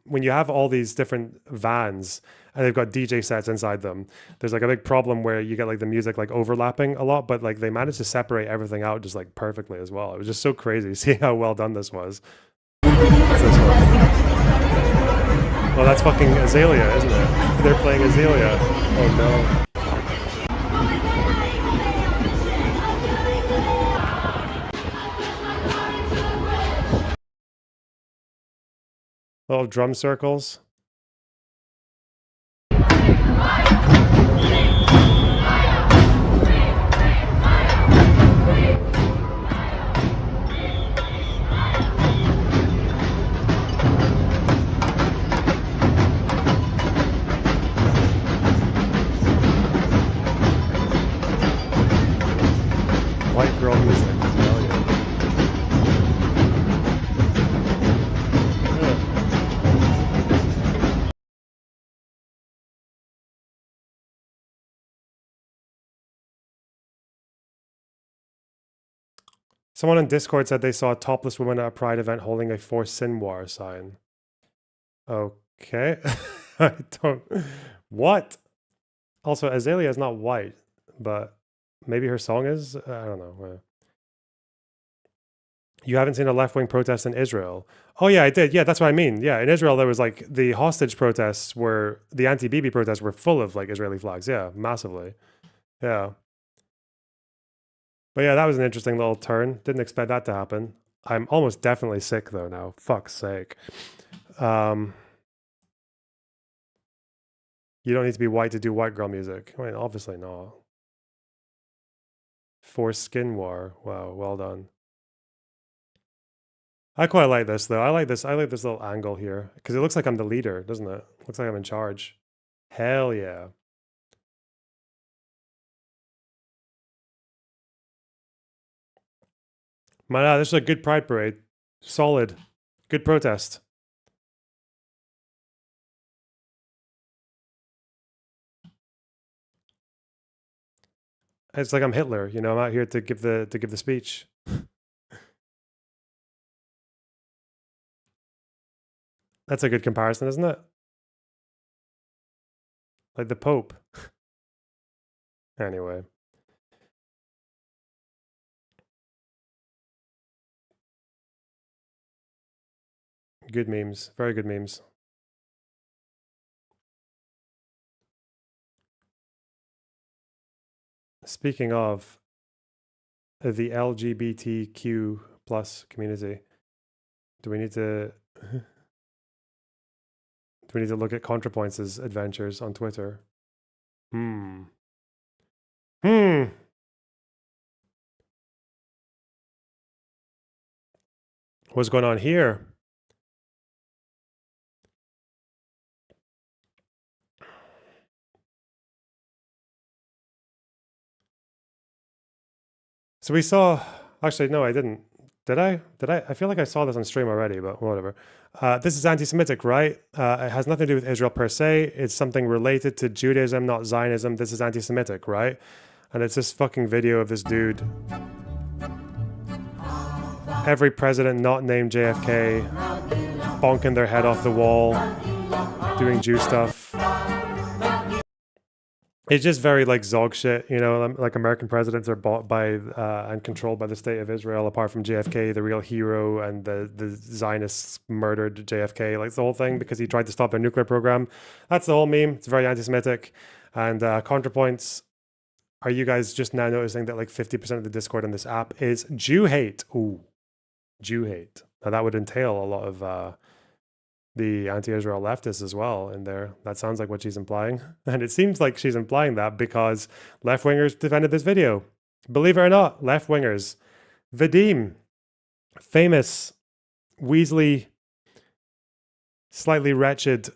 when you have all these different vans and they've got DJ sets inside them, there's like a big problem where you get like the music like overlapping a lot, but like they managed to separate everything out just like perfectly as well. It was just so crazy seeing how well done this was. What's this one? Well, that's fucking Azalea, isn't it? They're playing Azalea. Oh no. Little drum circles. Someone on Discord said they saw a topless woman at a Pride event holding a For Sinwar sign. Okay. I don't... What? Also, Azalea is not white, but maybe her song is? I don't know. You haven't seen a left-wing protest in Israel? Oh yeah, I did. Yeah, that's what I mean. Yeah, in Israel there was like the hostage protests were, the anti-Bibi protests were full of like Israeli flags. Yeah, massively. Yeah. But yeah, that was an interesting little turn. Didn't expect that to happen. I'm almost definitely sick though now. Fuck's sake. You don't need to be white to do white girl music. I mean, obviously not. For Skinwar. Wow, well done. I quite like this though. I like this little angle here. Because it looks like I'm the leader, doesn't it? Looks like I'm in charge. Hell yeah. Man, this is a good pride parade. Solid. Good protest. It's like I'm Hitler, you know, I'm out here to give the speech. That's a good comparison, isn't it? Like the Pope. Anyway. Good memes. Very good memes. Speaking of the LGBTQ plus community, do we need to look at ContraPoints' adventures on Twitter? What's going on here? So we saw, actually, no, I didn't. Did I? I feel like I saw this on stream already, but whatever. This is anti-Semitic, right? It has nothing to do with Israel per se. It's something related to Judaism, not Zionism. This is anti-Semitic, right? And it's this fucking video of this dude. Every president not named JFK bonking their head off the wall, doing Jew stuff. It's just very like Zog shit, you know, like American presidents are bought by and controlled by the state of Israel, apart from JFK, the real hero, and the Zionists murdered JFK, like the whole thing, because he tried to stop their nuclear program. That's the whole meme. It's very anti-Semitic. And ContraPoints, are you guys just now noticing that like 50% of the Discord on this app is Jew hate? Ooh, Jew hate. Now that would entail a lot of the anti-Israel leftists as well in there. That sounds like what she's implying. And it seems like she's implying that because left-wingers defended this video. Believe it or not, left-wingers. Vadim, famous Weasley, slightly wretched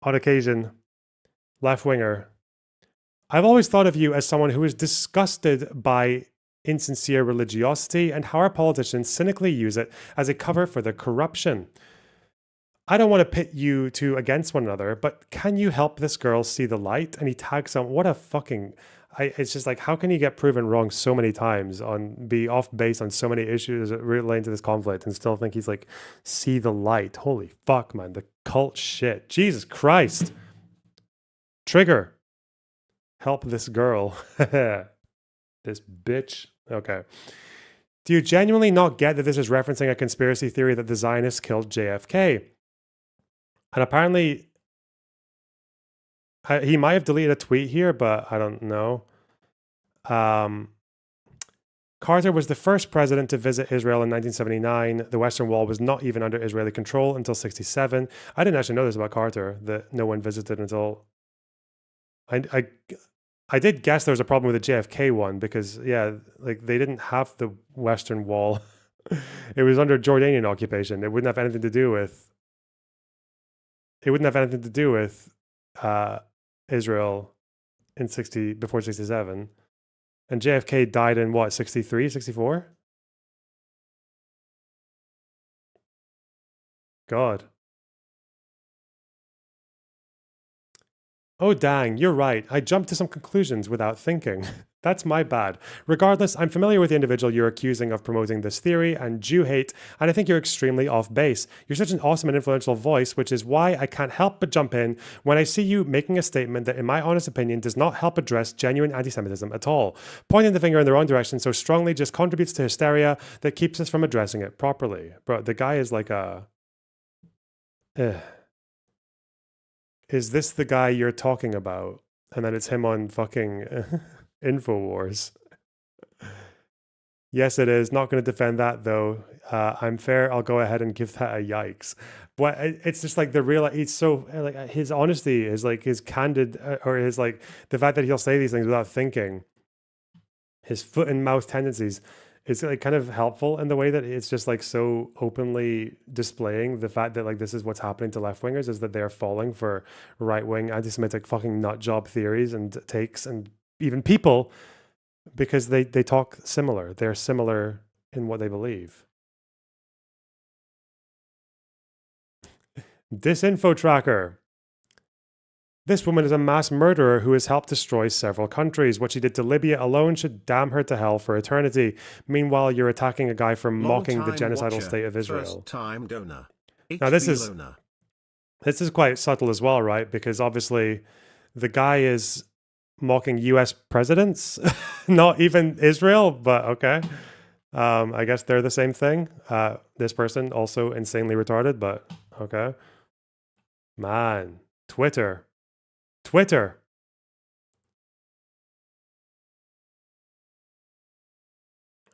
on occasion left-winger. I've always thought of you as someone who is disgusted by insincere religiosity and how our politicians cynically use it as a cover for their corruption. I don't want to pit you two against one another, but can you help this girl see the light? And he tags some, what a fucking, it's just like, how can you get proven wrong so many times, be off base on so many issues relating to this conflict and still think he's like, see the light? Holy fuck, man, the cult shit. Jesus Christ. Trigger. Help this girl. This bitch. Okay. Do you genuinely not get that this is referencing a conspiracy theory that the Zionists killed JFK? And apparently, he might have deleted a tweet here, but I don't know. Carter was the first president to visit Israel in 1979. The Western Wall was not even under Israeli control until 1967. I didn't actually know this about Carter, that no one visited until... I did guess there was a problem with the JFK one because, yeah, like they didn't have the Western Wall. It was under Jordanian occupation. It wouldn't have anything to do with... Israel before 67. And JFK died in what, 63, 64? God. Oh, dang, you're right. I jumped to some conclusions without thinking. That's my bad. Regardless, I'm familiar with the individual you're accusing of promoting this theory and Jew hate, and I think you're extremely off base. You're such an awesome and influential voice, which is why I can't help but jump in when I see you making a statement that, in my honest opinion, does not help address genuine anti-Semitism at all. Pointing the finger in the wrong direction so strongly just contributes to hysteria that keeps us from addressing it properly. Bro, the guy is like a... Is this the guy you're talking about? And then it's him on fucking InfoWars. Yes, it is. Not going to defend that, though. I'm fair. I'll go ahead and give that a yikes. But it's just like the real, it's so, like, his honesty is like his candid, or his, like, the fact that he'll say these things without thinking, his foot and mouth tendencies, is like kind of helpful in the way that it's just like so openly displaying the fact that like this is what's happening to left wingers, is that they're falling for right wing anti-Semitic fucking nut job theories and takes and even people, because they talk similar. They're similar in what they believe. Disinfo tracker. This woman is a mass murderer who has helped destroy several countries. What she did to Libya alone should damn her to hell for eternity. Meanwhile, you're attacking a guy for mocking the genocidal state of Israel. First-time donor. Now this is quite subtle as well, right? Because obviously the guy is mocking US presidents, not even Israel, but okay. I guess they're the same thing. This person also insanely retarded, but okay. Man, Twitter.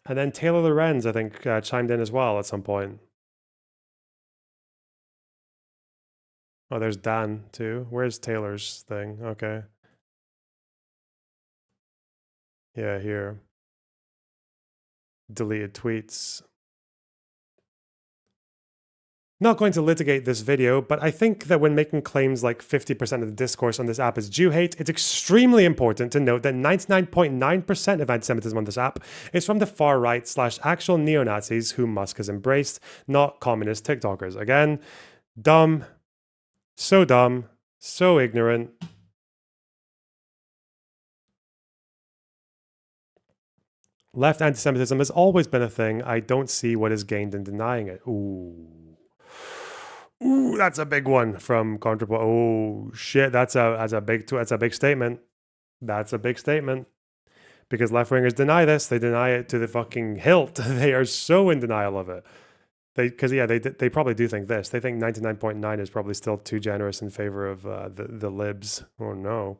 And then Taylor Lorenz, I think, chimed in as well at some point. Oh, there's Dan too. Where's Taylor's thing? Okay. Yeah, here. Deleted tweets. Not going to litigate this video, but I think that when making claims like 50% of the discourse on this app is Jew hate, it's extremely important to note that 99.9% of anti-Semitism on this app is from the far right / actual neo-Nazis who Musk has embraced, not communist TikTokers. Again, dumb, so ignorant. Left anti-Semitism has always been a thing. I don't see what is gained in denying it. Ooh, that's a big one from Contrapo. Oh shit, that's a big statement. That's a big statement. Because left wingers deny this, they deny it to the fucking hilt. They are so in denial of it. They probably do think this. They think 99.9 is probably still too generous in favor of the libs. Oh no.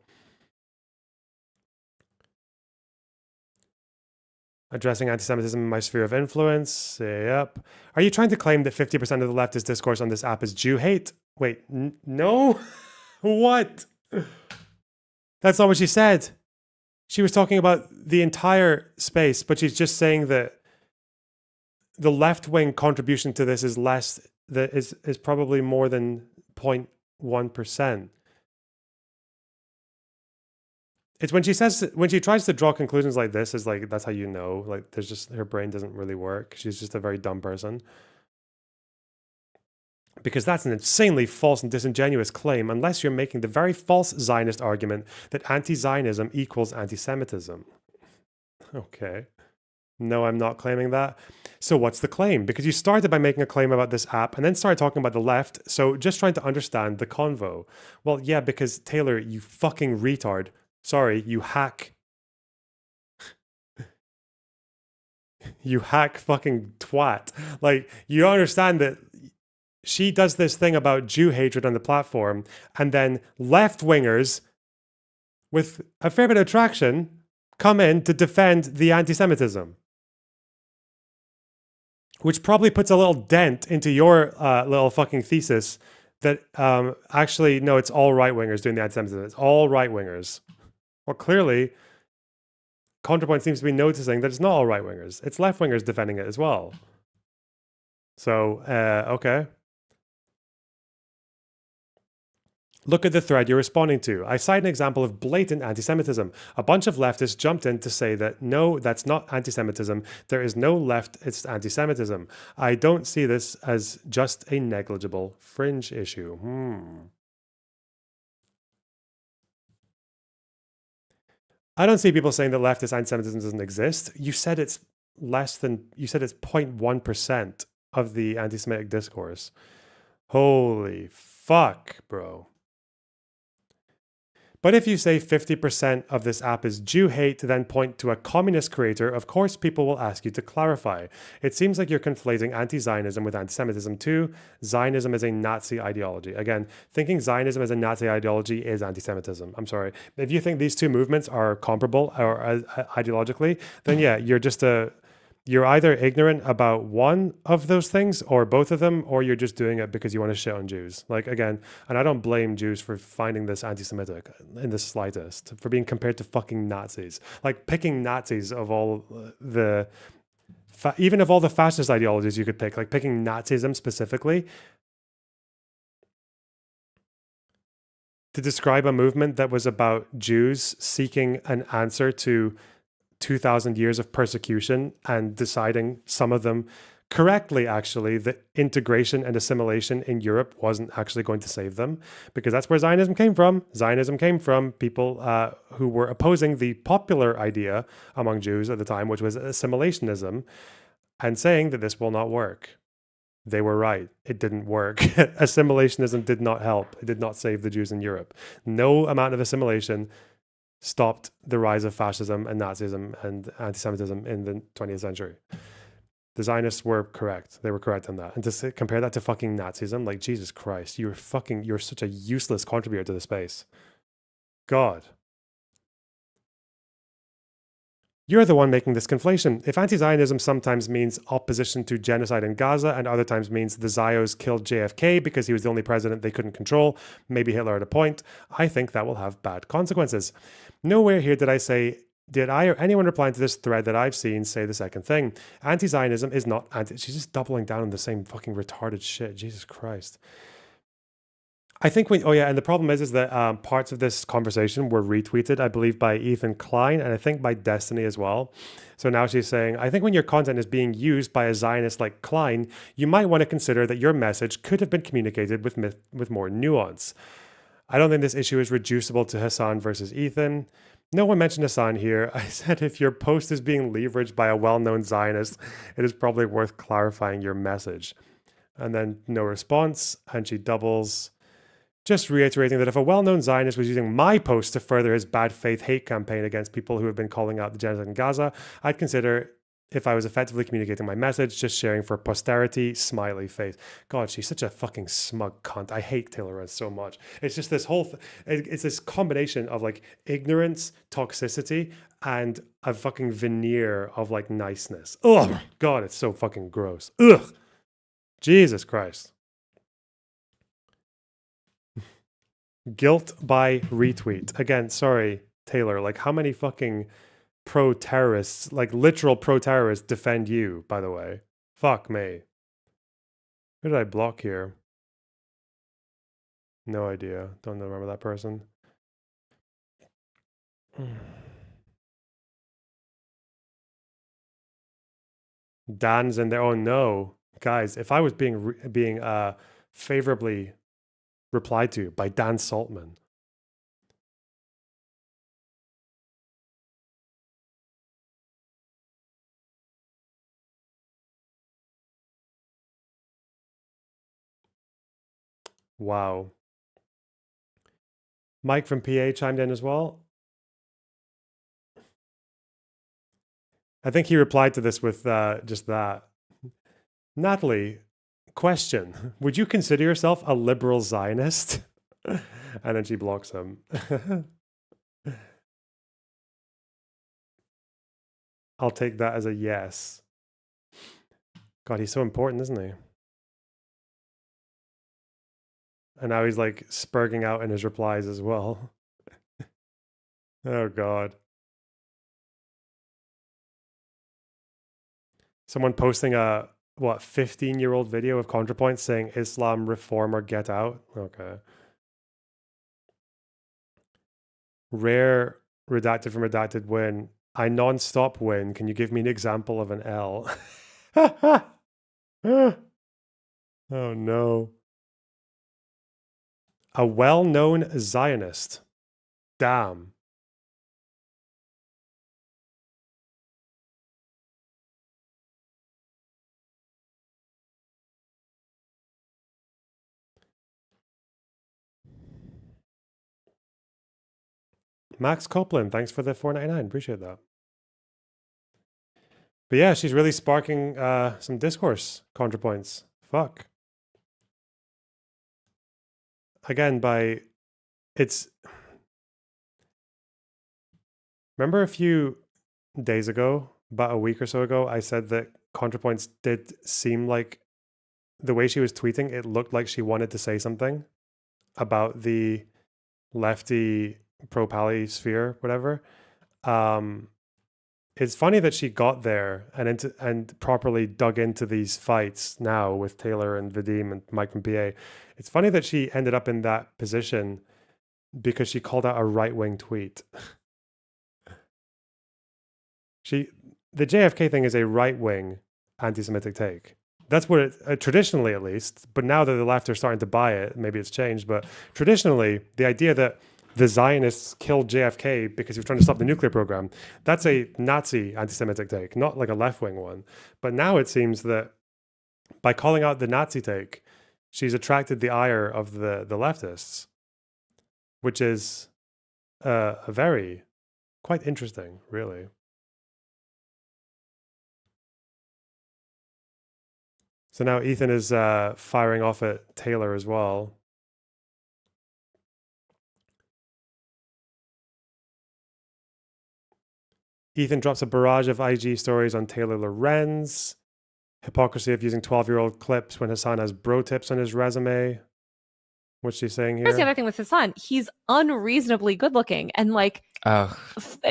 Addressing anti-Semitism in my sphere of influence. Yep. Are you trying to claim that 50% of the leftist discourse on this app is Jew hate? Wait, no? What? That's not what she said. She was talking about the entire space, but she's just saying that the left-wing contribution to this is less, that is probably more than 0.1%. It's when she tries to draw conclusions like this, is like, that's how you know, like, there's just, her brain doesn't really work. She's just a very dumb person. Because that's an insanely false and disingenuous claim, unless you're making the very false Zionist argument that anti-Zionism equals anti-Semitism. Okay. No, I'm not claiming that. So what's the claim? Because you started by making a claim about this app and then started talking about the left. So just trying to understand the convo. Well, yeah, because Taylor, you fucking retard. Sorry, you hack. You hack fucking twat. Like, you understand that she does this thing about Jew hatred on the platform, and then left-wingers with a fair bit of traction come in to defend the anti-Semitism. Which probably puts a little dent into your little fucking thesis that actually, no, it's all right-wingers doing the anti-Semitism. It's all right-wingers. Well, clearly, ContraPoint seems to be noticing that it's not all right-wingers. It's left-wingers defending it as well. So, okay. Look at the thread you're responding to. I cite an example of blatant anti-Semitism. A bunch of leftists jumped in to say that, no, that's not anti-Semitism. There is no left, it's anti-Semitism. I don't see this as just a negligible fringe issue. I don't see people saying that leftist anti-Semitism doesn't exist. You said it's less than, you said it's 0.1% of the anti-Semitic discourse. Holy fuck, bro. But if you say 50% of this app is Jew hate, then point to a communist creator, of course people will ask you to clarify. It seems like you're conflating anti-Zionism with anti-Semitism too. Zionism is a Nazi ideology. Again, thinking Zionism as a Nazi ideology is anti-Semitism. I'm sorry. If you think these two movements are comparable or ideologically, then yeah, you're either ignorant about one of those things or both of them, or you're just doing it because you want to shit on Jews. Like, again, and I don't blame Jews for finding this anti-Semitic in the slightest, for being compared to fucking Nazis. Like, picking Nazis of all the, even of all the fascist ideologies you could pick, like picking Nazism specifically to describe a movement that was about Jews seeking an answer to 2,000 years of persecution and deciding, some of them correctly actually, that integration and assimilation in Europe wasn't actually going to save them, because that's where Zionism came from. Zionism came from people who were opposing the popular idea among Jews at the time, which was assimilationism, and saying that this will not work. They were right. It didn't work. Assimilationism did not help. It did not save the Jews in Europe. No amount of assimilation stopped the rise of fascism and Nazism and anti-Semitism in the 20th century. The Zionists were correct. They were correct on that. And to compare that to fucking Nazism, like, Jesus Christ, you're such a useless contributor to the space. God. You're the one making this conflation. If anti-Zionism sometimes means opposition to genocide in Gaza and other times means the Zios killed JFK because he was the only president they couldn't control, maybe Hitler had a point, I think that will have bad consequences. Nowhere here did I or anyone replying to this thread that I've seen say the second thing. Anti-Zionism is not she's just doubling down on the same fucking retarded shit. Jesus Christ. I think and the problem is that parts of this conversation were retweeted, I believe, by Ethan Klein and I think by Destiny as well. So now she's saying, I think when your content is being used by a Zionist like Klein, you might want to consider that your message could have been communicated with more nuance. I don't think this issue is reducible to Hassan versus Ethan. No one mentioned Hassan here. I said if your post is being leveraged by a well-known Zionist, it is probably worth clarifying your message. And then no response, and she doubles, just reiterating that if a well-known Zionist was using my post to further his bad faith hate campaign against people who have been calling out the genocide in Gaza, I'd consider, if I was effectively communicating my message, just sharing for posterity, smiley face. God, she's such a fucking smug cunt. I hate Taylor Rose so much. It's just this whole, it's this combination of like ignorance, toxicity, and a fucking veneer of like niceness. Oh God, it's so fucking gross. Ugh, Jesus Christ. Guilt by retweet. Again, sorry, Taylor, like how many fucking pro-terrorists, like literal pro-terrorists, defend you, by the way? Fuck me. Who did I block here? No idea. Don't remember that person. Dan's in there. Oh no. Guys, if I was being favorably replied to by Dan Saltman, wow. Mike from PA chimed in as well. I think he replied to this with just that. Natalie, question. Would you consider yourself a liberal Zionist? And then she blocks him. I'll take that as a yes. God, he's so important, isn't he? And now he's like spurging out in his replies as well. Oh God. Someone posting a, 15-year-old video of ContraPoint saying Islam reform or get out? Okay. Rare redacted from redacted win. I non-stop win. Can you give me an example of an L? Oh no. A well-known Zionist. Damn. Max Copeland, thanks for the $4.99. Appreciate that. But yeah, she's really sparking some discourse contrapoints. Fuck. Again, remember a few days ago, about a week or so ago, I said that ContraPoints did seem like the way she was tweeting, it looked like she wanted to say something about the lefty pro-pally sphere, whatever. It's funny that she got there and properly dug into these fights now with Taylor and Vadim and Mike from PA. It's funny that she ended up in that position because she called out a right-wing tweet. The JFK thing is a right-wing anti-Semitic take. That's what it, traditionally at least, but now that the left are starting to buy it, maybe it's changed, but traditionally, the idea that the Zionists killed JFK because he was trying to stop the nuclear program, that's a Nazi anti-Semitic take, not like a left-wing one. But now it seems that by calling out the Nazi take, she's attracted the ire of the leftists, which is quite interesting, really. So now Ethan is firing off at Taylor as well. Ethan drops a barrage of IG stories on Taylor Lorenz. Hypocrisy of using 12-year-old clips when Hassan has bro tips on his resume. What's she saying here? Here's the other thing with Hassan. He's unreasonably good looking and like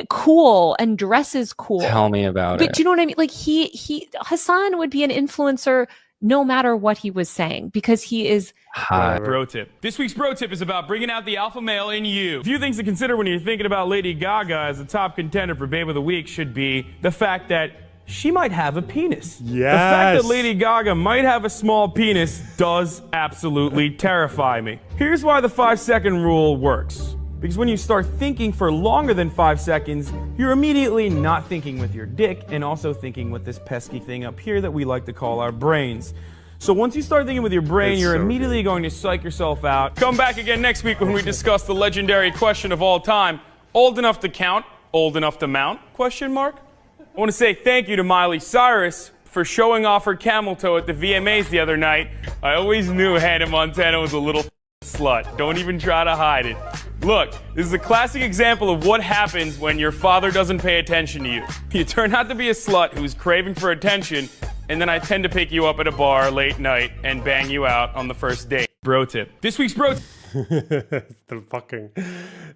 cool and dresses cool. Tell me about it. But do you know what I mean? Like Hassan would be an influencer no matter what he was saying because he is hot. Bro tip. This week's bro tip is about bringing out the alpha male in you. A few things to consider when you're thinking about Lady Gaga as a top contender for Babe of the Week should be the fact that she might have a penis. Yes. The fact that Lady Gaga might have a small penis does absolutely terrify me. Here's why the 5-second rule works. Because when you start thinking for longer than 5 seconds, you're immediately not thinking with your dick and also thinking with this pesky thing up here that we like to call our brains. So once you start thinking with your brain, you're immediately going to psych yourself out. Come back again next week when we discuss the legendary question of all time. Old enough to count, old enough to mount? Question mark? I want to say thank you to Miley Cyrus for showing off her camel toe at the VMAs the other night. I always knew Hannah Montana was a little slut. Don't even try to hide it. Look, this is a classic example of what happens when your father doesn't pay attention to you. You turn out to be a slut who's craving for attention, and then I tend to pick you up at a bar late night and bang you out on the first date. Bro tip. This week's bro tip.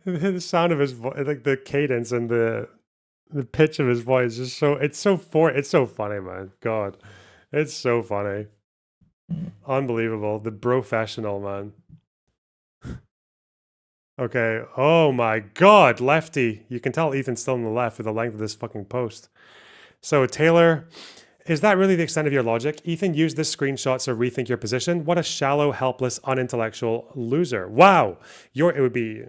The sound of his voice, like the cadence and the pitch of his voice is it's so funny, man. God, it's so funny. Unbelievable. The professional, man. Okay. Oh my God, lefty. You can tell Ethan's still on the left with the length of this fucking post. So Taylor, is that really the extent of your logic? Ethan used this screenshot to rethink your position. What a shallow, helpless, unintellectual loser. Wow. It would be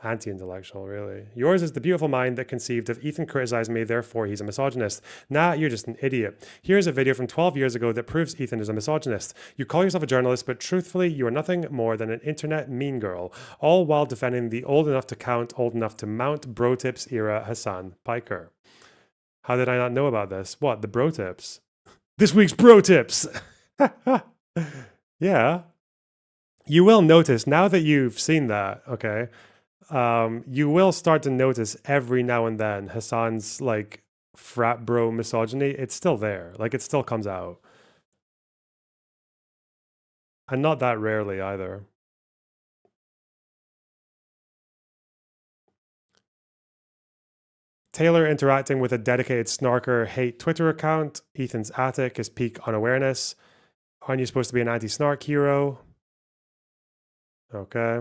anti-intellectual, really. Yours is the beautiful mind that conceived of Ethan criticized me, therefore he's a misogynist. Nah, you're just an idiot. Here's a video from 12 years ago that proves Ethan is a misogynist. You call yourself a journalist, but truthfully, you are nothing more than an internet mean girl, all while defending the old enough to count, old enough to mount bro tips era Hassan Piker. How did I not know about this? What, the bro tips? This week's bro tips! Yeah. You will notice, now that you've seen that, okay, you will start to notice every now and then Hassan's like frat bro misogyny. It's still there. Like it still comes out. And not that rarely either. Taylor interacting with a dedicated snarker hate Twitter account. Ethan's attic is peak unawareness. Aren't you supposed to be an anti-snark hero? Okay.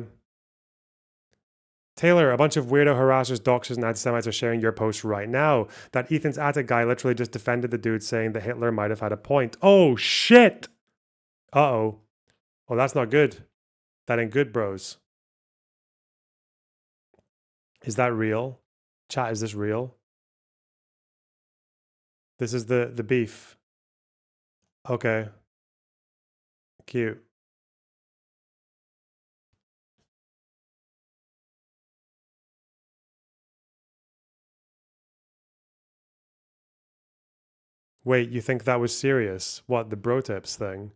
Taylor, a bunch of weirdo harassers, doxers, and anti-Semites are sharing your post right now. That Ethan's attic guy literally just defended the dude saying that Hitler might have had a point. Oh, shit! Uh-oh. Oh, that's not good. That ain't good, bros. Is that real? Chat, is this real? This is the beef. Okay. Cute. Wait, you think that was serious? What, the bro tips thing?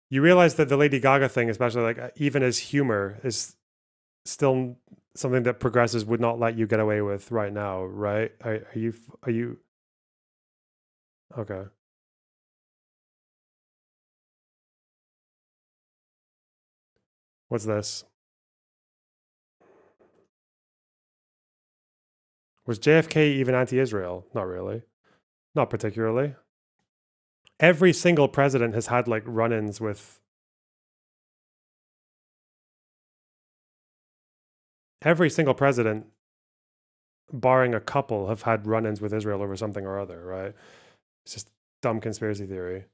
You realize that the Lady Gaga thing, especially like even as humor, is still something that progressives would not let you get away with right now, right? Are you okay? What's this? Was JFK even anti-Israel? Not really. Not particularly. Every single president has had like run-ins with... Every single president, barring a couple, have had run-ins with Israel over something or other, right? It's just dumb conspiracy theory.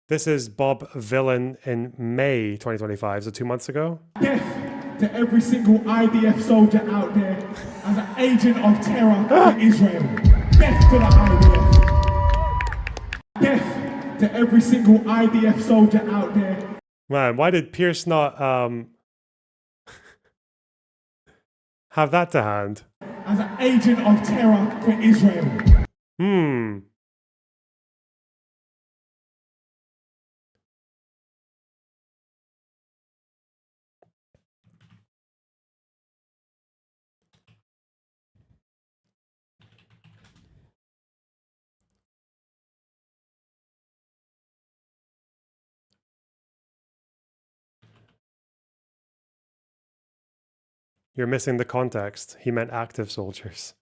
This is Bob Villan in May 2025, so 2 months ago. Death to every single IDF soldier out there as an agent of terror for Israel. Death to the IDF. Death to every single IDF soldier out there. Man, why did Pierce not have that to hand? As an agent of terror for Israel. You're missing the context. He meant active soldiers.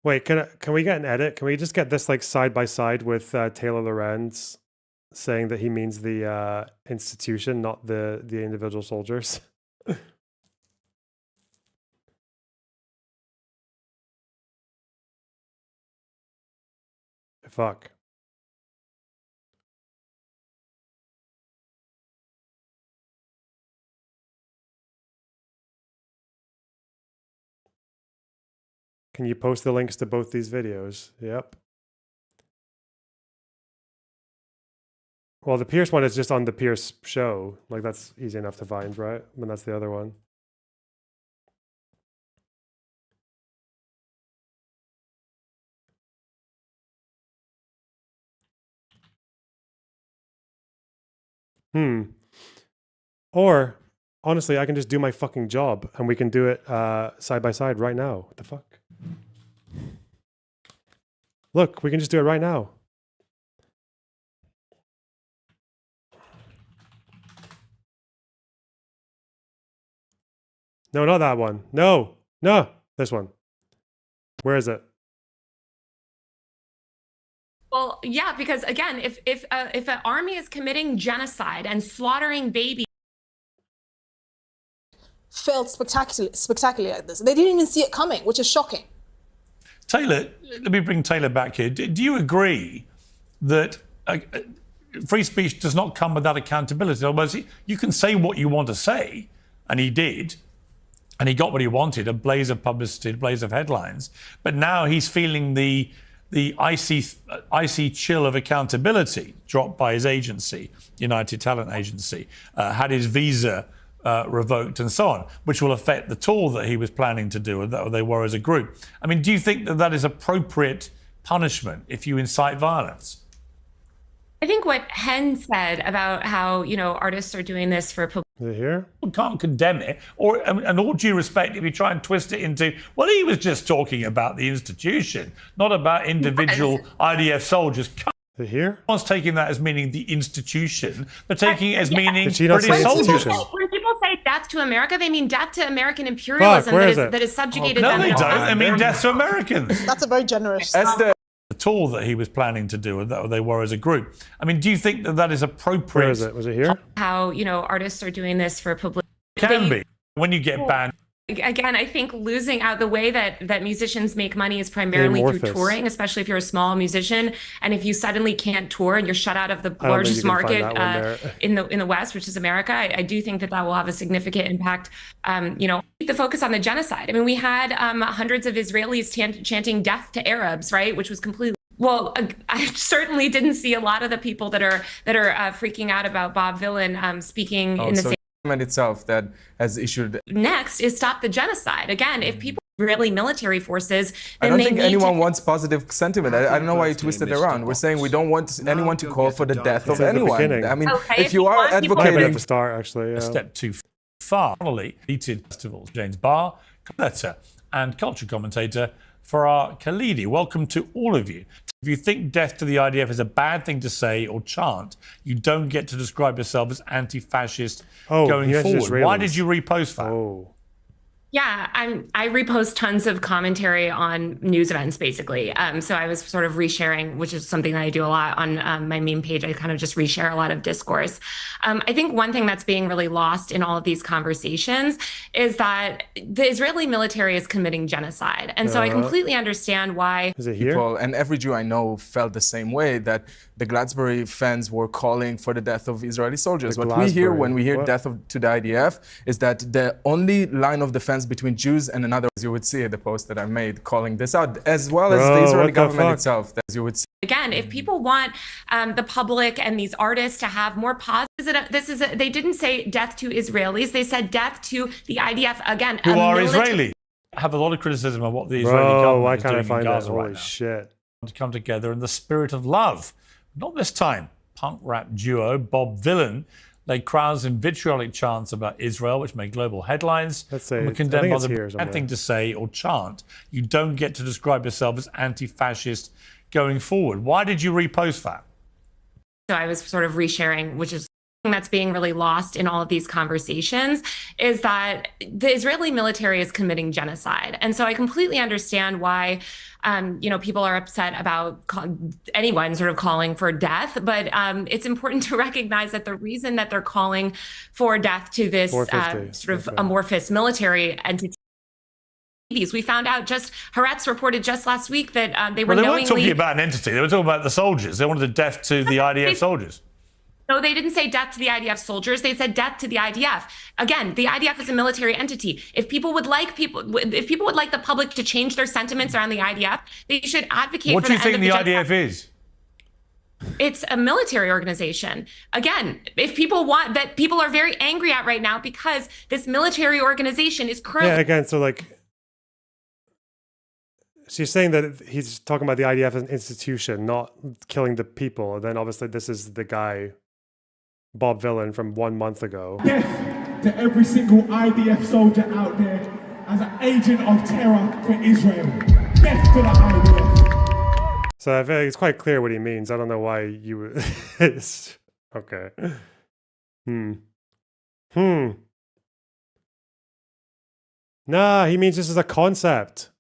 Wait, can we get an edit? Can we just get this like side by side with Taylor Lorenz saying that he means the institution, not the individual soldiers? Fuck. Can you post the links to both these videos? Yep. Well, the Pierce one is just on the Pierce show. Like, that's easy enough to find, right? And that's the other one. Or, honestly, I can just do my fucking job and we can do it side by side right now. What the fuck? Look, we can just do it right now. No, not that one. No, this one. Where is it? Well, yeah, because again, if an army is committing genocide and slaughtering babies, failed spectacularly at this. They didn't even see it coming, which is shocking. Taylor, let me bring Taylor back here. Do you agree that free speech does not come without accountability? Otherwise, you can say what you want to say, and he did, and he got what he wanted, a blaze of publicity, a blaze of headlines. But now he's feeling the icy chill of accountability dropped by his agency, United Talent Agency, had his visa revoked and so on, which will affect the tour that he was planning to do, or that they were as a group. I mean, do you think that that is appropriate punishment if you incite violence? I think what Hen said about how, artists are doing this for here? We can't condemn it, and all due respect, if you try and twist it into, well, he was just talking about the institution, not about individual IDF soldiers. Here? No one's taking that as meaning the institution. They're taking it as meaning Did she not British say soldiers. institution? When people say death to America, they mean death to American imperialism that is subjugated No, them. they don't. They mean death to Americans. That's a very generous. The tour that he was planning to do, or that they were as a group. I mean, do you think that that is appropriate? Where is it? Was it here? How, artists are doing this for publicity. It can be. When you get banned, Again, I think losing out the way that musicians make money is primarily through touring, especially if you're a small musician. And if you suddenly can't tour and you're shut out of the largest market in the West, which is America, I do think that will have a significant impact. Keep the focus on the genocide. I mean, we had hundreds of Israelis chanting death to Arabs, right? Which was completely. Well, I certainly didn't see a lot of the people that are freaking out about Bob Vylan speaking in the same. Itself that has issued. Next is stop the genocide. Again, if people really military forces, then I don't think anyone wants positive sentiment. I don't know why you twisted it around. We're saying we don't want anyone to call for the death of anyone. I mean, if you are advocating at the start, actually, a step too far. Heated festivals. James Barr, commentator and culture commentator for our Khalidi. Welcome to all of you. If you think death to the IDF is a bad thing to say or chant, you don't get to describe yourself as anti-fascist going forward. Why did you repost that? Yeah, I repost tons of commentary on news events, basically. So I was sort of resharing, which is something that I do a lot on my meme page. I kind of just reshare a lot of discourse. I think one thing that's being really lost in all of these conversations is that the Israeli military is committing genocide. And so I completely understand why people, and every Jew I know felt the same way, that the Gladsbury fans were calling for the death of Israeli soldiers. What we hear when we hear death to the IDF is that the only line of defense between Jews and another, as you would see at the post that I made calling this out, as well as the Israeli government itself, as you would see. Again, if people want the public and these artists to have more positive, they didn't say death to Israelis, they said death to the IDF. Again, who are Israeli. I have a lot of criticism of what the Israeli government is doing in Gaza right now. Shit. To come together in the spirit of love. Not this time. Punk rap duo Bob Vylan laid crowds in vitriolic chants about Israel, which made global headlines. Let's say, and were condemned by the bad thing to say or chant. You don't get to describe yourself as anti-fascist going forward. Why did you repost that? So I was sort of resharing, which is that's being really lost in all of these conversations, is that the Israeli military is committing genocide. And so I completely understand why people are upset about anyone sort of calling for death, but it's important to recognize that the reason that they're calling for death to this sort of amorphous military entity. We found out Haaretz reported just last week that they were weren't talking about an entity, they were talking about the soldiers. They wanted the death to the IDF soldiers. No, they didn't say death to the IDF soldiers. They said death to the IDF. Again, the IDF is a military entity. If people would like the public to change their sentiments around the IDF, they should advocate for the end of the genocide. What do you think the IDF is? It's a military organization. Again, if people are very angry at right now because this military organization is currently. Yeah, again, so she's saying that he's talking about the IDF as an institution, not killing the people. And then obviously this is the guy, Bob Vylan, from 1 month ago. Death to every single IDF soldier out there as an agent of terror for Israel. Death to the IDF. So I feel like it's quite clear what he means. I don't know why you would... Okay. Nah, he means this is a concept.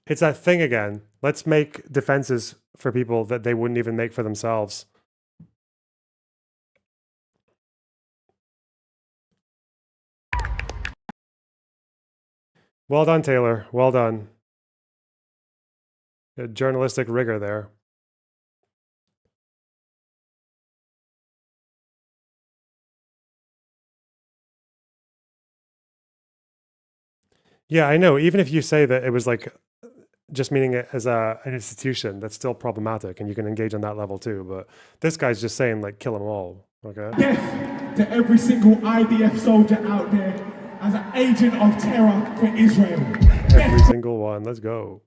It's that thing again. Let's make defenses for people that they wouldn't even make for themselves. Well done, Taylor. Well done. Good journalistic rigor there. Yeah, I know. Even if you say that it was just meaning it as an institution, that's still problematic, and you can engage on that level too. But this guy's just saying kill them all. Okay. Death to every single IDF soldier out there as an agent of terror for Israel. Every single one. Let's go.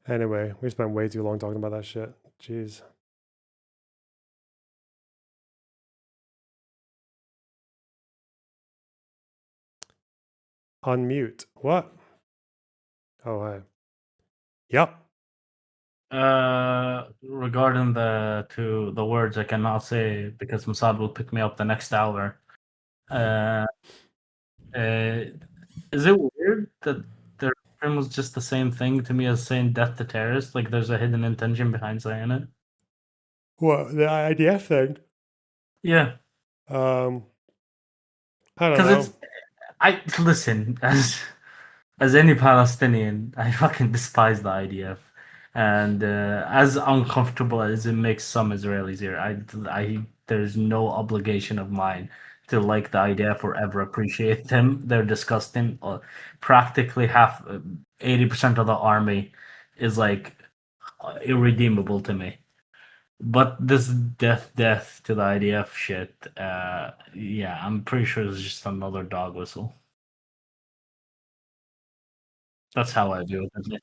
Anyway, we spent way too long talking about that shit. Jeez. Unmute. What? Oh, hey. Yep. Regarding the words I cannot say because Mossad will pick me up the next hour. Is it weird that their term was just the same thing to me as saying death to terrorists? Like there's a hidden intention behind saying it. What, the IDF thing? Yeah. I don't Because know. listen, as any Palestinian, I fucking despise the IDF. And as uncomfortable as it makes some Israelis here, there's no obligation of mine to like the IDF or ever appreciate them. They're disgusting. Practically 80% of the army is like irredeemable to me. But this death to the IDF shit, yeah, I'm pretty sure it's just another dog whistle. That's how I view it.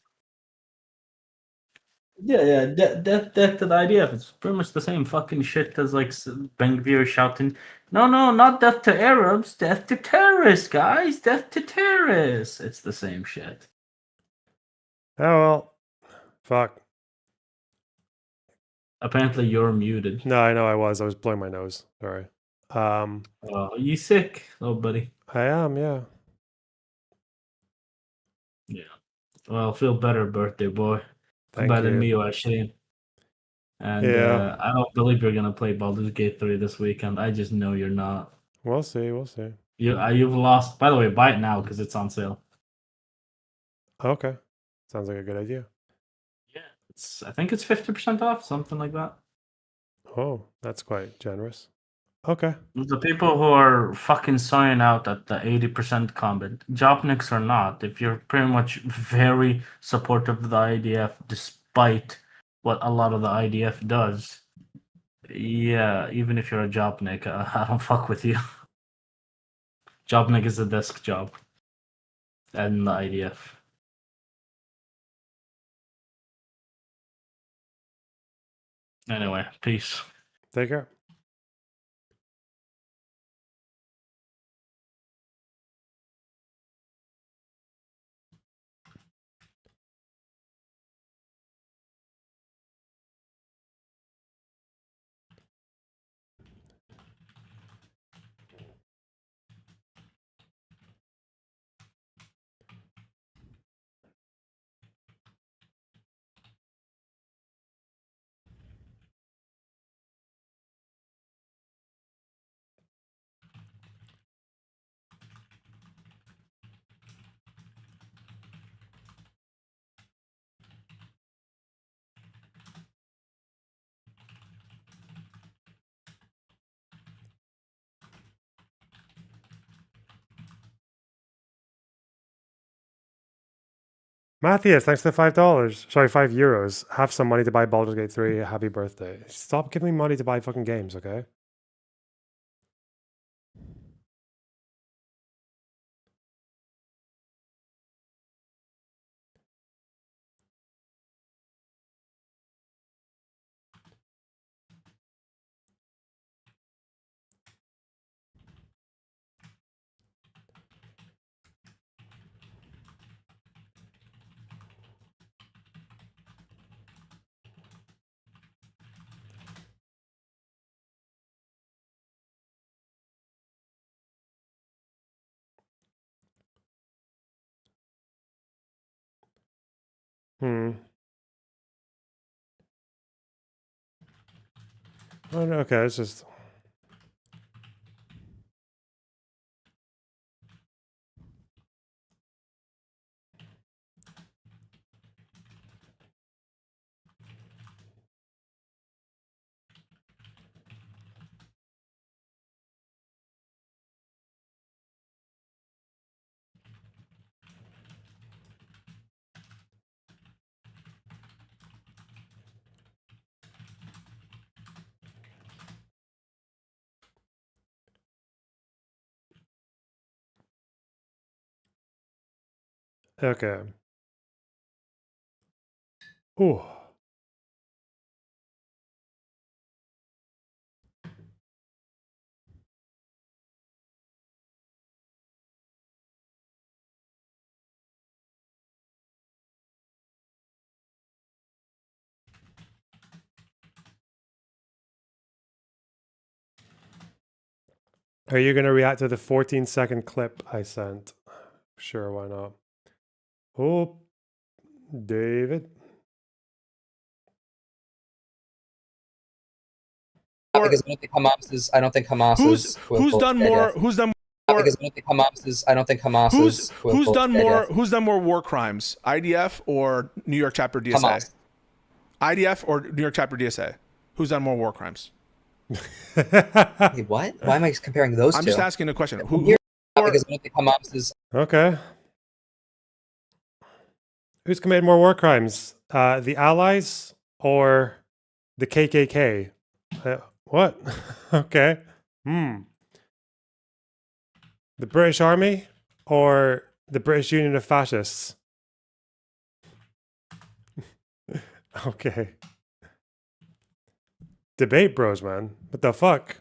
Yeah, death to the IDF. It's pretty much the same fucking shit as like Ben-Gvir shouting, no, not death to Arabs, death to terrorists, guys, death to terrorists. It's the same shit. Oh, well. Fuck. Apparently you're muted. No, I know I was. I was blowing my nose. Sorry. Are you sick? Oh, buddy. I am, yeah. Yeah. Well, feel better, birthday boy. Thank Better you. than me, actually. And Yeah. I don't believe you're gonna play Baldur's Gate 3 this weekend. I just know you're not. We'll see. We'll see. You've lost. By the way, buy it now because it's on sale. Okay. Sounds like a good idea. I think it's 50% off, something like that. Oh, that's quite generous. Okay. The people who are fucking signing out at the 80% comment, Jobniks or not, if you're pretty much very supportive of the IDF despite what a lot of the IDF does, yeah, even if you're a Jobnik, I don't fuck with you. Jobnik is a desk job. And the IDF. Anyway, peace. Take care. Matthias, thanks for the $5. Sorry, €5. Have some money to buy Baldur's Gate 3. Happy birthday. Stop giving me money to buy fucking games, okay? Oh, no, okay, it's just... Okay. Ooh. Are you going to react to the 14-second clip I sent? Sure, why not? Oh, David. Because I don't think Hamas is. Who's done more? Who's done more? Because I don't think Hamas is. I don't think Hamas is. Who's done more? Who's done more war crimes? IDF or New York chapter DSA? Hamas. IDF or New York chapter DSA? Who's done more war crimes? Wait, what? Why am I comparing those two? I'm just asking a question. Because I don't think Hamas is. Okay. Who's committed more war crimes? The Allies or the KKK? What? Okay. The British Army or the British Union of Fascists? Okay. Debate bros, man. What the fuck?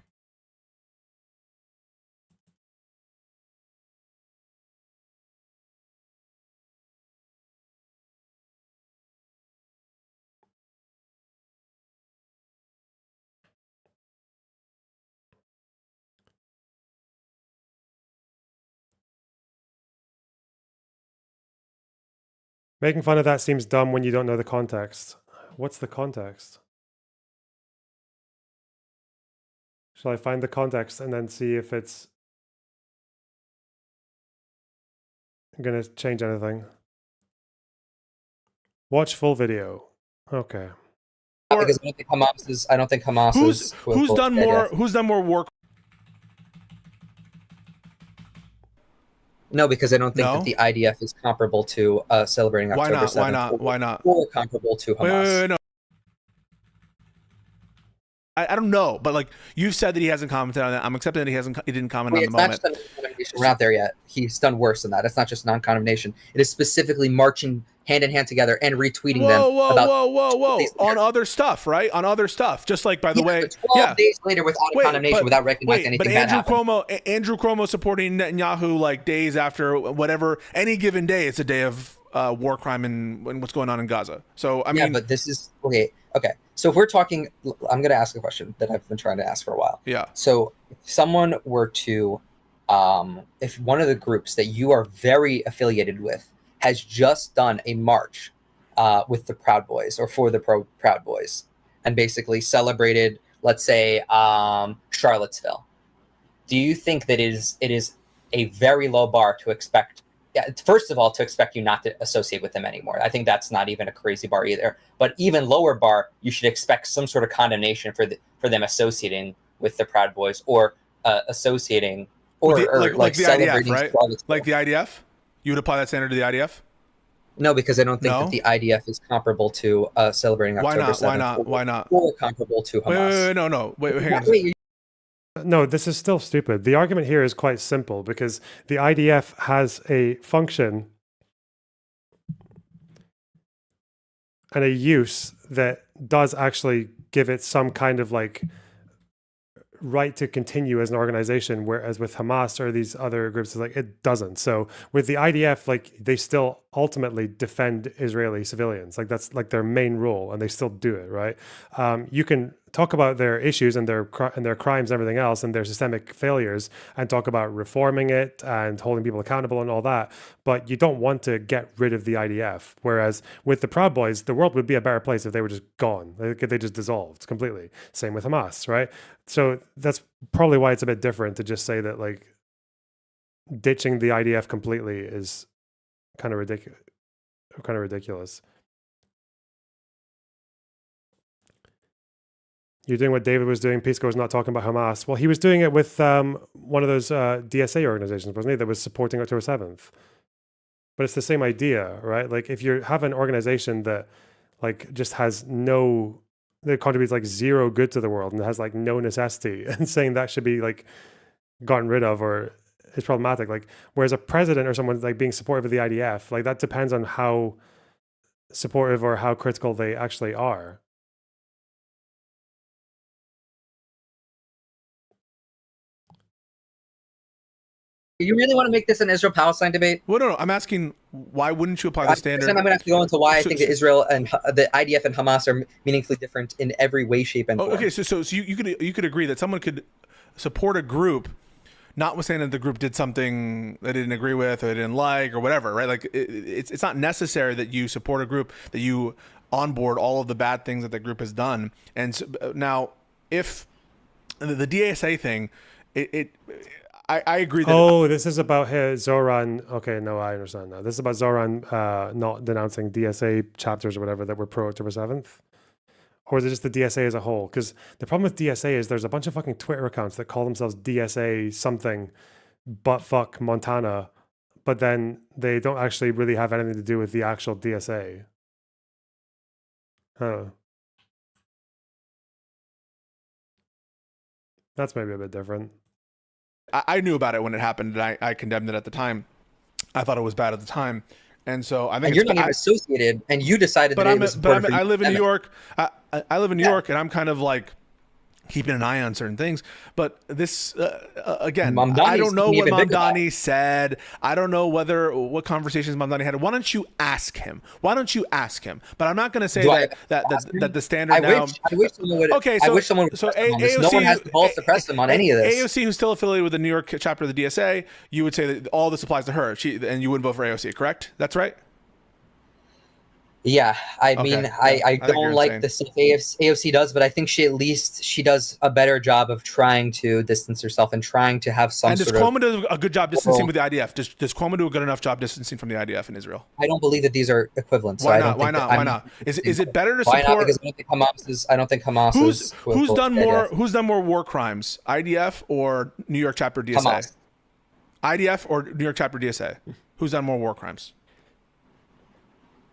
Making fun of that seems dumb when you don't know the context. What's the context? Shall I find the context and then see if it's gonna change anything? Watch full video. Okay. Because I don't think Hamas is. Who's done more? Who's done more war? No, because I don't think that the IDF is comparable to celebrating October 7th. Why not? Why not? Or comparable to Hamas. Wait, no. I don't know, but like you said that he hasn't commented on that. I'm accepting that he didn't comment on the moment. It's not just non-condemnation. We're not there yet. He's done worse than that. It's not just non-condemnation. It is specifically marching hand in hand together and retweeting them. Whoa! On other stuff, right? On other stuff. Just like, by the way, 12 days later without a condemnation, without recognizing anything bad happened. Andrew Cuomo supporting Netanyahu like days after whatever, any given day, it's a day of war crime and what's going on in Gaza. So I mean, but this is okay. So if we're talking, I'm going to ask a question that I've been trying to ask for a while. Yeah. So if someone were to, if one of the groups that you are very affiliated with has just done a march with the Proud Boys or for the Proud Boys and basically celebrated, let's say, Charlottesville, do you think that it is a very low bar to expect? First of all, to expect you not to associate with them anymore. I think that's not even a crazy bar either. But even lower bar, you should expect some sort of condemnation for them associating with the Proud Boys or associating or like the celebrating IDF, right? Like the IDF? You would apply that standard to the IDF? No, because I don't think that the IDF is comparable to celebrating October 7th. Why not? Or comparable to Hamas. Wait, hang on. No, this is still stupid. The argument here is quite simple because the IDF has a function and a use that does actually give it some kind of like right to continue as an organization, whereas with Hamas or these other groups, like it doesn't. So with the IDF, like they still ultimately defend Israeli civilians. Like that's like their main role, and they still do it, right? You can talk about their issues and their crimes and everything else and their systemic failures and talk about reforming it and holding people accountable and all that, but you don't want to get rid of the IDF. Whereas with the Proud Boys, the world would be a better place if they were just gone. They just dissolved completely. Same with Hamas, right? So that's probably why it's a bit different to just say that like ditching the IDF completely is kind of ridiculous. You're doing what David was doing. Pisco was not talking about Hamas. Well, he was doing it with one of those DSA organizations, wasn't he, that was supporting October 7th. But it's the same idea, right? Like if you have an organization that like just has that contributes like zero good to the world and has like no necessity, and saying that should be like gotten rid of or is problematic. Like whereas a president or someone like being supportive of the IDF, like that depends on how supportive or how critical they actually are. You really want to make this an Israel-Palestine debate? Well, no. I'm asking, why wouldn't you apply the standard? I'm going to have to go into why I think that Israel and the IDF and Hamas are meaningfully different in every way, shape, and form. Okay, so you could agree that someone could support a group notwithstanding that the group did something they didn't agree with or they didn't like or whatever, right? Like it's not necessary that you support a group, that you onboard all of the bad things that the group has done. And so, now, if the DSA thing, I agree that. This is about Zoran. Okay, no, I understand now. This is about Zoran not denouncing DSA chapters or whatever that were pro October 7th. Or is it just the DSA as a whole? Because the problem with DSA is there's a bunch of fucking Twitter accounts that call themselves DSA something, but fuck Montana, but then they don't actually really have anything to do with the actual DSA. Huh. That's maybe a bit different. I knew about it when it happened, and I condemned it at the time. I thought it was bad at the time. And so I think you're not even associated, and you decided that it was important for you. I live in New York. I live in New York, and I'm kind of like keeping an eye on certain things. But this, again, I don't know what Mamdani said. I don't know what conversations Mamdani had. Why don't you ask him? But I'm not going to say that the standard now. I wish someone would. Okay, I wish someone would. AOC, no one has the balls to press them on any of this. AOC, who's still affiliated with the New York chapter of the DSA, you would say that all this applies to her. And you wouldn't vote for AOC, correct? That's right. Yeah, I mean, I don't like the stuff AOC does, but I think she does a better job of trying to distance herself and trying to have some. And does Cuomo do a good job distancing with the IDF? Does Cuomo do a good enough job distancing from the IDF in Israel? I don't believe that these are equivalent. Why not? Why not? Is it better to support? Why not? Because I don't think Hamas is. Who's done more war crimes, IDF or New York chapter DSA? Hamas. IDF or New York chapter DSA? Who's done more war crimes?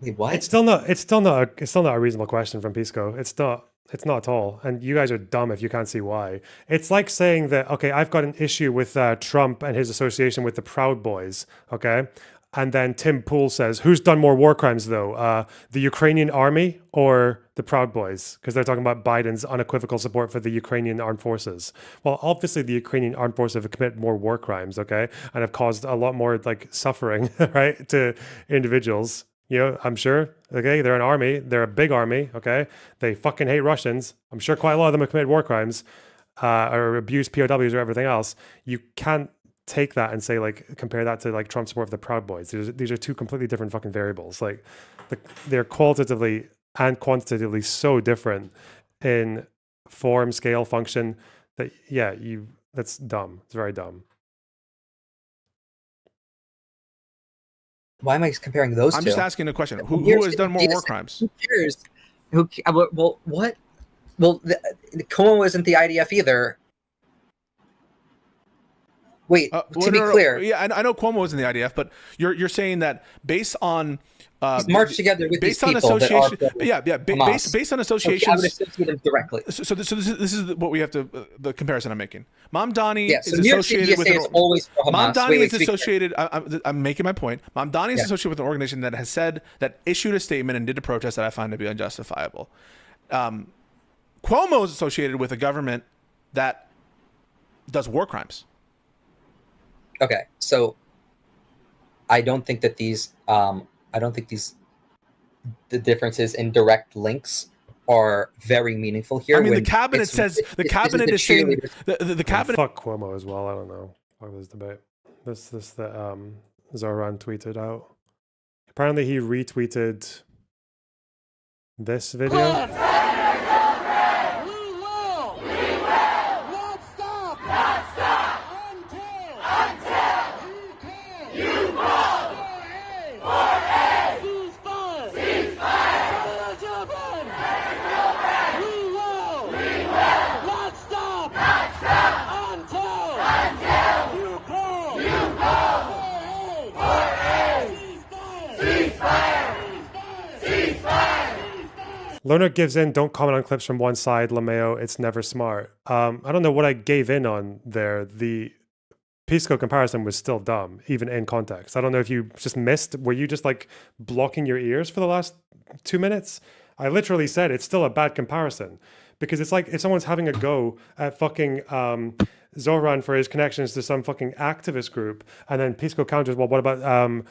Wait, what? It's still not a reasonable question from Pisco. It's not at all. And you guys are dumb if you can't see why. It's like saying that, okay, I've got an issue with Trump and his association with the Proud Boys, okay? And then Tim Pool says, who's done more war crimes though? The Ukrainian army or the Proud Boys? Because they're talking about Biden's unequivocal support for the Ukrainian armed forces. Well, obviously the Ukrainian armed forces have committed more war crimes, okay? And have caused a lot more like suffering, right? To individuals. You know, I'm sure, okay, they're an army. They're a big army, okay? They fucking hate Russians. I'm sure quite a lot of them have committed war crimes or abused POWs or everything else. You can't take that and say, like, compare that to, like, Trump's support of the Proud Boys. These are two completely different fucking variables. Like, they're qualitatively and quantitatively so different in form, scale, function that, yeah, that's dumb. It's very dumb. Why am I comparing those two? I'm just asking a question. Who has done more war crimes? Who cares? Well, what? Well, Cuomo isn't the IDF either. Wait, to be clear. Yeah, I know Cuomo wasn't the IDF, but you're saying that based on he's marched together with based these on people association. That are Based on associations. I would associate them directly. So this is what we have to the comparison I'm making. Mamdani so is associated with always for Hamas. Mamdani is associated. I'm making my point. Mamdani is associated with an organization that has said that issued a statement and did a protest that I find to be unjustifiable. Cuomo is associated with a government that does war crimes. Okay, so I don't think that these the differences in direct links are very meaningful here. I mean, the cabinet says the cabinet is saying the cabinet. Fuck Cuomo as well. I don't know. Fuck this debate. This that Zoran tweeted out. Apparently, he retweeted this video. Lerner gives in, don't comment on clips from one side, LeMayo, it's never smart. I don't know what I gave in on there. The Pisco comparison was still dumb, even in context. I don't know if you just missed, were you just like blocking your ears for the last 2 minutes? I literally said it's still a bad comparison because it's like if someone's having a go at fucking Zoran for his connections to some fucking activist group and then Pisco counters, well, what about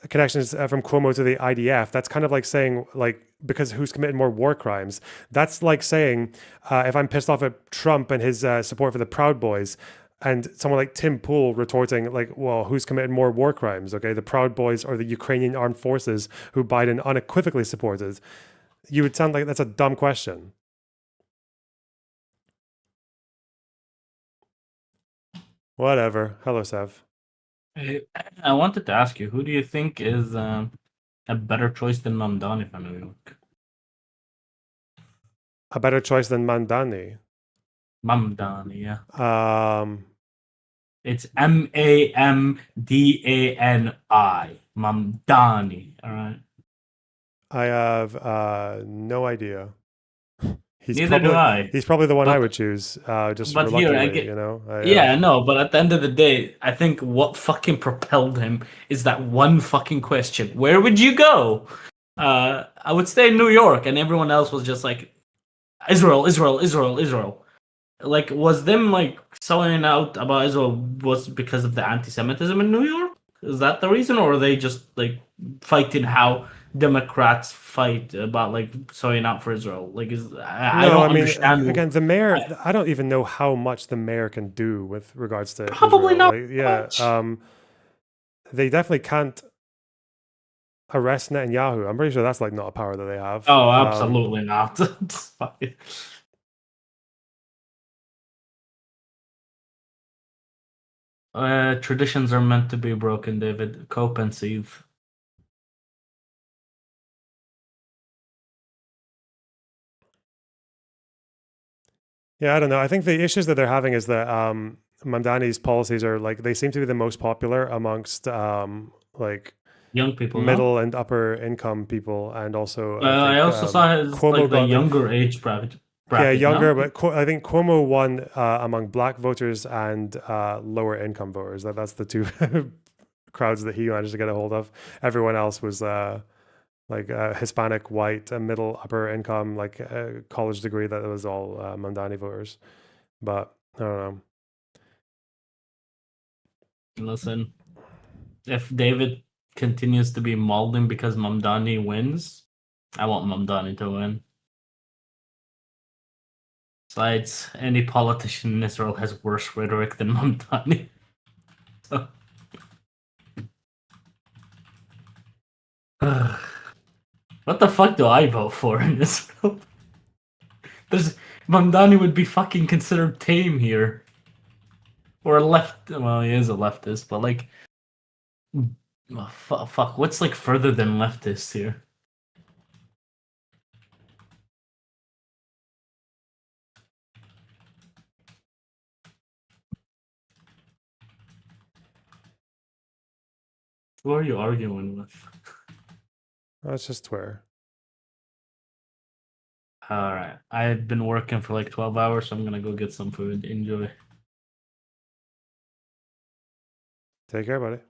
connections from Cuomo to the IDF? That's kind of like saying, like, because who's committed more war crimes? That's like saying, if I'm pissed off at Trump and his support for the Proud Boys, And someone like Tim Pool retorting like, well, who's committed more war crimes? Okay, the Proud Boys or the Ukrainian armed forces who Biden unequivocally supported? You would sound like that's a dumb question. Whatever. Hello, Sev. I wanted to ask you, who do you think is a better choice than Mamdani for New York? A better choice than Mamdani? Mamdani, yeah. It's Mamdani. Mamdani, all right? I have no idea. Neither do I. He's probably the one I would choose, just but here, reluctantly, you know? Yeah, no, but at the end of the day, I think what fucking propelled him is that one fucking question. Where would you go? I would stay in New York, and everyone else was just like, Israel, Israel, Israel, Israel. Like, was them, like, selling out about Israel was because of the anti-Semitism in New York? Is that the reason? Or are they just, like, fighting how Democrats fight about, like, selling out for Israel? Like, I don't understand. Again, the mayor, I don't even know how much the mayor can do with regards to Probably Israel. not Like, yeah, they definitely can't arrest Netanyahu. I'm pretty sure that's, like, not a power that they have. Oh, absolutely not. Traditions are meant to be broken, David. Cope and seethe. Yeah, I don't know. I think the issues that they're having is that Mamdani's policies are like they seem to be the most popular amongst like young people, middle and upper income people, and also I also saw his like the younger age bracket. Yeah, younger, but I think Cuomo won among black voters and lower income voters. That's the two crowds that he managed to get a hold of. Everyone else was like Hispanic, white, middle, upper income, like college degree. That was all Mamdani voters. But I don't know. Listen, if David continues to be mauled because Mamdani wins, I want Mamdani to win. Besides, any politician in Israel has worse rhetoric than Mamdani. So. What the fuck do I vote for in Israel? Mamdani would be fucking considered tame here. Or a left. Well, he is a leftist, but like. Fuck, what's like further than leftist here? Who are you arguing with? That's just Twitter. Alright. I've been working for like 12 hours, so I'm gonna go get some food. Enjoy. Take care, buddy.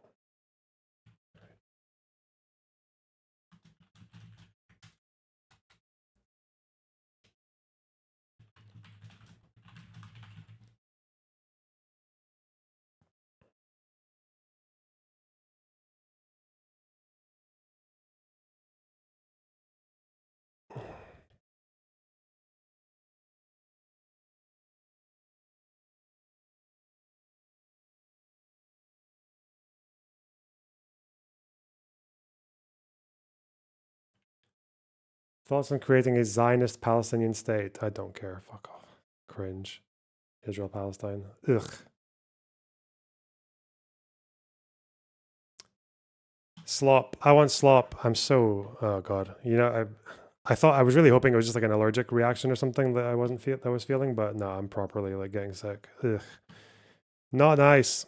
Thoughts on creating a Zionist Palestinian state? I don't care. Fuck off. Cringe. Israel, Palestine. Ugh. Slop. I want slop. I'm so. Oh god. You know, I thought I was really hoping it was just like an allergic reaction or something that I was feeling, but no, I'm properly like getting sick. Ugh. Not nice.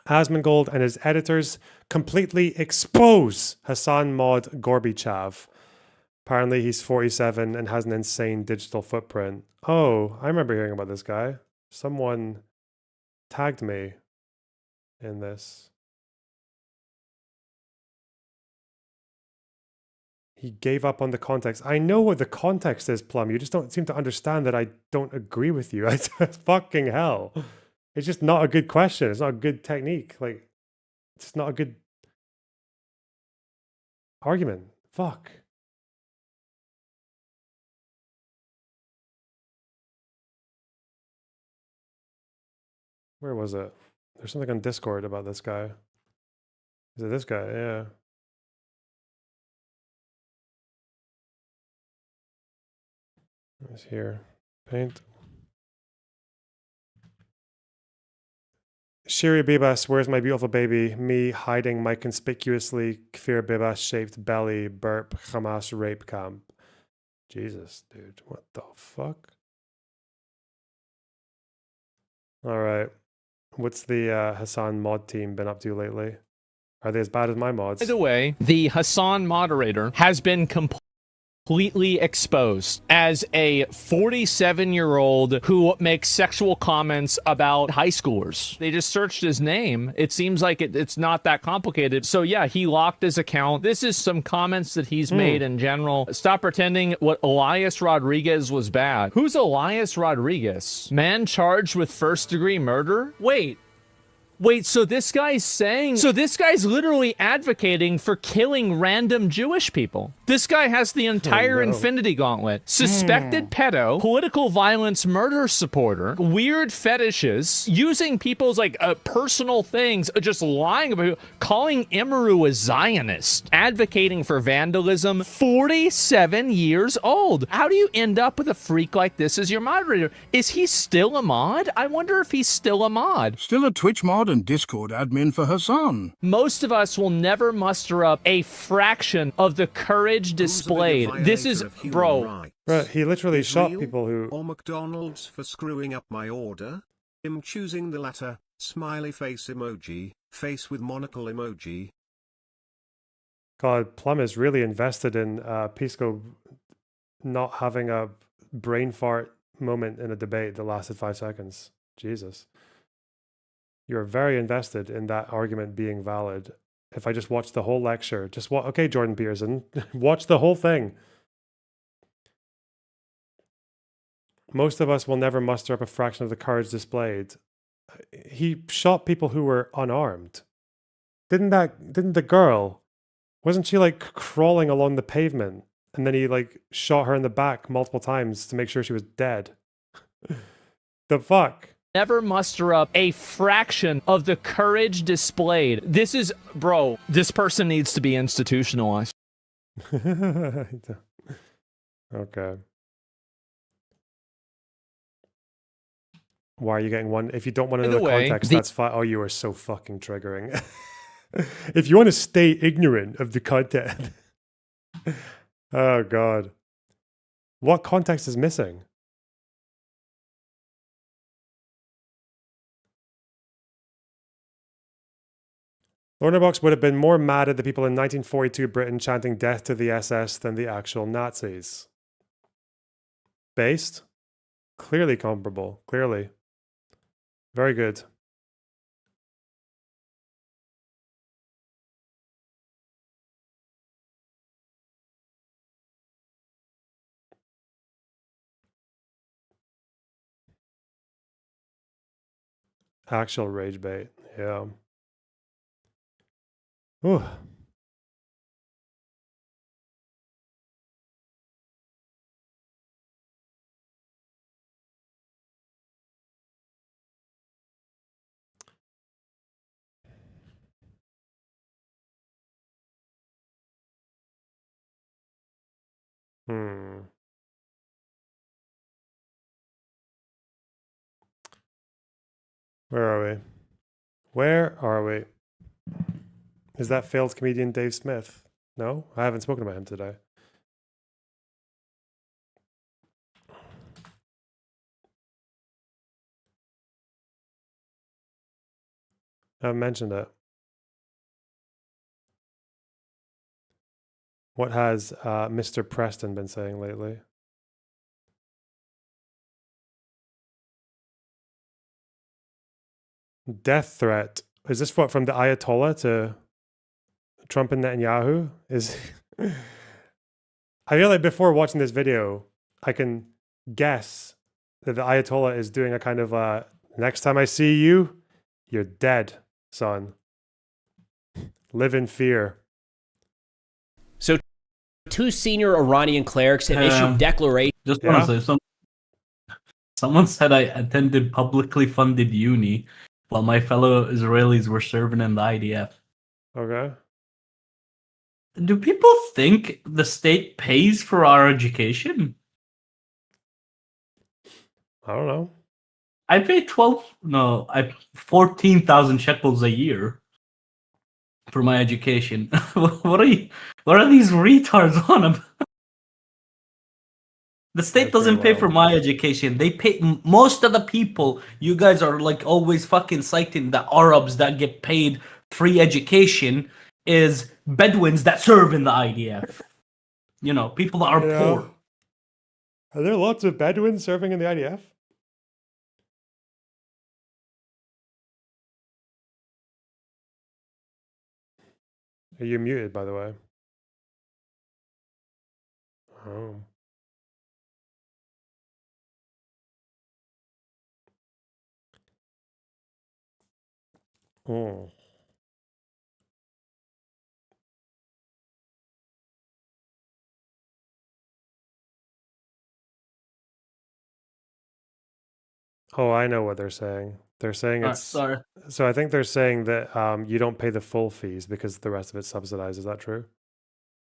Asmongold and his editors completely expose Hassan Maud Gorbachev. Apparently he's 47 and has an insane digital footprint. Oh, I remember hearing about this guy. Someone tagged me in this. He gave up on the context. I know what the context is, Plum. You just don't seem to understand that I don't agree with you. Fucking hell. It's just not a good question. It's not a good technique. Like, it's not a good argument. Fuck. Where was it? There's something on Discord about this guy. Is it this guy? Yeah. It's here. Paint. Shiri Bibas, where's my beautiful baby? Me hiding my conspicuously Kfir Bibas shaped belly burp Hamas rape camp. Jesus, dude. What the fuck? All right. What's the Hassan mod team been up to lately? Are they as bad as my mods? By the way, the Hassan moderator has been completely exposed as a 47-year-old who makes sexual comments about high schoolers. They just searched his name. It seems like it's not that complicated. So yeah, he locked his account. This is some comments that he's made in general. Stop pretending what Elias Rodriguez was bad. Who's Elias Rodriguez? Man charged with first-degree murder? Wait, so this guy's saying... So this guy's literally advocating for killing random Jewish people. This guy has the entire Infinity Gauntlet. Suspected pedo, political violence murder supporter, weird fetishes, using people's, like, personal things, just lying about people, calling Imru a Zionist, advocating for vandalism, 47 years old. How do you end up with a freak like this as your moderator? Is he still a mod? I wonder if he's still a mod. Still a Twitch mod and Discord admin for Hassan. Most of us will never muster up a fraction of the courage displayed. This is, bro. Right, he literally shot people who... Or McDonald's for screwing up my order? Him choosing the latter, smiley face emoji, face with monocle emoji. God, Plum is really invested in Pisco not having a brain fart moment in a debate that lasted 5 seconds. Jesus. You're very invested in that argument being valid. If I just watch the whole lecture, okay, Jordan Peterson, watch the whole thing. Most of us will never muster up a fraction of the courage displayed. He shot people who were unarmed. Didn't the girl, wasn't she like crawling along the pavement and then he like shot her in the back multiple times to make sure she was dead? The fuck? Never muster up a fraction of the courage displayed. This is, bro, this person needs to be institutionalized. Okay. Why are you getting one? If you don't want to know the context, that's fine. Oh, you are so fucking triggering. If you want to stay ignorant of the content. Oh, God. What context is missing? Lornabox would have been more mad at the people in 1942 Britain chanting death to the SS than the actual Nazis. Based? Clearly comparable. Clearly. Very good. Actual rage bait. Yeah. Ooh. Where are we? Where are we? Is that failed comedian Dave Smith? No, I haven't spoken about him today. I haven't mentioned it. What has Mr. Preston been saying lately? Death threat. Is this what, from the Ayatollah to Trump and Netanyahu? I feel like before watching this video, I can guess that the Ayatollah is doing a kind of next time I see you, you're dead, son. Live in fear. So 2 senior Iranian clerics have issued declarations. Just want to say, someone said I attended publicly funded uni. while my fellow Israelis were serving in the IDF. Okay. Do people think the state pays for our education? I don't know. I pay 14,000 shekels a year for my education. What are these retards on about? The state doesn't pay for my education. They pay most of the people. You guys are like always fucking citing the Arabs that get paid free education is Bedouins that serve in the IDF. You know, people that are poor. Are there lots of Bedouins serving in the IDF? Are you muted, by the way? Oh. Oh. Oh, I know what they're saying. They're saying it's sorry. So I think they're saying that you don't pay the full fees because the rest of it's subsidized. Is that true?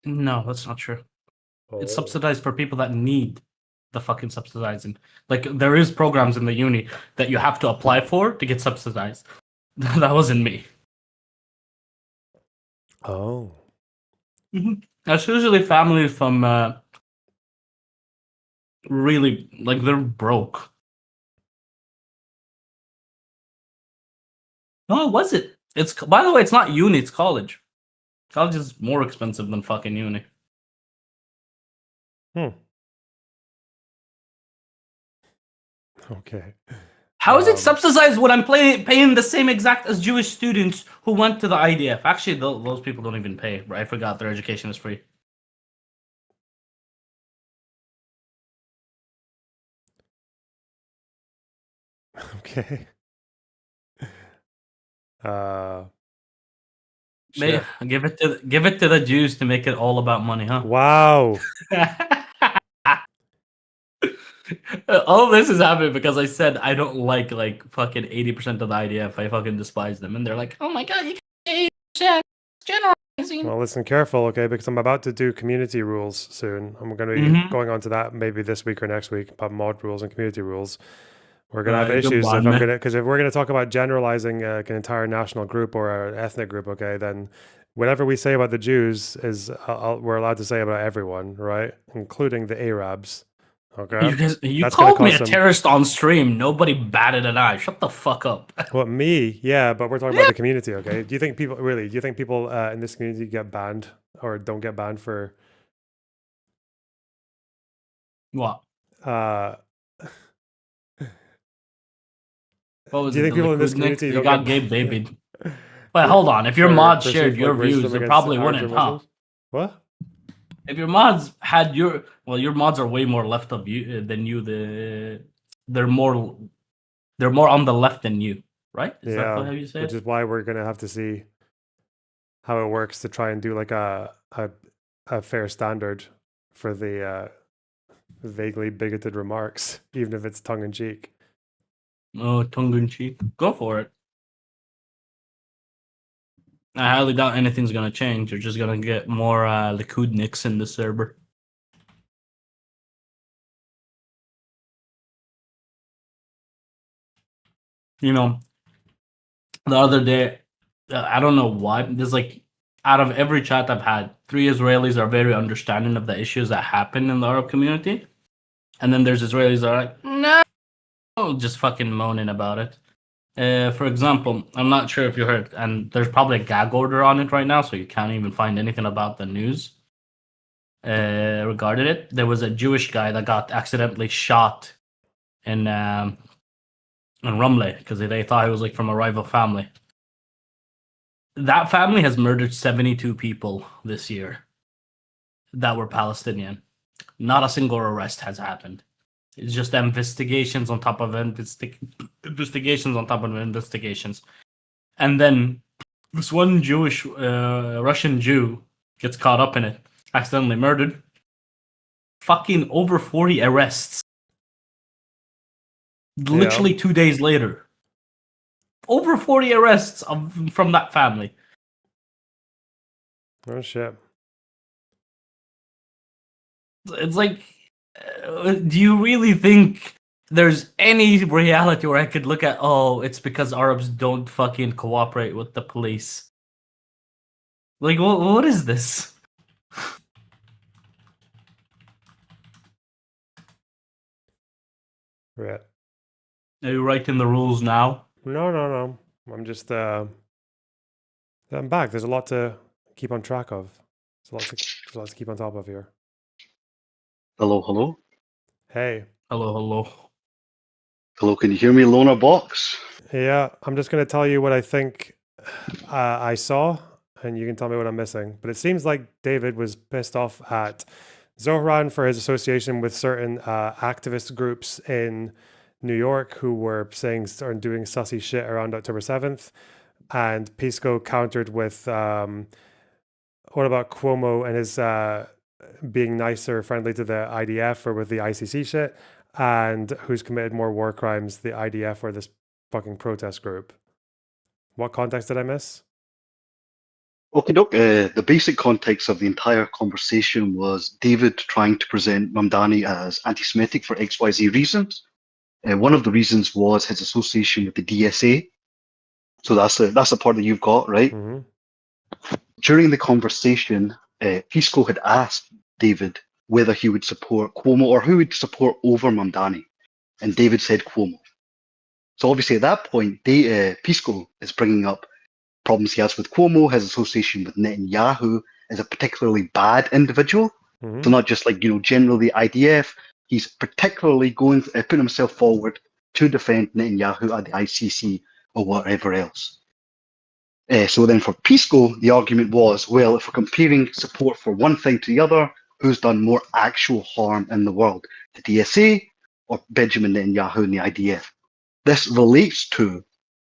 No, that's not true. Oh. It's subsidized for people that need the fucking subsidizing. Like there is programs in the uni that you have to apply for to get subsidized. That wasn't me. Oh. That's usually families from really like they're broke. No, it wasn't. It's by the way, it's not uni, it's college. College is more expensive than fucking uni. Okay. How is it subsidized when I'm paying the same exact as Jewish students who went to the IDF? Actually, those people don't even pay. Right? I forgot their education is free. Okay. Give it to the Jews to make it all about money, huh? Wow. All this is happening because I said I don't like fucking 80% of the IDF. I fucking despise them, and they're like, "Oh my god, you can't 80% generalizing." Well, listen careful, okay? Because I'm about to do community rules soon. I'm going to be going on to that maybe this week or next week about mod rules and community rules. We're going to have issues if we're going to talk about generalizing an entire national group or an ethnic group, okay? Then whatever we say about the Jews is we're allowed to say about everyone, right? Including the Arabs. Okay. You called me a terrorist on stream. Nobody batted an eye. Shut the fuck up. What, me? Yeah, but we're talking about the community, okay? Do you think people in this community get banned or don't get banned for what? What was do you think people in this community don't got gay babied? Wait, hold on. If your mods shared your views, they probably wouldn't, huh? What? If your mods had your mods are way more left of you than you. They're more on the left than you, right? Is that how you say which is why we're gonna have to see how it works to try and do like a fair standard for the vaguely bigoted remarks, even if it's tongue in cheek. Oh, tongue in cheek. Go for it. I highly doubt anything's gonna change. You're just gonna get more Likudniks in the server. You know, the other day, I don't know why. There's like, out of every chat I've had, 3 Israelis are very understanding of the issues that happen in the Arab community, and then there's Israelis that are like, no, just fucking moaning about it. For example, I'm not sure if you heard, and there's probably a gag order on it right now, so you can't even find anything about the news regarding it. There was a Jewish guy that got accidentally shot in Ramleh because they thought he was like from a rival family. That family has murdered 72 people this year that were Palestinian. Not a single arrest has happened. It's just investigations on top of investigations on top of investigations. And then this one Jewish, Russian Jew gets caught up in it, accidentally murdered. Fucking over 40 arrests. Literally 2 days later. over 40 arrests from that family. Oh shit. It's like, do you really think there's any reality where I could look at, oh, it's because Arabs don't fucking cooperate with the police? Like, what is this? Right. Are you writing the rules now? No. I'm just I'm back. There's a lot to keep on track of. There's a lot to keep on top of here. Hello. Hey. Hello. Hello, can you hear me, Loner Box? Yeah, I'm just going to tell you what I think I saw, and you can tell me what I'm missing. But it seems like David was pissed off at Zohran for his association with certain activist groups in New York who were saying or doing sussy shit around October 7th. And Pisco countered with, what about Cuomo and his being nicer, friendly to the IDF or with the ICC shit? And who's committed more war crimes, the IDF or this fucking protest group? What context did I miss? Okay, doc. The basic context of the entire conversation was David trying to present Mamdani as anti-Semitic for XYZ reasons. One of the reasons was his association with the DSA. So that's the part that you've got, right? Mm-hmm. During the conversation, Pisco had asked David whether he would support Cuomo or who would support over Mamdani. And David said Cuomo. So obviously at that point, Pisco is bringing up problems he has with Cuomo, his association with Netanyahu as a particularly bad individual. Mm-hmm. So not just like, generally IDF, he's particularly putting himself forward to defend Netanyahu at the ICC or whatever else. So then for Pisco, the argument was, well, if we're comparing support for one thing to the other, who's done more actual harm in the world, the DSA or Benjamin Netanyahu and the IDF? This relates to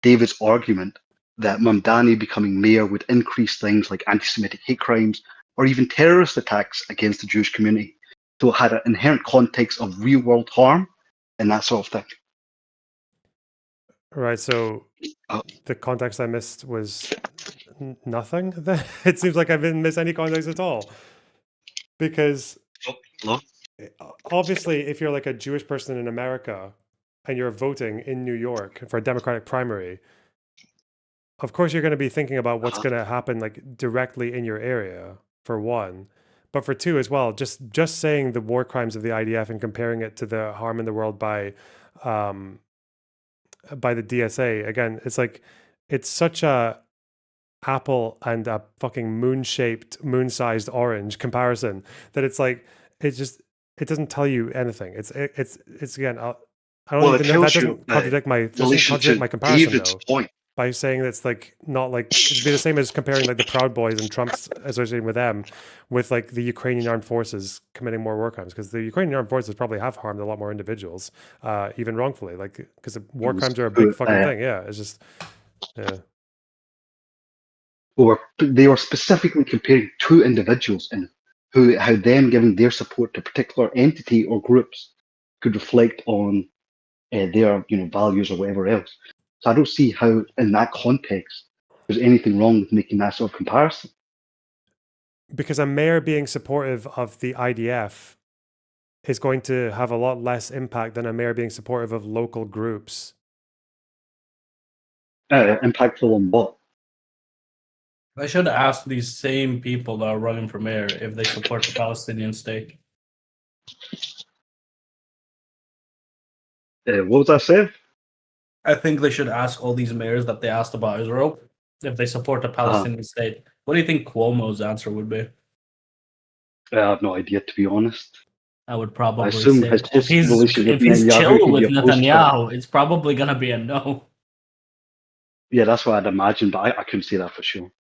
David's argument that Mamdani becoming mayor would increase things like anti-Semitic hate crimes or even terrorist attacks against the Jewish community. So it had an inherent context of real-world harm and that sort of thing. Right, so the context I missed was nothing? It seems like I didn't miss any context at all. Because obviously, if you're like a Jewish person in America and you're voting in New York for a Democratic primary, of course you're going to be thinking about what's going to happen like directly in your area, for one. But for two as well, just saying the war crimes of the IDF and comparing it to the harm in the world by the DSA, again, it's like, it's such a apple and a fucking moon-sized orange comparison that it's like, it doesn't tell you anything. It's again, I don't even know, that doesn't contradict my comparison David's though. Point. By saying that's like not like, it'd be the same as comparing like the Proud Boys and Trump's associating with them with like the Ukrainian armed forces committing more war crimes, because the Ukrainian armed forces probably have harmed a lot more individuals, even wrongfully, like because war crimes are a big fucking thing. Yeah, it's just They were specifically comparing two individuals and how them giving their support to a particular entity or groups could reflect on their values or whatever else. So I don't see how, in that context, there's anything wrong with making that sort of comparison. Because a mayor being supportive of the IDF is going to have a lot less impact than a mayor being supportive of local groups. Impactful on what? I should ask these same people that are running for mayor if they support the Palestinian state. What was that said? I think they should ask all these mayors that they asked about Israel if they support the Palestinian state. What do you think Cuomo's answer would be? I have no idea, to be honest. I would probably say if he's chill with Netanyahu, it's probably going to be a no. Yeah, that's what I'd imagine, but I couldn't say that for sure.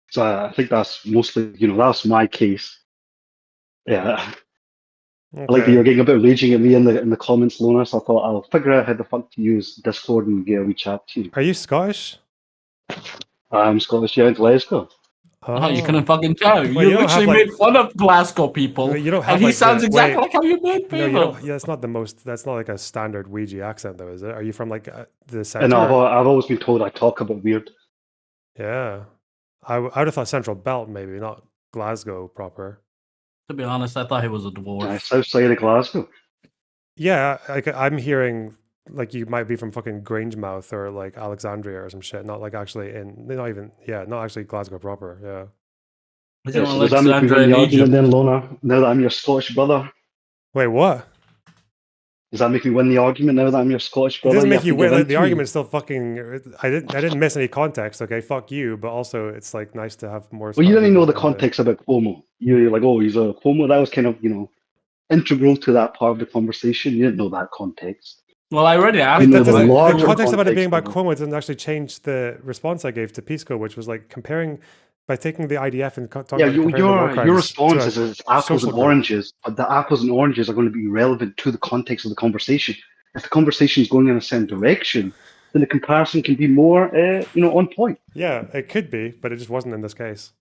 So I think that's mostly, that's my case. Yeah. Okay. I like that you're getting a bit raging at me in the comments, Loner, so I thought I'll figure out how the fuck to use Discord and get a wee chat to you. Are you Scottish? I'm Scottish, yeah, in Glasgow. Oh, you couldn't fucking tell. Wait, you you don't literally have, like- made fun of Glasgow people, You don't have, and he like, sounds the- exactly wait. like how you made people. No, you don't. Yeah, that's not the most. That's not like a standard Ouija accent, though, is it? Are you from like the center? And I've always been told I talk a bit weird. Yeah, I would have thought Central Belt, maybe not Glasgow proper. To be honest, I thought he was a dwarf. South side of Glasgow. Yeah, like I'm hearing like you might be from fucking Grangemouth or like Alexandria or some shit. Not like actually not actually Glasgow proper. Yeah. So does that make me win the argument then, Lona? Now that I'm your Scottish brother. Wait, what? Does that make me win the argument now that I'm your Scottish It brother? doesn't make have you to win. give Like, in the to me? argument's still fucking. I didn't miss any context. Okay, fuck you. But also, it's like nice to have more. Well, you didn't even know the context. context about Cuomo. You're like, oh, he's a Cuomo. That was kind of, integral to that part of the conversation. You didn't know that context. Well, I already asked. You know That the doesn't- larger the context about it being about of Cuomo doesn't actually change the response I gave to Pisco, which was like comparing by taking the IDF and talking about comparing the war crimes your to response a is it's apples social and group. oranges, but the apples and oranges are going to be relevant to the context of the conversation. If the conversation is going in a certain direction, then the comparison can be more, on point. Yeah, it could be, but it just wasn't in this case.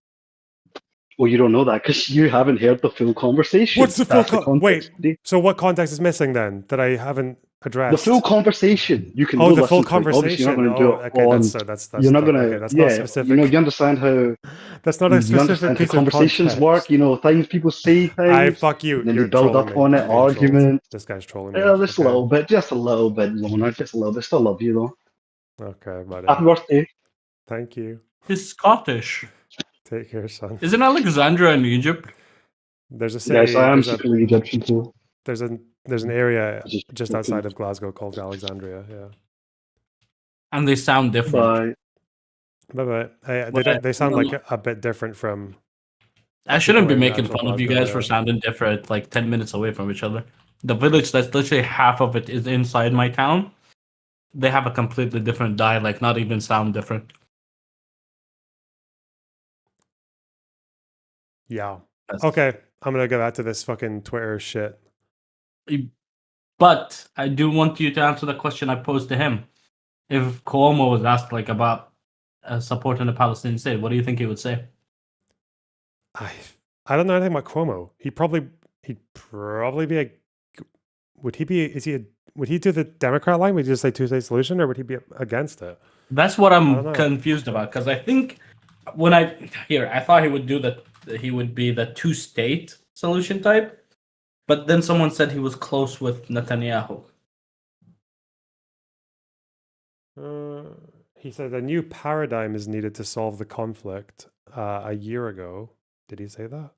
Well, you don't know that because you haven't heard the full conversation. What's the full That's context? context. Wait, so what context is missing then that I haven't addressed? The full conversation. You can Oh, go the full listen to it. Obviously, you're not going to do conversation. it Oh, on. okay, that's you're not not- going to. okay, that's not specific. You understand how. That's not a You specific understand piece how of conversations context. work. Things people say things. Fuck you. And then You're they build trolling up me. on it, You're being trolled. arguments. This guy's trolling me. Yeah, just Okay. a little bit, Lona, just a little bit. Still love you though. Okay, buddy. Happy birthday. Thank you. He's Scottish. Take care, son. Isn't Alexandria in Egypt? There's a city. Yes, I am there's a- secretly Egyptian too. There's an area Just just joking. outside of Glasgow called Alexandria. Yeah. And they sound different. Bye. Well, They sound like a bit different from. I shouldn't be people in making actual fun of you Glasgow, guys for yeah. sounding different, like 10 minutes away from each other. The village that's literally half of it is inside my town. They have a completely different dialect, not even sound different. Yeah. Okay, I'm gonna go back to this fucking Twitter shit. But I do want you to answer the question I posed to him. If Cuomo was asked like about supporting the Palestinian state, what do you think he would say? I don't know anything about Cuomo. He'd probably be a. Would he be? Would he do the Democrat line? Would he just say two-state solution, or would he be against it? That's what I don't I'm know. confused about, because I think I thought he would do that. He would be the two-state solution type, but then someone said he was close with Netanyahu. He said a new paradigm is needed to solve the conflict. A year ago, did he say that?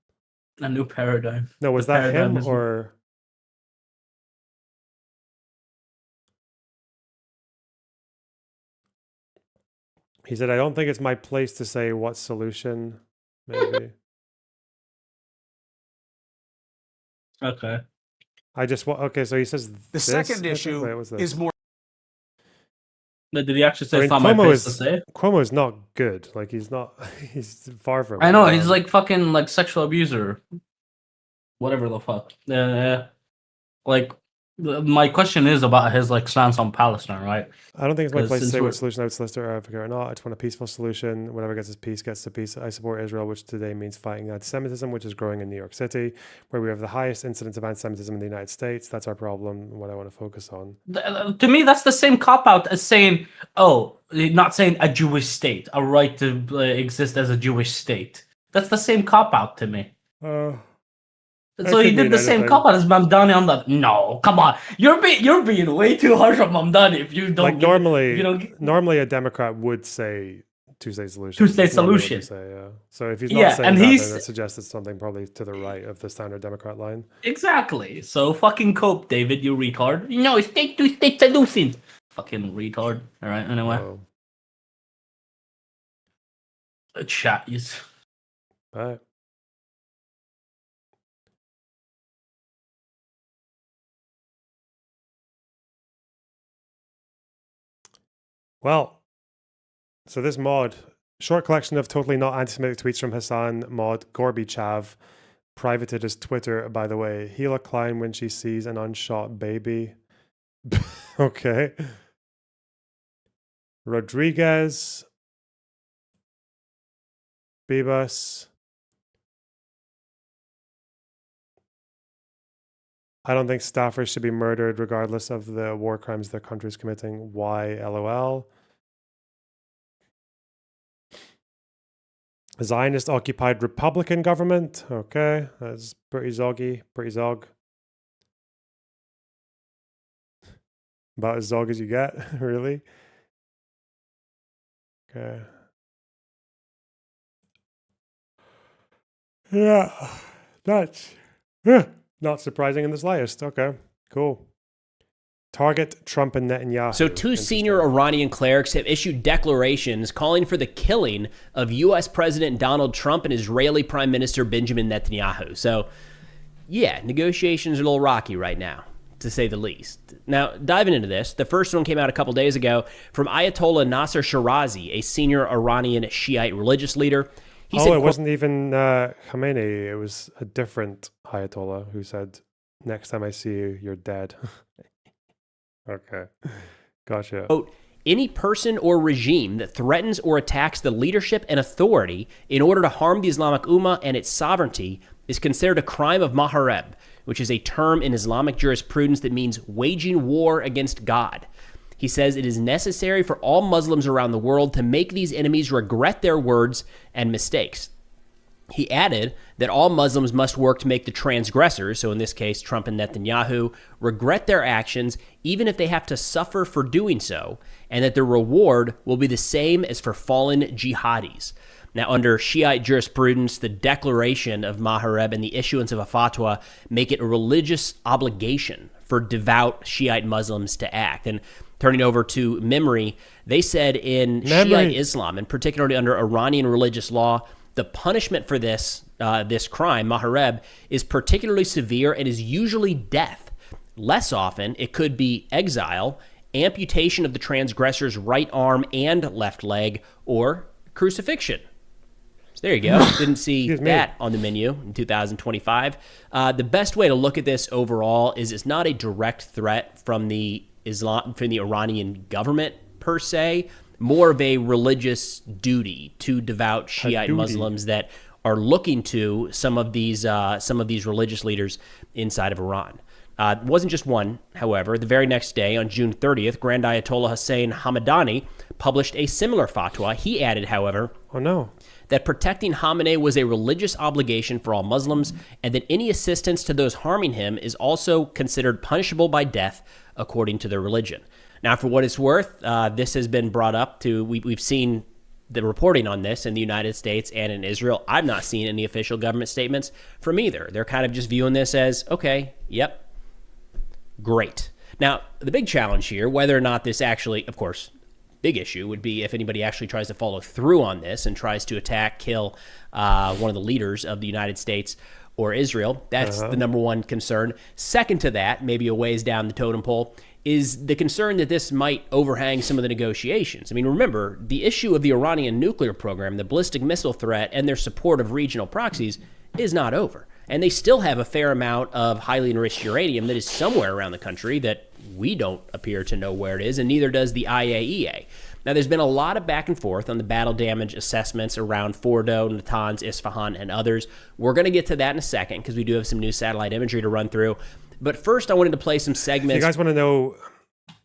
A new paradigm. No, was The that paradigm him is- or? He said, "I don't think it's my place to say what solution." Maybe. Okay. I just okay. So he says The second issue is more. But did he actually say I it's mean, not my Cuomo place to is say? Cuomo is not good. Like he's not. He's far from. I know, he's like fucking like sexual abuser. Whatever the fuck. Like, my question is about his like stance on Palestine, right? I don't think it's my 'Cause place to since say we're- what solution I would solicit or advocate or not. I just want a peaceful solution. Whatever gets us peace gets to peace. I support Israel, which today means fighting anti-Semitism, which is growing in New York City, where we have the highest incidence of anti-Semitism in the United States. That's our problem. What I want to focus on. To me, that's the same cop out as saying, "Oh, not saying a Jewish state, a right to exist as a Jewish state." That's the same cop out to me. So he did the same cop out as Mamdani on that. No, come on, you're being way too harsh on Mamdani if you don't. Like normally, if you don't. normally a Democrat would say two-state solution. Two-state That's normally what solution. they say, yeah. So if he's not Yeah, saying and that, he's- then that suggests it's something probably to the right of the standard Democrat line. Exactly. So fucking cope, David, you retard. No, state to state solution. Fucking retard. All right. Anyway. Chat is. Bye. Well, so this mod, short collection of totally not anti-Semitic tweets from Hassan mod Gorby Chav, privated his Twitter, by the way. Hila Klein when she sees an unshot baby. Okay. Rodriguez Bibas. I don't think staffers should be murdered regardless of the war crimes their country is committing. Why? LOL. Zionist occupied Republican government. Okay, that's pretty zoggy, pretty zog. About as zog as you get, really. Okay. Yeah, that's not surprising in the slightest. Okay, cool. Target Trump and Netanyahu. So two senior Iranian clerics have issued declarations calling for the killing of U.S. President Donald Trump and Israeli Prime Minister Benjamin Netanyahu. So, yeah, negotiations are a little rocky right now, to say the least. Now, diving into this, the first one came out a couple days ago from Ayatollah Nasser Shirazi, a senior Iranian Shiite religious leader. He said, it wasn't even Khamenei. It was a different Ayatollah who said, "Next time I see you, you're dead." Okay, gotcha. Quote, any person or regime that threatens or attacks the leadership and authority in order to harm the Islamic Ummah and its sovereignty is considered a crime of Mahareb, which is a term in Islamic jurisprudence that means waging war against God. He says it is necessary for all Muslims around the world to make these enemies regret their words and mistakes. He added that all Muslims must work to make the transgressors, so in this case Trump and Netanyahu, regret their actions even if they have to suffer for doing so, and that the reward will be the same as for fallen jihadis. Now, under Shiite jurisprudence, the declaration of Mahareb and the issuance of a fatwa make it a religious obligation for devout Shiite Muslims to act. And turning over to Memory, they said in Shiite Islam, and particularly under Iranian religious law, the punishment for this crime, Mahareb, is particularly severe and is usually death. Less often, it could be exile, amputation of the transgressor's right arm and left leg, or crucifixion. So there you go. Didn't see that on the menu in 2025. The best way to look at this overall is it's not a direct threat from the Iranian government per se, more of a religious duty to devout Shiite Muslims that are looking to some of these religious leaders inside of Iran. It wasn't just one, however. The very next day, on June 30th, Grand Ayatollah Hussein Hamadani published a similar fatwa. He added, however, that protecting Khamenei was a religious obligation for all Muslims, and that any assistance to those harming him is also considered punishable by death according to their religion. Now, for what it's worth, this has been brought up to, we've seen the reporting on this in the United States and in Israel. I've not seen any official government statements from either. They're kind of just viewing this as, okay, yep, great. Now, the big challenge here, whether or not this actually, of course, big issue would be if anybody actually tries to follow through on this and tries to attack, kill one of the leaders of the United States or Israel. That's the number one concern. Second to that, maybe a ways down the totem pole, is the concern that this might overhang some of the negotiations. I mean, remember, the issue of the Iranian nuclear program, the ballistic missile threat, and their support of regional proxies is not over. And they still have a fair amount of highly enriched uranium that is somewhere around the country that we don't appear to know where it is, and neither does the IAEA. Now, there's been a lot of back and forth on the battle damage assessments around Fordo, Natanz, Isfahan, and others. We're going to get to that in a second because we do have some new satellite imagery to run through. But first, I wanted to play some segments. If you guys want to know,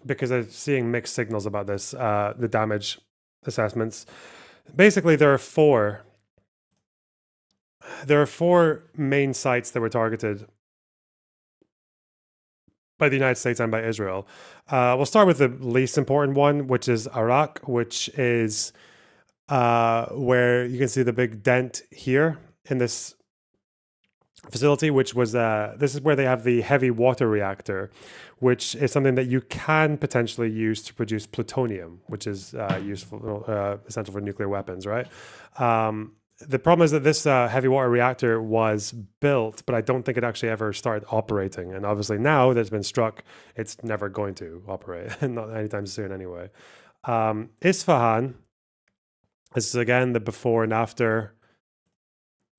because I'm seeing mixed signals about this, the damage assessments. Basically, there are four main sites that were targeted by the United States and by Israel. We'll start with the least important one, which is Arak, which is where you can see the big dent here in this facility, which was this is where they have the heavy water reactor, which is something that you can potentially use to produce plutonium, which is essential for nuclear weapons, right? The problem is that this heavy water reactor was built, but I don't think it actually ever started operating. And obviously now that it's been struck, it's never going to operate, not anytime soon anyway. Isfahan, this is again the before and after.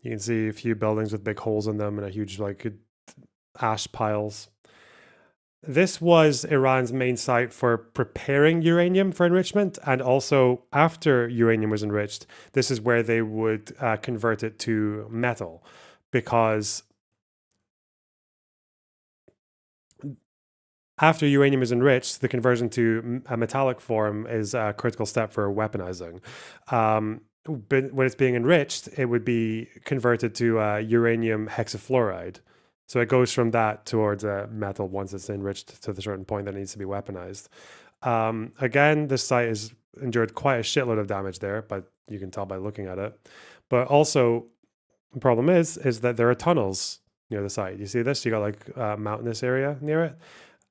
You can see a few buildings with big holes in them and a huge ash piles. this was Iran's main site for preparing uranium for enrichment. And also, after uranium was enriched, this is where they would convert it to metal, because after uranium is enriched, the conversion to a metallic form is a critical step for weaponizing. But when it's being enriched, it would be converted to uranium hexafluoride. So it goes from that towards a metal once it's enriched to the certain point that it needs to be weaponized. Again, this site has endured quite a shitload of damage there, but you can tell by looking at it. But also, the problem is that there are tunnels near the site. You see this? You got like a mountainous area near it.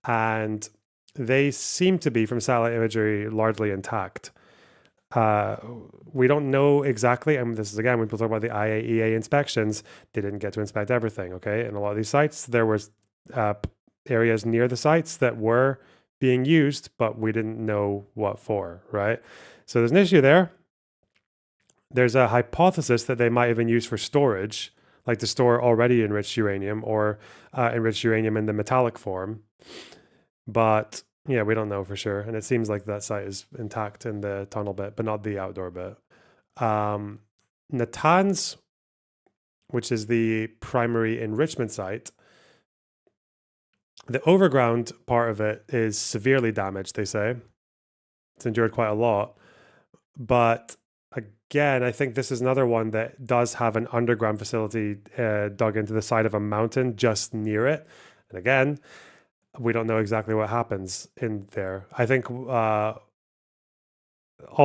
And they seem to be, from satellite imagery, largely intact. We don't know exactly, and this is again when people talk about the IAEA inspections, they didn't get to inspect everything, okay? And a lot of these sites, there was areas near the sites that were being used, but we didn't know what for, right? So there's an issue there. There's a hypothesis that they might have been used for storage, like to store already enriched uranium or enriched uranium in the metallic form. But yeah, we don't know for sure. And it seems like that site is intact in the tunnel bit, but not the outdoor bit. Natanz, which is the primary enrichment site, the overground part of it is severely damaged, they say. It's endured quite a lot. But again, I think this is another one that does have an underground facility dug into the side of a mountain just near it. And again, we don't know exactly what happens in there. I think all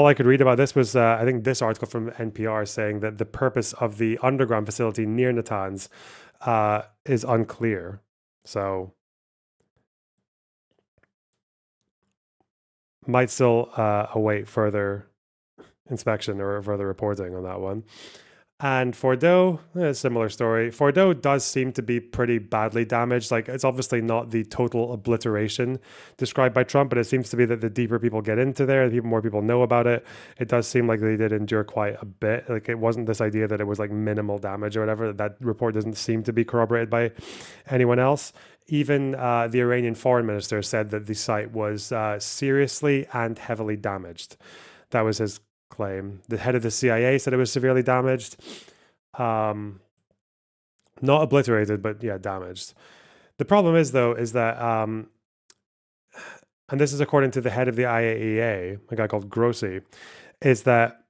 I could read about this was, I think this article from NPR saying that the purpose of the underground facility near Natanz is unclear. So might still await further inspection or further reporting on that one. And Fordo, a similar story. Fordo does seem to be pretty badly damaged. Like, it's obviously not the total obliteration described by Trump, but it seems to be that the deeper people get into there, the more people know about it, it does seem like they did endure quite a bit. Like, it wasn't this idea that it was like minimal damage or whatever. That report doesn't seem to be corroborated by anyone else. Even the Iranian foreign minister said that the site was seriously and heavily damaged. That was his claim. The head of the CIA said it was severely damaged. Not obliterated, but yeah, damaged. The problem is, though, is that, and this is according to the head of the IAEA, a guy called Grossi, is that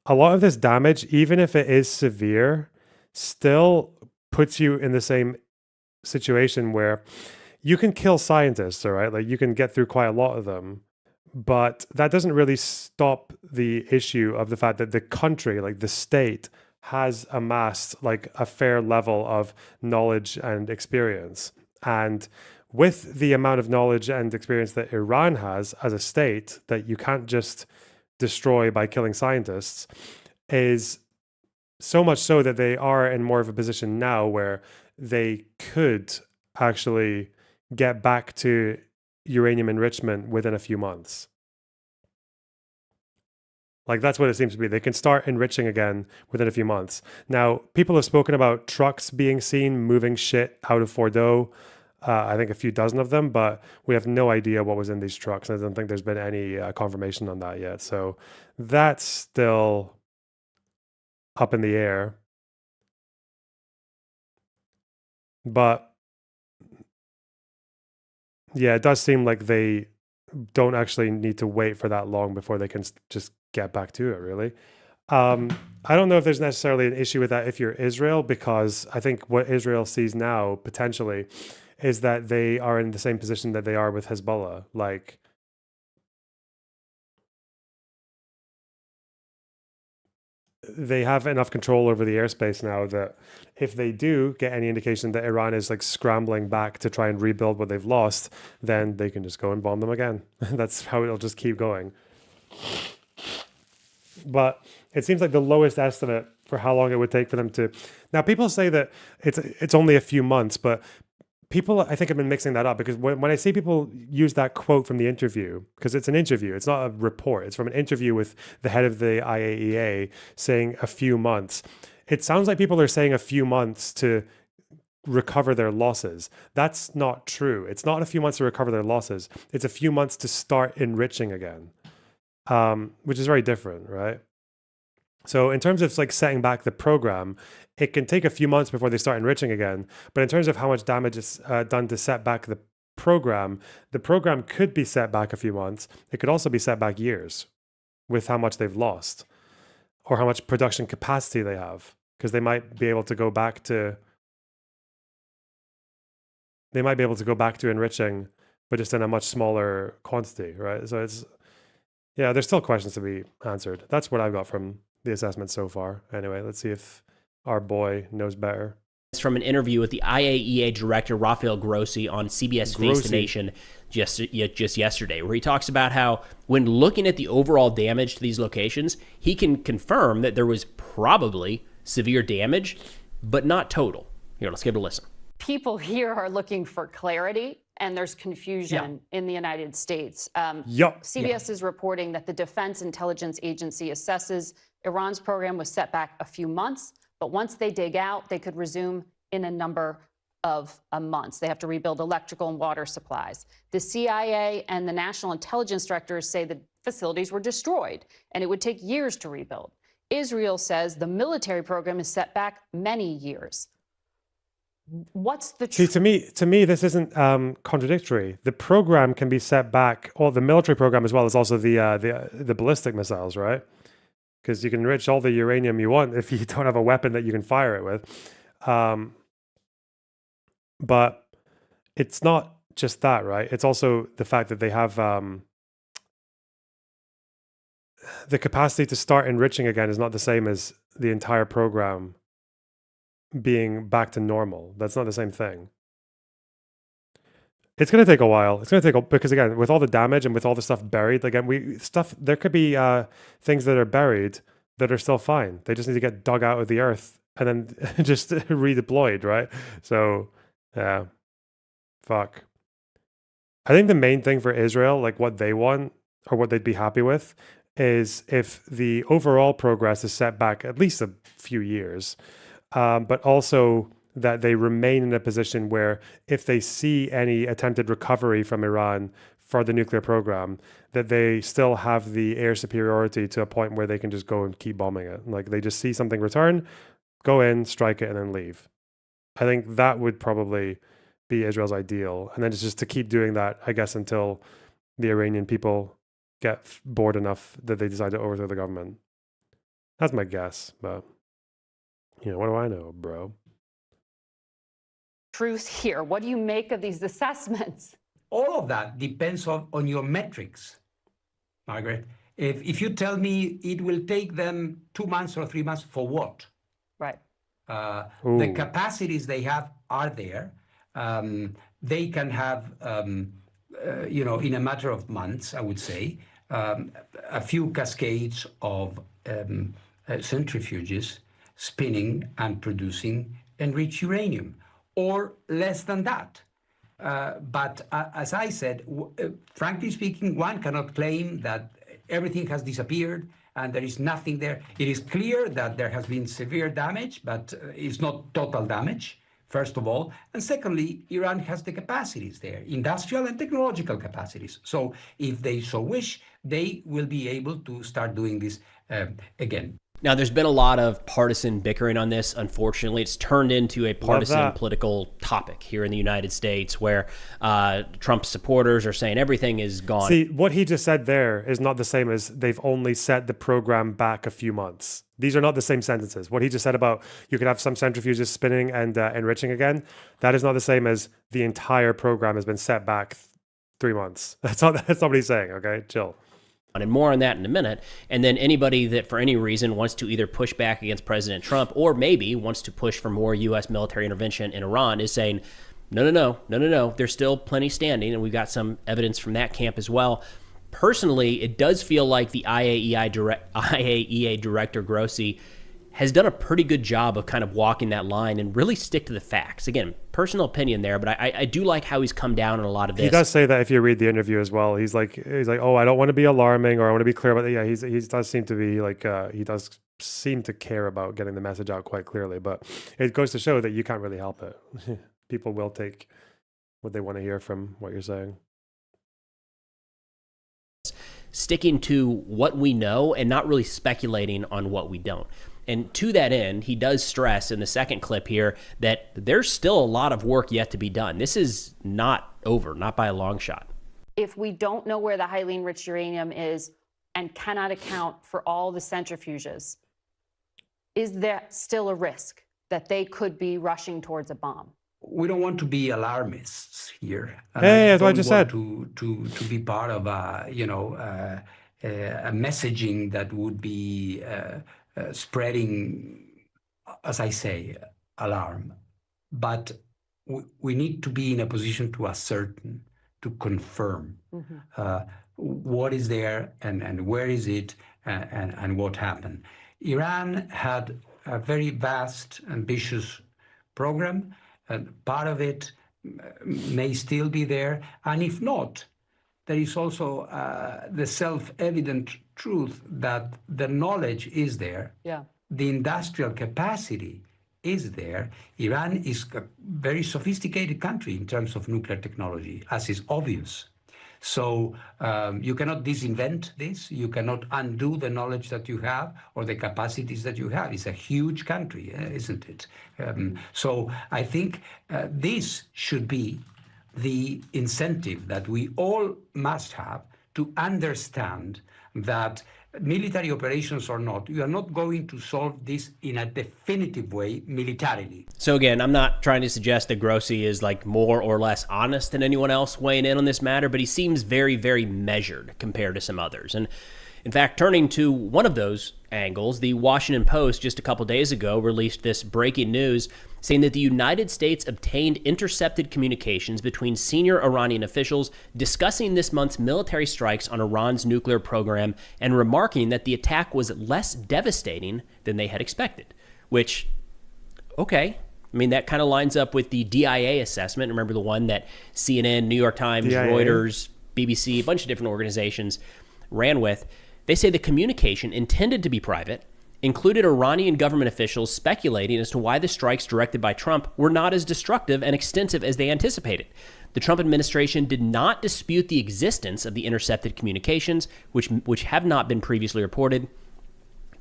a lot of this damage, even if it is severe, still puts you in the same situation where you can kill scientists, all right? Like, you can get through quite a lot of them. But that doesn't really stop the issue of the fact that the country, like the state, has amassed like a fair level of knowledge and experience. And with the amount of knowledge and experience that Iran has as a state that you can't just destroy by killing scientists, is so much so that they are in more of a position now where they could actually get back to uranium enrichment within a few months. Like, that's what it seems to be. They can start enriching again within a few months. Now, people have spoken about trucks being seen moving shit out of Fordo. I think a few dozen of them, but we have no idea what was in these trucks. I don't think there's been any confirmation on that yet. So that's still up in the air. But yeah, it does seem like they don't actually need to wait for that long before they can just get back to it, really. I don't know if there's necessarily an issue with that if you're Israel, because I think what Israel sees now, potentially, is that they are in the same position that they are with Hezbollah. Like, they have enough control over the airspace now that if they do get any indication that Iran is like scrambling back to try and rebuild what they've lost, then they can just go and bomb them again. That's how it'll just keep going. But it seems like the lowest estimate for how long it would take for them to... Now, people say that it's only a few months, but people, I think, have been mixing that up, because when I see people use that quote from the interview, because it's an interview, it's not a report, it's from an interview with the head of the IAEA saying a few months. It sounds like people are saying a few months to recover their losses. That's not true. It's not a few months to recover their losses. It's a few months to start enriching again, which is very different, right? So in terms of like setting back the program, it can take a few months before they start enriching again. But in terms of how much damage is done to set back the program could be set back a few months. It could also be set back years with how much they've lost or how much production capacity they have, because they might be able to go back to enriching, but just in a much smaller quantity, right? So there's still questions to be answered. That's what I've got from the assessment so far. Anyway, let's see if our boy knows better. It's from an interview with the IAEA director, Rafael Grossi, on CBS Face the Nation just yesterday, where he talks about how when looking at the overall damage to these locations, he can confirm that there was probably severe damage, but not total. Here, let's give it a listen. People here are looking for clarity, and there's confusion in the United States. CBS is reporting that the Defense Intelligence Agency assesses Iran's program was set back a few months, but once they dig out, they could resume in a number of months. They have to rebuild electrical and water supplies. The CIA and the National Intelligence Directors say the facilities were destroyed, and it would take years to rebuild. Israel says the military program is set back many years. What's the See, to me, this isn't contradictory. The program can be set back, or the military program as well as also the ballistic missiles, right? Because you can enrich all the uranium you want if you don't have a weapon that you can fire it with. But it's not just that, right? It's also the fact that they have the capacity to start enriching again is not the same as the entire program being back to normal. That's not the same thing. It's going to take a while. It's going to take because again, with all the damage and with all the stuff buried, again, there could be things that are buried that are still fine. They just need to get dug out of the earth and then just redeployed, right? So, yeah, fuck. I think the main thing for Israel, like what they want or what they'd be happy with, is if the overall progress is set back at least a few years, but also that they remain in a position where if they see any attempted recovery from Iran for the nuclear program, that they still have the air superiority to a point where they can just go and keep bombing it. Like they just see something return, go in, strike it, and then leave. I think that would probably be Israel's ideal. And then it's just to keep doing that, I guess, until the Iranian people get bored enough that they decide to overthrow the government. That's my guess, but what do I know, bro? truth here? What do you make of these assessments? All of that depends on your metrics, Margaret. If you tell me it will take them 2 months or 3 months, for what? Right. The capacities they have are there. They can have, in a matter of months, I would say, a few cascades of centrifuges spinning and producing enriched uranium, or less than that. But as I said, frankly speaking, one cannot claim that everything has disappeared and there is nothing there. It is clear that there has been severe damage, but it's not total damage, first of all. And secondly, Iran has the capacities there, industrial and technological capacities. So if they so wish, they will be able to start doing this again. Now, there's been a lot of partisan bickering on this. Unfortunately, it's turned into a partisan political topic here in the United States where Trump supporters are saying everything is gone. See, what he just said there is not the same as they've only set the program back a few months. These are not the same sentences. What he just said about you could have some centrifuges spinning and enriching again, that is not the same as the entire program has been set back 3 months. That's not what he's saying, okay? Chill. And more on that in a minute. And then anybody that for any reason wants to either push back against President Trump or maybe wants to push for more U.S. military intervention in Iran is saying, no. There's still plenty standing. And we've got some evidence from that camp as well. Personally, it does feel like the IAEA director, Grossi, has done a pretty good job of kind of walking that line and really stick to the facts. Again, personal opinion there, but I do like how he's come down on a lot of this. He does say that if you read the interview as well. He's like, oh, I don't want to be alarming or I want to be clear about it. Yeah, he does seem to be like, he does seem to care about getting the message out quite clearly, but it goes to show that you can't really help it. People will take what they want to hear from what you're saying. Sticking to what we know and not really speculating on what we don't. And to that end, he does stress in the second clip here that there's still a lot of work yet to be done. This is not over, not by a long shot. If we don't know where the highly enriched uranium is and cannot account for all the centrifuges, is there still a risk that they could be rushing towards a bomb? We don't want to be alarmists here. Hey, that's what I just said. To be part of a messaging that would be spreading, as I say, alarm. But we need to be in a position to ascertain, to confirm what is there and where is it and what happened. Iran had a very vast, ambitious program, and part of it may still be there. And if not, there is also the self-evident truth that the knowledge is there. Yeah. The industrial capacity is there. Iran is a very sophisticated country in terms of nuclear technology, as is obvious. So you cannot disinvent this. You cannot undo the knowledge that you have or the capacities that you have. It's a huge country, isn't it? So I think this should be the incentive that we all must have to understand that military operations or not, you are not going to solve this in a definitive way militarily. So again, I'm not trying to suggest that Grossi is like more or less honest than anyone else weighing in on this matter, but he seems very, very measured compared to some others. And in fact, turning to one of those angles, the Washington Post just a couple days ago released this breaking news saying that the United States obtained intercepted communications between senior Iranian officials discussing this month's military strikes on Iran's nuclear program and remarking that the attack was less devastating than they had expected. Which, okay, I mean, that kind of lines up with the DIA assessment. Remember the one that CNN, New York Times, DIA. Reuters, BBC, a bunch of different organizations ran with. They say the communication, intended to be private, included Iranian government officials speculating as to why the strikes directed by Trump were not as destructive and extensive as they anticipated. The Trump administration did not dispute the existence of the intercepted communications, which have not been previously reported,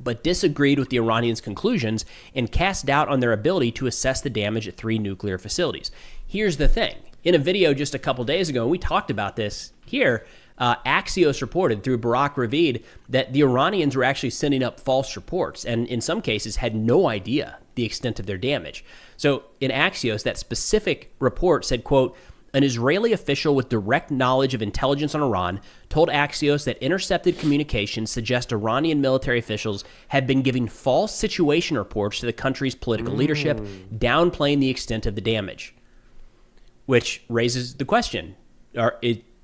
but disagreed with the Iranians' conclusions and cast doubt on their ability to assess the damage at 3 nuclear facilities. Here's the thing. In a video just a couple days ago, and we talked about this here, Axios reported through Barak Ravid that the Iranians were actually sending up false reports and in some cases had no idea the extent of their damage. So in Axios, that specific report said, quote, an Israeli official with direct knowledge of intelligence on Iran told Axios that intercepted communications suggest Iranian military officials had been giving false situation reports to the country's political leadership, downplaying the extent of the damage. Which raises the question,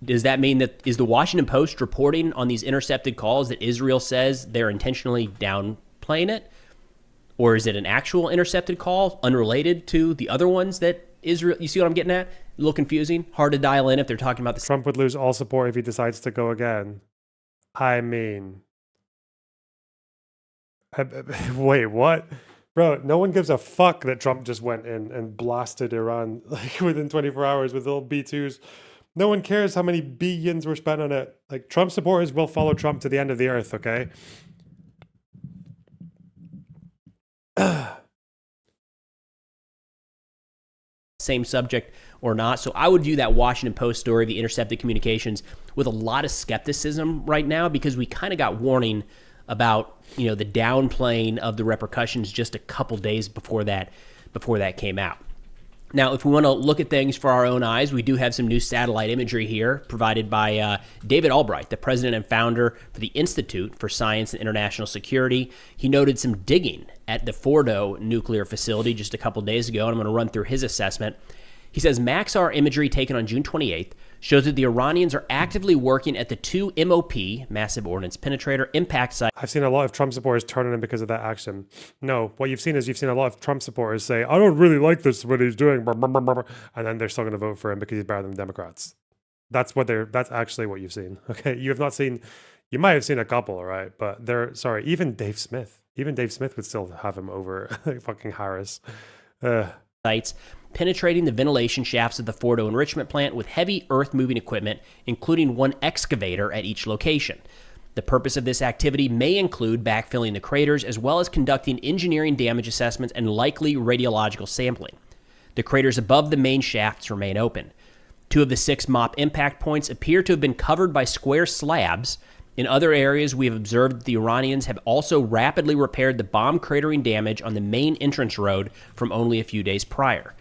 does that mean that is the Washington Post reporting on these intercepted calls that Israel says they're intentionally downplaying it? Or is it an actual intercepted call unrelated to the other ones that Israel, you see what I'm getting at? A little confusing, hard to dial in if they're talking about the Trump would lose all support if he decides to go again. I mean, wait, what? Bro, no one gives a fuck that Trump just went in and blasted Iran like within 24 hours with little B-2s. No one cares how many billions were spent on it. Like, Trump supporters will follow Trump to the end of the earth, okay? Same subject or not. So I would view that Washington Post story, the intercepted communications, with a lot of skepticism right now because we kind of got warning about, you know, the downplaying of the repercussions just a couple days before that came out. Now, if we want to look at things for our own eyes, we do have some new satellite imagery here provided by David Albright, the president and founder for the Institute for Science and International Security. He noted some digging at the Fordo nuclear facility just a couple days ago, and I'm going to run through his assessment. He says Maxar imagery taken on June 28th shows that the Iranians are actively working at the 2 MOP, Massive Ordnance Penetrator, impact site. I've seen a lot of Trump supporters turning in because of that action. No, what you've seen is a lot of Trump supporters say, I don't really like this, what he's doing, and then they're still going to vote for him because he's better than the Democrats. That's actually what you've seen. Okay, you have not seen You might have seen a couple, right? But they're sorry. Even Dave Smith would still have him over fucking Harris. Sites penetrating the ventilation shafts of the Fordo enrichment plant with heavy earth-moving equipment, including one excavator at each location. The purpose of this activity may include backfilling the craters as well as conducting engineering damage assessments and likely radiological sampling. The craters above the main shafts remain open. 2 of the 6 MOP impact points appear to have been covered by square slabs. In other areas, we have observed that the Iranians have also rapidly repaired the bomb cratering damage on the main entrance road from only a few days prior.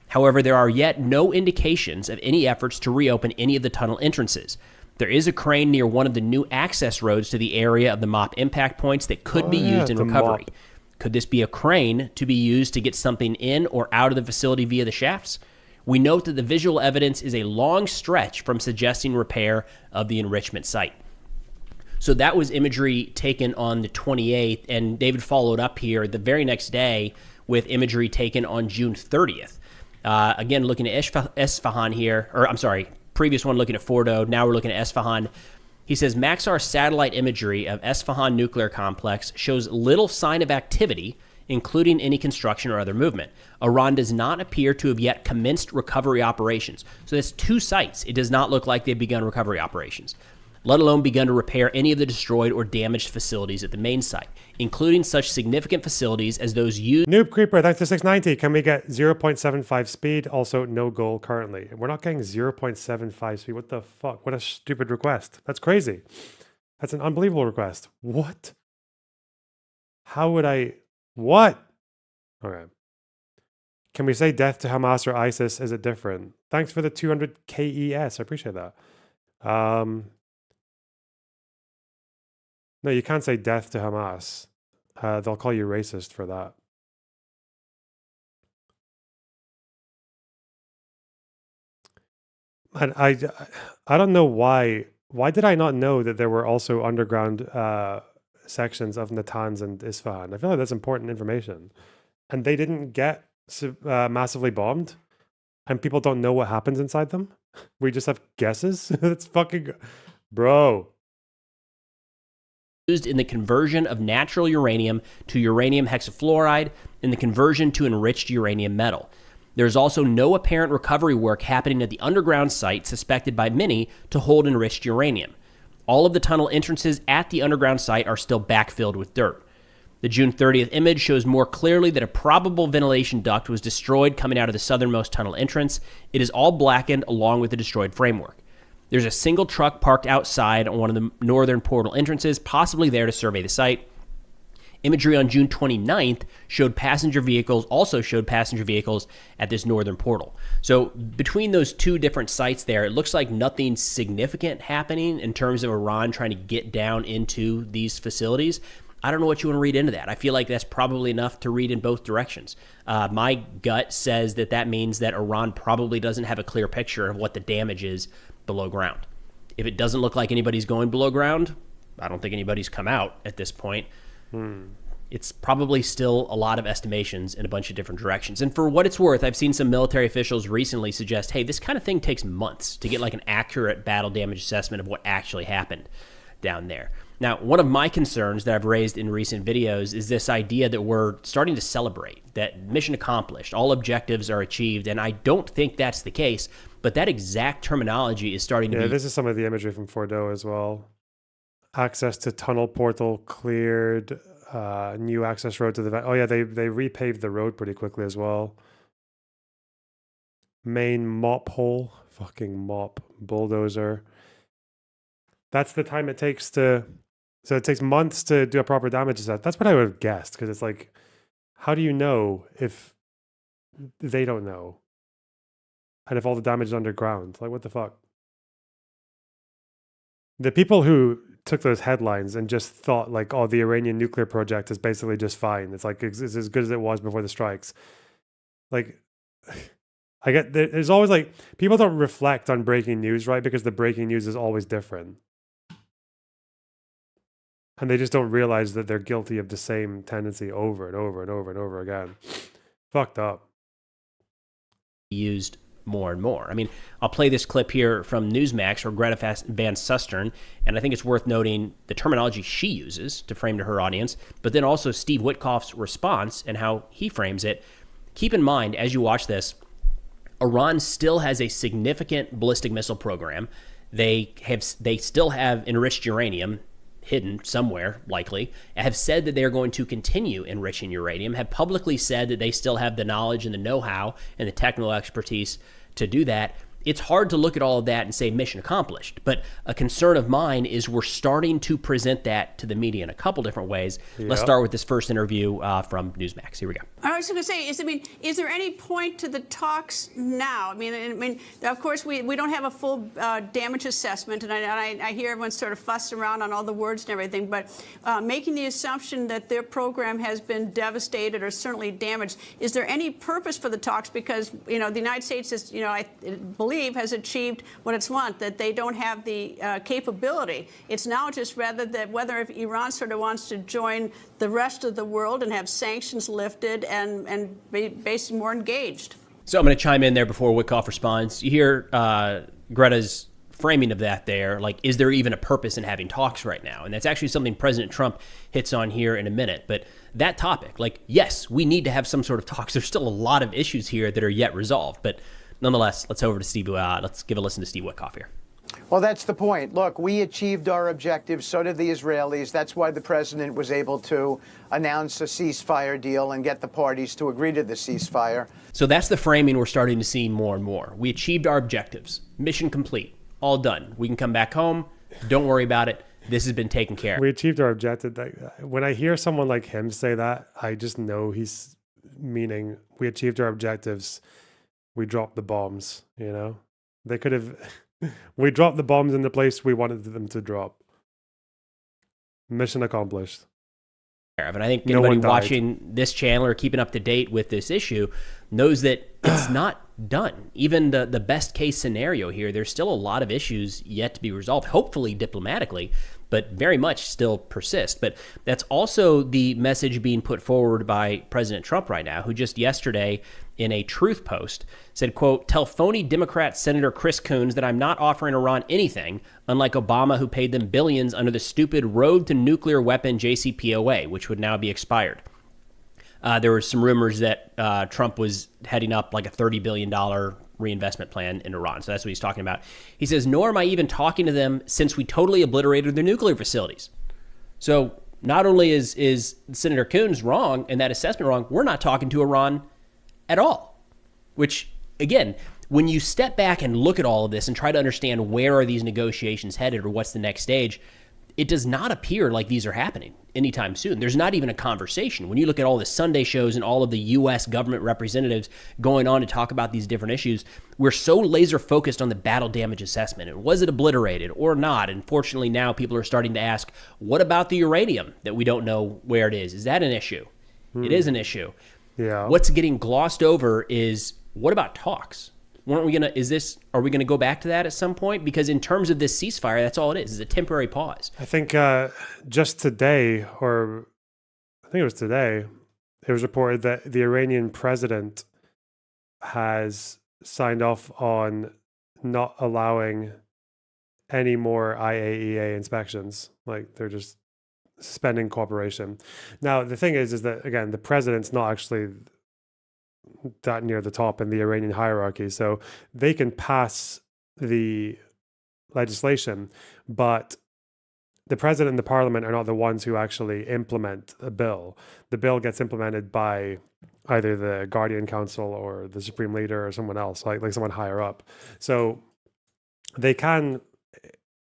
However, there are yet no indications of any efforts to reopen any of the tunnel entrances. There is a crane near one of the new access roads to the area of the MOP impact points that could be used in recovery. MOP. Could this be a crane to be used to get something in or out of the facility via the shafts? We note that the visual evidence is a long stretch from suggesting repair of the enrichment site. So that was imagery taken on the 28th, and David followed up here the very next day with imagery taken on June 30th. Again, looking at Esfahan here, or I'm sorry, previous one looking at Fordo, now we're looking at Esfahan. He says, Maxar satellite imagery of Esfahan nuclear complex shows little sign of activity, including any construction or other movement. Iran does not appear to have yet commenced recovery operations. So that's 2 sites. It does not look like they've begun recovery operations, let alone begun to repair any of the destroyed or damaged facilities at the main site, including such significant facilities as those used. Noob Creeper, thanks to 690. Can we get 0.75 speed? Also, no goal currently. We're not getting 0.75 speed. What the fuck? What a stupid request. That's crazy. That's an unbelievable request. What? How would I... What? Okay. Can we say death to Hamas or ISIS? Is it different? Thanks for the 200 KES. I appreciate that. No, you can't say death to Hamas. They'll call you racist for that. And I don't know why. Why did I not know that there were also underground sections of Natanz and Isfahan? I feel like that's important information. And they didn't get massively bombed. And people don't know what happens inside them. We just have guesses. That's fucking... Bro. Used in the conversion of natural uranium to uranium hexafluoride and the conversion to enriched uranium metal. There is also no apparent recovery work happening at the underground site suspected by many to hold enriched uranium. All of the tunnel entrances at the underground site are still backfilled with dirt. The June 30th image shows more clearly that a probable ventilation duct was destroyed coming out of the southernmost tunnel entrance. It is all blackened along with the destroyed framework. There's a single truck parked outside on one of the northern portal entrances, possibly there to survey the site. Imagery on June 29th showed passenger vehicles at this northern portal. So between those 2 different sites there, it looks like nothing significant happening in terms of Iran trying to get down into these facilities. I don't know what you want to read into that. I feel like that's probably enough to read in both directions. My gut says that means that Iran probably doesn't have a clear picture of what the damage is below ground. If it doesn't look like anybody's going below ground, I don't think anybody's come out at this point. It's probably still a lot of estimations in a bunch of different directions. And for what it's worth, I've seen some military officials recently suggest, hey, this kind of thing takes months to get like an accurate battle damage assessment of what actually happened down there. Now, one of my concerns that I've raised in recent videos is this idea that we're starting to celebrate, that mission accomplished, all objectives are achieved, and I don't think that's the case, but that exact terminology is starting to be... Yeah, this is some of the imagery from Fordo as well. Access to tunnel portal cleared, new access road to the... Oh yeah, they repaved the road pretty quickly as well. Main mop hole, fucking mop, bulldozer. That's the time it takes to... So it takes months to do a proper damage assessment. That's what I would have guessed, because it's like, how do you know if they don't know? And if all the damage is underground? Like, what the fuck? The people who took those headlines and just thought, like, oh, the Iranian nuclear project is basically just fine. It's like, it's as good as it was before the strikes. Like, I get, there's always, like, people don't reflect on breaking news, right? Because the breaking news is always different. And they just don't realize that they're guilty of the same tendency over and over and over and over again. Fucked up. Used more and more. I mean, I'll play this clip here from Newsmax or Greta Van Susteren, and I think it's worth noting the terminology she uses to frame to her audience, but then also Steve Witkoff's response and how he frames it. Keep in mind, as you watch this, Iran still has a significant ballistic missile program. They still have enriched uranium hidden somewhere, likely, have said that they're going to continue enriching uranium, have publicly said that they still have the knowledge and the know-how and the technical expertise to do that. It's hard to look at all of that and say mission accomplished, but a concern of mine is we're starting to present that to the media in a couple different ways. Yep. Let's start with this first interview from Newsmax. Here we go. I was going to say, is there any point to the talks now? I mean, of course, we don't have a full damage assessment, and I hear everyone sort of fuss around on all the words and everything, but making the assumption that their program has been devastated or certainly damaged, is there any purpose for the talks? Because, the United States is, I believe, has achieved what it's want, that they don't have the capability. It's now just whether if Iran sort of wants to join the rest of the world and have sanctions lifted and be basically more engaged. So I'm going to chime in there before Witkoff responds. You hear Greta's framing of that there, like, is there even a purpose in having talks right now? And that's actually something President Trump hits on here in a minute. But that topic, like, yes, we need to have some sort of talks. There's still a lot of issues here that are yet resolved. But nonetheless, let's over to Steve. Let's give a listen to Steve Witkoff here. Well, that's the point. Look, we achieved our objectives. So did the Israelis. That's why the president was able to announce a ceasefire deal and get the parties to agree to the ceasefire. So that's the framing we're starting to see more and more. We achieved our objectives. Mission complete. All done. We can come back home. Don't worry about it. This has been taken care of. We achieved our objective. When I hear someone like him say that, I just know he's meaning we achieved our objectives. We dropped the bombs, They could have... we dropped the bombs in the place we wanted them to drop. Mission accomplished. And I think anybody watching this channel or keeping up to date with this issue knows that it's not done. Even the best case scenario here, there's still a lot of issues yet to be resolved, hopefully diplomatically, but very much still persist. But that's also the message being put forward by President Trump right now, who just yesterday in a truth post said, quote, tell phony Democrat Senator Chris Coons that I'm not offering Iran anything, unlike Obama, who paid them billions under the stupid Road to Nuclear Weapon JCPOA, which would now be expired. There were some rumors that Trump was heading up like a $30 billion reinvestment plan in Iran. So that's what he's talking about. He says, nor am I even talking to them since we totally obliterated their nuclear facilities. So not only is Senator Coons wrong and that assessment wrong, we're not talking to Iran at all. Which, again, when you step back and look at all of this and try to understand where are these negotiations headed or what's the next stage, it does not appear like these are happening anytime soon. There's not even a conversation. When you look at all the Sunday shows and all of the U.S. government representatives going on to talk about these different issues, we're so laser focused on the battle damage assessment. And was it obliterated or not? And fortunately now people are starting to ask, what about the uranium that we don't know where it is? Is that an issue? It is an issue. Yeah. What's getting glossed over is, what about talks? Are we going to go back to that at some point? Because in terms of this ceasefire, that's all it is a temporary pause. I think just today, or I think it was today, it was reported that the Iranian president has signed off on not allowing any more IAEA inspections. Like, they're just suspending cooperation. Now, the thing is that, again, the president's not actually that near the top in the Iranian hierarchy, so they can pass the legislation, but the president and the parliament are not the ones who actually implement a bill. The bill gets implemented by either the Guardian Council or the Supreme Leader or someone else, like someone higher up. So they can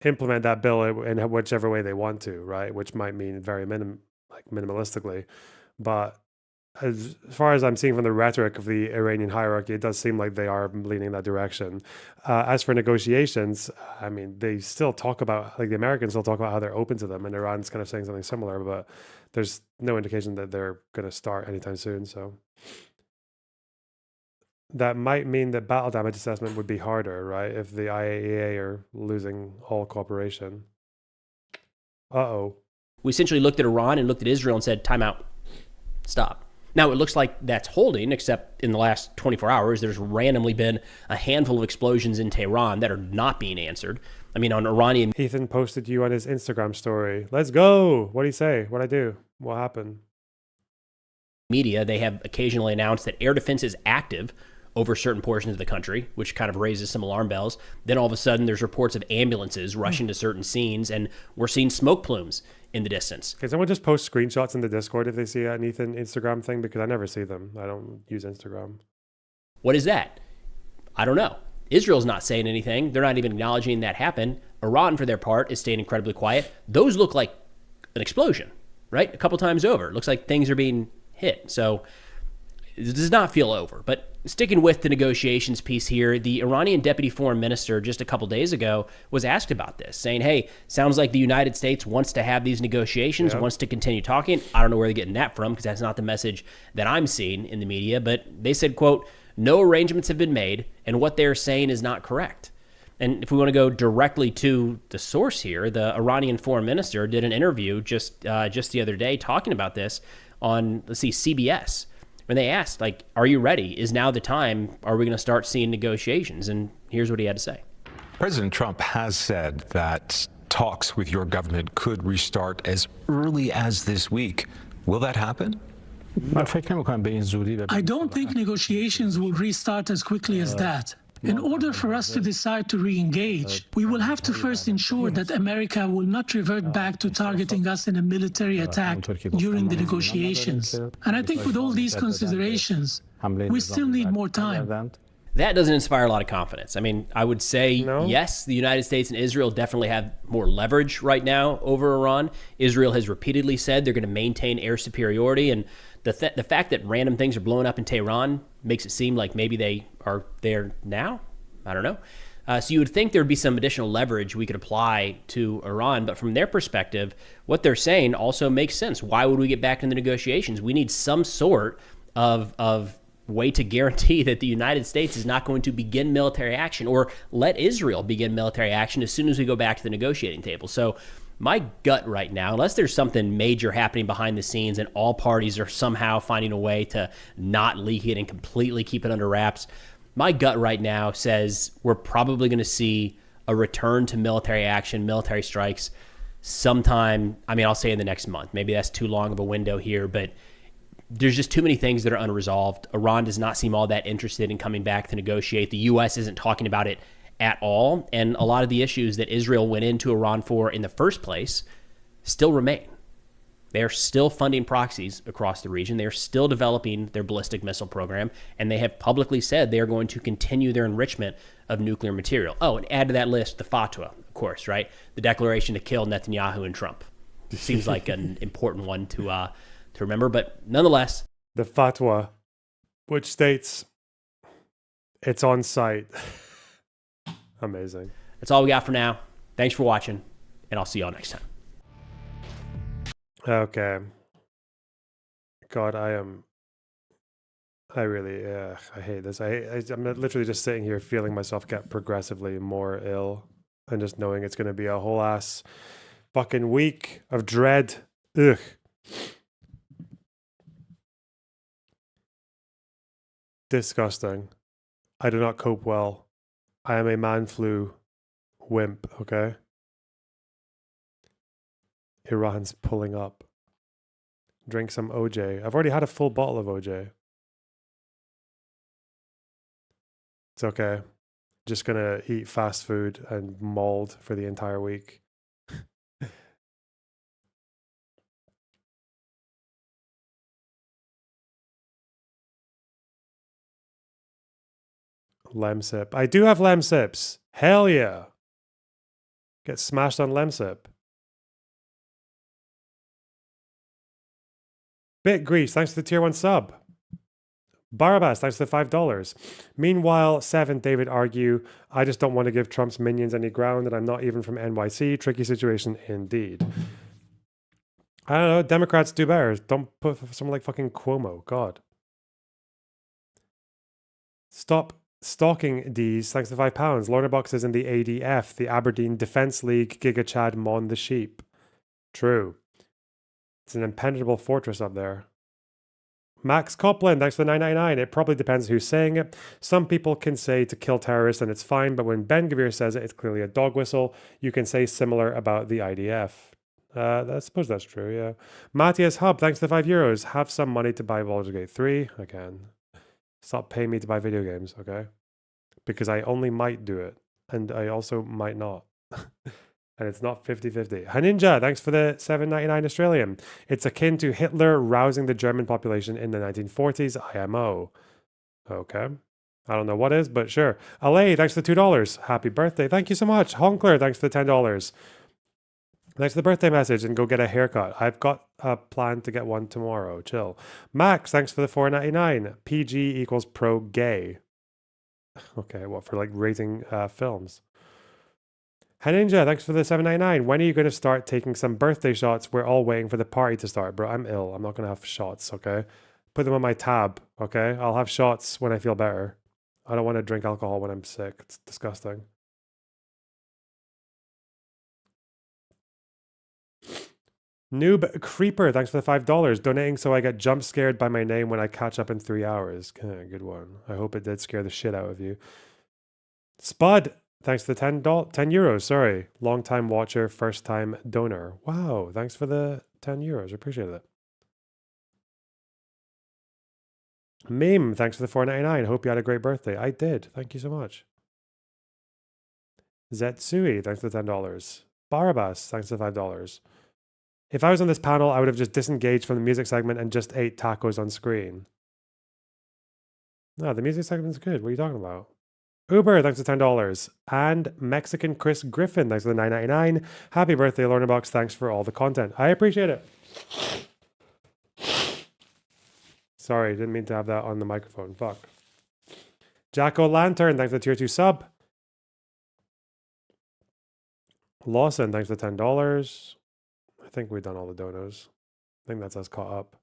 implement that bill in whichever way they want to, right? Which might mean very minimalistically, but as far as I'm seeing from the rhetoric of the Iranian hierarchy, it does seem like they are leaning that direction. As for negotiations, I mean, they still talk about, like, the Americans still talk about how they're open to them, and Iran's kind of saying something similar, but there's no indication that they're going to start anytime soon. So that might mean that battle damage assessment would be harder, right? If the IAEA are losing all cooperation. We essentially looked at Iran and looked at Israel and said, time out, stop. Now, it looks like that's holding, except in the last 24 hours, there's randomly been a handful of explosions in Tehran that are not being answered. I mean, on Iranian... Ethan posted you on his Instagram story. Let's go. What do you say? What'd I do? What happened? Media, they have occasionally announced that air defense is active over certain portions of the country, which kind of raises some alarm bells. Then all of a sudden, there's reports of ambulances rushing to certain scenes, and we're seeing smoke plumes in the distance. Can someone just post screenshots in the Discord if they see an Ethan Instagram thing? Because I never see them. I don't use Instagram. What is that? I don't know. Israel's not saying anything. They're not even acknowledging that happened. Iran, for their part, is staying incredibly quiet. Those look like an explosion, right? A couple times over. It looks like things are being hit. So it does not feel over. But sticking with the negotiations piece here, the Iranian deputy foreign minister just a couple days ago was asked about this, saying, hey, sounds like the United States wants to have these negotiations, wants to continue talking. I don't know where they're getting that from, because that's not the message that I'm seeing in the media. But they said, quote, no arrangements have been made, and what they're saying is not correct. And if we want to go directly to the source here, the Iranian foreign minister did an interview just the other day talking about this on, CBS. When they asked, like, are you ready? Is now the time? Are we going to start seeing negotiations? And here's what he had to say. President Trump has said that talks with your government could restart as early as this week. Will that happen? I don't think negotiations will restart as quickly as that. In order for us to decide to re-engage, we will have to first ensure that America will not revert back to targeting us in a military attack during the negotiations. And I think with all these considerations, we still need more time. That doesn't inspire a lot of confidence. I mean, I would say, yes, the United States and Israel definitely have more leverage right now over Iran. Israel has repeatedly said they're going to maintain air superiority, and the fact that random things are blowing up in Tehran makes it seem like maybe they are there now. I don't know. So you would think there would be some additional leverage we could apply to Iran, but from their perspective, what they're saying also makes sense. Why would we get back into the negotiations? We need some sort of way to guarantee that the United States is not going to begin military action or let Israel begin military action as soon as we go back to the negotiating table. So my gut right now, unless there's something major happening behind the scenes and all parties are somehow finding a way to not leak it and completely keep it under wraps, my gut right now says we're probably going to see a return to military action, military strikes sometime, I mean, I'll say in the next month. Maybe that's too long of a window here, but there's just too many things that are unresolved. Iran does not seem all that interested in coming back to negotiate. The U.S. isn't talking about it at all. And a lot of the issues that Israel went into Iran for in the first place still remain. They're still funding proxies across the region. They're still developing their ballistic missile program. And they have publicly said they are going to continue their enrichment of nuclear material. Oh, and add to that list the fatwa, of course, right? The declaration to kill Netanyahu and Trump. Seems like an important one to remember, but nonetheless. The fatwa, which states it's on site. Amazing. That's all we got for now. Thanks for watching, and I'll see y'all next time. Okay. God, I hate this. I'm literally just sitting here feeling myself get progressively more ill and just knowing it's going to be a whole ass fucking week of dread. Ugh. Disgusting. I do not cope well. I am a man flu wimp, okay? Iran's pulling up. Drink some OJ. I've already had a full bottle of OJ. It's okay. Just gonna eat fast food and mold for the entire week. Lemsip. I do have Lemsips. Hell yeah. Get smashed on Lemsip. Bit Grease, thanks for the tier 1 sub. Barabbas, thanks for the $5. Meanwhile, 7 David argue, I just don't want to give Trump's minions any ground and I'm not even from NYC. Tricky situation indeed. I don't know, Democrats do better. Don't put someone like fucking Cuomo. God. Stop stalking D's, thanks to £5. Lorna Box is in the ADF, the Aberdeen Defence League, Giga Chad Mon the Sheep. True. It's an impenetrable fortress up there. Max Copland, thanks for the 9.99. It probably depends who's saying it. Some people can say to kill terrorists and it's fine, but when Ben Gvir says it, it's clearly a dog whistle. You can say similar about the IDF. I suppose that's true, yeah. Matthias Hub, thanks for the €5. Have some money to buy Baldur's Gate 3. Again. Stop paying me to buy video games, okay? Because I only might do it. And I also might not. And it's not 50-50. Haninja, thanks for the 7.99 Australian. It's akin to Hitler rousing the German population in the 1940s, IMO. Okay. I don't know what is, but sure. LA, thanks for the $2. Happy birthday. Thank you so much. Honkler, thanks for the $10. Thanks for the birthday message and go get a haircut. I've got a plan to get one tomorrow. Chill. Max, thanks for the $4.99. PG equals pro gay. Okay, what, for like rating films? Haninja, thanks for the $7.99. When are you going to start taking some birthday shots? We're all waiting for the party to start. Bro, I'm ill. I'm not going to have shots, okay? Put them on my tab, okay? I'll have shots when I feel better. I don't want to drink alcohol when I'm sick. It's disgusting. Noob Creeper, thanks for the $5. Donating so I get jump scared by my name when I catch up in 3 hours. Good one. I hope it did scare the shit out of you. Spud, thanks for the €10. Sorry. Long time watcher, first time donor. Wow. Thanks for the €10. Appreciate it. Meme, thanks for the $4.99. Hope you had a great birthday. I did. Thank you so much. Zetsui, thanks for the $10. Barabbas, thanks for the $5. If I was on this panel, I would have just disengaged from the music segment and just ate tacos on screen. No, the music segment's good. What are you talking about? Uber, thanks for $10. And Mexican Chris Griffin, thanks for the $9.99. Happy birthday, Lorna Box. Thanks for all the content. I appreciate it. Sorry, didn't mean to have that on the microphone. Fuck. Jack-O-Lantern, thanks for the tier 2 sub. Lawson, thanks for the $10. I think we've done all the donos. I think that's us caught up.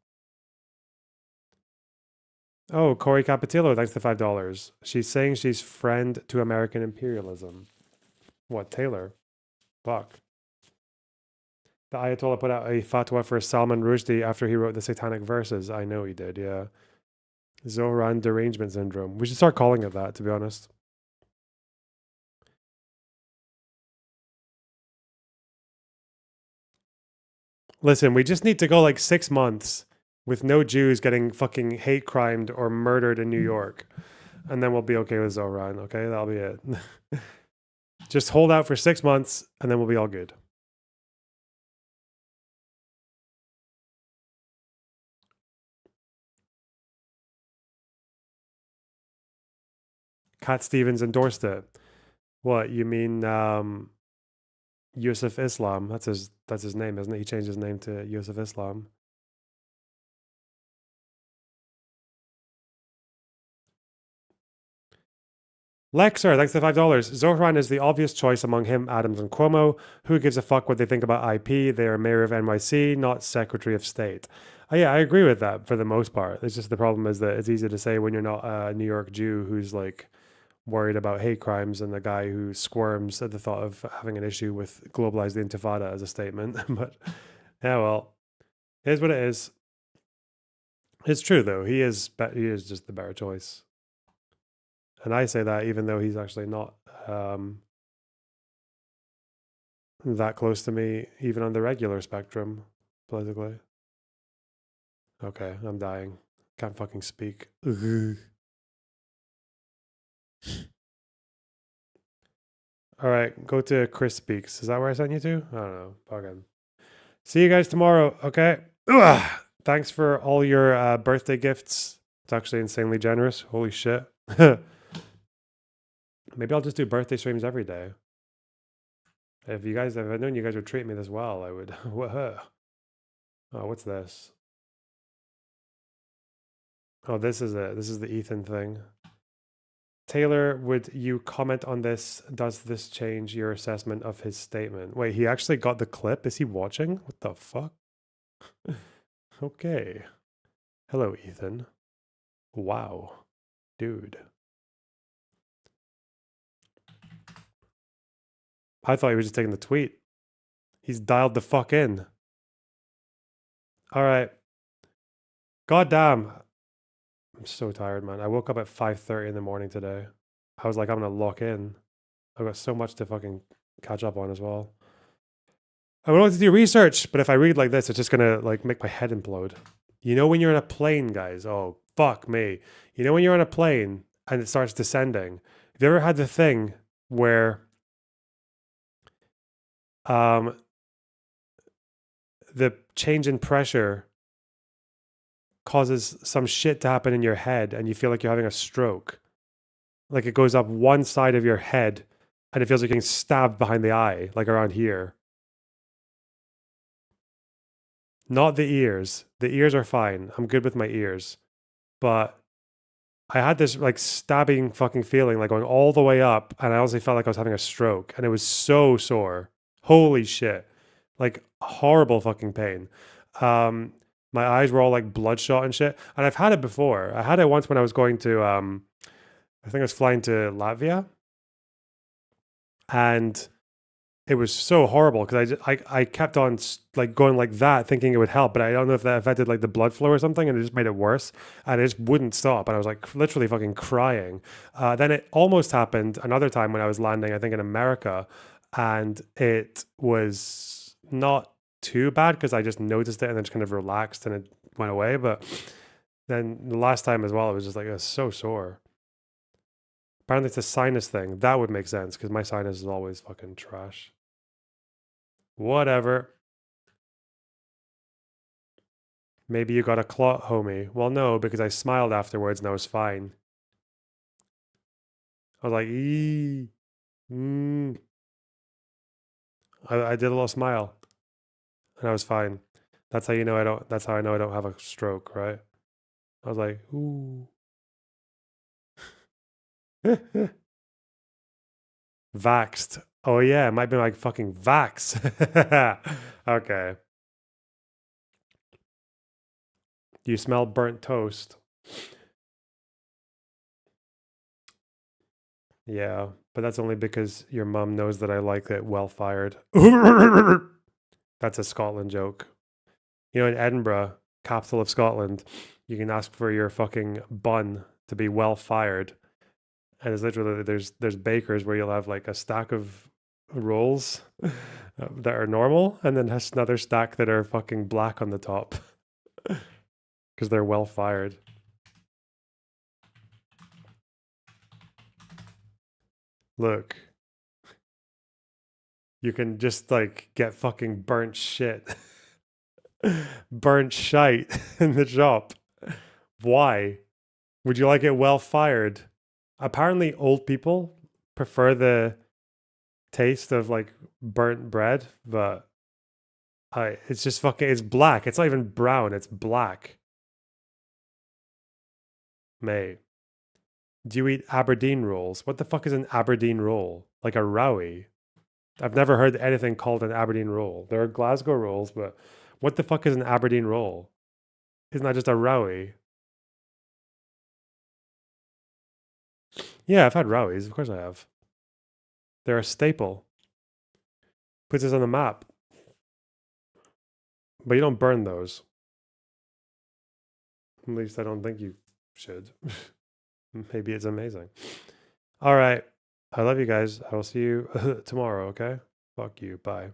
Oh, Corey Capitillo, thanks for the $5. She's saying she's friend to American imperialism. What, Taylor? Fuck. The Ayatollah put out a fatwa for Salman Rushdie after he wrote the Satanic Verses. I know he did, yeah. Zohran derangement syndrome. We should start calling it that, to be honest. Listen, we just need to go like 6 months with no Jews getting fucking hate crimed or murdered in New York. And then we'll be okay with Zohran, okay? That'll be it. Just hold out for 6 months and then we'll be all good. Cat Stevens endorsed it. What, you mean Yusuf Islam? That's his name, isn't it? He changed his name to Yusuf Islam. Lexer, thanks for the $5. Zohran is the obvious choice among him, Adams, and Cuomo. Who gives a fuck what they think about IP? They are mayor of NYC, not Secretary of State. Oh, yeah, I agree with that for the most part. It's just the problem is that it's easy to say when you're not a New York Jew who's like worried about hate crimes and the guy who squirms at the thought of having an issue with globalize the intifada as a statement. But yeah, well, here's what it is. It's true though. He is just the better choice. And I say that even though he's actually not that close to me, even on the regular spectrum, politically. Okay, I'm dying. Can't fucking speak. All right, go to Chris Speaks. Is that where I sent you to? I don't know. Fucking. See you guys tomorrow, okay? Ugh. Thanks for all your birthday gifts. It's actually insanely generous. Holy shit. Maybe I'll just do birthday streams every day. If I'd known you guys would treat me this well, I would. Oh, what's this? Oh, this is it. This is the Ethan thing. Taylor, would you comment on this? Does this change your assessment of his statement? Wait, he actually got the clip? Is he watching? What the fuck? Okay. Hello, Ethan. Wow. Dude. I thought he was just taking the tweet. He's dialed the fuck in. All right. Goddamn. I'm so tired, man. I woke up at 5:30 in the morning today. I was like, I'm gonna lock in. I've got so much to fucking catch up on as well. I would like to do research, but if I read like this, it's just gonna like make my head implode. You know when you're in a plane, guys? Oh, fuck me. You know when you're on a plane and it starts descending? Have you ever had the thing where the change in pressure causes some shit to happen in your head and you feel like you're having a stroke? Like it goes up one side of your head and it feels like you're getting stabbed behind the eye, like around here. Not the ears. The ears are fine. I'm good with my ears. But I had this like stabbing fucking feeling, like going all the way up, and I honestly felt like I was having a stroke, and it was so sore. Holy shit. Like horrible fucking pain. My eyes were all like bloodshot and shit. And I've had it before. I had it once when I was going to I think I was flying to Latvia. And it was so horrible because I kept on like going like that, thinking it would help, but I don't know if that affected like the blood flow or something, and it just made it worse, and it just wouldn't stop, and I was like literally fucking crying. Then it almost happened another time when I was landing, I think in America, and it was not too bad because I just noticed it and then just kind of relaxed and it went away. But then the last time as well, it was just like, it was so sore. Apparently it's a sinus thing. That would make sense because my sinus is always fucking trash. Whatever. Maybe you got a clot, homie. Well, no, because I smiled afterwards and I was fine. I was like, eee. I did a little smile. And I was fine. That's how you know I don't, that's how I know I don't have a stroke, right? I was like, ooh. Vaxxed. Oh yeah, it might be like fucking vax. Okay. You smell burnt toast. Yeah, but that's only because your mom knows that I like it well fired. That's a Scotland joke. You know, in Edinburgh, capital of Scotland, you can ask for your fucking bun to be well fired. And it's literally, there's bakers where you'll have like a stack of rolls that are normal, and then has another stack that are fucking black on the top because they're well fired. Look, you can just like get fucking burnt shit, burnt shite in the shop. Why? Would you like it well fired? Apparently old people prefer the taste of like burnt bread, but it's just fucking, it's black. It's not even brown, it's black. Mate, do you eat Aberdeen rolls? What the fuck is an Aberdeen roll? Like a rowie? I've never heard anything called an Aberdeen roll. There are Glasgow rolls, but what the fuck is an Aberdeen roll? Isn't that just a rowie? Yeah, I've had rowies. Of course I have. They're a staple. Puts us on the map. But you don't burn those. At least I don't think you should. Maybe it's amazing. All right. I love you guys. I will see you tomorrow, okay? Fuck you. Bye.